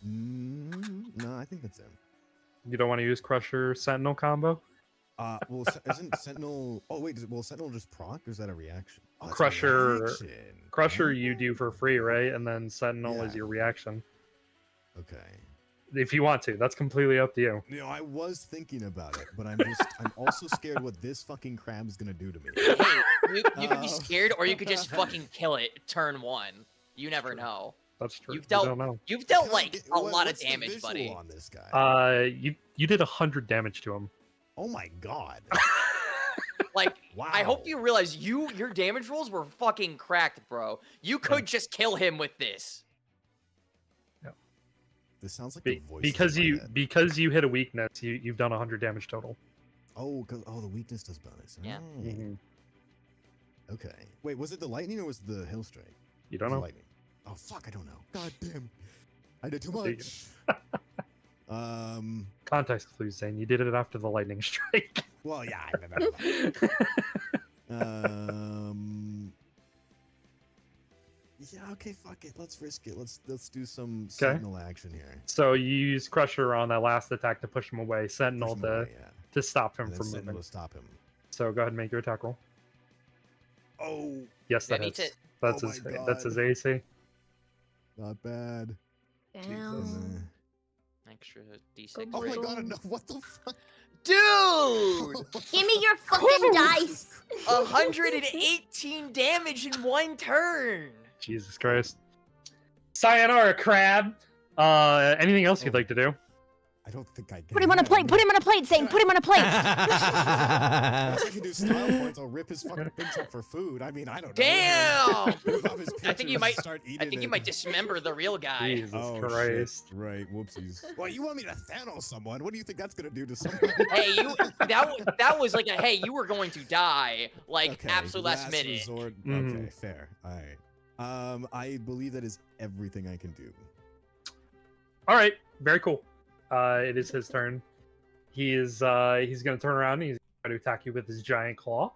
No, I think that's it. You don't want to use Crusher Sentinel combo? Well, isn't Sentinel? Oh wait, will Sentinel just proc, or is that a reaction? Oh, that's a Crusher- reaction. Crusher Oh, you do for free, right? And then Sentinel is Yeah. your reaction. Okay. If you want to, that's completely up to you. You know, I was thinking about it, but I'm also scared what this fucking crab's gonna do to me. Hey, you could be Oh. scared, or you could just fucking kill it turn 1. You never know. That's true. You've You dealt- don't know. You've dealt Can I like get- a what- lot of what's the damage, visual buddy. on this guy. You did 100 damage to him. Oh my god. Like, Wow. I hope you realize your damage rolls were fucking cracked, bro. You could just kill him with this. This sounds like the voice. Because you hit a weakness, you've done 100 damage total. The weakness does bonus. Yeah. Oh, Mhm. Okay. Wait, was it the lightning or was it the hail strike? You don't It was know. Lightning. Oh fuck, I don't know. God damn. I did too See. much. Context clues saying you did it after the lightning strike. Well, yeah. Yeah. Okay. Fuck it. Let's risk it. Let's do some Sentinel action here. So you use Crusher on that last attack to push him away. Sentinel Push him away, yeah. to stop him And then from Sentinel moving. to stop him. So go ahead and make your attack roll. Oh, Yes, That that beats hits. it. That's Oh his. my That's his God. AC. not bad. Damn. And, Extra D6. Good oh my Right. god! Enough. What the fuck? Dude! Give me your fucking dice. 118 damage in 1 turn. Jesus Christ. Sayonara, crab. Anything else you'd Oh. like to do? I don't think I can. Put him on a plate. Put him on a plate, Zane. Put him on a plate. Unless I can do style points, I'll rip his fucking things up for food. I mean, I don't know. Damn! Rip off his I think you pictures, might- start eating I think you it. might dismember the real guy. Jesus Oh, Christ. shit. Right, whoopsies. Well, you want me to Thanos someone? What do you think that's gonna do to someone? Hey, that was like a hey, you were going to die, like Okay, absolute last minute. resort. Mhm. Okay, fair. All right. I believe that is everything I can do. All right, very cool. It is his turn. He's going to turn around and he's going to attack you with his giant claw.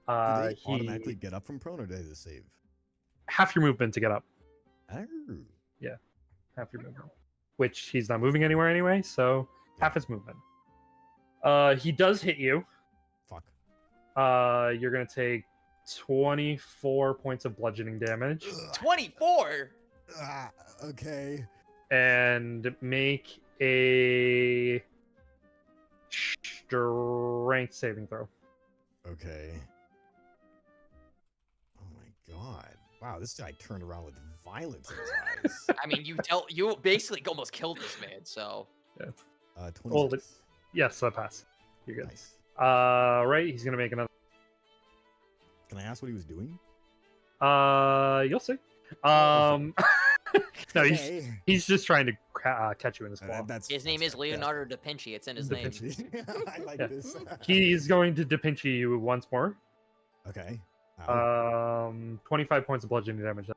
Do they He automatically get up from prone, or do they have to save? half your movement to get up. Oh, half your movement, which he's not moving anywhere anyway, so half his movement. He does hit you. Fuck. You're gonna take 24 points of bludgeoning damage. 24. Okay. And make a strength saving throw. Okay. Oh my god. Wow, this guy turned around with violence in his eyes. I mean, you basically almost killed this man. So. Yeah. 26. Yes, that passed. You're good. Nice. Right, he's gonna make another. Can I ask what he was doing? You'll see. No, he's just trying to catch you in his claw. His name is Leonardo da Vinci. It's in his name. I like this. He's going to da Vinci you once more. Okay. 25 points of bludgeoning damage.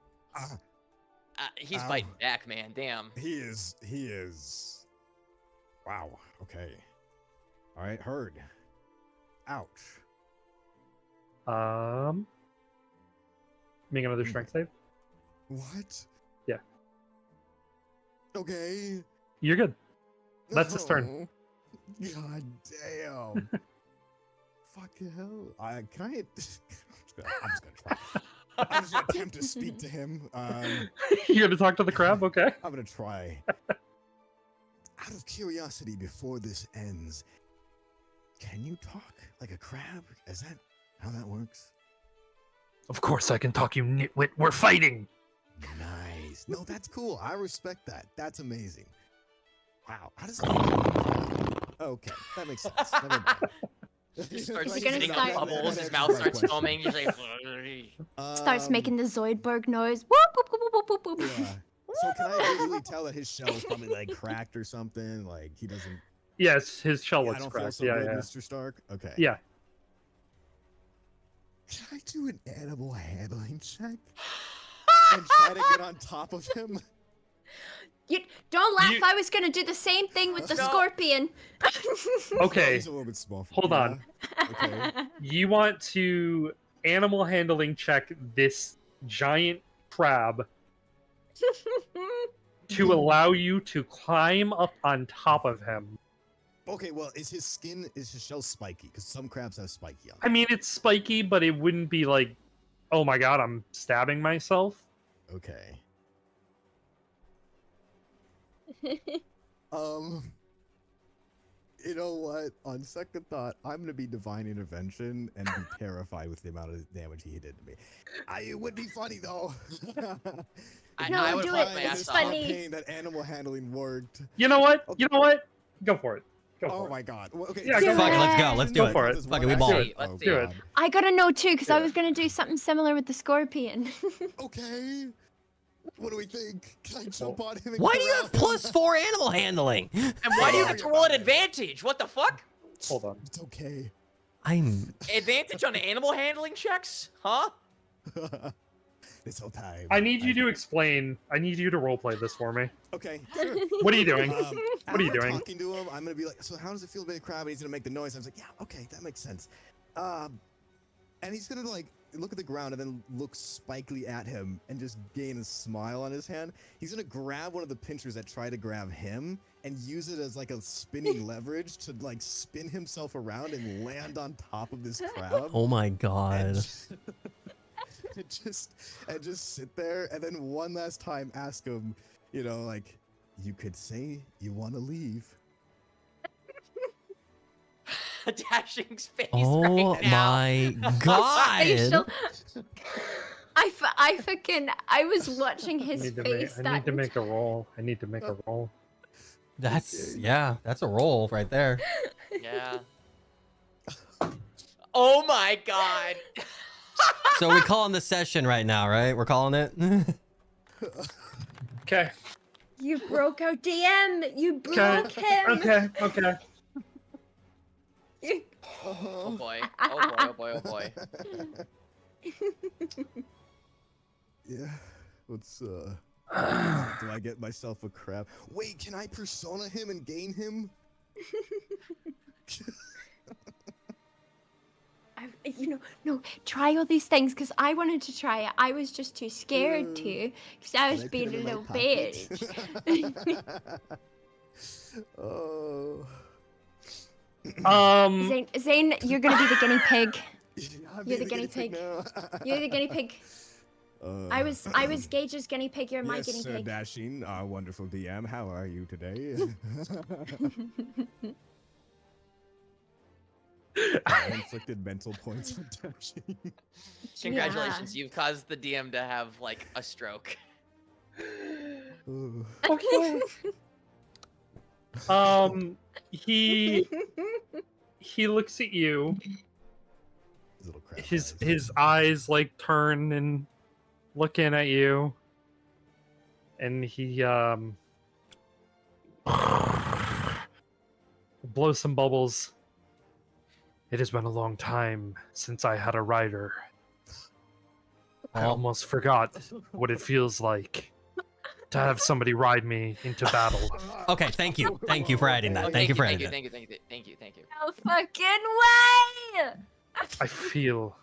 He's biting back, man. Damn. He is. Wow. Okay. All right. Heard. Ouch. Make another strength save. What? Yeah. Okay. You're good. That's his turn. God damn. Fuck the hell. I'm just gonna try. I'm just gonna attempt to speak to him. You're gonna talk to the crab? Okay. I'm gonna try. Out of curiosity, before this ends, can you talk like a crab? Is that how that works? Of course I can talk, you nitwit. We're fighting. Nice. No, that's cool. I respect that. That's amazing. Wow. How does it Okay, that makes sense. Never mind. He starts You're gonna spitting start- out bubbles. His mouth starts foaming. He's like. Starts making the Zoidberg noise. Whoop, whoop, whoop, whoop, whoop, whoop. Yeah. So can I visually tell that his shell's probably like cracked or something? Like he doesn't. Yes, his shell I looks don't feel cracked. so Yeah, good, yeah. Mr. Stark. Okay. Yeah. Can I do an animal handling check and try to get on top of him? You don't laugh. I was gonna do the same thing with the scorpion. Okay. He's a little bit small. Hold on. Okay. You want to animal handling check this giant crab to allow you to climb up on top of him. Okay. Well, is his shell spiky? Because some crabs have spiky on. I mean, it's spiky, but it wouldn't be like, oh my god, I'm stabbing myself. Okay. You know what? On second thought, I'm gonna be divine intervention and be terrified with the amount of damage he did to me. It would be funny though. I would do laugh it. my It's ass off. funny. Pain that animal handling worked. You know what? You know what? Go for it. Go for Oh it. my god. Well, okay. Yeah, go Fuck it, for let's it. go. Let's do Go it. for it. Fuck it, we Let's ball see. it. Let's Oh, see. Do it. God. I gotta know too, because I Yeah. was gonna do something similar with the scorpion. Okay. What do we think? Can I jump on him? And Why do you corral have him? +4 animal handling? And why do you get to roll an advantage? What the fuck? Hold on. It's okay. I'm. Advantage on animal handling checks? Huh? This whole time. I need you to explain. I need you to roleplay this for me. Okay. Sure. What are you doing? What are you doing? Talking to him, I'm gonna be like, so how does it feel to be a crab? And he's gonna make the noise. I was like, yeah, okay, that makes sense. And he's gonna like look at the ground and then look spikily at him and just gain a smile on his hand. He's gonna grab one of the pinchers that try to grab him and use it as like a spinning leverage to like spin himself around and land on top of this crab. Oh my god. And just sit there and then one last time ask him, you know, like, you could say you want to leave. Dashing's face Oh right now. my god. Facial. I fucking I was watching I his need to face. make, I need to make a roll. I need to make a roll. That's that's a roll right there. Yeah. Oh my god. So we're calling the session right now, right? We're calling it. Okay. You broke our DM. You broke him. Okay. Okay. Oh boy. Oh boy. Oh boy. Oh boy. Yeah. Let's do I get myself a crab? Wait, can I persona him and gain him? No, try all these things because I wanted to try it. I was just too scared to because I was Can I being put a it in my little pocket? bitch. Oh. Zane, you're gonna be the guinea pig. I'll You're be the guinea pig. now. You're the guinea pig. I was Gage's guinea pig. You're my Yes, guinea Sir pig. Dashing, our wonderful DM. How are you today? Inflicted mental points of Dashing. Congratulations, you've caused the DM to have like a stroke. Ooh. Okay. He looks at you. Little crab His eyes. eyes like turn and looking at you, and he blows some bubbles. It has been a long time since I had a rider. I almost forgot what it feels like to have somebody ride me into battle. Okay, thank you for adding that. Thank you for adding that. Thank you. No fucking way! I feel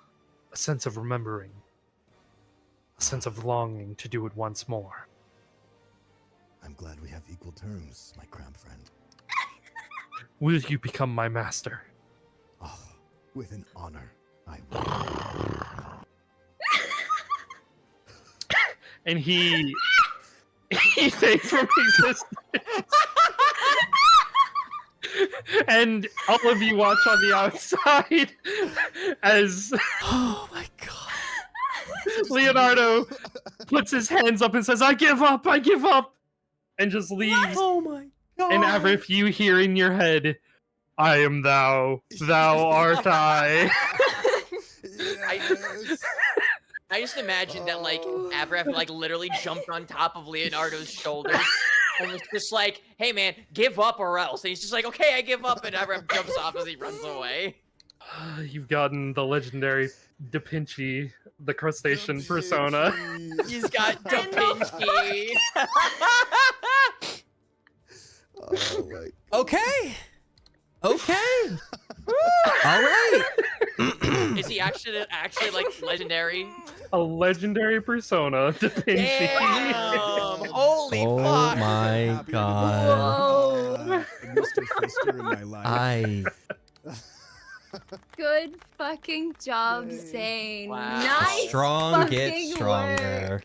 a sense of remembering, a sense of longing to do it once more. I'm glad we have equal terms, my crab friend. Will you become my master? Oh, with an honor, I will. And he takes from existence. And all of you watch on the outside as Oh my god. Leonardo puts his hands up and says, I give up, and just leaves. Oh my god. And Avrith, you hear in your head, I am thou art I. Yes. I just imagine that like Avref like literally jumped on top of Leonardo's shoulders and was just like, "Hey man, give up or else." And he's just like, "Okay, I give up," and Avref jumps off as he runs away. You've gotten the legendary Da Vinci, the crustacean persona. He's got Da Vinci. Oh my. Okay. Okay. All right. Is he actually like legendary? A legendary persona, Da Vinci. Damn! Holy Oh fuck! my Happy to be god. Mr. Fister in my life. Good fucking job, Yay. Zane. Wow. Nice. Strong gets fucking stronger.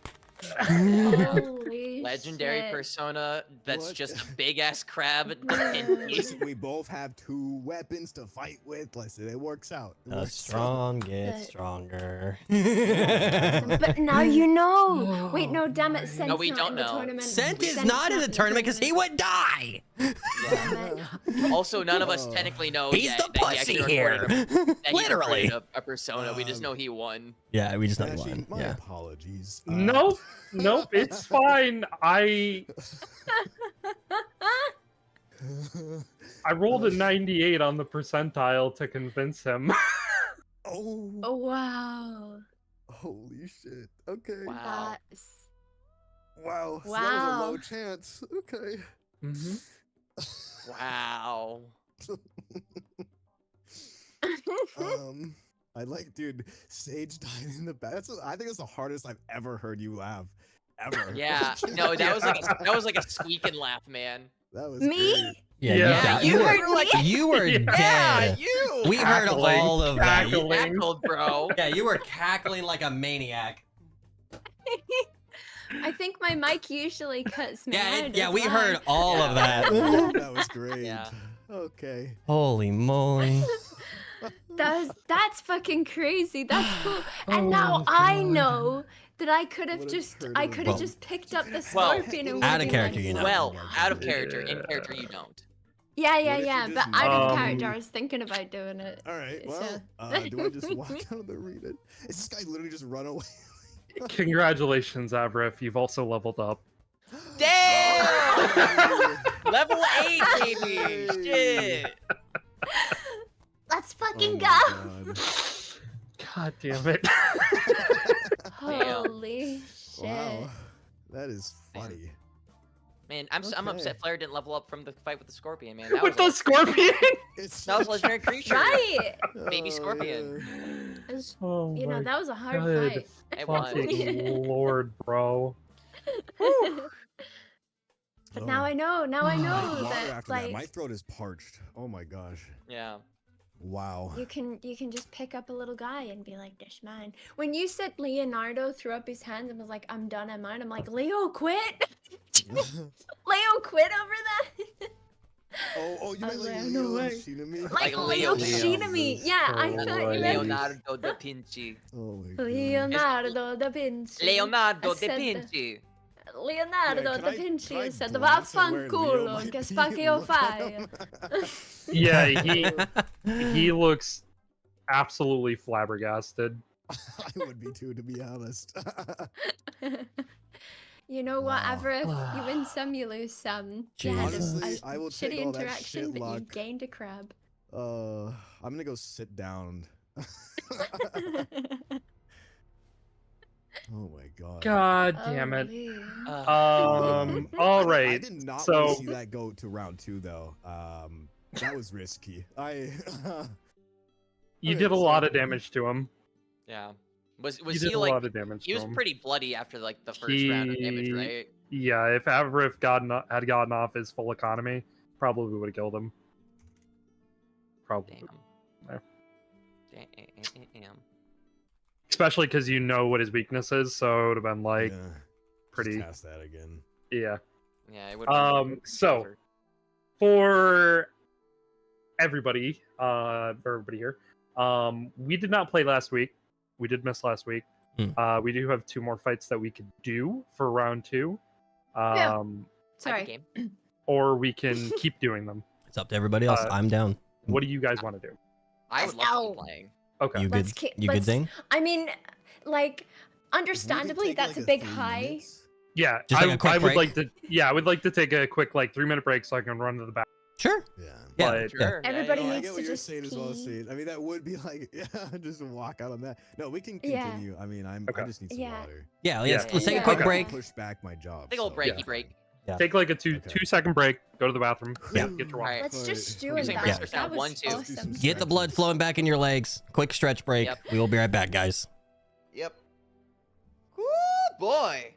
Holy Legendary shit. persona that's What? just a big ass crab. Da Vinci. Listen, we both have 2 weapons to fight with. Listen, it works out. It The works strong But- gets stronger. But now you know. Wait, no, damn it. Sent's No, we not don't in the know. tournament. Sent is Sent's not in the tournament because he would die. Damn it. Also, none of us technically know He's yet the that he pussy actually here. recorded that he Literally. recorded a persona. We just know he won. Yeah, we just know Actually, one. my Yeah. apologies. Nope, it's fine. I rolled a 98 on the percentile to convince him. Oh, Oh, wow. holy shit. Okay. Wow. That's... Wow. So that was a Wow. low chance. Okay. Wow. I like, dude, Sage died in the back. I think it's the hardest I've ever heard you laugh. Ever. Yeah. No, that was like a squeaking laugh, man. That was Me? great. Yeah, Yeah, you, you were, heard me? you were Yeah, dead. you. We heard Cackling, all of that. You- cackling. Cackled, bro. Yeah, you were cackling like a maniac. I think my mic usually cuts me Yeah, out. yeah, as we well. heard all of that. That was great. Yeah. Okay. Holy moly. That's fucking crazy. That's cool. And now I know that I could have What a just turtle. Well, Well, picked up the well, scorpion and out of been character, like, you know. Well, out of character. In character, you don't. Yeah, What if you but just out of Um, character, I was thinking about doing it. All right. So- Well, do I just walk out of the arena? Is this guy literally just run away? Congratulations, Avrith. You've also leveled up. Damn! Level 8, baby. Shit. Let's fucking Oh my go. God. God damn it. Holy shit. Wow. That is funny. Man, I'm Okay. upset Flair didn't level up from the fight with the scorpion, man. That With was the scorpion. that was a legendary creature. Right. Baby Oh, scorpion. It's- Oh you know, my that was a hard good fight. It was. fucking lord, bro. But Oh. now I know. Now I know Water that after that. like My throat is parched. Oh my gosh. Yeah. Wow. you can just pick up a little guy and be like, "This mine." When you said Leonardo threw up his hands and was like, "I'm done at mine," I'm like, "Leo, quit! Leo, quit over that!" Oh, you I meant was like like, no Leo way. Shinami? Like Like Leo Leo. Shinami. Yeah, I Oh, thought you meant Leonardo da Vinci. Oh my god. Leonardo da Vinci. Leonardo I da said Vinci. Leonardo Yeah, da Vinci can I said, glance at where Leo "Vaffanculo, might che be spacchio and look at fai." him? Yeah, he looks absolutely flabbergasted. I would be too, to be honest. You know what, Wow. Avarith? You win some, you lose some. You had Honestly, a I will take shitty all that interaction, shit but you luck. gained a crab. I'm gonna go sit down. Oh my god. God damn it. Oh, All I right. did not want So to see that go to round 2 though. That was risky. you Okay, did a lot so- of damage to him. Yeah. Was You he did a like? lot of damage He to was him. pretty bloody after like the first round of damage, He- right? Yeah, if Avarith had gotten off his full economy, probably would have killed him. Probably. Damn. Yeah. Damn. Especially because you know what his weakness is, so it would have been like yeah, pretty. just cast that again. Yeah. Yeah, it would. So for everybody, here, we did not play last week. We did miss last week. We do have 2 more fights that we could do for round 2. Yeah. Sorry. Or we can keep doing them. It's up to everybody else. I'm down. What do you guys want to do? I would love to be playing. Okay. You Let's good? ki- You good, let's- Zane? I mean, like, If we could understandably, take, that's like, a big 3 high. minutes. Yeah, Just like a quick I would break? like to. Yeah, I would like to take a quick 3-minute break so I can run to the back. Sure. Yeah. Yeah. But- Sure. Yeah. Everybody No, I needs get to what you're just saying as well, pee. Shane. I mean, that would be like, just walk out on that. No, we can Yeah. continue. I mean, I Okay. just need some Yeah. water. Yeah. Yeah. Let's take a Yeah. quick Okay. break. Push back my job. Big old so- breaky Yeah. break. Yeah. Take like a Okay. 2-second break. Go to the bathroom. Yeah. Get your water. Alright. Let's just do Alright. it. Using That, breaks breakfast for sound, that was 1, 2. Let's do awesome. some Get the blood stretches. flowing back in your legs. Quick stretch break. Yep. We will be right back, guys. Yep. Woo boy.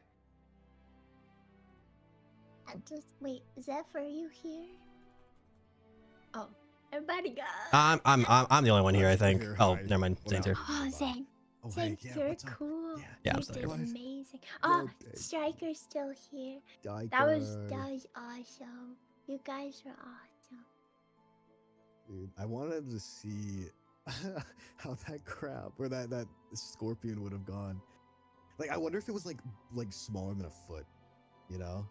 Just wait, is that for you here? Oh, everybody go. I'm the only one here, I think. Here, Oh, hi. never mind. Well, Zane's now- here. Oh, Zane. Oh, Zane, hey, yeah, you're what's up? cool. Yeah. Yeah, I'm you sorry. did What? amazing. Yo, Oh, babe. Striker's still here. That was awesome. You guys are awesome. Dude, I wanted to see how that crab or that scorpion would have gone. Like, I wonder if it was like smaller than a foot, you know?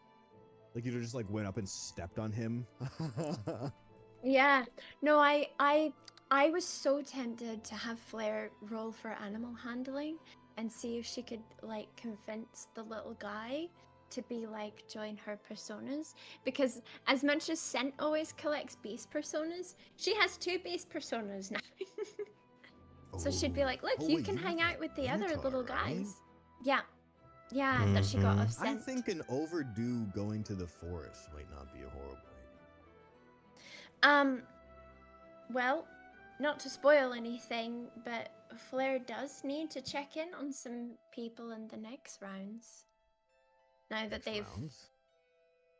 Like you just like went up and stepped on him. Yeah. No, I was so tempted to have Flair roll for animal handling and see if she could like convince the little guy to be like join her personas, because as much as Scent always collects beast personas, she has 2 beast personas now. So she'd be like, look, Oh, you wait, can you hang have out that with the other Minotaur, little right? guys. Yeah. Yeah, that she got Mhm. of I Scent. think an overdue going to the forest might not be a horrible Well, not to spoil anything, but Flair does need to check in on some people in the next rounds. Now that idea. they've, Rounds?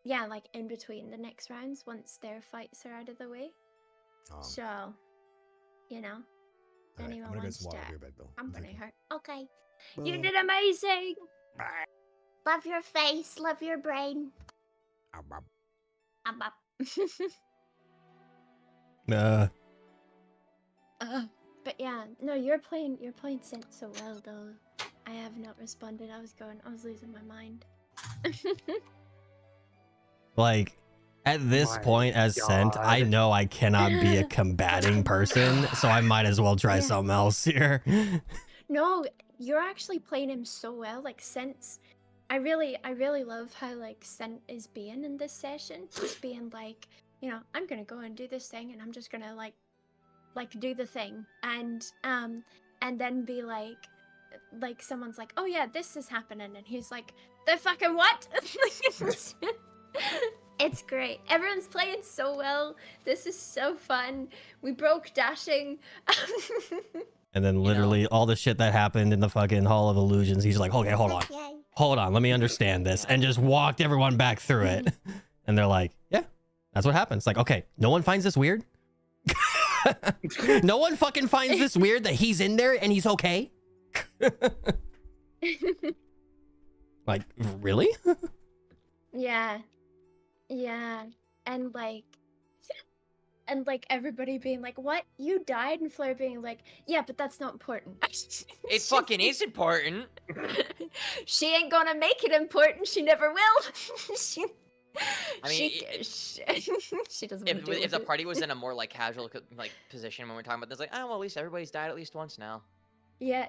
yeah, like in between the next rounds once their fights are out of the way. So, you know, Alright, I'm anyone gonna get wants some water to here, bed though. accompany her. Okay. You Bye. did amazing! Love your face, love your brain. Ow, ow. Up, up. But yeah, no, you're playing Scent so well though. I have not responded. I was losing my mind. Like, at this My point, as Scent, I God. know I cannot be a combating person, so I might as well try Yeah. something else here. No, you're actually playing him so well. Like Scent's, I really love how like Scent is being in this session. Just being like, you know, I'm gonna go and do this thing, and I'm just gonna like do the thing, and then be like someone's like, oh yeah, this is happening, and he's like, the fucking what? It's great. Everyone's playing so well. This is so fun. We broke dashing. And then literally all the shit that happened in the fucking Hall of Illusions, he's like, okay, hold on, let me understand this, and just walked everyone back through it. And they're like, yeah, that's what happens. Like, okay, no one finds this weird? No one fucking finds this weird that he's in there and he's okay? Like, really? Yeah. Yeah. And like everybody being like, what? You died? And Flair being like, yeah, but that's not important. It fucking is important. She ain't gonna make it important. She never will. I mean, she doesn't want to if the party was in a more like casual like position when we're talking about this, like, oh well, at least everybody's died at least once now. Yeah,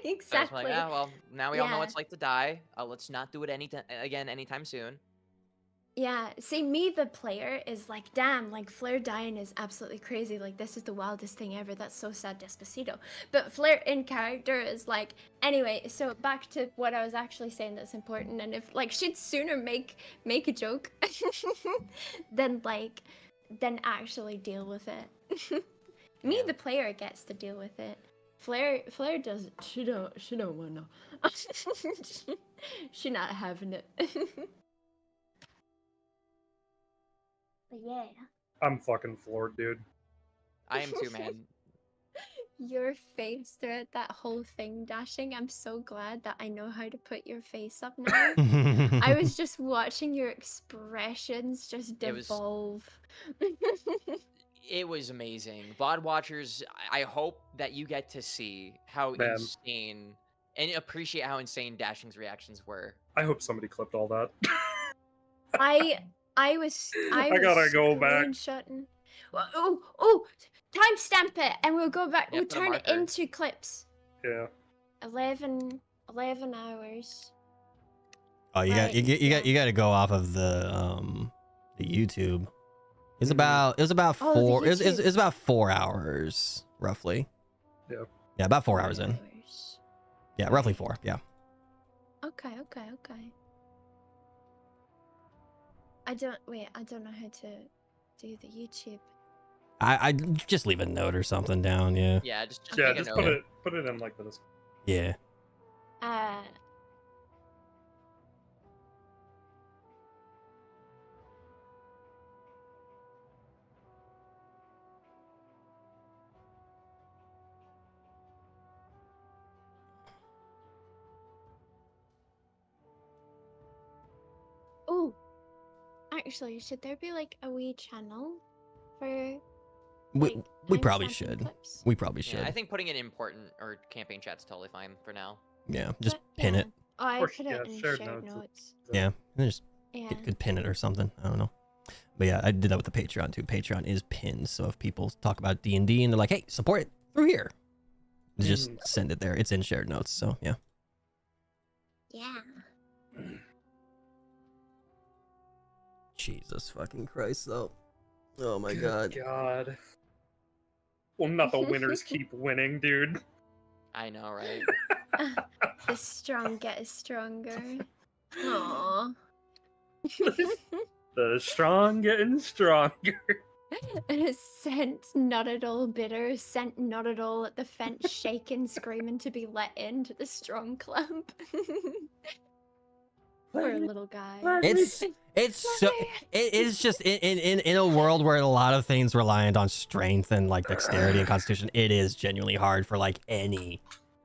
exactly. So like, oh well, now we all know what it's like to die. Let's not do it again anytime soon. Yeah, see, me, the player, is like, damn, like, Flair dying is absolutely crazy. Like, this is the wildest thing ever. That's so sad, Despacito. But Flair in character is like, anyway, so back to what I was actually saying that's important. And if, like, she'd sooner make a joke than actually deal with it. Me, the player, gets to deal with it. Flair doesn't, she don't wanna. She not having it. Yeah. I'm fucking floored, dude. I am too, man. Your face throughout that whole thing, Dashing, I'm so glad that I know how to put your face up now. I was just watching your expressions just devolve. It was amazing. VOD watchers, I hope that you get to see how insane and appreciate how insane Dashing's reactions were. I hope somebody clipped all that. I was gotta go back. Screenshotting. Oh, timestamp it, and we'll go back. Yeah, we'll turn it into clips. Yeah. 11 hours. Oh, you got to go off of the YouTube. It was about 4 hours roughly. Yeah. Yeah, about 4 hours in. Yeah, roughly 4. Yeah. Okay. I don't know how to do the YouTube. I just leave a note or something down. Yeah. Yeah, just put it in like this. Yeah. Oh. Actually, should there be like a wee channel for? We probably should. Clips? We probably should. Yeah, I think putting it in important or campaign chat's totally fine for now. Yeah, just pin it. Oh, I Or, put yeah, it in shared shared notes. notes. Yeah, just Yeah. could pin it or something. I don't know. But yeah, I did that with the Patreon too. Patreon is pinned, so if people talk about D&D and they're like, "Hey, support it through here," just send it there. It's in shared notes. So yeah. Yeah. Jesus fucking Christ, though. Oh my God. God. Well, not the winners keep winning, dude. I know, right? The strong get stronger. Aww. The strong getting stronger. Sent not at all bitter, sent not at all at the fence, shaking, screaming to be let into the strong club. Poor little guy. It's so it is just in a world where a lot of things reliant on strength and like dexterity and constitution, it is genuinely hard for like any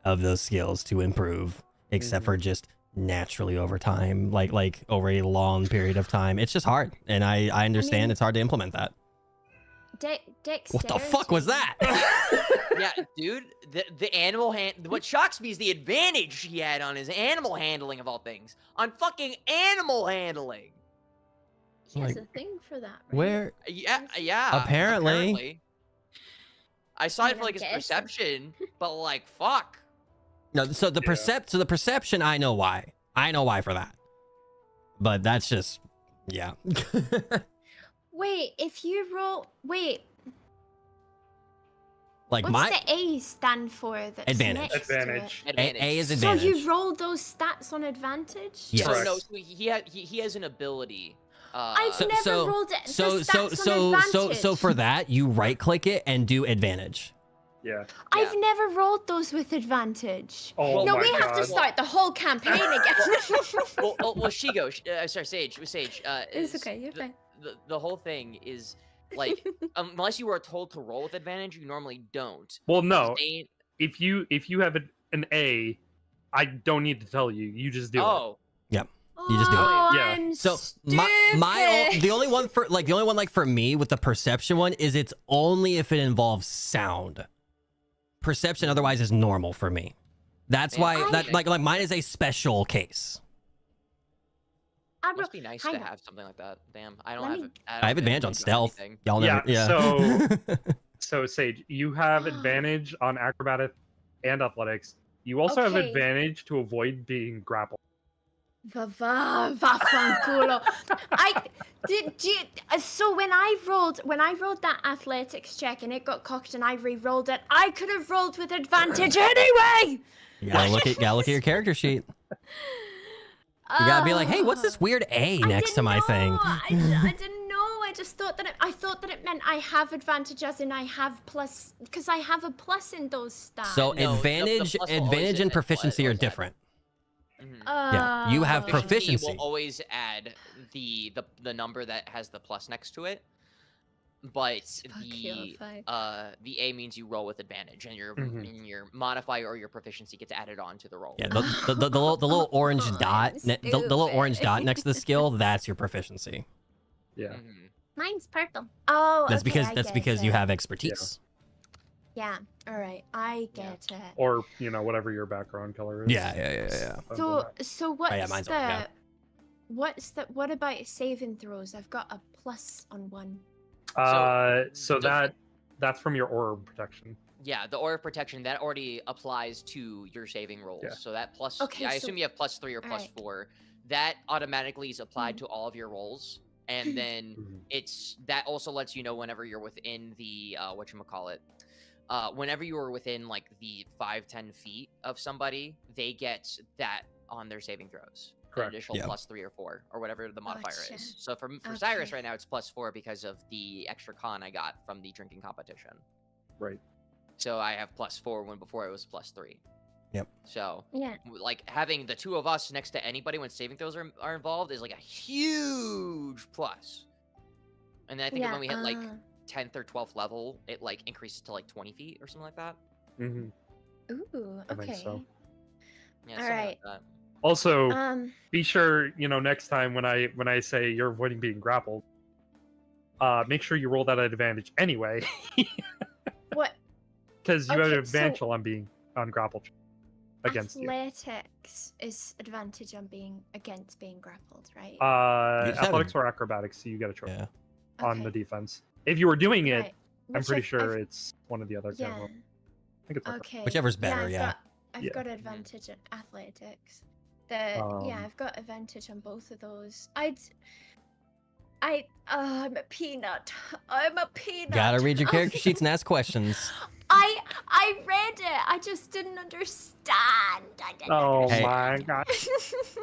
of those skills to improve, except for just naturally over time, like over a long period of time. It's just hard, and I understand it's hard to implement that. What the fuck was that? Yeah, dude, the animal what shocks me is the advantage he had on his animal handling of all things. On fucking animal handling. He has Like, a thing for that, right? Where? Yeah. Apparently. I saw I it for like his guess. perception, but like fuck. No, so the perception, I know why. I know why for that. But that's just, yeah. Wait, if you roll, wait. Like What's the A stand for? That's Advantage. next to it? Advantage. Advantage. A is So advantage. you roll those stats on advantage? Yes. So no, Correct. so he has an ability. I've never rolled it. The stats on advantage. So for that, you right click it and do advantage. Yeah. I've never rolled those with advantage. Oh No, my we have to God. start the whole campaign again. well, Shigo, sorry, Sage. It's okay, you're fine. The whole thing is like, unless you are told to roll with advantage, you normally don't. Well, no. They- If you have an A, I don't need to tell you. You just do it. Oh, You just do it. Oh, Yeah. I'm So stupid. the only one for me with the perception one is it's only if it involves sound. Perception otherwise is normal for me. That's Man, why that okay. like mine is a special case. must be nice to hang on. have something like that. Damn, I don't Let have. me- I have advantage on stealth. anything. Y'all Yeah, never. Yeah. So Sage, you have advantage on acrobatic and athletics. You also have Okay. advantage to avoid being grappled. Vaffanculo. So when I rolled that athletics check and it got cocked and I re-rolled it, I could have rolled with advantage anyway. You gotta look at your character sheet. You gotta be like, hey, what's this weird A next to my thing? I didn't know. I just thought that it meant I have advantage as in I have plus because I have a plus in those stats. So No, the advantage plus will always and add- proficiency are always add. different. Mhm. Yeah, you have proficiency. will always add the number that has the plus next to it, but the A means you roll with advantage, and your modifier or your proficiency gets added on to the roll. Yeah, the little orange dot, I'm the little orange stupid. dot next to the skill, that's your proficiency. Yeah. Mhm. Mine's purple. Oh, That's okay, because you have expertise. Yeah. All right. I get it. Or whatever your background color is. Yeah. So what's yeah, mine's orange, yeah. what about saving throws? I've got a plus on one. So that's from your orb protection. Yeah, the aura of protection that already applies to your saving rolls. Yeah. So that plus, Okay, I so- assume you have +3 or alright. +4. That automatically is applied to all of your rolls, and then that also lets you know whenever you're within the whatchamacallit. Whenever you are within like the 5-10 feet of somebody, they get that on their saving throws. Correct. An additional Yeah. +3 or 4, or whatever the modifier Gotcha. is. So for Cyrus Okay. right now, it's +4 because of the extra con I got from the drinking competition. Right. So I have +4 when before it was +3. Yep. So Yeah. like having the two of us next to anybody when saving throws are involved is like a huge plus. And then I think when we hit like 10th or 12th level, it like increases to like 20 feet or something like that. Mm-hmm. Ooh. I Okay. think so. Yeah. All something right. Like that. Also, be sure next time when I say you're avoiding being grappled, make sure you roll that at advantage anyway, What? because you have Okay, an advantage on being on grapple against Athletics is advantage on being against being grappled, right? you. You just have Athletics a- or acrobatics, so you get a choice Yeah. on the Okay. defense. If you were doing it, Right. I'm Which pretty I've- sure I've- it's one of the other. Yeah. I think it's Okay. Whichever's better, I've Yeah. got advantage at athletics. Um, I've got advantage on both of those. I'm a peanut. I'm a peanut. Gotta read your character sheets and ask questions. I read it. I just didn't understand. I didn't Oh Hey. my god!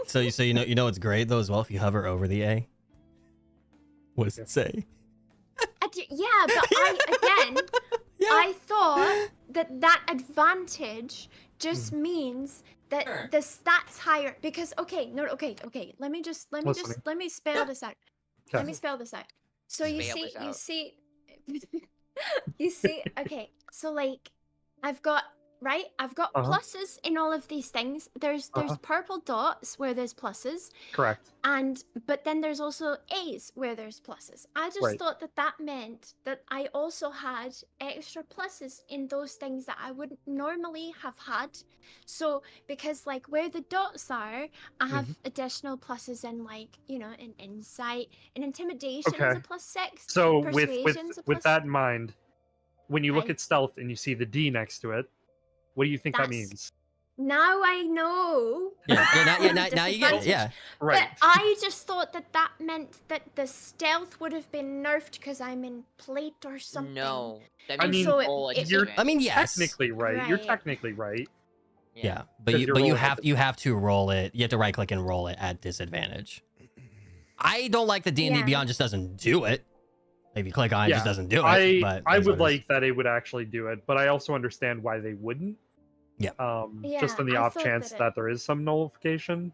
So you know it's great though as well if you hover over the A. What does it say? Yeah, but I thought that advantage just means that the stats higher because okay. Let me spell this out. Okay. Let me spell this out. So you Spell see this out. you see okay. So like I've got pluses in all of these things. There's purple dots where there's pluses. Correct. But then there's also A's where there's pluses. I just Right. thought that meant that I also had extra pluses in those things that I wouldn't normally have had. So because like where the dots are, I have additional pluses in like in insight and intimidation is Okay. a +6. So Persuasion's a with plus- that in mind, when you look Okay. at stealth and you see the D next to it, what do you think that That's- means? Now I know. Now you get it. Yeah. Right. But I just thought that meant that the stealth would have been nerfed because I'm in plate or something. No. That I means mean, roll a you're- disadvantage. I mean, yes. Technically right. You're Right. technically right. Yeah, but 'Cause you you're but you rolling have at you have to roll it. You have to right click and roll it at disadvantage. I don't like the D&D Yeah. Beyond just doesn't do it. If you click on it, it Yeah, just doesn't do it. I but I that's would what it is. like that it would actually do it, but I also understand why they wouldn't. Yeah. Just Yeah, in the I off thought chance that that there is some nullification.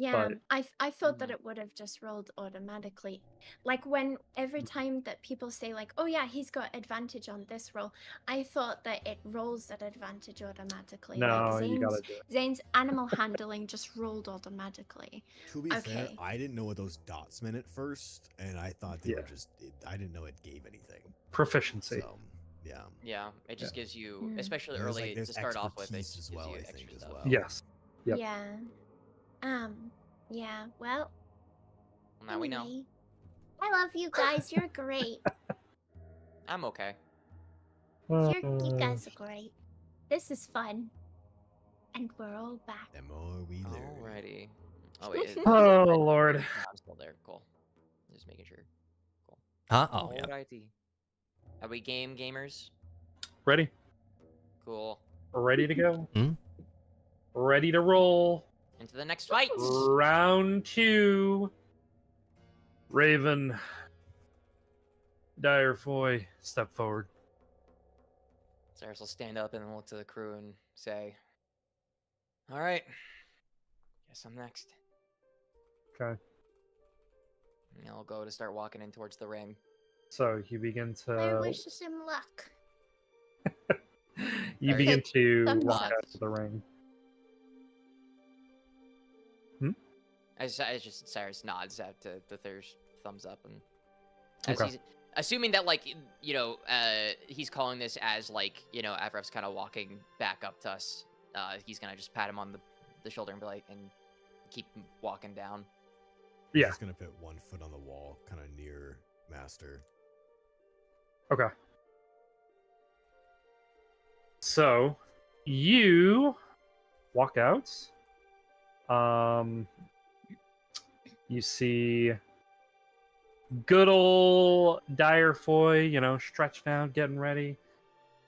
Yeah, But- I thought that it would have just rolled automatically. Like when every time that people say like, "Oh yeah, he's got advantage on this roll," I thought that it rolls at advantage automatically. No, like you gotta do it. Zane's animal handling just rolled automatically. To be fair, Okay. I didn't know what those dots meant at first, and I thought they were Yeah. just. I didn't know it gave anything. Proficiency. So, yeah. Yeah, it just gives you, Mm. especially There's, early there's to start off with, it expertise just as gives well, you I extra think, as stuff. well. Yes. Yep. Yeah. Yeah. Well, Well, now we know. anyway, I love you guys. You're great. I'm okay. You guys are great. This is fun. And we're all back. The more we learn. Alrighty. Oh wait. Oh Lord. I'm still there. Cool. Just making sure. Huh? Oh, yeah. Alrighty. Are we gamers? Ready? Cool. Ready to go? Hmm? Ready to roll. Into the next fight. Round 2. Raven. Direfoy, step forward. Cyrus will stand up and look to the crew and say, "All right. Guess I'm next." Okay. And I'll go to start walking in towards the ring. So you begin I to wish him luck. you Sorry. begin to Thumbs walk up. out of the ring. Cyrus nods out to the Thir's thumbs up, and as Okay. he's assuming that, like, he's calling this as, like, Avref's kind of walking back up to us. He's gonna just pat him on the shoulder and be like, and keep walking down. Yeah. Just gonna put one foot on the wall, kind of near Master. Okay. So you walk out. You see good old Direfoy, stretched out, getting ready.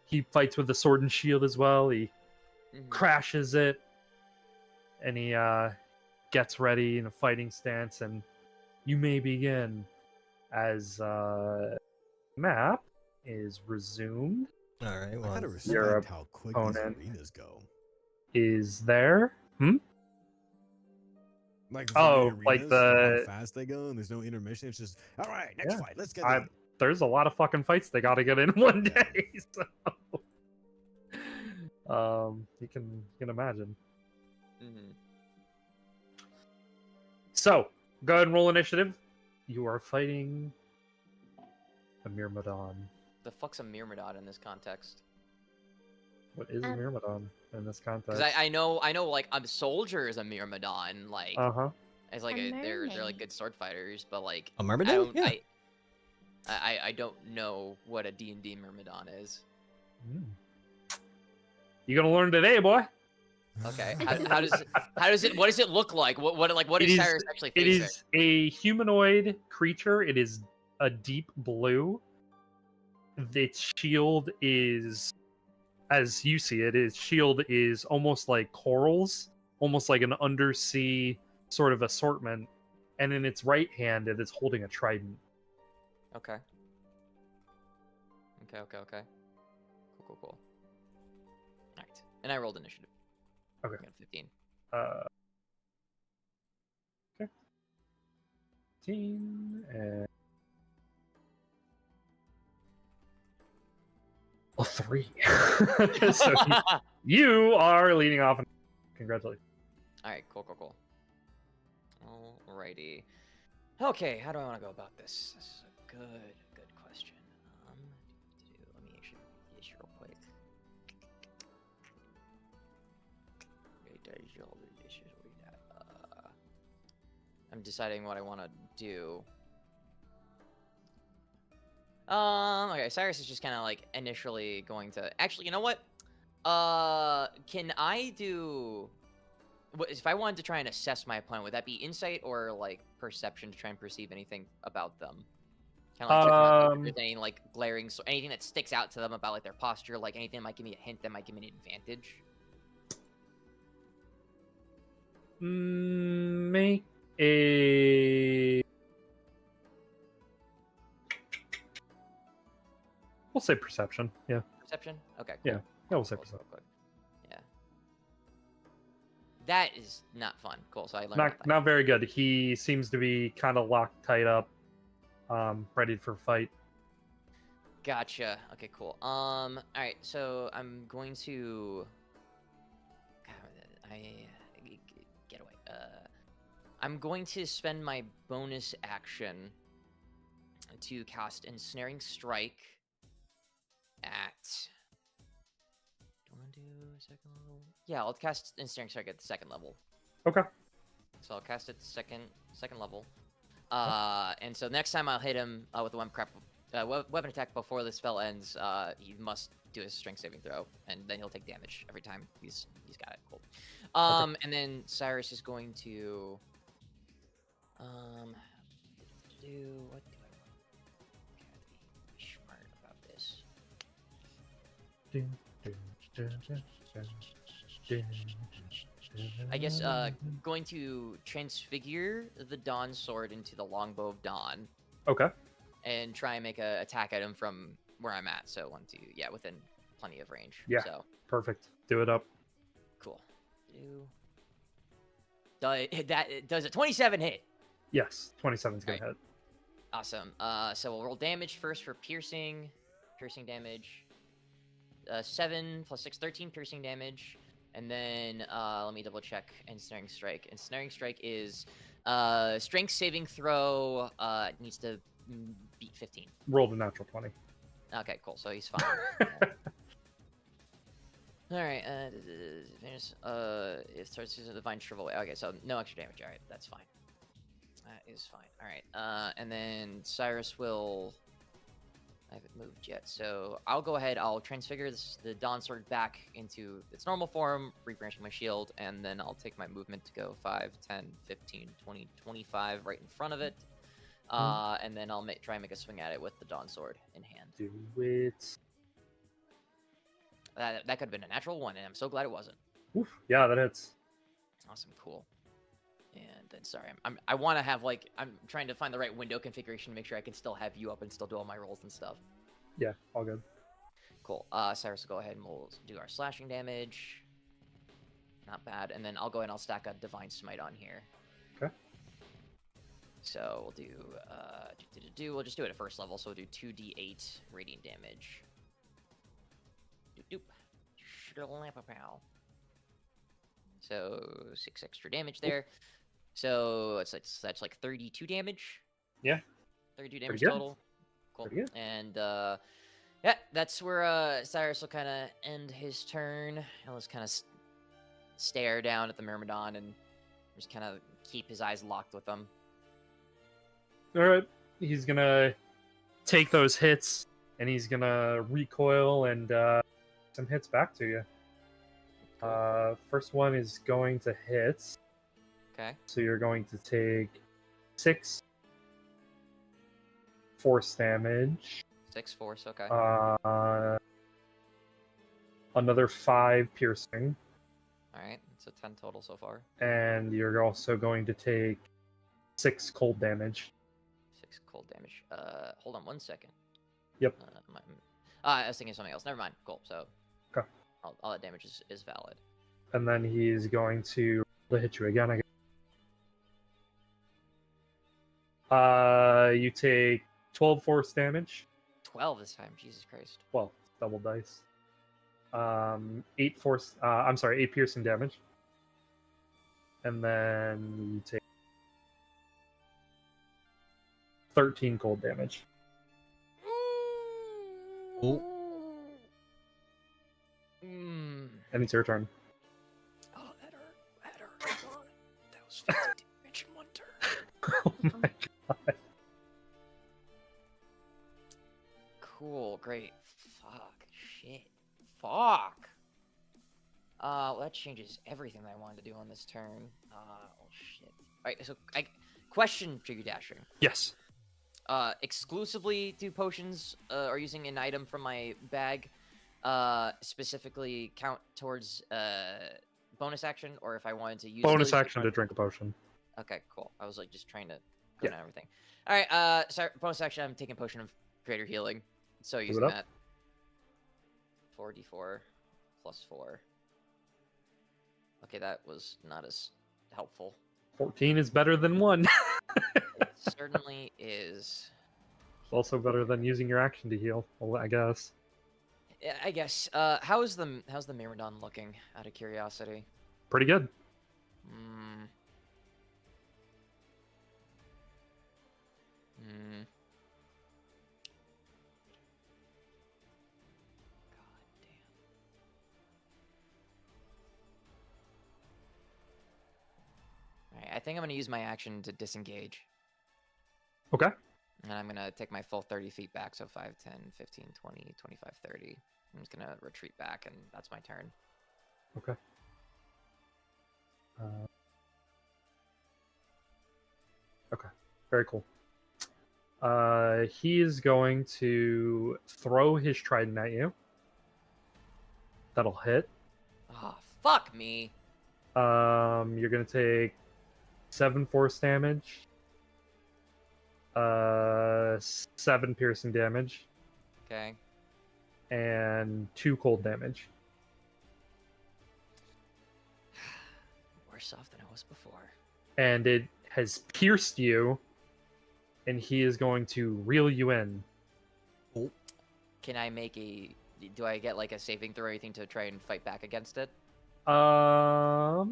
He fights with the sword and shield as well. He crashes it, and he gets ready in a fighting stance, and you may begin as map is resumed. All right. I Well, kind of Your respect how quick these opponent. arenas go. Is there? Like Oh, the like arenas, for the- how fast they go, and there's no intermission. It's just all right. Next Yeah. fight. Let's get I- it. There's a lot of fucking fights they got to get in one Yeah. day. So, you can imagine. So, go ahead and roll initiative. You are fighting a Myrmidon. The fuck's a Myrmidon in this context? What is a Myrmidon in this context? Because I know, like, a soldier is a Myrmidon, like, as like A they're like mermaid. good sword fighters, but like a I Myrmidon? don't, Yeah. I don't know what a D&D Myrmidon is. You're gonna learn today, boy. Okay, how does it? What does it look like? What It is is- Cyrus actually It facing? is a humanoid creature. It is a deep blue. Its shield is, as you see it, its shield is almost like corals, almost like an undersea sort of assortment. And in its right hand, it is holding a trident. Okay. Cool. Alright. And I rolled initiative. Okay. I got 15. Okay. 15 and 3. So you are leading off. Congratulations. Alright, cool. Alrighty. Okay, how do I want to go about this? This is a good question. Let me actually do this real quick. I'm deciding what I want to do. Okay, Cyrus is just kind of like initially going to... Actually, you know what? Can I do? If I wanted to try and assess my opponent, would that be insight or like perception to try and perceive anything about them? Kind of like checking out like, if there's any like glaring, so anything that sticks out to them about like their posture, like anything that might give me a hint that might give me an advantage. Make a. We'll say perception. Yeah. Perception. Okay. Cool. Yeah. Yeah, we'll say Cool, perception. cool, cool. Yeah. That is not fun. Cool. So I learned Not very good. He seems to be kind of locked tight up, ready for fight. Gotcha. Okay, cool. All right. So I'm going to. God, get away. I'm going to spend my bonus action to cast Ensnaring Strike at. Do I want to do second level? Yeah, I'll cast Ensnaring Strike at the second level. Okay. So I'll cast it second level. And so next time I'll hit him with one weapon attack before the spell ends. He must do a strength saving throw, and then he'll take damage every time he's got it. Cool. Okay. And then Cyrus is going to do what do I want? I have to be smart about this. I guess going to transfigure the Dawn Sword into the Longbow of Dawn. Okay. And try and make a attack at him from where I'm at. So 1, 2, yeah, within plenty of range. Yeah. So Perfect. Do it up. cool. Does a 27 hit? Yes. 27's gonna hit. Awesome. So we'll roll damage first for piercing. Piercing damage. 7 plus 6, 13 piercing damage. And then let me double check Ensnaring Strike. Ensnaring Strike is strength saving throw. Needs to beat 15. Rolled a natural 20. Okay, cool. So he's fine. All right. It starts using Divine Shrivel. Okay, so no extra damage. All right, that's fine. That is fine. All right. And then Cyrus will. I haven't moved yet, so I'll go ahead. I'll transfigure the Dawn Sword back into its normal form, rebranching my shield, and then I'll take my movement to go 5, 10, 15, 20, 25 right in front of it. And then I'll try and make a swing at it with the Dawn Sword in hand. Do it. That could have been a natural one, and I'm so glad it wasn't. Oof. Yeah, that hits. Awesome, cool. And then, sorry, I want to have I'm trying to find the right window configuration to make sure I can still have you up and still do all my rolls and stuff. Yeah, all good. Cool. Cyrus will go ahead and we'll do our slashing damage. Not bad. And then I'll go ahead and I'll stack a Divine Smite on here. Okay. So we'll do we'll just do it at first level. So we'll do 2d8 radiant damage. Doop doop. So 6 extra damage there. So that's like 32 damage. Yeah. 32 damage total. Cool. And yeah, that's where Cyrus will kind of end his turn. He'll just kind of stare down at the Myrmidon and just kind of keep his eyes locked with them. All right. He's gonna take those hits and he's gonna recoil and some hits back to you. Cool. First one is going to hit. Okay. So you're going to take 6 force damage. 6 force, okay. Another 5 piercing. Alright, so 10 total so far. And you're also going to take 6 cold damage. 6 cold damage. Hold on 1 second. Yep. I was thinking of something else. Never mind. Cool, so... Okay. All that damage is valid. And then he's going to hit you again. You take 12 force damage. 12 this time, Jesus Christ. Well, double dice. 8 piercing damage. And then you take 13 cold damage. Oh. And it's your turn. Oh, that hurt. That was 50 damage in 1 turn. Oh my god. Cool, great. Fuck, shit. Fuck. changes everything that I wanted to do on this turn. Oh shit. Alright, so question for you, Dasher. Yes. Exclusively do potions or using an item from my bag specifically count towards bonus action, or if I wanted to use Bonus those action to drink a potion. Okay, cool. I was like just trying to go down everything. All right, sorry, bonus action. I'm taking potion of greater healing, so using that. 4d4 plus 4. Okay, that was not as helpful. 14 is better than 1. It certainly is. Also better than using your action to heal, I guess. Yeah, I guess. How's the Myrmidon looking? Out of curiosity. Pretty good. Hmm. Hmm. God damn. Alright, I think I'm gonna use my action to disengage. Okay. And I'm gonna take my full 30 feet back, so 5, 10, 15, 20, 25, 30. I'm just gonna retreat back, and that's my turn. Okay. Okay. Very cool. He is going to throw his trident at you. That'll hit. Oh, fuck me. You're gonna take 7 force damage. 7 piercing damage. Okay. And 2 cold damage. Worse off than I was before. And it has pierced you, and he is going to reel you in. Can I make a... Do I get, like, a saving throw or anything to try and fight back against it? Or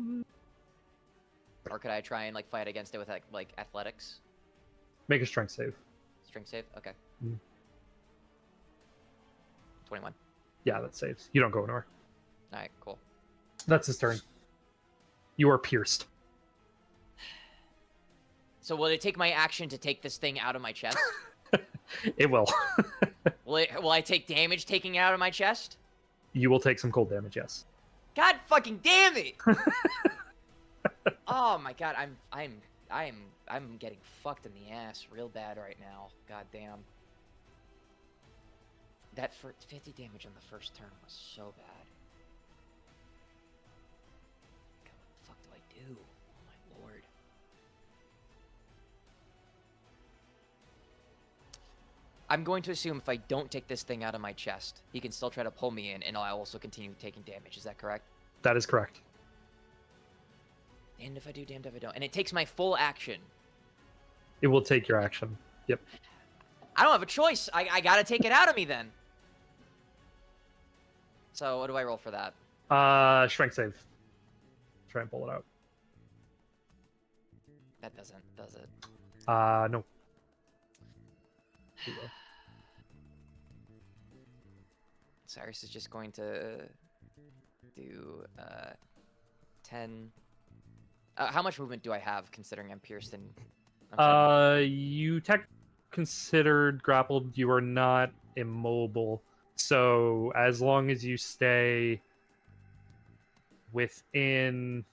could I try and, like, fight against it with, like athletics? Make a strength save. Strength save? Okay. 21. Yeah, that saves. You don't go anywhere. Alright, cool. That's his turn. You are pierced. So will it take my action to take this thing out of my chest? It will. Will I take damage taking it out of my chest? You will take some cold damage, yes. God fucking damn it! Oh my god, I'm getting fucked in the ass real bad right now. God damn. That 50 damage on the first turn was so bad. God, what the fuck do I do? Oh my lord. I'm going to assume if I don't take this thing out of my chest, he can still try to pull me in, and I'll also continue taking damage. Is that correct? That is correct. Damned if I do, damned if I don't. And it takes my full action. It will take your action. Yep. I don't have a choice. I gotta take it out of me then. So what do I roll for that? Strength save. Try and pull it out. That doesn't, does it? No. Cyrus is just going to do 10. How much movement do I have considering I'm pierced and... You considered grappled. You are not immobile. So as long as you stay within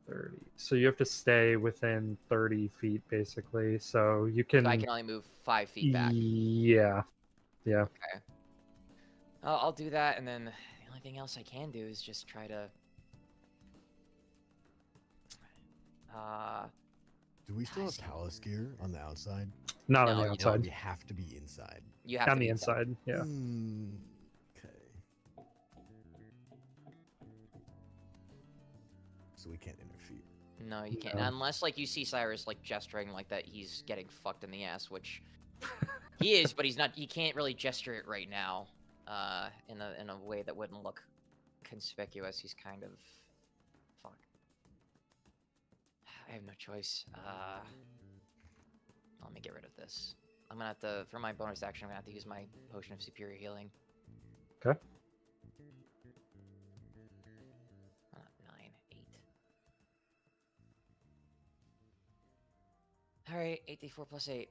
30. So you have to stay within 30 feet, basically. So you can... So I can only move 5 feet back. Yeah. Yeah. Okay. I'll do that, and then the only thing else I can do is just try to... Do we still have palace gear on the outside? Not No, on the you outside. We have to be inside. You have On to the be inside, yeah. Okay. So we can't interfere. No, you can't. No. Unless, like, you see Cyrus, like, gesturing like that he's getting fucked in the ass, which he is, but he's not. He can't really gesture it right now in a way that wouldn't look conspicuous. He's kind of... Fuck. I have no choice. Let me get rid of this. I'm gonna have to, for my bonus action, I'm gonna have to use my potion of superior healing. Okay. 9, 8. Alright, 8d4 plus 8.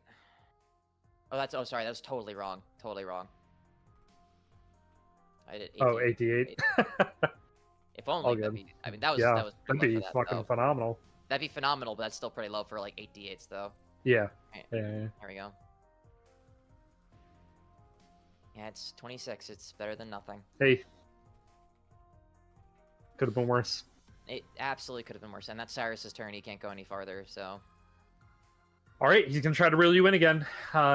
Oh, sorry, that was totally wrong. Totally wrong. I did 88. Oh, 88. If only. All That'd good. be, I mean, that was Yeah, that was that'd pretty be low for that, fucking though. phenomenal. That'd be phenomenal, but that's still pretty low for like 8d8s though. Yeah. Right. Yeah. There we go. Yeah, it's 26. It's better than nothing. Hey. Could have been worse. It absolutely could have been worse. And that's Cyrus's turn. He can't go any farther. So. All right, he's gonna try to reel you in again.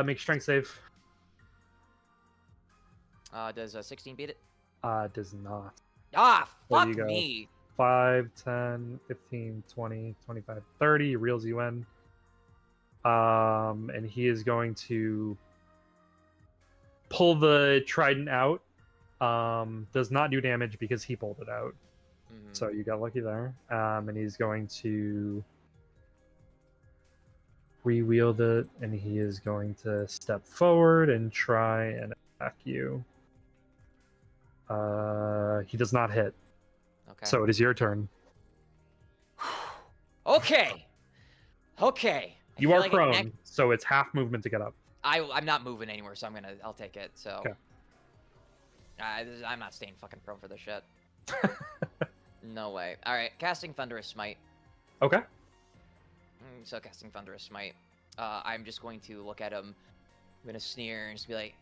Make a strength save. Does 16 beat it? Does not. Ah, There fuck you go. me. 5, 10, 15, 20, 25, 30. He reels you in. And he is going to pull the trident out. Does not do damage because he pulled it out. Mhm. So you got lucky there. And he's going to re-wield it, and he is going to step forward and try and attack you. He does not hit. Okay. So it is your turn. Okay. Okay. I You feel are like prone, so it's half movement to get up. I'm not moving anywhere, so I'll take it. So. Okay. I'm not staying fucking prone for this shit. No way. All right, casting Thunderous Smite. Okay. So casting Thunderous Smite. I'm just going to look at him. I'm gonna sneer and just be like,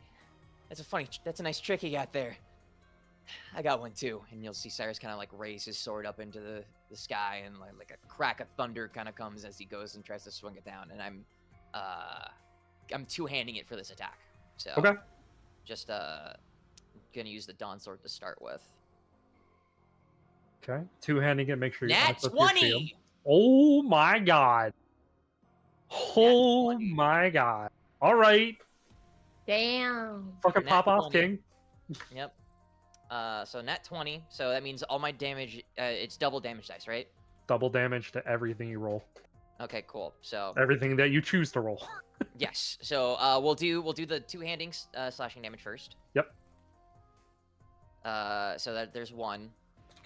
"That's a nice trick you got there. I got one too." And you'll see Cyrus kind of like raise his sword up into the sky, and like a crack of thunder kind of comes as he goes and tries to swing it down. And I'm two-handing it for this attack. So Okay. just gonna use the Dawn Sword to start with. Okay. Two-handing it. Make sure you. Nat add with your shield. 20. Oh my god. Oh 20. my god. All right. Damn. Fucking Nat pop off, 20. King. Yep. So nat 20. So that means all my damage. It's double damage dice, right? Double damage to everything you roll. Okay, cool. So Everything that you choose to roll. yes. So we'll do the two-handing slashing damage first. Yep. So that there's one,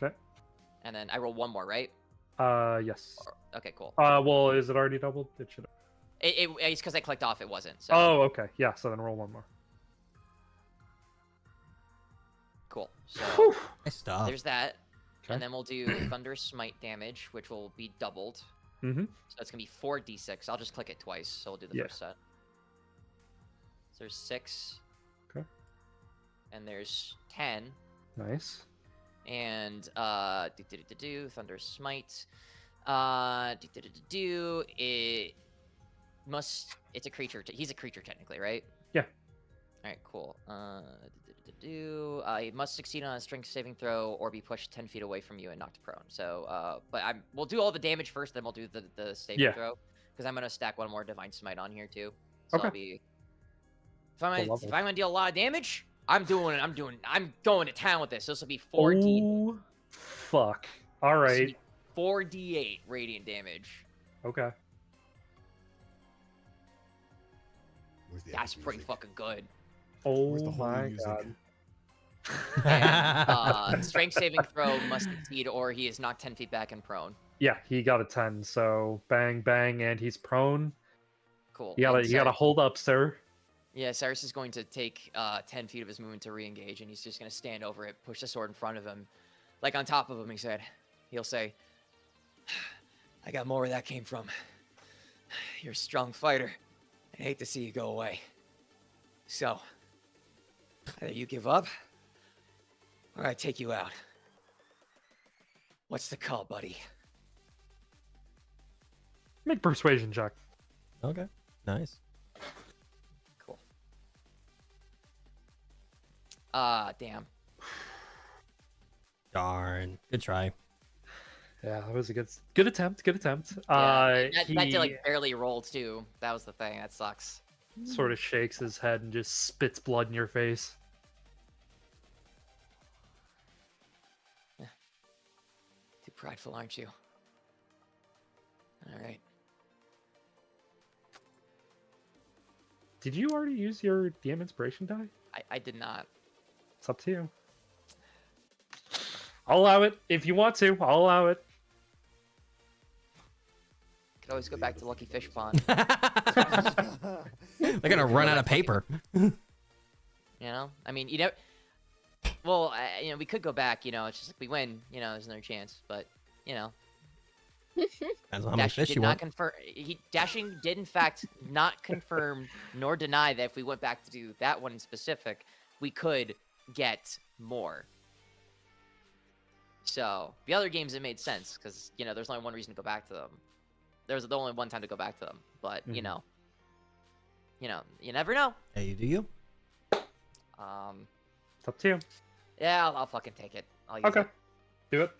Okay. and then I roll one more, right? Yes. Okay, cool. Well, is it already doubled? It should. It's because I clicked off. It wasn't. So Oh, okay. Yeah. So then roll one more. cool. So Nice stuff. there's that, Okay. and then we'll do Thunderous Smite damage, which will be doubled. Mm-hmm. So it's gonna be 4d6. I'll just click it twice, so we'll do the Yeah. first set. So there's 6. Okay. And there's 10. Nice. And Thunder Smite. It must. It's a creature. He's a creature technically, right? Yeah. All right. Cool. He must succeed on a strength saving throw or be pushed 10 feet away from you and knocked prone. So, we'll do all the damage first, then we'll do the saving throw because I'm gonna stack one more Divine Smite on here too. So Okay. I'll be. If I'm Cool level. gonna deal a lot of damage, I'm going to town with this. This will be 4d. Oh, fuck. All right. 4d8 radiant damage. Okay. Where's the That's epic pretty music? fucking good. Oh Where's the holy my music? god. And, strength saving throw must succeed or he is knocked 10 feet back and prone. Yeah, he got a 10. So bang, bang, and he's prone. Cool. You gotta, And you gotta hold up, sir. Yeah, Cyrus is going to take 10 feet of his movement to re-engage, and he's just going to stand over it, push the sword in front of him. Like on top of him, he'll say, "I got more where that came from. You're a strong fighter. I hate to see you go away. So, either you give up, or I take you out. What's the call, buddy?" Make persuasion check. Okay. Nice. Cool. Damn. Darn. Good try. Yeah, that was a good attempt. Good attempt. Yeah, that He did like barely rolled too. That was the thing. That sucks. sort of shakes his head and just spits blood in your face. Too prideful, aren't you? All right. Did you already use your DM inspiration die? I did not. It's up to you. I'll allow it if you want to. I'll allow it. Could always go back to Lucky Fish Pond. They're gonna run out of paper. You know? I mean, Well, you know, we could go back. You know, it's just like we win. You know, there's another chance. But you know, Depends on how many Dashing fish did you not want. confirm. Dashing did in fact not confirm nor deny that if we went back to do that one in specific, we could get more. So the other games it made sense because you know there's only one reason to go back to them. There's the only one time to go back to them. But you know, you never know. Hey, do you? It's up to you. Yeah, I'll fucking take it. I'll use Okay. it. Do it.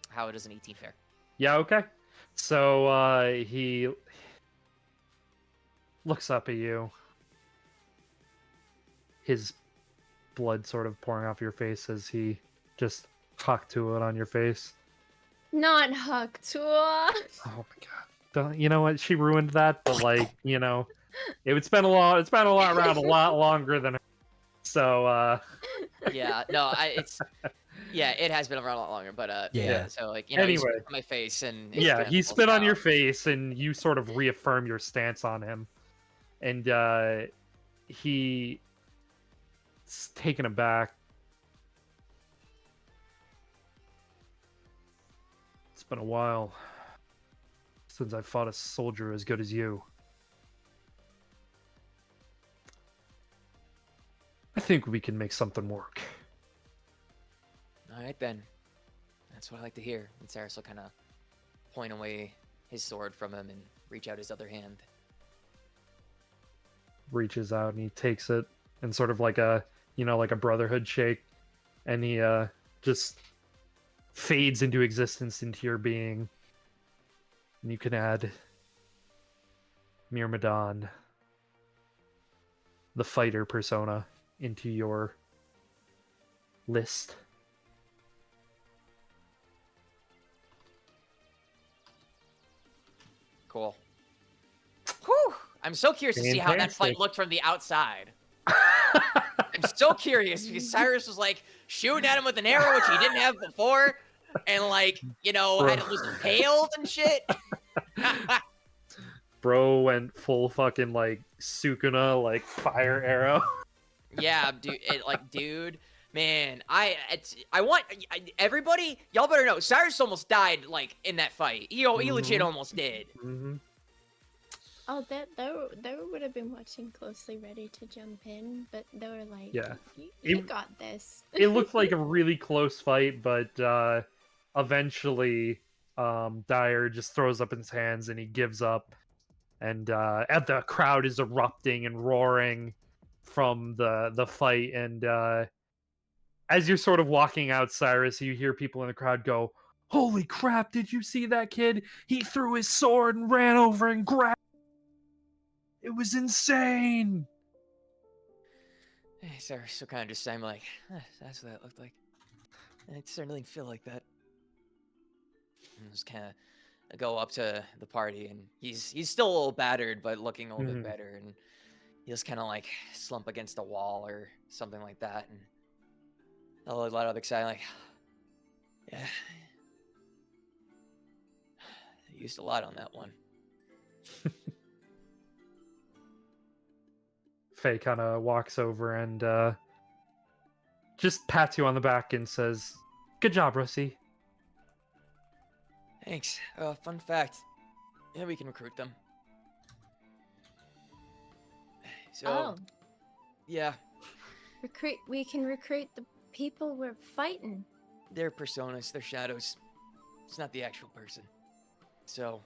How does an 18 fare? Yeah, okay. So he looks up at you. His blood sort of pouring off your face as he just hucked to it on your face. Not Haktua. Oh my god. You know what? She ruined that, but like, you know, it's been a lot around a lot longer than her. So Yeah, no, it has been around a lot longer, but Yeah. so like you know, he Anyway. spit on my face and it yeah, kinda he pulls spit on out. your face and you sort of reaffirm your stance on him. And he's taken aback. It's been a while since I fought a soldier as good as you. I think we can make something work. All right then, that's what I like to hear. And Saris will kind of point away his sword from him and reach out his other hand. Reaches out and he takes it and sort of like a, you know, like a brotherhood shake, and he just fades into existence into your being. And you can add Myrmidon, the fighter persona, into your list. Cool. Whew! I'm so curious to see how that fight Fantastic. looked from the outside. I'm so curious because Cyrus was like shooting at him with an arrow, which he didn't have before, and like you know had it was impaled and shit. Bro went full fucking like Sukuna, like fire arrow. Yeah, dude, man, everybody, y'all better know, Cyrus almost died like in that fight. He legit almost did. Mm-hmm. Oh, they would have been watching closely, ready to jump in, but they were like, Yeah. you It- got this." It looked like a really close fight, but eventually Dyer just throws up his hands and he gives up. And the crowd is erupting and roaring from the fight. And as you're sort of walking out, Cyrus, you hear people in the crowd go, "Holy crap, did you see that kid? He threw his sword and ran over and grabbed. It was insane." Hey, Cyrus still kind of just saying like, that's what that looked like. It certainly didn't feel like that. And just kind of go up to the party, and he's still a little battered, but looking a little bit better, and he just kind of like slump against a wall or something like that, and a lot of excited, like, yeah, I used a lot on that one. Faye kind of walks over and just pats you on the back and says, "Good job, Russie." Thanks. Fun fact. Yeah, we can recruit them. So, Oh, yeah, we can recruit the people we're fighting. they're personas, they're shadows. It's not the actual person. So,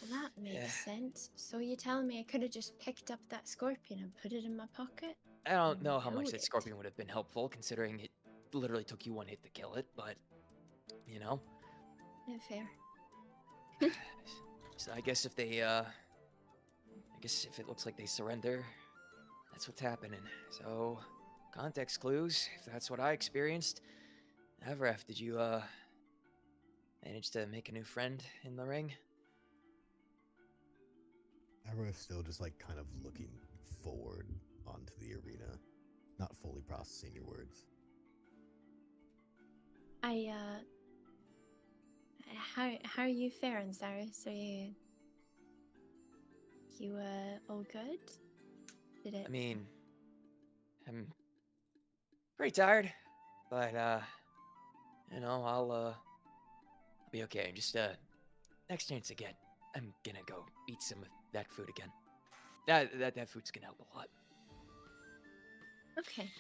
Well, that makes Yeah. sense. So you're telling me I could have just picked up that scorpion and put it in my pocket? I don't know how much that Noted. scorpion would have been helpful, considering it literally took you one hit to kill it, but, you know. Yeah, fair. So I guess if they, I guess if it looks like they surrender, that's what's happening. So, context clues, if that's what I experienced. Avraf, did you, manage to make a new friend in the ring? Arrow's still just like kind of looking forward onto the arena, not fully processing your words. How are you faring, Cyrus? Are you all good? Did it? I mean, I'm pretty tired, but I'll be okay. Just next chance I get, I'm gonna go eat some of that food again. That food's gonna help a lot. Okay.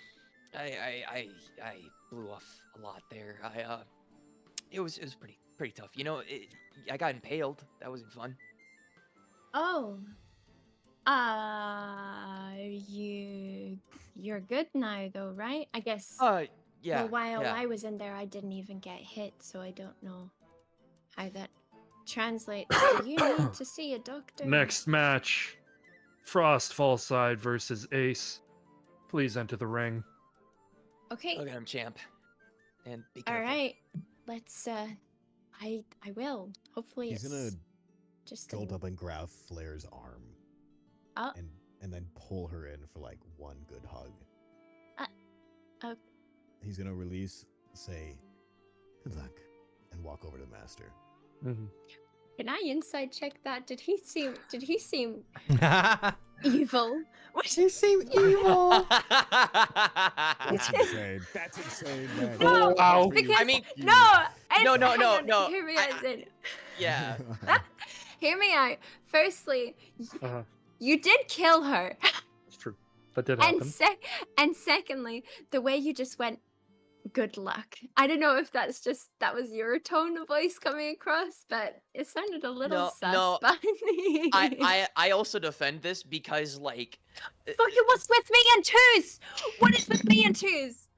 I blew off a lot there. It was pretty tough. I got impaled. That wasn't fun. Oh. You're good now though, right? I guess. Yeah. Well, while yeah. I was in there, I didn't even get hit, so I don't know how that translates. Do you need to see a doctor? Next match, Frost Fallside versus Ace. Please enter the ring. Okay. Look at him, champ. And be All careful. right. Let's. I will. Hopefully, He's it's gonna just jolt up and grab Flair's arm. Oh. And then pull her in for like one good hug. Okay. He's gonna release, say, "Good luck," and walk over to the master. Mhm. Can I inside check that? Did he seem He evil? What? seem evil. That's insane. That's insane, man. No, Wow. because I mean- no. No, No. Hear me out. Yeah. Hear me out. Firstly, Uh-huh. you did kill her, It's true. That did happen. and secondly, the way you just went, "Good luck." I don't know if that was your tone of voice coming across, but it sounded a little No, sus. no. Bunny. I also defend this because like Fucking what's with me and twos? What is with me and twos?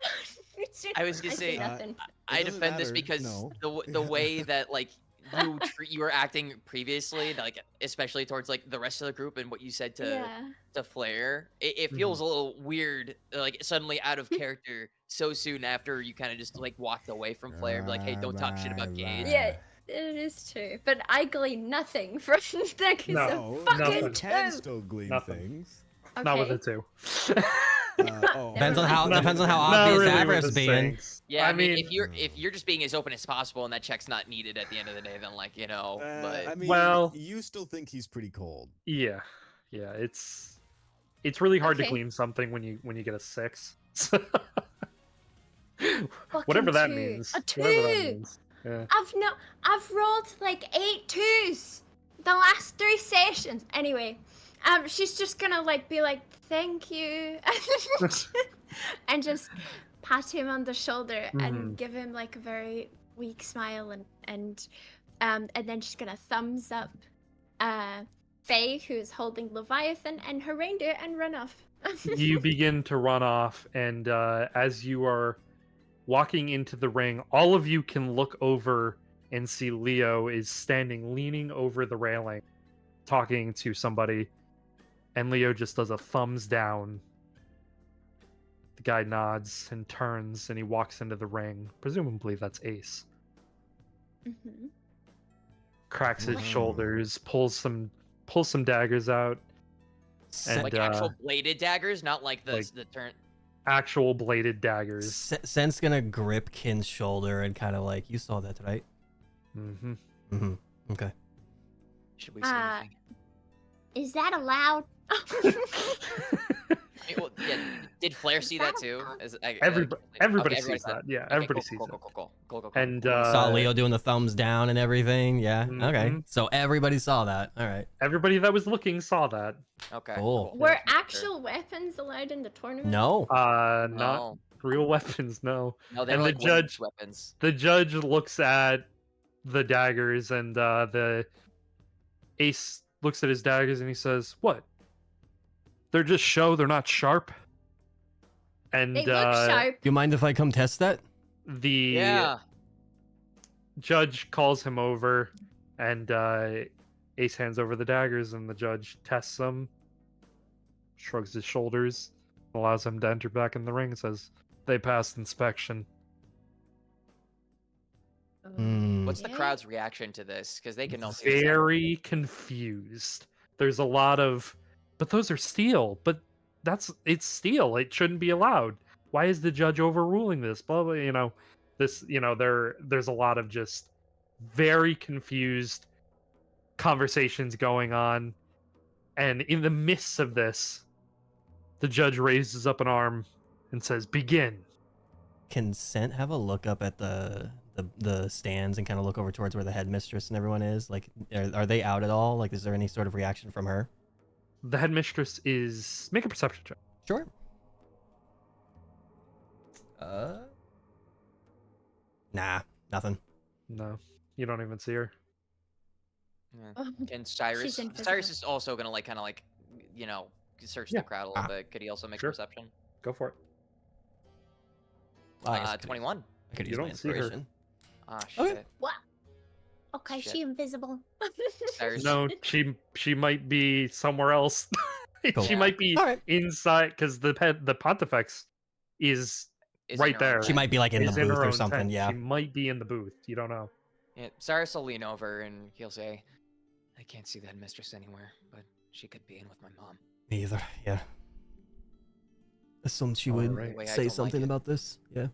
I was gonna say, nothing. I doesn't defend this matter, because no. the way that like you were acting previously, like especially towards like the rest of the group and what you said to Flair, it feels a little weird, like suddenly out of character so soon after you kind of just like walked away from Flair, be like, hey, don't talk shit about Gage. Yeah, it is true, but I glean nothing from that because No, of fucking nothing. You can two. still glean Nothing. things. Not with Okay. it too. Depends on how Not obvious really Avarice with the being. Saints. Yeah, I mean, Mm. if you're just being as open as possible and that check's not needed at the end of the day, then like but I mean, Well- you still think he's pretty cold. Yeah, it's really hard to Okay. glean something when you get a 6. Fucking Whatever that two. means. A two. Whatever that means. Yeah. I've rolled like 8 twos the last 3 sessions. Anyway, she's just gonna like be like, "Thank you," and just pat him on the shoulder and give him like a very weak smile and then she's gonna thumbs up Faye, who's holding Leviathan and her reindeer, and run off. You begin to run off, and as you are walking into the ring, all of you can look over and see Leo is standing, leaning over the railing, talking to somebody, and Leo just does a thumbs down. The guy nods and turns, and he walks into the ring. Presumably that's Ace. Mhm. Cracks his Wow. shoulders, pulls some daggers out. And, like actual bladed daggers, not like the like- the turn. Actual bladed daggers. Sen's gonna grip Kin's shoulder and kind of like, you saw that, right? Mm-hmm. Mm-hmm. Okay. Should we say Uh, anything? Is that allowed? I mean, well, yeah, did Flair see that too? Everybody okay, sees said- that. Yeah, okay, everybody cool, sees cool, it. cool, cool, cool, cool, cool, And cool. Saw Leo doing the thumbs down and everything. Yeah. Okay. Mhm. So everybody saw that. All right. Everybody that was looking saw that. Okay. Cool. cool. Were Just making sure. actual weapons allowed in the tournament? No. Not No, real weapons, no. no, they and were the like judge- weapons. The judge looks at the daggers, and the Ace looks at his daggers, and he says, "What? They're just show. They're not sharp." And They look sharp. You mind if I come test that? the Yeah. judge calls him over, and Ace hands over the daggers, and the judge tests them, shrugs his shoulders, allows him to enter back in the ring, and says, "They passed inspection." Hmm. What's the Yeah. crowd's reaction to this? Because they can all see this. Very confused. There's a lot of, but those are steel. But it's steel. It shouldn't be allowed. Why is the judge overruling this? Blah blah. There's a lot of just very confused conversations going on, and in the midst of this, the judge raises up an arm and says, "Begin." Can Scent have a look up at the stands and kind of look over towards where the headmistress and everyone is? Like, are they out at all? Like, is there any sort of reaction from her? The headmistress is make a perception check. Sure. Nah, nothing. No, you don't even see her. Yeah. And Cyrus. She's invisible. Cyrus is also gonna like kind of like, you know, search Yeah. the crowd a little bit. Could he also make Sure. a perception? Go for it. Well, I guess I could 21. I could You use my don't see her. inspiration. Ah, Okay. shit. What? Okay, Shit. she invisible. Cyrus. No, she might be somewhere else. Cool. She might be All right. inside because the Pontifex is is right in her there. own She tent. might be like in the is in booth her or own something. tent. Yeah. She might be in the booth. You don't know. Yeah, Cyrus will lean over and he'll say, "I can't see the headmistress anywhere, but she could be in with my mom." Me either. Yeah. Assumed she All would right. Way I say don't like something it. about this. Yeah.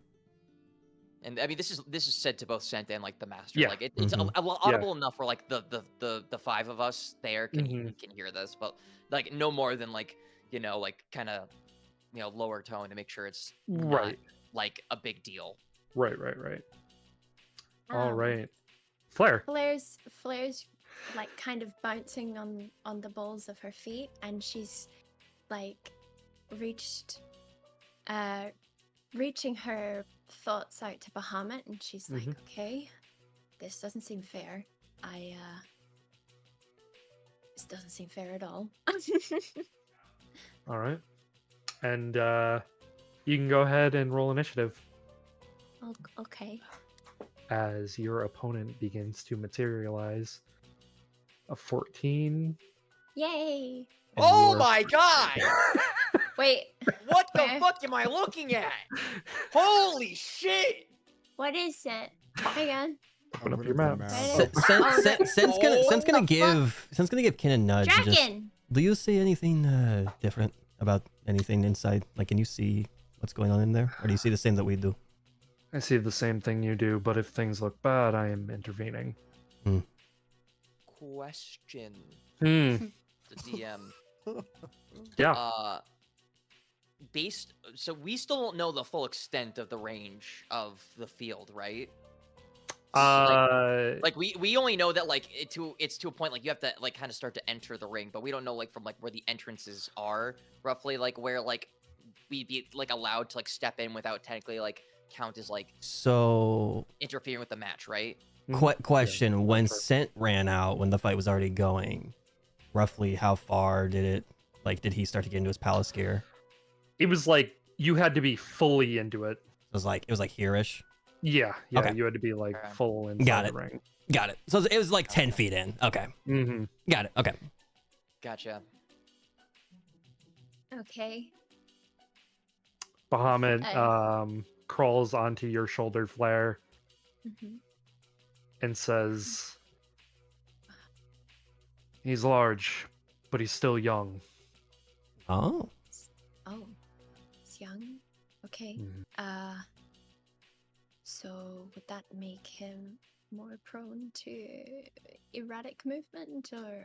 And I mean, this is said to both Sent and like the master. Yeah. Like it's Mhm. audible enough for like the five of us there can Mhm. can hear this, but like no more than like, you know, like kind of, you know, lower tone to make sure it's not Right. like a big deal. Right. All right. Flair. Flair's like kind of bouncing on the balls of her feet, and she's like reaching her thoughts out to Bahamut, and she's like, Mhm. "Okay, this doesn't seem fair. This doesn't seem fair at all." All right. And you can go ahead and roll initiative Okay. as your opponent begins to materialize. A 14. Yay! and Oh your- my god! Wait, What the Where? fuck am I looking at? Holy shit! what is it? Hang on. Open up Rid your of the map. Where is Sen's it? Sen's gonna Oh, Sen's gonna what the give Sen's gonna give Kin a nudge. And just, Dragon! do you see anything different about anything inside? Like, can you see what's going on in there, or do you see the same that we do? I see the same thing you do, but if things look bad, I am intervening. Question. Hmm. The DM. Yeah. So we still don't know the full extent of the range of the field, right? Like we only know that like it's to a point like you have to like kind of start to enter the ring, but we don't know like from like where the entrances are roughly, like where like we'd be like allowed to like step in without technically like count as like So, interfering with the match, right? question: when sure. Scent ran out, when the fight was already going, roughly how far did it? Like, did he start to get into his palace gear? It was like you had to be fully into it. It was like here-ish. Yeah. Okay. You had to be like Okay. full inside Got the it. ring. Got it. So it was like 10 feet in. Okay. Mm-hmm. Got it. Okay. Gotcha. Okay. Bahamut I- crawls onto your shoulder, Flair, Mhm. and says, "He's large, but he's still young." Oh. Oh, it's young. Okay. Mhm. So would that make him more prone to erratic movement, or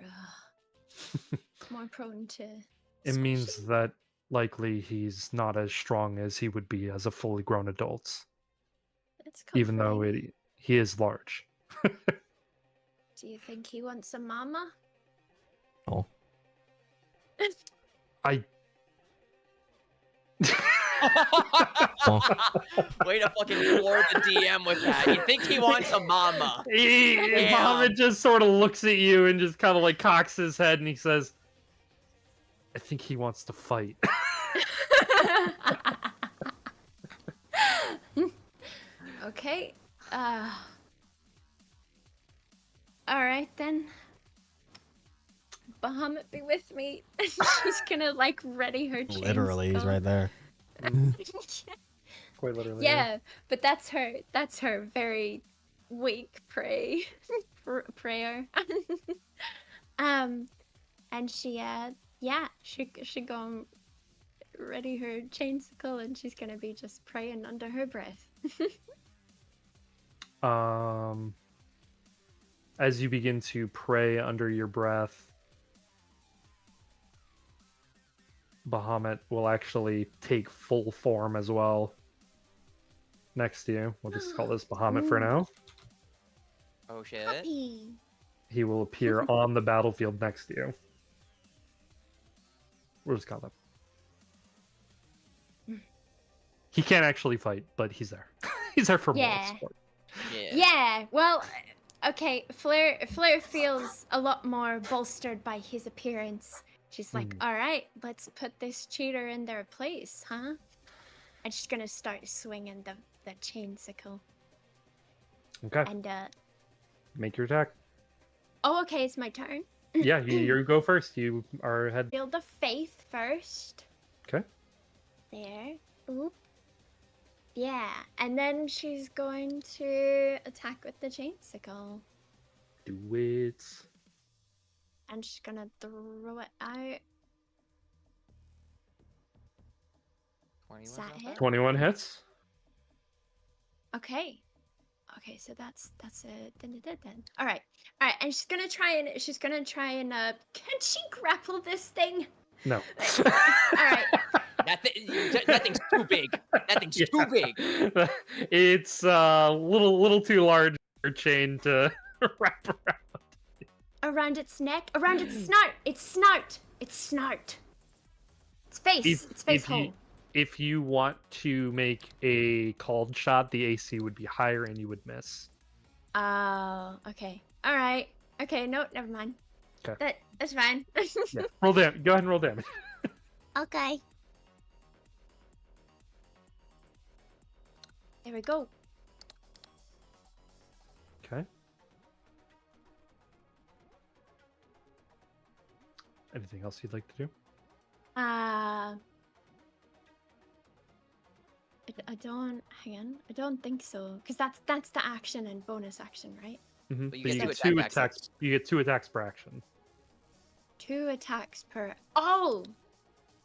more prone to? It means squishing? that likely he's not as strong as he would be as a fully grown adult, It's even though comforting. he is large. Do you think he wants a mama? Oh. I Way to fucking floor the DM with that. You think he wants a mama? Damn. Bahamut just sort of looks at you and just kind of like cocks his head and he says, "I think he wants to fight." Okay. All right then. Bahamut be with me. She's gonna like ready her chainsaw. Literally, he's right there. Quite literally. Yeah, but that's her very weak prayer. And she she go and ready her chainsaw, and she's gonna be just praying under her breath. As you begin to pray under your breath, Bahamut will actually take full form as well next to you. We'll just call this Bahamut for now. Oh shit. Puppy. He will appear on the battlefield next to you. We'll just call him. He can't actually fight, but he's there. He's there for moral support. Yeah. Well, okay. Flair feels a lot more bolstered by his appearance. She's like, all right, let's put this cheater in their place, huh? And she's gonna start swinging the chain sickle. Okay. And Make your attack. oh, okay, it's my turn. Yeah, you go first. You are ahead. Build the faith first. Okay. There. Oop. Yeah, and then she's going to attack with the chain sickle. Do it. And she's gonna throw it out. 21 Is that hit? 21 hits. Okay. Okay, so that's a then. All right, and she's gonna try and can she grapple this thing? No. All right. That thing's too big. That thing's too big. It's a little too large for a chain to wrap around. Around its neck, around its snout, its face, its face hole. If you want to make a called shot, the AC would be higher and you would miss. Oh, okay. All right. Okay, no, never mind. Okay. That's fine. Yeah. Roll damage. Go ahead and roll damage. Okay. There we go. Okay. Anything else you'd like to do? I don't. Hang on. I don't think so. Because that's the action and bonus action, right? Mm-hmm. But you But get you two get attack actions. You get 2 attacks per action. 2 attacks per. Oh.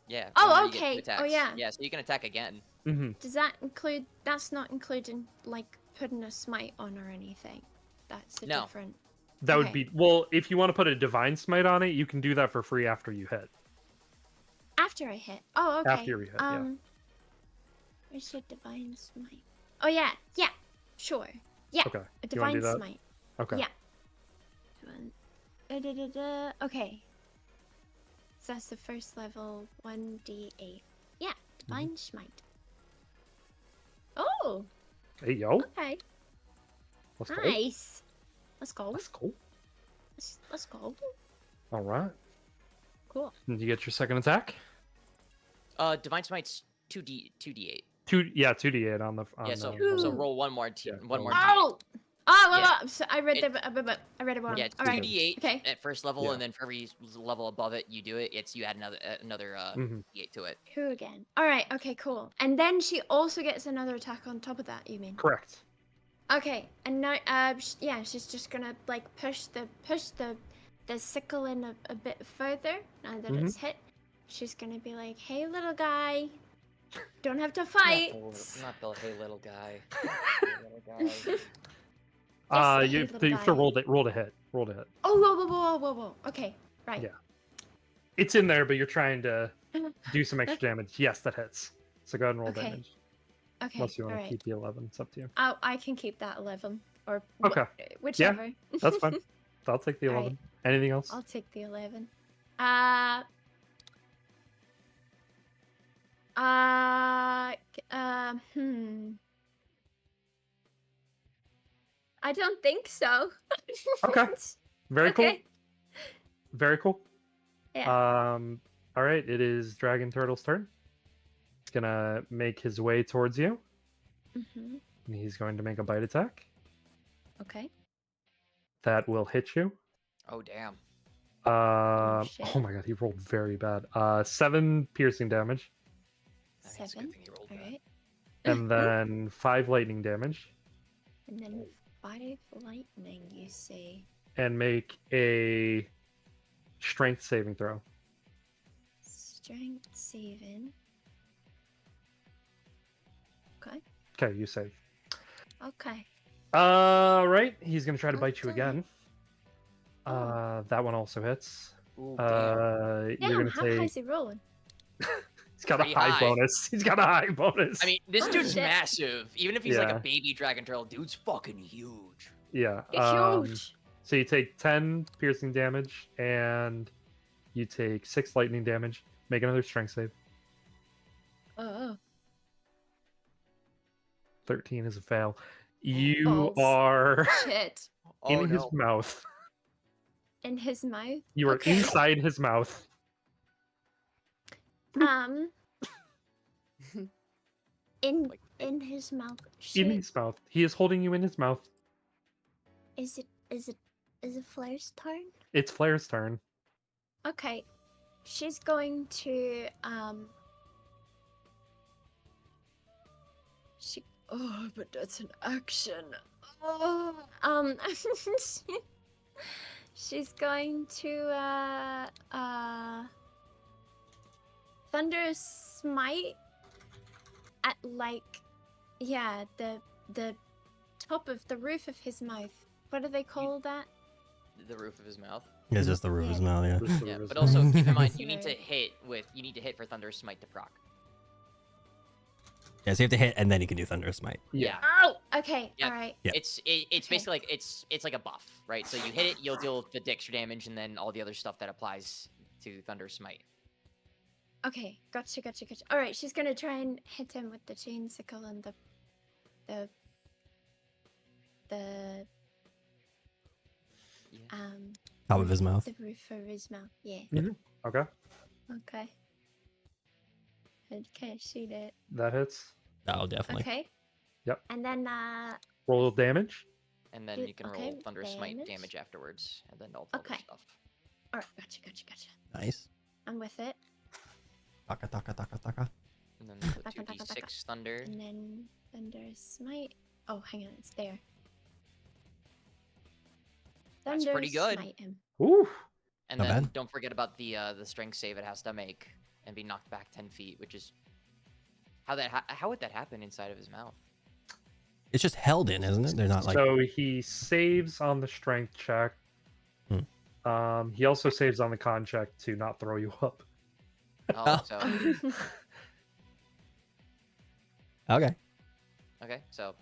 Yeah. Oh, remember, you get okay. two attacks. Oh, yeah. Yeah, so you can attack again. Mm-hmm. Does that include? That's not including like putting a smite on or anything. That's a No. different. That would Okay. be well. If you want to put a divine smite on it, you can do that for free after you hit. After I hit. Oh, okay. After you hit, yeah. Where's your divine smite? Oh yeah, yeah, sure. Yeah, Okay. a You wanna do divine that? smite. Okay. Yeah. Okay. So that's the first level, 1d8. Yeah, divine smite. Oh, Hey yo. okay. Let's go. Nice. Let's go. Let's go. Let's go. All right. Cool. Did you get your second attack? Divine Smite's 2d8. 2d8 on the. Yeah, so the- roll one more Yeah, one more. Oh. Oh, well, Yeah. well, so I read I read it wrong. Yeah, All right. 2d8 Okay. at first level, Yeah. and then for every level above it, you do it. You add another Mhm. d8 to it. Who again? All right. Okay. Cool. And then she also gets another attack on top of that. You mean? Correct. Okay. And now, yeah, she's just gonna like push the sickle in a bit further. Now that it's hit, she's gonna be like, "Hey, little guy, don't have to fight." Not the hey little guy. Hey, little guy. Yes, You hey, have little to, you have to guy. roll to hit. Roll to hit. Oh, whoa. Okay. Right. Yeah. It's in there, but you're trying to do some extra damage. Yes, that hits. So go ahead and roll Okay. damage. Okay. Unless you want to alright. keep the 11. It's up to you. Oh, I can keep that 11 or Okay. whichever. That's fine. I'll take the 11. Alright. Anything else? I'll take the 11. I don't think so. Okay. Very cool. Okay. Very cool. Yeah. All right. It is Dragon Turtle's turn. He's gonna make his way towards you. Mm-hmm. And he's going to make a bite attack. Okay. That will hit you. Oh damn. shit. Oh my god, he rolled very bad. 7 piercing damage, I think it's a good 7. thing he rolled All that. right. and then 5 lightning damage, And then 5 lightning, you say. and make a strength saving throw. Strength saving. Okay. Okay, you save. Okay. Right, he's gonna try to bite you Okay. again. That one also hits. Ooh, damn. You're Damn, gonna how take high is he rolling? He's got a Pretty high high. bonus. He's got a high bonus. I mean, this dude's shit. massive. Even if he's like Yeah. a baby dragon turtle, dude's fucking huge. yeah. Huge. So you take 10 piercing damage, and you take 6 lightning damage. Make another strength save. Oh. 13 is a fail. You Balls. are Shit. Oh, in his no. mouth. In his mouth. You are Okay. inside his mouth. In Like, in his mouth. In Shit. his mouth. He is holding you in his mouth. Is it Flair's turn? It's Flair's turn. Okay. She's going to oh, but that's an action. Oh, she's going to Thunder Smite at like the top of the roof of his mouth. What do they call that? The roof of his mouth. It's just the roof of his mouth, yeah. Yeah, but also keep in mind you Sorry. need to hit for Thunder Smite to proc. Yeah, so you have to hit, and then you can do Thunderous Smite. Yeah. Oh, okay, Yeah. all right. Yep. It's Okay. basically like it's like a buff, right? So you hit it, you'll deal the extra damage, and then all the other stuff that applies to Thunder Smite. Okay, gotcha. All right, she's gonna try and hit him with the chain sickle and the Yeah. Top of his mouth. the roof of his mouth. Yeah. Okay. Okay. Okay, shoot it. That hits. Oh, definitely. Okay. Yep. And then Roll damage. And then Dude, you can okay, roll Thunder Smite damage. damage afterwards, and then all the other Okay. stuff. all right, gotcha. Nice. I'm with it. Taka, taka, taka, taka. And then the Taka, taka, taka. 2d6 thunder. And then Thunder Smite. Oh, hang on, it's there. That's pretty good. Smite him. Ooh. And Not then bad. don't forget about the strength save it has to make and be knocked back 10 feet, which is how would that happen inside of his mouth? It's just held in, isn't it? They're not like. So he saves on the strength check. He also saves on the con check to not throw you up. Oh, so Okay. okay, so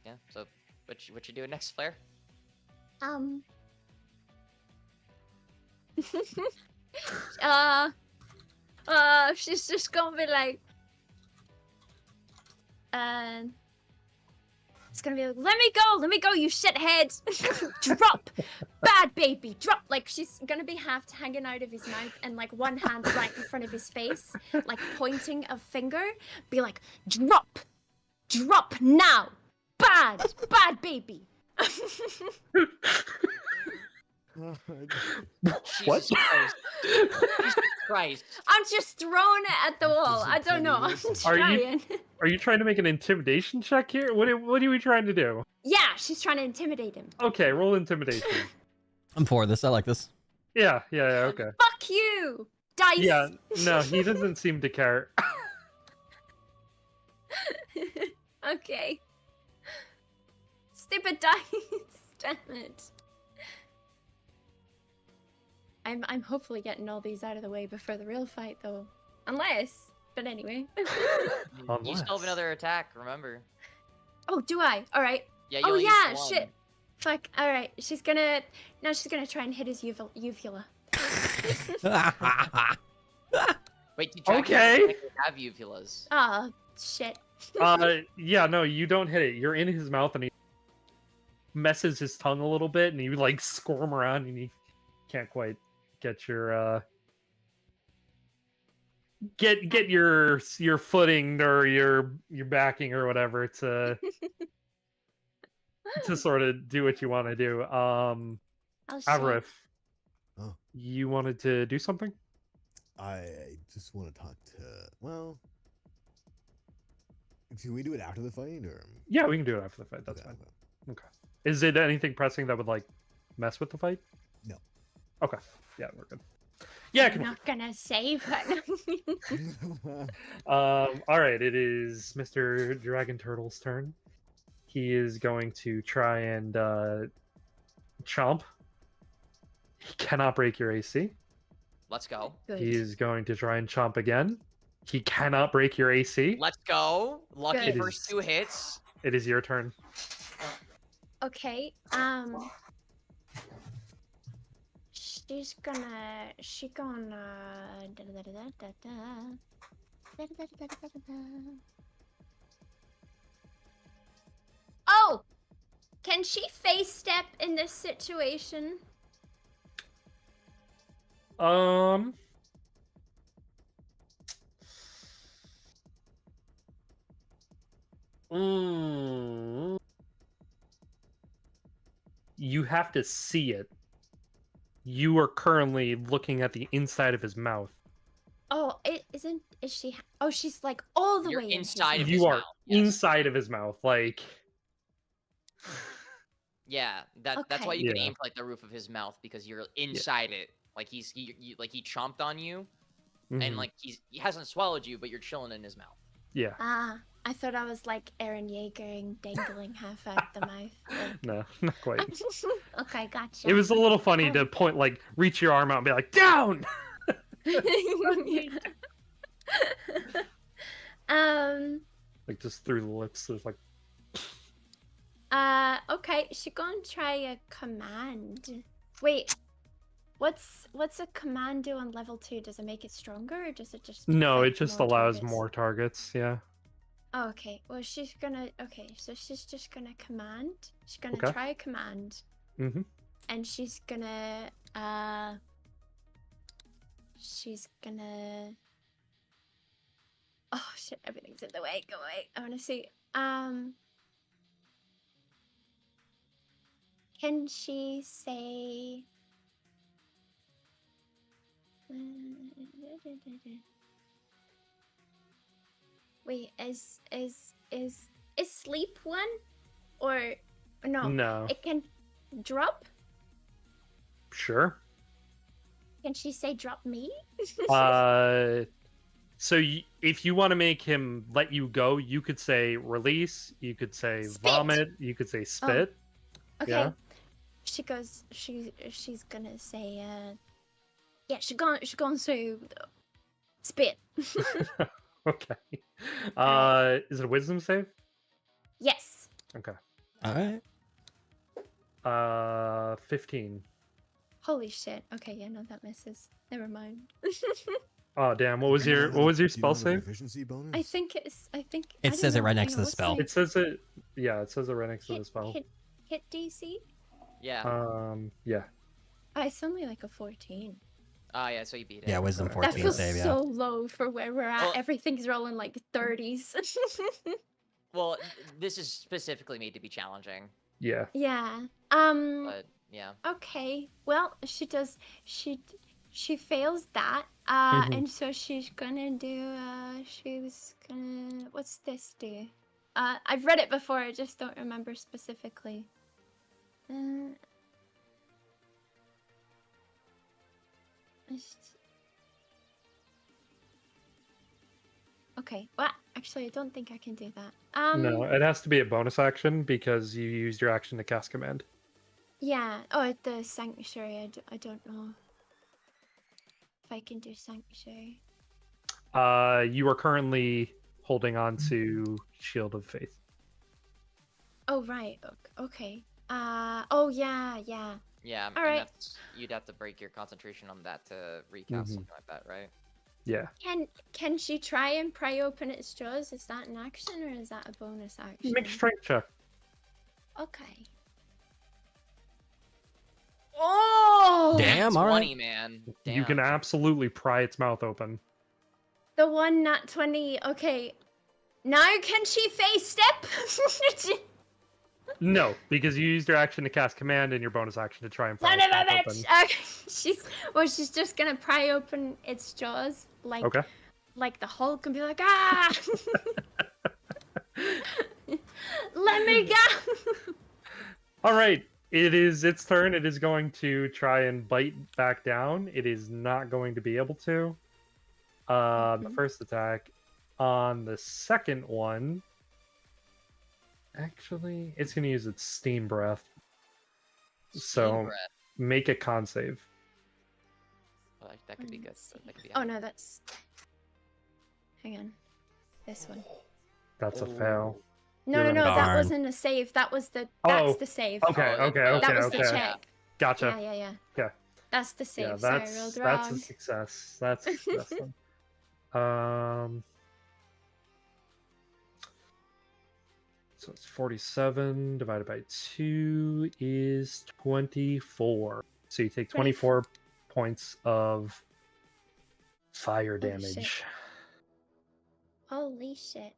yeah, so what you doing next, Flair? She's just gonna be like, it's gonna be like, let me go, you shithead! Drop! Bad baby, drop! Like, she's gonna be half hanging out of his mouth and like one hand right in front of his face, like pointing a finger, be like, drop! Drop now! Bad baby! What? Jesus Christ. Jesus Christ. I'm just throwing it at the wall. I don't know. I'm Are you- trying. Are you trying to make an intimidation check here? What are we trying to do? Yeah, she's trying to intimidate him. Okay, roll intimidation. I'm for this. I like this. Yeah, okay. Fuck you! Dice! Yeah, no, he doesn't seem to care. Okay. Stupid dice! Damn it. I'm hopefully getting all these out of the way before the real fight, though. Unless. But anyway. You still have another attack, remember? Oh, do I? Alright. Yeah, you Oh, only yeah, used one. shit. Fuck. Alright. She's gonna try and hit his uvula. Wait, do dragons Okay. technically have uvulas? Ah, shit. Yeah, no, you don't hit it. You're in his mouth, and he messes his tongue a little bit, and you like squirm around, and you can't quite get your get your footing or your backing or whatever to sort of do what you want to do. Oh, shit. Avrif, Oh. you wanted to do something? I just want to talk to. Well, can we do it after the fight, or? Yeah, we can do it after the fight. That's Okay, fine. okay. Okay. Is it anything pressing that would like mess with the fight? No. Okay. Yeah, we're good. Yeah, I I'm can. not gonna save her. All right, it is Mr. Dragon Turtle's turn. He is going to try and chomp. He cannot break your AC. Let's go. Good. He's going to try and chomp again. He cannot break your AC. Let's go. Lucky Good. first 2 hits. It is your turn. Okay. She's gonna. Oh! Can she face step in this situation? You have to see it. You are currently looking at the inside of his mouth. Oh, is she? Oh, she's like all the You're way in inside of his his You are mouth. Yes. inside of his mouth, like. Yeah, that's why Okay. you can Yeah. aim for like the roof of his mouth because you're inside it. Like he chomped on you, and Mhm. like he hasn't swallowed you, but you're chilling in his mouth. Yeah. Ah, I thought I was like Aaron Yeager dangling half out the mouth. No, not quite. Okay, gotcha. It was a little funny to point, like, reach your arm out and be like, down! Like, just through the lips. There's like, Okay, she gonna try a command. Wait, what's a command do on level 2? Does it make it stronger or does it just no, fight it just more allows targets? more targets, yeah. Oh, okay. Well, she's gonna. Okay, so she's just gonna command. She's gonna Okay. try a command, Mm-hmm. and she's gonna. She's gonna. Oh shit! Everything's in the way. Go away. I wanna see. Can she say? Wait, is sleep one, or no? No. It can drop. Sure. Can she say drop me? So if you want to make him let you go, you could say release, you could say Spit. vomit, you could say spit. Okay. Yeah. She's gonna say yeah, she's gonna say spit. Okay. Alright. Is it a wisdom save? Yes. Okay. All right. 15. Holy shit. Okay, yeah, no, that misses. Never mind. Oh damn! What was Do you your have what was your do you spell have a save? proficiency bonus? I think It I says don't it right know, next to the what's spell. my It says it. Yeah, it says it right next to the spell. hit DC. Yeah. Yeah. Oh, it's only like a 14. Yeah. So you beat it. Yeah, wisdom That 14 That feels save. Yeah. so low for where we're at. Well- Everything's rolling like 30s. Well, this is specifically made to be challenging, Yeah. Yeah. but yeah. Okay. Well, she fails that. Mhm. And so she's gonna do. What's this do? I've read it before. I just don't remember specifically. Okay. Well, actually, I don't think I can do that. No, it has to be a bonus action because you used your action to cast command. Yeah. Oh, at the sanctuary. I don't know if I can do sanctuary. You are currently holding on to Shield of Faith. Oh right. Okay. Oh yeah. Yeah. Yeah. All and right. you'd have to break your concentration on that to recast Mhm. something like that, right? Yeah. Can she try and pry open its jaws? Is that an action or is that a bonus action? Make a strength check. Okay. Oh! Damn, all 20, right. man. You can Damn. absolutely pry its mouth open. The one nat 20. Okay. Now can she face step? No, because you used your action to cast command and your bonus action to try and pry Son its of a mouth bitch! open. Okay. She's just gonna pry open its jaws like Okay. like the Hulk and be like, ah! Let me go! All right. It is its turn. It is going to try and bite back down. It is not going to be able to. The first attack. On the second one, actually, it's going to use its steam breath. So Steam breath. make a con save. That could be good. Let's see. That could be Oh high. no, that's. Hang on. This one. That's a fail. No, You're no, no. right. That Darn. wasn't a save. That's Oh, the save. Okay, Oh, okay, that- okay, That was okay. the check. Gotcha. Yeah. Yeah. That's the save. Yeah, Sorry, I rolled that's a wrong. success. That's fun. So it's 47 divided by 2 is 24. So you take 24 points of fire Holy damage. shit. Holy shit.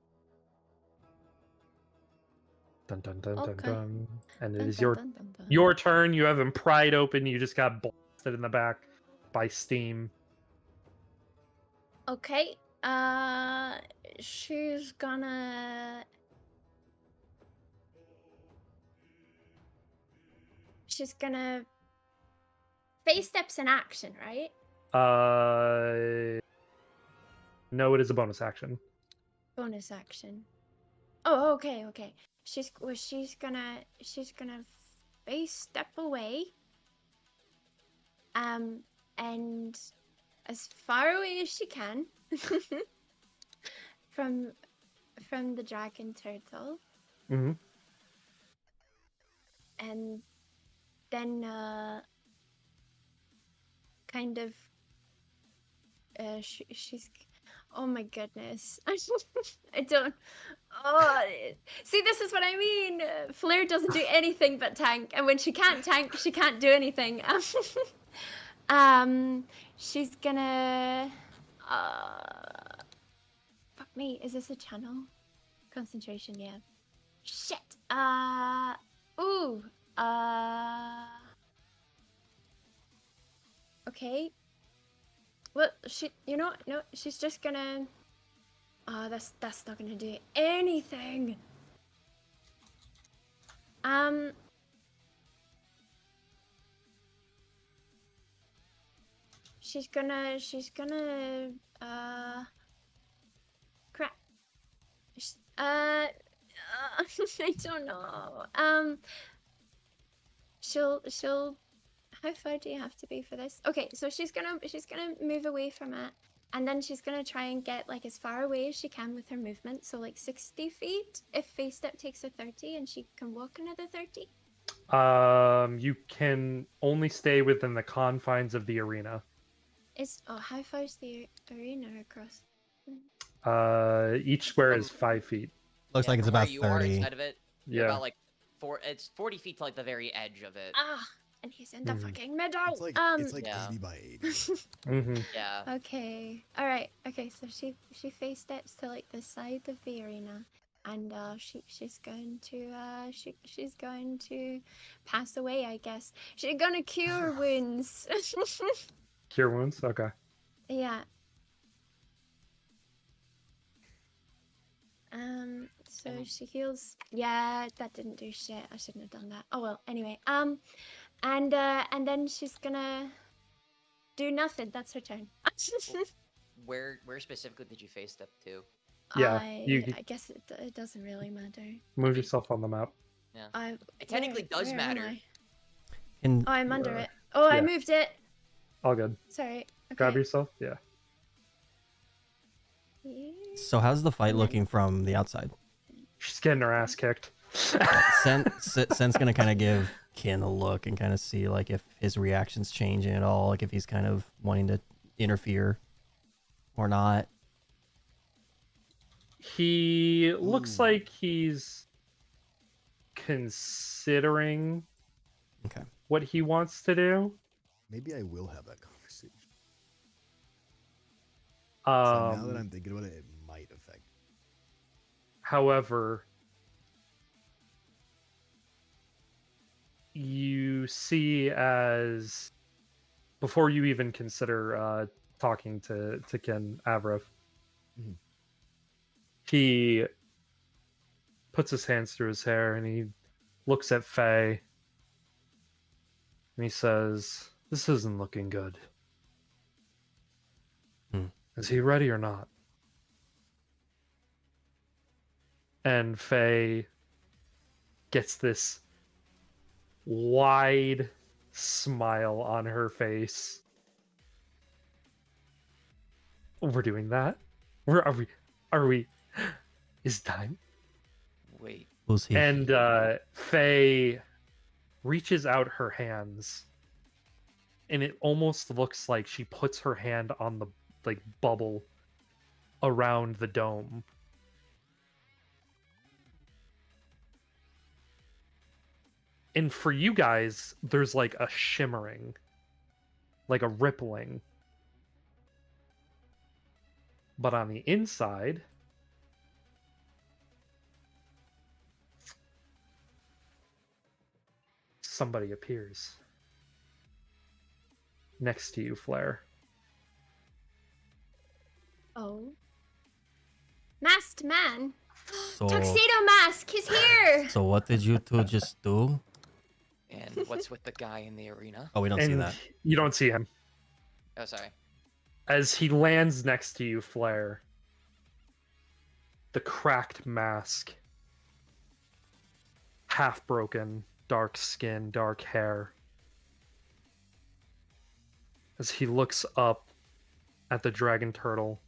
Dun dun dun dun Okay. dun. And it Dun, is dun, your dun, dun, dun. your turn. You have him pried open. You just got blasted in the back by steam. Okay. She's gonna. Face steps in action, right? No, it is a bonus action. Bonus action. Oh, okay. She's gonna face step away. And as far away as she can from the dragon turtle. Mm-hmm. And then kind of she's, oh my goodness. I don't. Oh, see, this is what I mean. Flair doesn't do anything but tank, and when she can't tank, she can't do anything. She's gonna. Fuck me. Is this a channel? Concentration, yeah. Shit. Ooh. Okay. Well, no, she's just gonna. That's not gonna do anything. She's gonna crap. I don't know. She'll. How far do you have to be for this? Okay, so she's gonna move away from it, and then she's gonna try and get like as far away as she can with her movement. So like 60 feet. If face step takes her 30, and she can walk another 30. You can only stay within the confines of the arena. How far is the arena across? Each square is 5 feet. Looks like it's from where about you are 30. inside of it. You're Yeah. about like it's 40 feet to like the very edge of it. And he's in the Mhm. fucking middle. It's like Yeah. 80 by 80. Mm-hmm. Yeah. Okay. All right. Okay. So she face steps to like the side of the arena, and she's going to pass away. I guess she's gonna cure wounds. Cure wounds? Okay. Yeah. So she heals. Yeah, that didn't do shit. I shouldn't have done that. Oh well. Anyway. And then she's gonna do nothing. That's her turn. Where specifically did you face step to? Yeah, I guess it doesn't really matter. Move yourself on the map. Yeah. It technically does where matter. am I? And Oh, I'm under it. Oh, I yeah. moved it. All good. Sorry. Okay. Grab yourself. Yeah. Yeah. so how's the fight looking from the outside? She's getting her ass kicked. Sen's gonna kind of give Kin a look and kind of see like if his reaction's changing at all, like if he's kind of wanting to interfere or not. He looks like he's considering Okay. what he wants to do. Maybe I will have that conversation. So now that I'm thinking about it, it might affect. However, you see as before you even consider talking to Ken Avrith, Mhm. he puts his hands through his hair and he looks at Faye and he says, "This isn't looking good. Is he ready or not?" And Faye gets this wide smile on her face. We're doing that. Where are we? Are we? Is time? Wait. Who's he? And Faye reaches out her hands, and it almost looks like she puts her hand on the like bubble around the dome. And for you guys, there's like a shimmering, like a rippling. But on the inside, somebody appears next to you, Flair. Oh. Masked man. So, Tuxedo mask, he's here. so what did you two just do? And what's with the guy in the arena? Oh, we don't see And that. you don't see him. Oh, sorry. As he lands next to you, Flair, the cracked mask, half broken, dark skin, dark hair. As he looks up at the dragon turtle,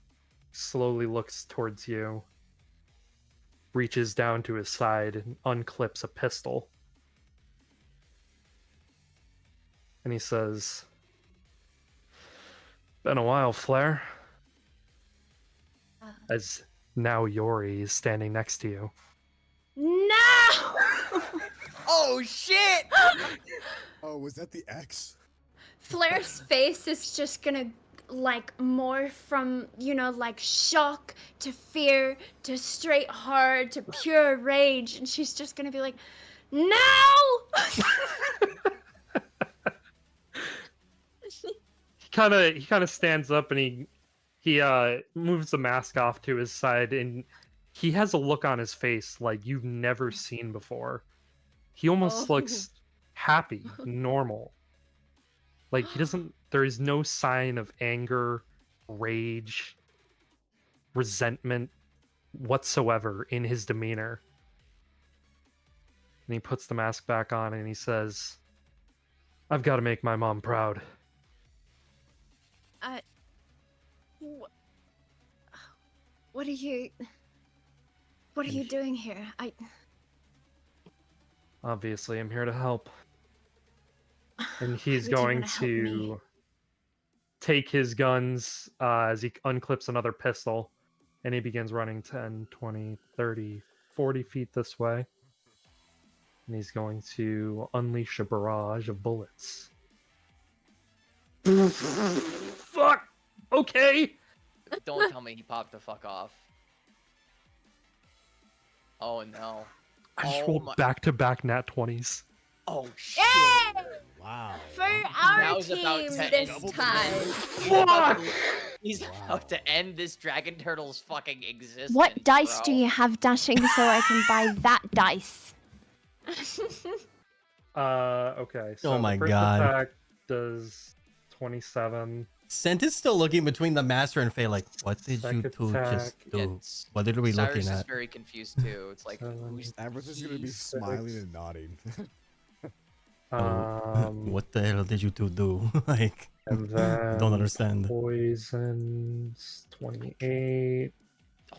slowly looks towards you, reaches down to his side and unclips a pistol. And he says, "Been a while, Flair." As now Yori is standing next to you. No! Oh shit! Oh, was that the X? Flair's face is just gonna like morph from, you know, like shock to fear to straight horror to pure rage, and she's just gonna be like, no! He kind of stands up and he moves the mask off to his side, and he has a look on his face like you've never seen before. He almost Oh. looks happy, normal. Like he doesn't. There is no sign of anger, rage, resentment whatsoever in his demeanor. And he puts the mask back on and he says, "I've got to make my mom proud." What are you doing here? Obviously, I'm here to help. And he's Would you going wanna help me? to take his guns as he unclips another pistol. And he begins running 10, 20, 30, 40 feet this way. And he's going to unleash a barrage of bullets. Fuck! Okay! Don't tell me he popped the fuck off. Oh no. I just Oh rolled my- back-to-back nat 20s. Oh shit. Yay! Wow. For our Now's about team to this double the time. Fuck! He's about to end this dragon turtle's fucking existence. What dice bro. do you have dashing so I can buy that dice? Okay. So Oh my the first God. attack does 27. Scent is still looking between the master and Faye like, what did you Second two just attack. do? It's, What are we Cyrus looking is at? very confused too. It's like, Seven. who's Amber's is gonna be Six. smiling and nodding. What the hell did you two do? Like, And then don't understand. Poison's 28.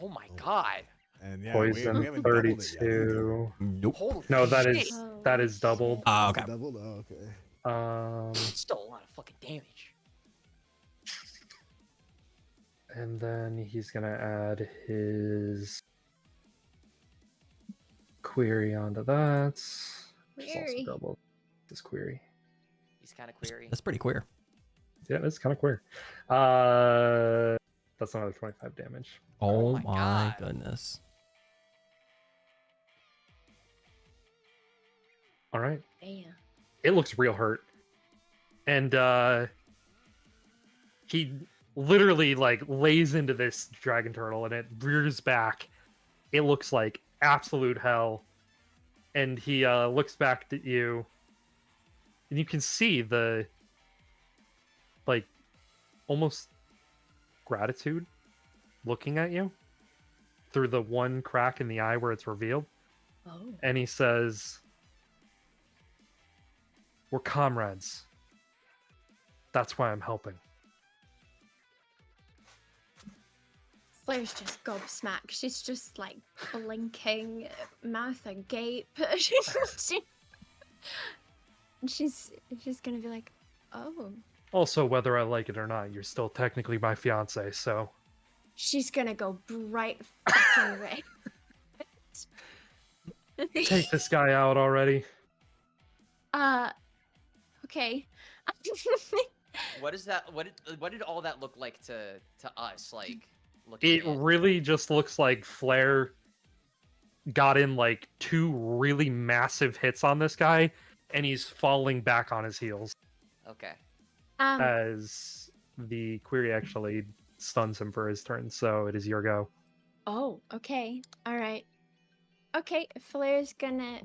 Oh my god. And yeah, Poison we haven't doubled it yet. 32. Nope. Holy No, shit. that is doubled. Ah, Is it okay. doubled? Oh, okay. Still a lot of fucking damage. And then he's gonna add his query onto that. Which is also Query. doubled. This query. He's kind of query. That's pretty queer. Yeah, that's kind of queer. That's another 25 damage. Oh my my God. goodness. All right. Damn. It looks real hurt. And he literally like lays into this dragon turtle and it rears back. It looks like absolute hell. And he looks back at you. And you can see the like almost gratitude looking at you through the one crack in the eye where it's revealed. Oh. And he says, "We're comrades. That's why I'm helping." Flair's just gobsmacked. She's just like blinking, mouth agape. she's gonna be like, oh. Also, whether I like it or not, you're still technically my fiance, so. She's gonna go bright fucking red. Take this guy out already. Okay. What is that? What did all that look like to us? Like, looking It really just looks like Flair got in like 2 really massive hits on this guy, and he's falling back on his heels. Okay. As the query actually stuns him for his turn, so it is your go. Oh, okay. All right. Okay, Flair's gonna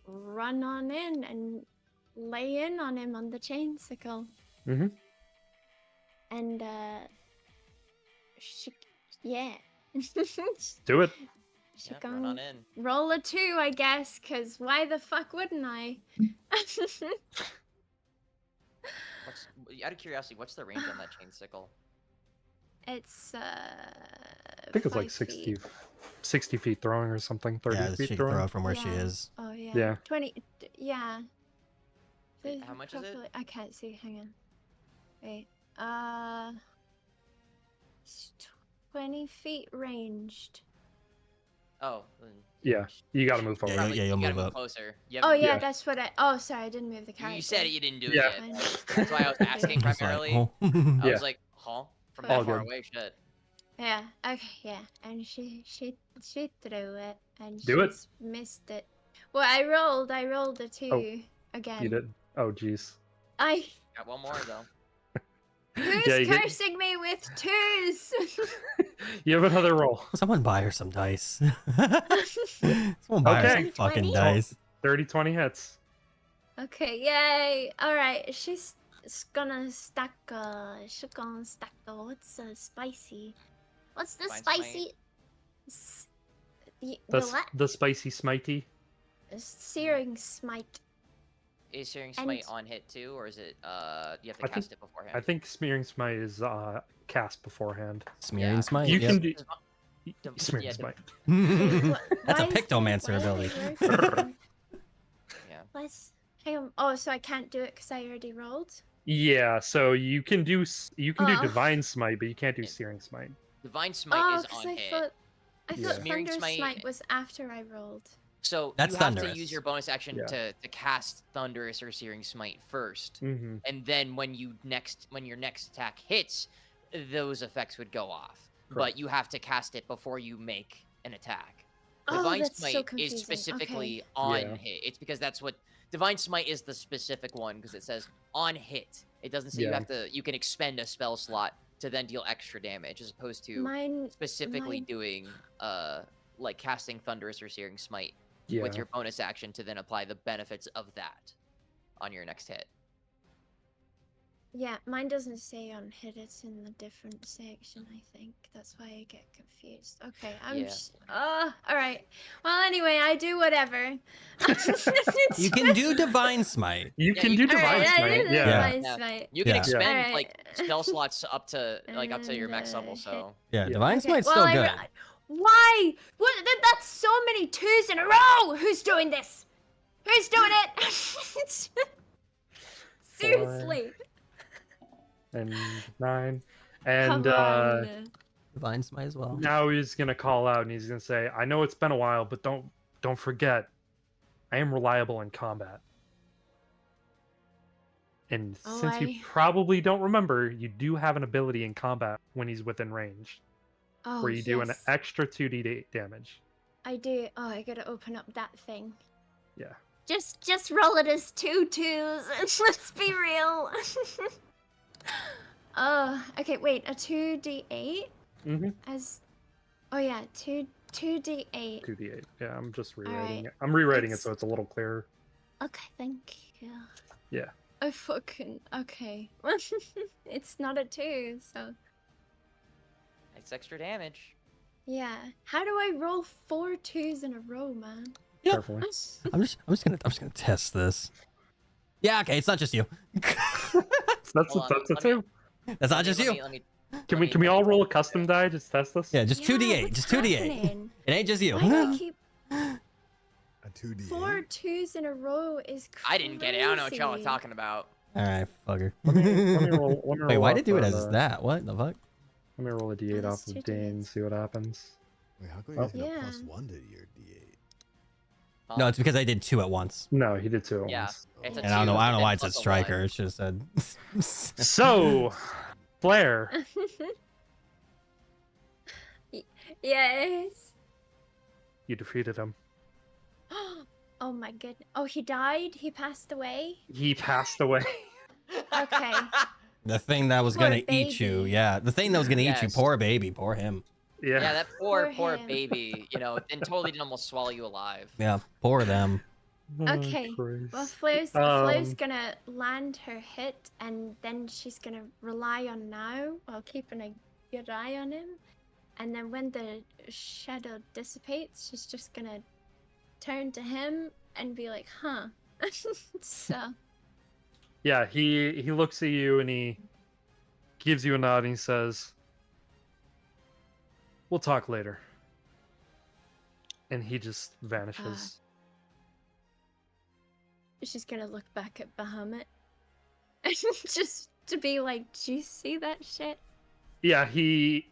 run on in and lay in on him on the chainsicle. Mm-hmm. And yeah. Do it. She Yep, run on in. roll a 2, I guess, cause why the fuck wouldn't I? Out of curiosity, what's the range on that chain sickle? It's I think it's like 5 feet. 60 feet throwing or something. 30 Yeah, feet she can throwing. throw it from where she Yeah. is. Oh yeah. Yeah. 20. Yeah. Wait, how much is it? I can't see. Hang on. Wait. It's 20 feet ranged. Oh. Then Yeah, you got to move forward. Yeah, probably- you'll you gotta move up. closer. Oh yeah, Yeah. that's what I. Oh, sorry, I didn't move the character. You said it, you didn't do Yeah. it yet. That's why I was asking Just like, primarily. oh. I Yeah. was like, huh? From All that far good. away, shit. Yeah. Okay. Yeah. And she threw it, and Do it. she's missed it. Well, I rolled a 2 again. You did. Oh, jeez. Got one more though. Who's Yeah, you get- cursing me with 2s? You have another roll. Someone buy her some dice. Someone buy her Okay. some fucking 20? dice. 30-20 hits. Okay, yay! All right, she's gonna stack. What's spicy? What's the Divine Smite. spicy? The That's what? the spicy smitey. Searing smite. Is Searing And- Smite on hit too, or is it you have to I cast think- it beforehand? I think smearing smite is cast beforehand. Smearing Yeah. smite. You yep. can do Div- smearing yeah, smite. That's a Why is the- pictomancer why are ability. they working? Yeah. Let's hang on. Oh, so I can't do it because I already rolled. Yeah, so you can do Oh. divine smite, but you can't do Yeah. searing smite. Divine Smite Oh, is because on I hit. thought Yeah. Smearing Thunder Smite- Smite was after I rolled. So That's you have thunderous. to use your bonus action Yeah. to cast Thunderous or Searing Smite first, Mm-hmm. and then when your next attack hits, those effects would go off. But Correct. you have to cast it before you make an attack. Oh, Divine that's so Smite confusing. is specifically Okay. on Yeah. hit. It's because that's what Divine Smite is, the specific one, because it says on hit. It doesn't say Yeah. you can expend a spell slot to then deal extra damage, as opposed to Mine. specifically mine- doing like casting Thunderous or Searing Smite Yeah. with your bonus action to then apply the benefits of that on your next hit. Yeah, mine doesn't say on hit, it's in the different section, I think. That's why I get confused. Okay, Yeah. alright. Well, anyway, I do whatever. You can do divine smite. You Yeah, can you- do Alright, divine I smite. do the Yeah. Divine Yeah. Smite. You can Yeah. expend Alright. like spell slots up to your And, max level. hit. So Yeah, Yeah. divine Okay, smite's well, still I good. Why? What? That's so many 2s in a row! Who's doing this? Who's doing it? Seriously. And 9. And Come on. Divine smite as well. now he's gonna call out and he's gonna say, "I know it's been a while, but don't forget, I am reliable in combat." And Oh, since you probably don't remember, you do have an ability in combat when he's within range, Oh, where you do an yes, extra 2d8 damage. I do. Oh, I gotta open up that thing. Yeah. Just roll it as 2 2s. Let's be real. Oh, okay. Wait, a 2d8 Mm-hmm. as. Oh yeah, 2d8. 2d8. Yeah, I'm just rewriting Alright. it. I'm rewriting it It's- so it's a little clearer. Okay, thank you. Yeah. I fucking okay. It's not a 2, so it's extra damage. yeah. How do I roll 4 2s in a row, man? Yeah. Carefully. I'm just gonna test this. Yeah, okay, it's not just you. That's Hold on, a let me- 2. That's not just you. Let me Can we all roll a custom die? Just test this. Yeah, just 2d8. what's Just 2d8. happening? It ain't just you. Why do I keep A 2D. 4 2s in a row is crazy. I didn't get it. I don't know what y'all are talking about. All right, fucker. Let me roll. Wait, why did it do it off as that? What the fuck? Let me roll a d8 that's off of 2 Dane, D8s. see what happens. Wait, how come you guys get a Yeah. +1 to your D8? No, it's because I did 2 at once. No, he did 2 at Yeah. once. It's a And I don't know. 2 I don't know and why then it said plus a striker. 1. It should have said. So, Flair, Yes. you defeated him. Oh my goodness. Oh, he died? He passed away? He passed away. Okay. The thing that was Poor gonna eat you. baby. Yeah, the thing that was gonna eat you. Yes. Poor baby. Poor him. Yeah. Yeah, that poor Poor him. baby. You know, and totally did almost swallow you alive. Yeah, poor them. Oh, Okay, Christ. Well, Flair's Um, gonna land her hit, and then she's gonna rely on now while keeping a good eye on him. And then when the shadow dissipates, she's just gonna turn to him and be like, huh. So, Yeah, he looks at you and he gives you a nod and he says, "We'll talk later." And he just vanishes. she's gonna look back at Bahamut. Just to be like, do you see that shit? Yeah, he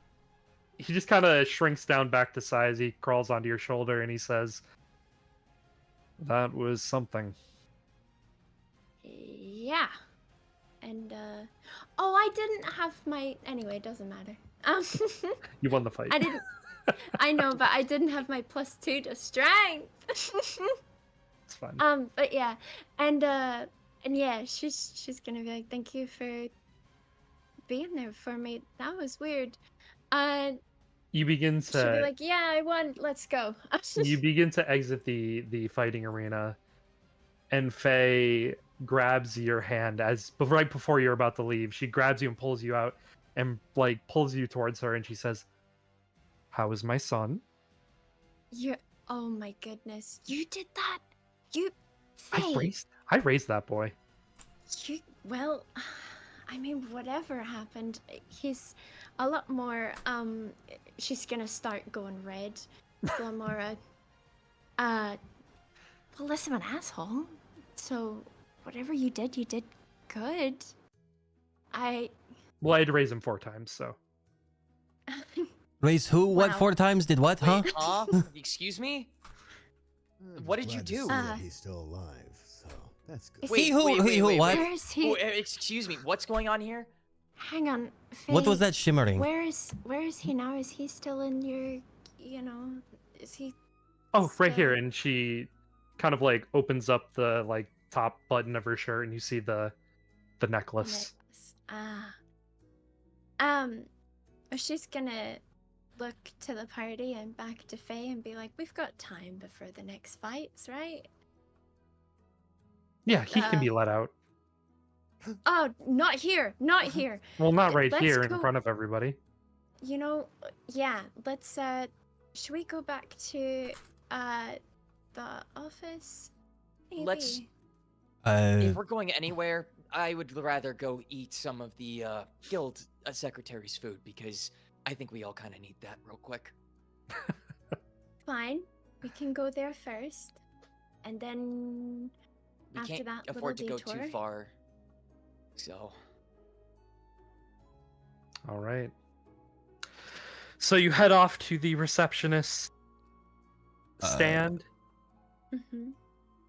just kind of shrinks down back to size. He crawls onto your shoulder and he says, "That was something." Yeah. And, oh, I didn't have my, anyway, it doesn't matter. You won the fight. I didn't, I know, but I didn't have my +2 to strength. It's fine. But yeah, and yeah, she's gonna be like, thank you for being there for me. That was weird. You begin She'll be to like, yeah, I won. Let's go. you begin to exit the fighting arena, and Faye grabs your hand right before you're about to leave. She grabs you and pulls you out, and like pulls you towards her, and she says, "How is my son?" You're. Oh my goodness, you did that. You. I Faye, raised that boy. You. Well, I mean, whatever happened, he's a lot more. She's gonna start going red. A lot more. Well, less of an asshole. So, whatever you did good. Well, I had to raise him 4 times, so Raise who? What? Wow. 4 times? Did what? Huh? Wait, excuse me? I'm What did you glad to do? see that he's still alive, so that's good. Is He he- who? What? Where is he? Oh, excuse me. What's going on here? Hang on. What was Faye, that shimmering? Where is he now? Is he still in your? Is he? oh, right here. So- And she kind of like opens up the like top button of her shirt, and you see the necklace. necklace? She's gonna look to the party and back to Faye and be like, "We've got time before the next fights, right?" Yeah, he can be let out. Oh, not here, not here. Well, not right Let's here go- in front of everybody. Yeah. Let's. Should we go back to the office? Maybe. Let's- Uh, If we're going anywhere, I would rather go eat some of the guild secretary's food because I think we all kind of need that real quick. Fine. We can go there first, and then We after can't that afford to little go detour. too far. So, All right. So you head off to the receptionist stand. Mm-hmm.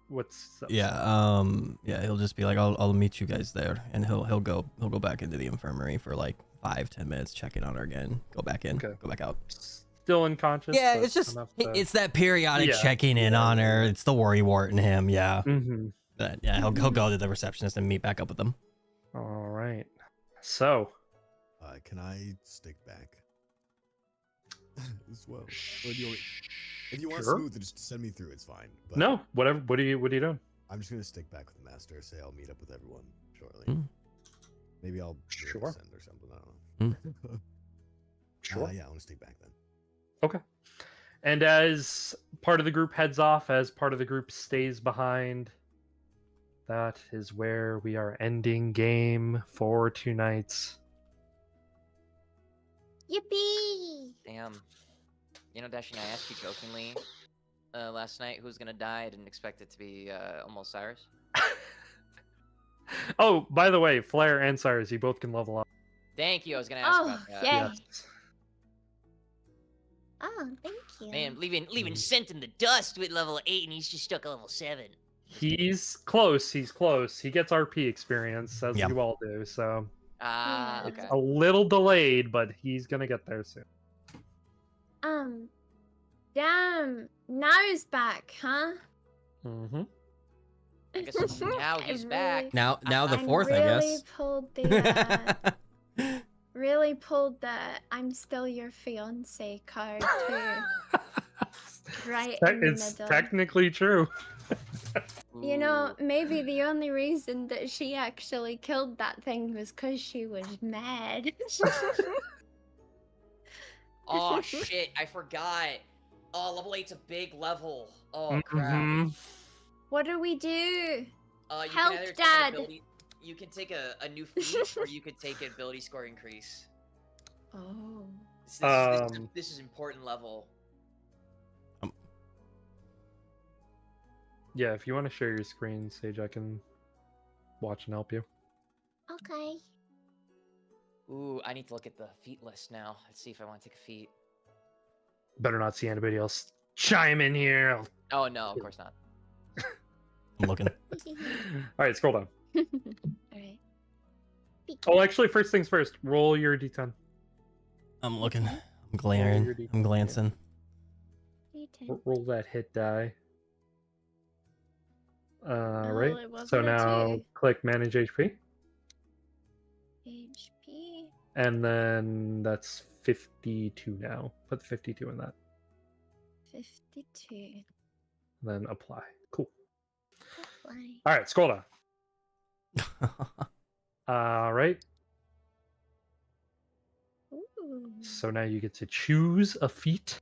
What's up? yeah, he'll just be like, I'll meet you guys there, and he'll go back into the infirmary for like 5-10 minutes, check in on her again, go back in, Okay. go back out. Still unconscious. Yeah, but it's just enough to- it's that periodic Yeah. checking in on her. It's the worry wart in him. Yeah, Mhm. but yeah, he'll go to the receptionist and meet back up with them. All right. So Can I stick back as well? Or do you want- if you want Sure. smooth, just send me through. It's fine. But no, whatever. What are you doing? I'm just gonna stick back with the master. Say I'll meet up with everyone shortly. Mm. Maybe I'll Sure. send or something. I don't know. Sure. Yeah, I want to stick back then. Okay. And as part of the group heads off, as part of the group stays behind, that is where we are ending game for 2 nights. Yippee! Damn. You know, Dashing, I asked you jokingly last night who's gonna die. I didn't expect it to be almost Cyrus. Oh, by the way, Flair and Cyrus, you both can level up. Thank you. I was gonna ask Oh, about that. yay. Yes. Oh, thank you. Man, leaving Scent in the dust with level 8, and he's just stuck at level 7. He's close. He's close. He gets RP experience, as Yeah. you all do. So Ah, Yeah. okay. a little delayed, but he's gonna get there soon. Damn. Now he's back, huh? Mm-hmm. I guess now he's back. Now the And fourth, I really guess. pulled the really pulled the "I'm still your fiance" card too. Right in the It's middle. technically true. You know, Ooh. maybe the only reason that she actually killed that thing was because she was mad. Oh shit, I forgot. Oh, level 8's a big level. Oh crap. Mhm. What do we do? You Help, can either take an Dad. ability, you can take a new feat, or you could take an ability score increase. Oh. This is important level. Yeah, if you want to share your screen, Sage, I can watch and help you. Okay. Ooh, I need to look at the feat list now. Let's see if I want to take a feat. Better not see anybody else chime in here. Oh no, of course not. I'm looking. All right, scroll down. Alright. Oh, actually, first things first. Roll your d10. I'm looking. I'm glaring. I'm glancing. Roll that hit die. Oh, Right. it wasn't So a now 2. click manage HP, HP. and then that's 52 now. Put the 52 in that. 52. Then apply. Cool. Apply. All right, scroll down. All right. Ooh. So now you get to choose a feat.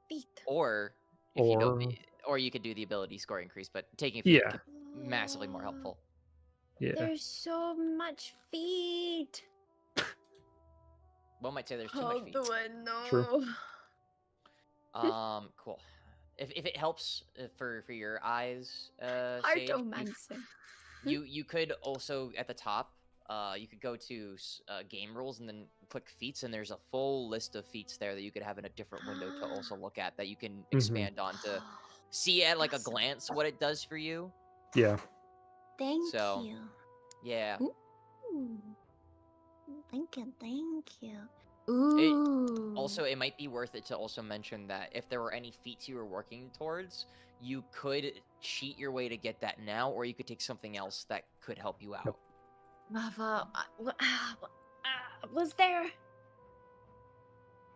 Feet. Or if you go, or you could do the ability score increase, but taking a feat Yeah. could be massively more helpful. Yeah. There's so much feet. One might say there's too How much feet. do I know? True. Cool. If it helps for your eyes, Sage, Artomancer. you could also at the top, you could go to game rules and then click feats, and there's a full list of feats there that you could have in a different window to also look at that you can expand on to see at like a Awesome. glance what it does for you. Yeah. Thank So- you. Yeah. Ooh. Thank you. Thank you. Ooh. Also, it might be worth it to also mention that if there were any feats you were working towards, you could cheat your way to get that now, or you could take something else that could help you out. Was there?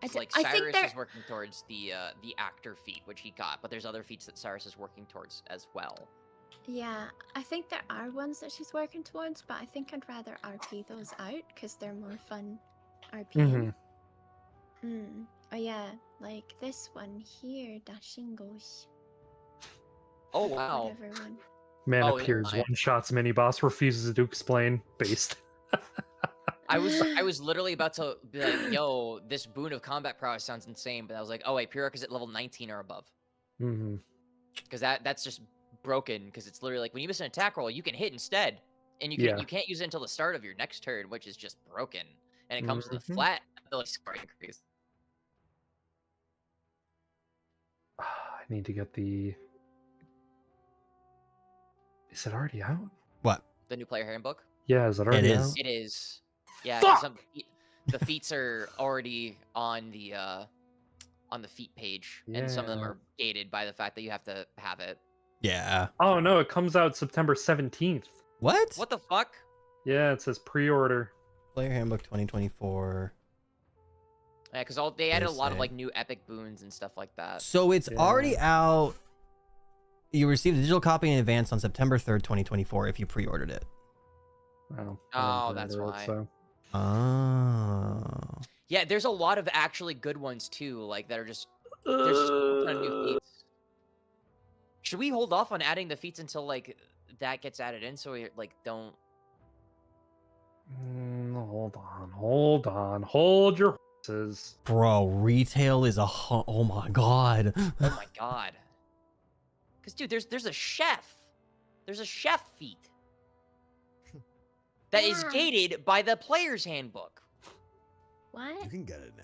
It's like I think Cyrus there. is working towards the actor feat, which he got, but there's other feats that Cyrus is working towards as well. Yeah, I think there are ones that she's working towards, but I think I'd rather RP those out because they're more fun RPing. Oh yeah, like this one here, Dashing Gosh. Oh wow! Whatever one. Man Oh, appears, never mind. one shots mini boss, refuses to explain. Based. I was literally about to be like, "Yo, this boon of combat prowess sounds insane," but I was like, "Oh wait, prerequisite level 19 or above," Mm-hmm. because that's just broken. Because it's literally like when you miss an attack roll, you can hit instead, and Yeah. you can't use it until the start of your next turn, which is just broken. And it comes with a Mhm. flat ability score increase. I need to get the. Is it already out? What? The new player handbook. Yeah, is it already is. out? It is. Yeah, Fuck! the feats are already on the feat page, and some of them Yeah. are gated by the fact that you have to have it. Yeah. Oh no, it comes out September 17th. What? What the fuck? Yeah, it says pre-order. Player Handbook 2024. Yeah, because they added a lot of say? like new epic boons and stuff like that. So it's Yeah. already out. You received a digital copy in advance on September 3rd, 2024 if you pre-ordered it. Oh, Oh, that's why. So. Oh. Yeah, there's a lot of actually good ones too, like that are just there's just a ton of new feats. Should we hold off on adding the feats until like that gets added in, so we like don't? Hold Hold your horses. Bro, retail is oh my god. Oh my god. Because, dude, there's a chef. There's a chef feat. That is gated by the player's handbook. What? You can get it now.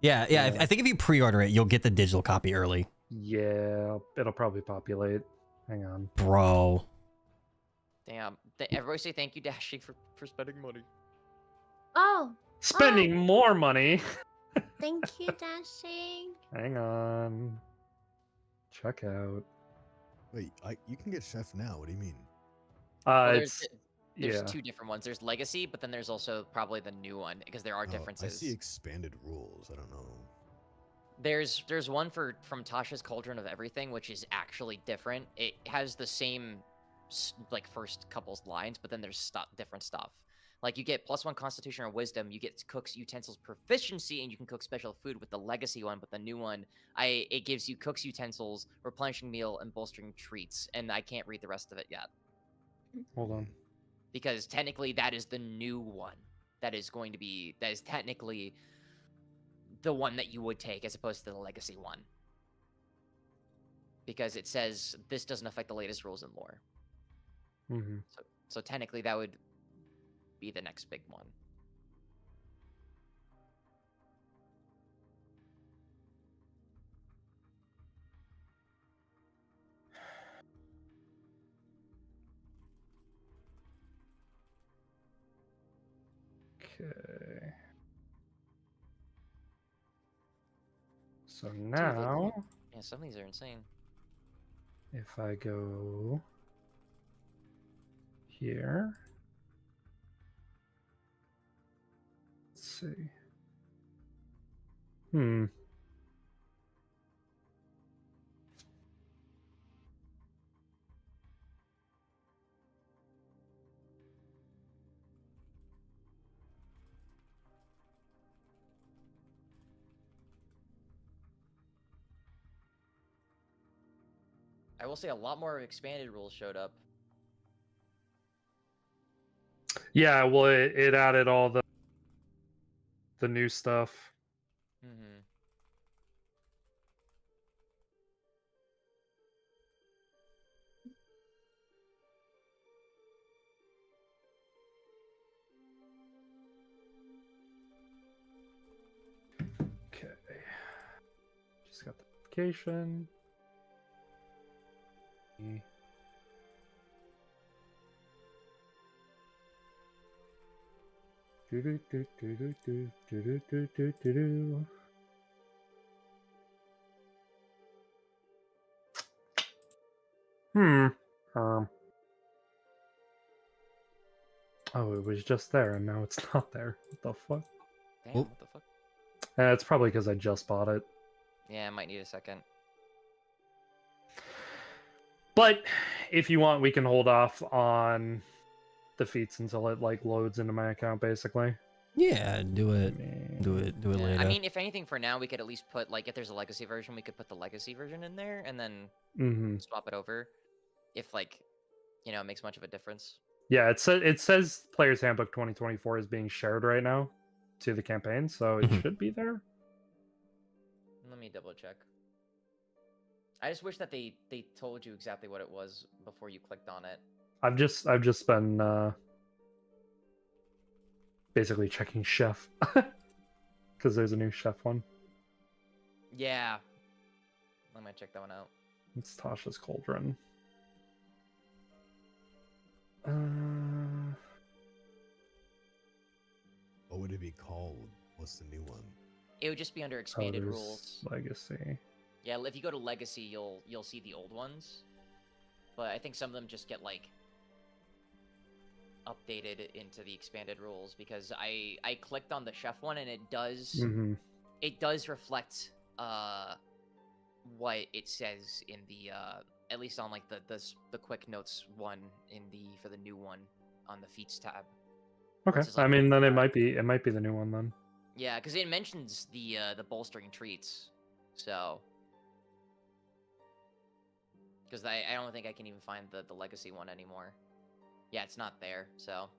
Yeah. I think if you pre-order it, you'll get the digital copy early. Yeah, it'll probably populate. Hang on. Bro. Damn. Everybody say thank you, Dashing, for spending money. Oh, Spending more money. thank you, Dashing. Hang on. Check out. Wait, you can get Chef now. What do you mean? Well, It's there's yeah. two different ones. There's Legacy, but then there's also probably the new one, because there are Oh, differences. I see expanded rules. I don't know. There's one from Tasha's Cauldron of Everything, which is actually different. It has the same like first couple lines, but then there's different stuff. Like you get +1 Constitution or Wisdom, you get Cook's Utensils Proficiency, and you can cook special food with the Legacy one. But the new one, it gives you Cook's Utensils, Replenishing Meal, and Bolstering Treats. And I can't read the rest of it yet. Hold on. Because technically that is the new one. That is technically the one that you would take as opposed to the Legacy one. Because it says this doesn't affect the latest rules in lore. Mm-hmm. So technically that would be the next big one. Okay. So now, Yeah, some of these are insane. if I go here, let's see. I will say a lot more expanded rules showed up. Yeah, well, it added all the new stuff. Mm-hmm. Okay. Just got the notification. Oh, it was just there, and now it's not there. What the fuck? Damn, Oop. what the fuck? It's probably because I just bought it. Yeah, I might need a second. But if you want, we can hold off on the feats until it like loads into my account, basically. Yeah, do it Yeah, later. I mean, if anything, for now, we could at least put, like, if there's a Legacy version, we could put the Legacy version in there and then swap it over. If, like, you know, it makes much of a difference. Yeah, it says Player's Handbook 2024 is being shared right now to the campaign, so it should be there. Let me double check. I just wish that they told you exactly what it was before you clicked on it. I've just been basically checking Chef because there's a new Chef one. Yeah. Let me check that one out. It's Tasha's Cauldron. What would it be called? What's the new one? It would just be under expanded there's rules. Legacy. Yeah, if you go to Legacy, you'll see the old ones. But I think some of them just get, like, updated into the expanded rules, because I clicked on the Chef one and it does reflect what it says in the at least on like the quick notes one for the new one on the feats tab. Okay, Is, like, I mean then it might be the new one then. Yeah, because it mentions the bolstering treats, so because I don't think I can even find the Legacy one anymore. Yeah, it's not there, so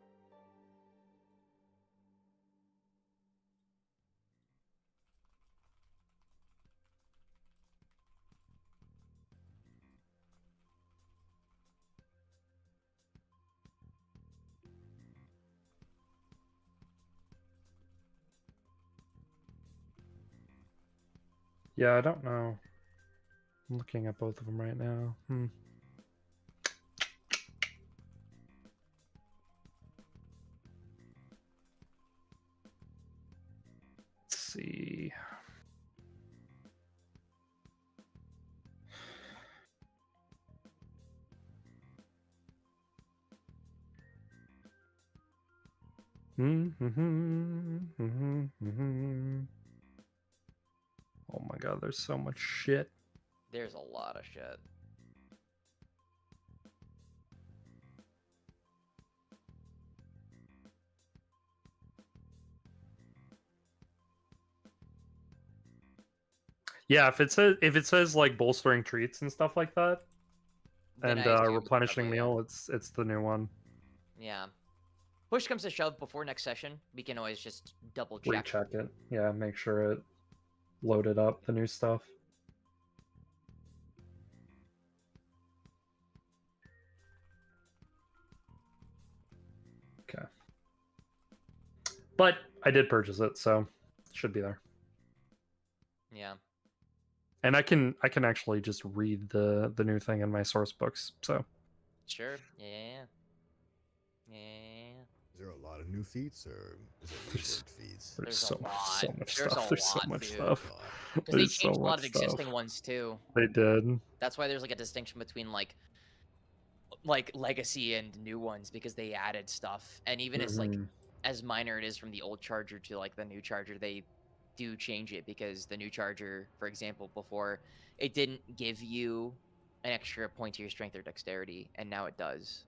Yeah, I don't know. I'm looking at both of them right now. Let's see. Oh my god, there's so much shit. There's a lot of shit. Yeah, if it says like bolstering treats and stuff like that, Then and I assume replenishing probably, meal, it's the new one. Yeah. Push comes to shove before next session, we can always just double check. Recheck it. Yeah, make sure it loaded up the new stuff. Okay. But I did purchase it, so it should be there. Yeah. And I can actually just read the new thing in my source books. So Sure. Yeah. Yeah. Is there a lot of new feats, or is it There's- reworked feats? there's There's a so lot. much There's stuff. a There's so lot, much dude. stuff. Because they There's so changed a lot much of existing stuff. ones too. They did. That's why there's like a distinction between like legacy and new ones, because they added stuff. And even it's like Mhm. as minor it is from the old charger to like the new charger, they do change it, because the new charger, for example, before it didn't give you an extra point to your strength or dexterity, and now it does.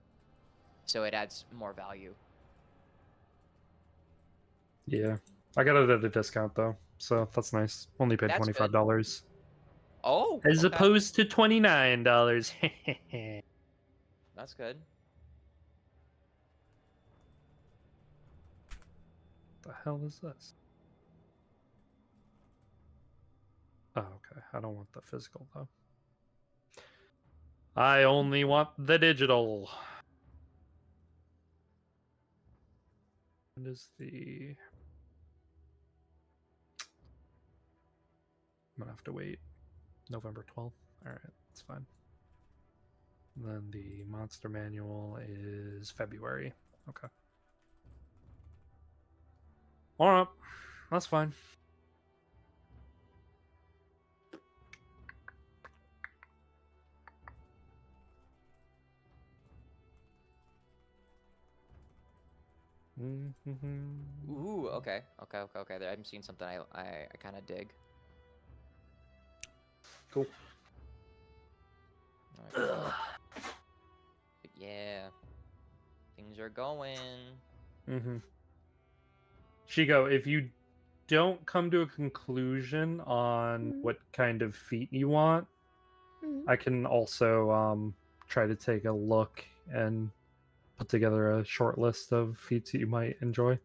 So it adds more value. Yeah, I got it at a discount though, so that's nice. Only paid That's good. $25 Oh, as okay. opposed to $29. That's good. The hell is this? Oh, okay. I don't want the physical though. I only want the digital. What is the? I'm gonna have to wait. November 12th. All right, that's fine. And then the monster manual is February. Okay. All right, that's fine. Ooh, okay. There, I'm seeing something I kind of dig. Cool. Alright. But yeah, things are going. Shigo, if you don't come to a conclusion on what kind of feat you want, I can also try to take a look and put together a short list of feats that you might enjoy.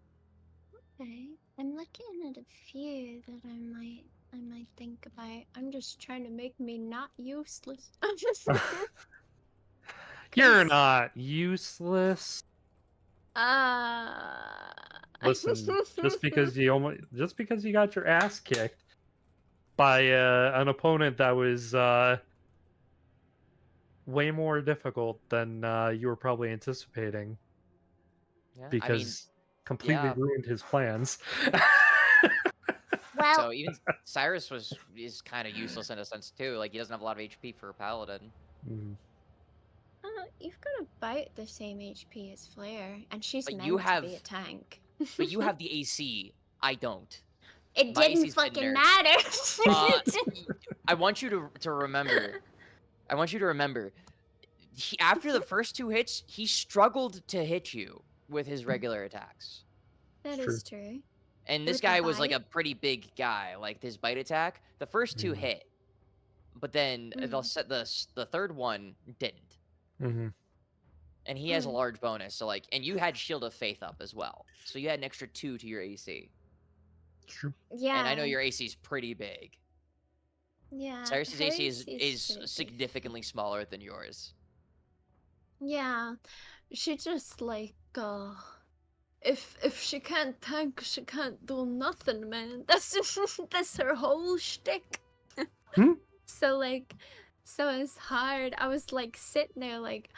Okay, I'm looking at a few that I might think about. I'm just trying to make me not useless. You're 'Cause- not useless. Listen, just because you got your ass kicked by an opponent that was way more difficult than you were probably anticipating, Yeah, because completely yeah. ruined his plans. Well, So even Cyrus is kind of useless in a sense too. Like he doesn't have a lot of HP for a paladin. Mhm. you've got about the same HP as Flair, and she's But meant you to have- be a tank. But you have the AC. I don't. It my didn't AC's been fucking nerfed. matter. I want you to remember. I want you to remember. After the first 2 hits, he struggled to hit you with his regular attacks. That True. is true. And this With the guy was like a bite? pretty big guy. Like his bite attack, the first 2 Mhm. hit, but then the third one didn't. Mhm. And he has a Mm. large bonus. So like, and you had Shield of Faith up as well, so you had an extra 2 to your AC. True. Yeah. And I know your AC is pretty big. Yeah. Cyrus's her AC AC is pretty big. significantly smaller than yours. Yeah. She just like if she can't tank, she can't do nothing, man. That's her whole shtick. So like, so it's hard. I was like sitting there like,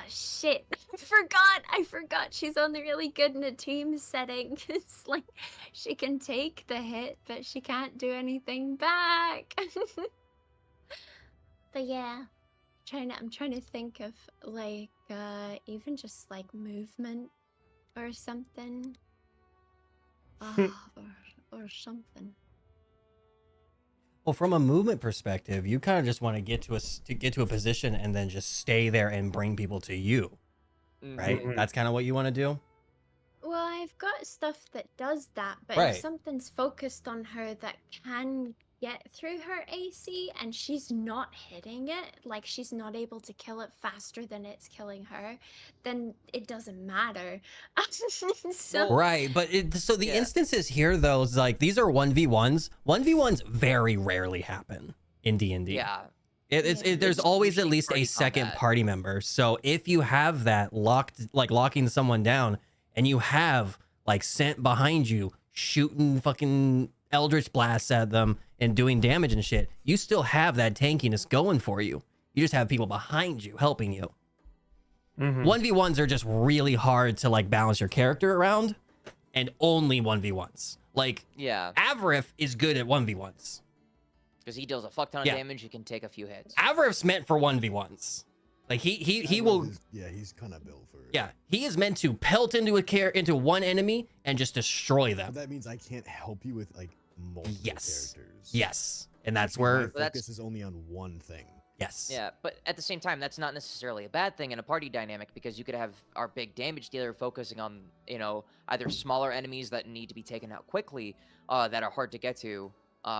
shit, I forgot she's only really good in a team setting. It's like she can take the hit, but she can't do anything back. But yeah, I'm trying to think of like even just like movement or something. Or something. Well, from a movement perspective, you kind of just want to get to a position and then just stay there and bring people to you, right? Mhm. That's kind of what you want to do. Well, I've got stuff that does that, but Right. if something's focused on her that can get through her AC and she's not hitting it, like she's not able to kill it faster than it's killing her, then it doesn't matter. So Right, but so the Yeah. instances here though is like these are 1v1s. 1v1s very rarely happen in D&D. Yeah. There's It's always at usually least a party second combat. party member. So if you have that locking someone down and you have like Scent behind you shooting fucking Eldritch blasts at them and doing damage and shit, you still have that tankiness going for you. You just have people behind you helping you. 1v1s are just really hard to like balance your character around, and only 1v1s. Like Yeah. Avarif is good at 1v1s. Because he deals a fuck ton of Yeah. damage, he can take a few hits. Avarif's meant for 1v1s. Like he will. Yeah, he's kind of built for. Yeah, he is meant to pelt into one enemy and just destroy them. But that means I can't help you with like multiple Yes. characters. Yes, and that's My where focus is only on one thing. yes. Yeah, but at the same time, that's not necessarily a bad thing in a party dynamic because you could have our big damage dealer focusing on, either smaller enemies that need to be taken out quickly, that are hard to get to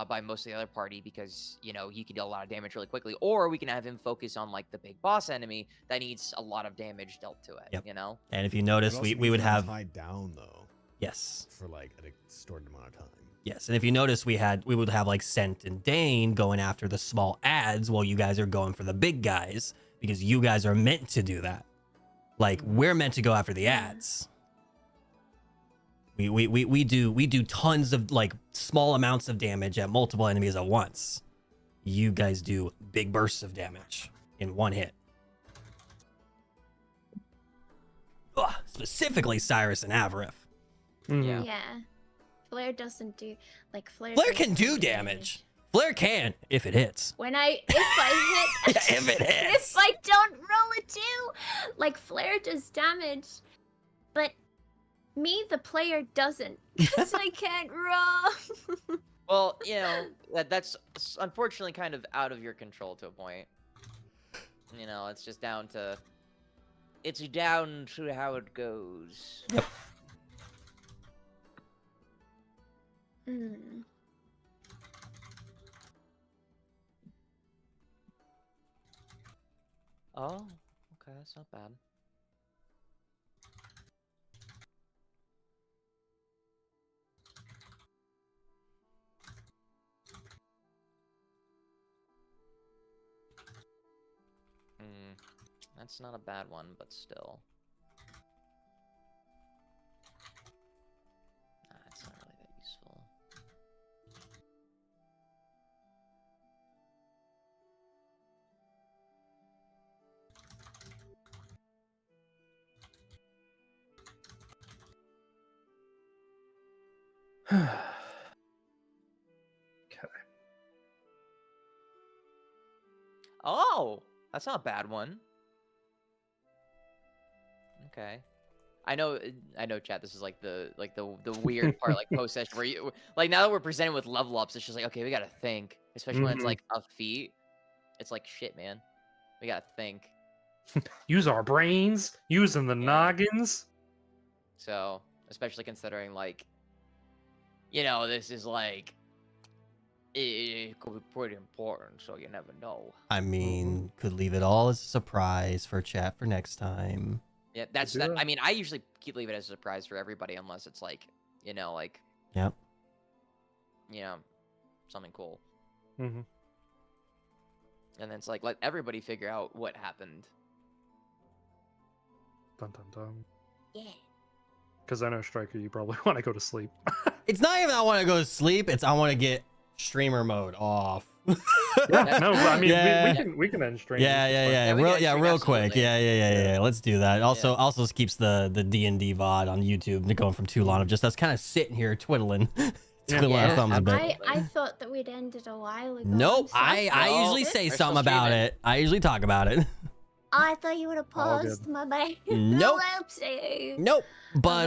by most of the other party because, he can deal a lot of damage really quickly. Or we can have him focus on, like, the big boss enemy that needs a lot of damage dealt to it, Yep. And if you It notice, also we means would that I'm have tied down though yes. for like an extorted amount of time. Yes, and if you notice, we would have like Scent and Dane going after the small ads while you guys are going for the big guys because you guys are meant to do that. Like we're meant to go after the ads. We do tons of like small amounts of damage at multiple enemies at once. You guys do big bursts of damage in one hit. Ugh, specifically Cyrus and Avarif. Yeah. yeah, Flair doesn't do like Flair. Flair doesn't can do damage. Flair can if it hits. If I hit, If it hits. if I don't roll a 2, like Flair does damage, but me, the player, doesn't, because I can't roll. Well, that's unfortunately kind of out of your control to a point. It's just down to how it goes. Yep. Hmm. Oh, okay, that's not bad. That's not a bad one, but still. It's not really that useful. Okay. Oh, that's not a bad one. Okay. I know, chat. This is like the weird part, like post session, where you like now that we're presented with level ups, it's just like okay, we gotta think, especially when it's like a feat. It's like shit, man. We gotta think. Use our brains, using the Yeah. noggins. So, especially considering like, this is like, it could be pretty important. So you never know. I mean, could leave it all as a surprise for chat for next time. Yeah, that's do that. that. I mean, I usually leave it as a surprise for everybody, unless it's like, like, Yep. something cool. Mm-hmm. And then it's like, let everybody figure out what happened. Dun dun dun. Yeah. Because I know, Striker, you probably want to go to sleep. It's not even I want to go to sleep. It's I want to get streamer mode off. Yeah, no, I mean Yeah. we can end stream. Yeah. we can stream, Real quick. absolutely. Yeah. Let's do that. Also keeps the D&D VOD on YouTube going from too long of just us kind of sitting here twiddling our thumbs a bit. I thought that we'd ended a while ago. Nope. I'm so I usually sorry. say We're something still about streaming. it. I usually talk about it. I thought you would have All good. paused my bad. Nope. Oopsie. Nope. But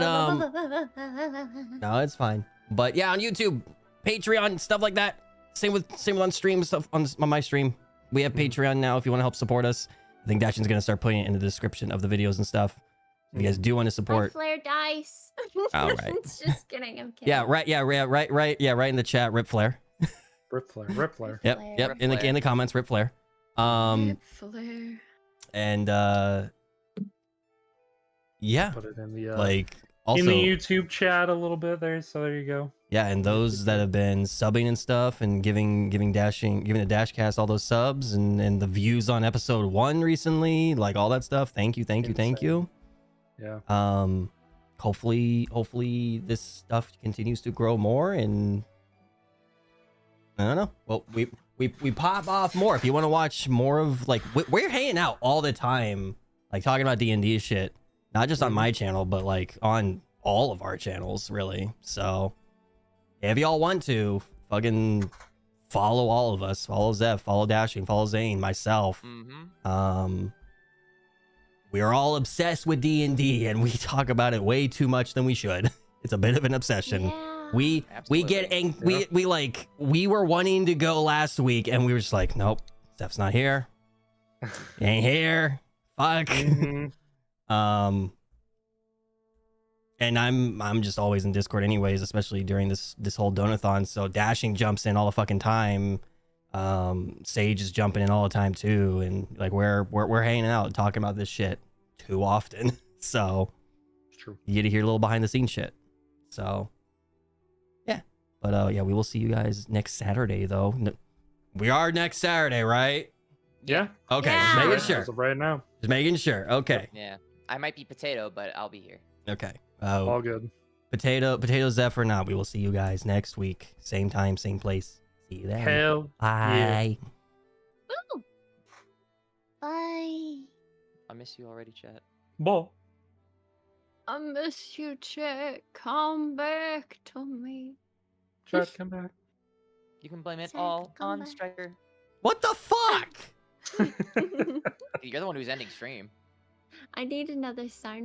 no, it's fine. But yeah, on YouTube, Patreon, stuff like that. Same with on stream stuff on my stream. We have Patreon now if you want to help support us. I think Dashin's gonna start putting it in the description of the videos and stuff. If you guys do want to My support. Flair dice. All right. Just kidding. I'm kidding. Yeah, right. Yeah, right. Yeah, right in the chat. Rip Flair. Rip Flair. Yep. Rip In Flair. the comments, Rip Flair. Rip Flair. And yeah, Put it in the like also in the YouTube chat a little bit there. So there you go. yeah, and those that have been subbing and stuff and giving the Dashcast all those subs and the views on episode 1 recently, like all that stuff. Thank you. Yeah. Hopefully this stuff continues to grow more, and I don't know. Well, we pop off more if you want to watch more of like we're hanging out all the time, like talking about D&D shit, not just on my channel, but like on all of our channels, really. So if y'all want to fucking follow all of us, follow Zeph, follow Dashing, follow Zane, myself. We are all obsessed with D&D, and we talk about it way too much than we should. It's a bit of an obsession. Yeah. We get we were wanting to go last week, and we were just like, nope, Steph's not here. He ain't here. Fuck. And I'm just always in Discord anyways, especially during this whole donathon. So Dashing jumps in all the fucking time. Sage is jumping in all the time too, and like we're hanging out and talking about this shit too often. So It's true. you get to hear a little behind the scenes shit. So yeah, but yeah, we will see you guys next Saturday though. We are next Saturday, right? Yeah. Okay, Yeah. just making As sure. of right now. Just making sure. Okay. Yeah. I might be potato, but I'll be here. Okay. All good. Potato Zeph or not, we will see you guys next week. Same time, same place. See you there. Hell. Bye. Woo. Bye. I miss you already, chat. Ball. I miss you, Chet. Come back to me. Chat, come back. You can blame it Chat, all come on back. Striker. What the fuck? You're the one who's ending stream. I need another sound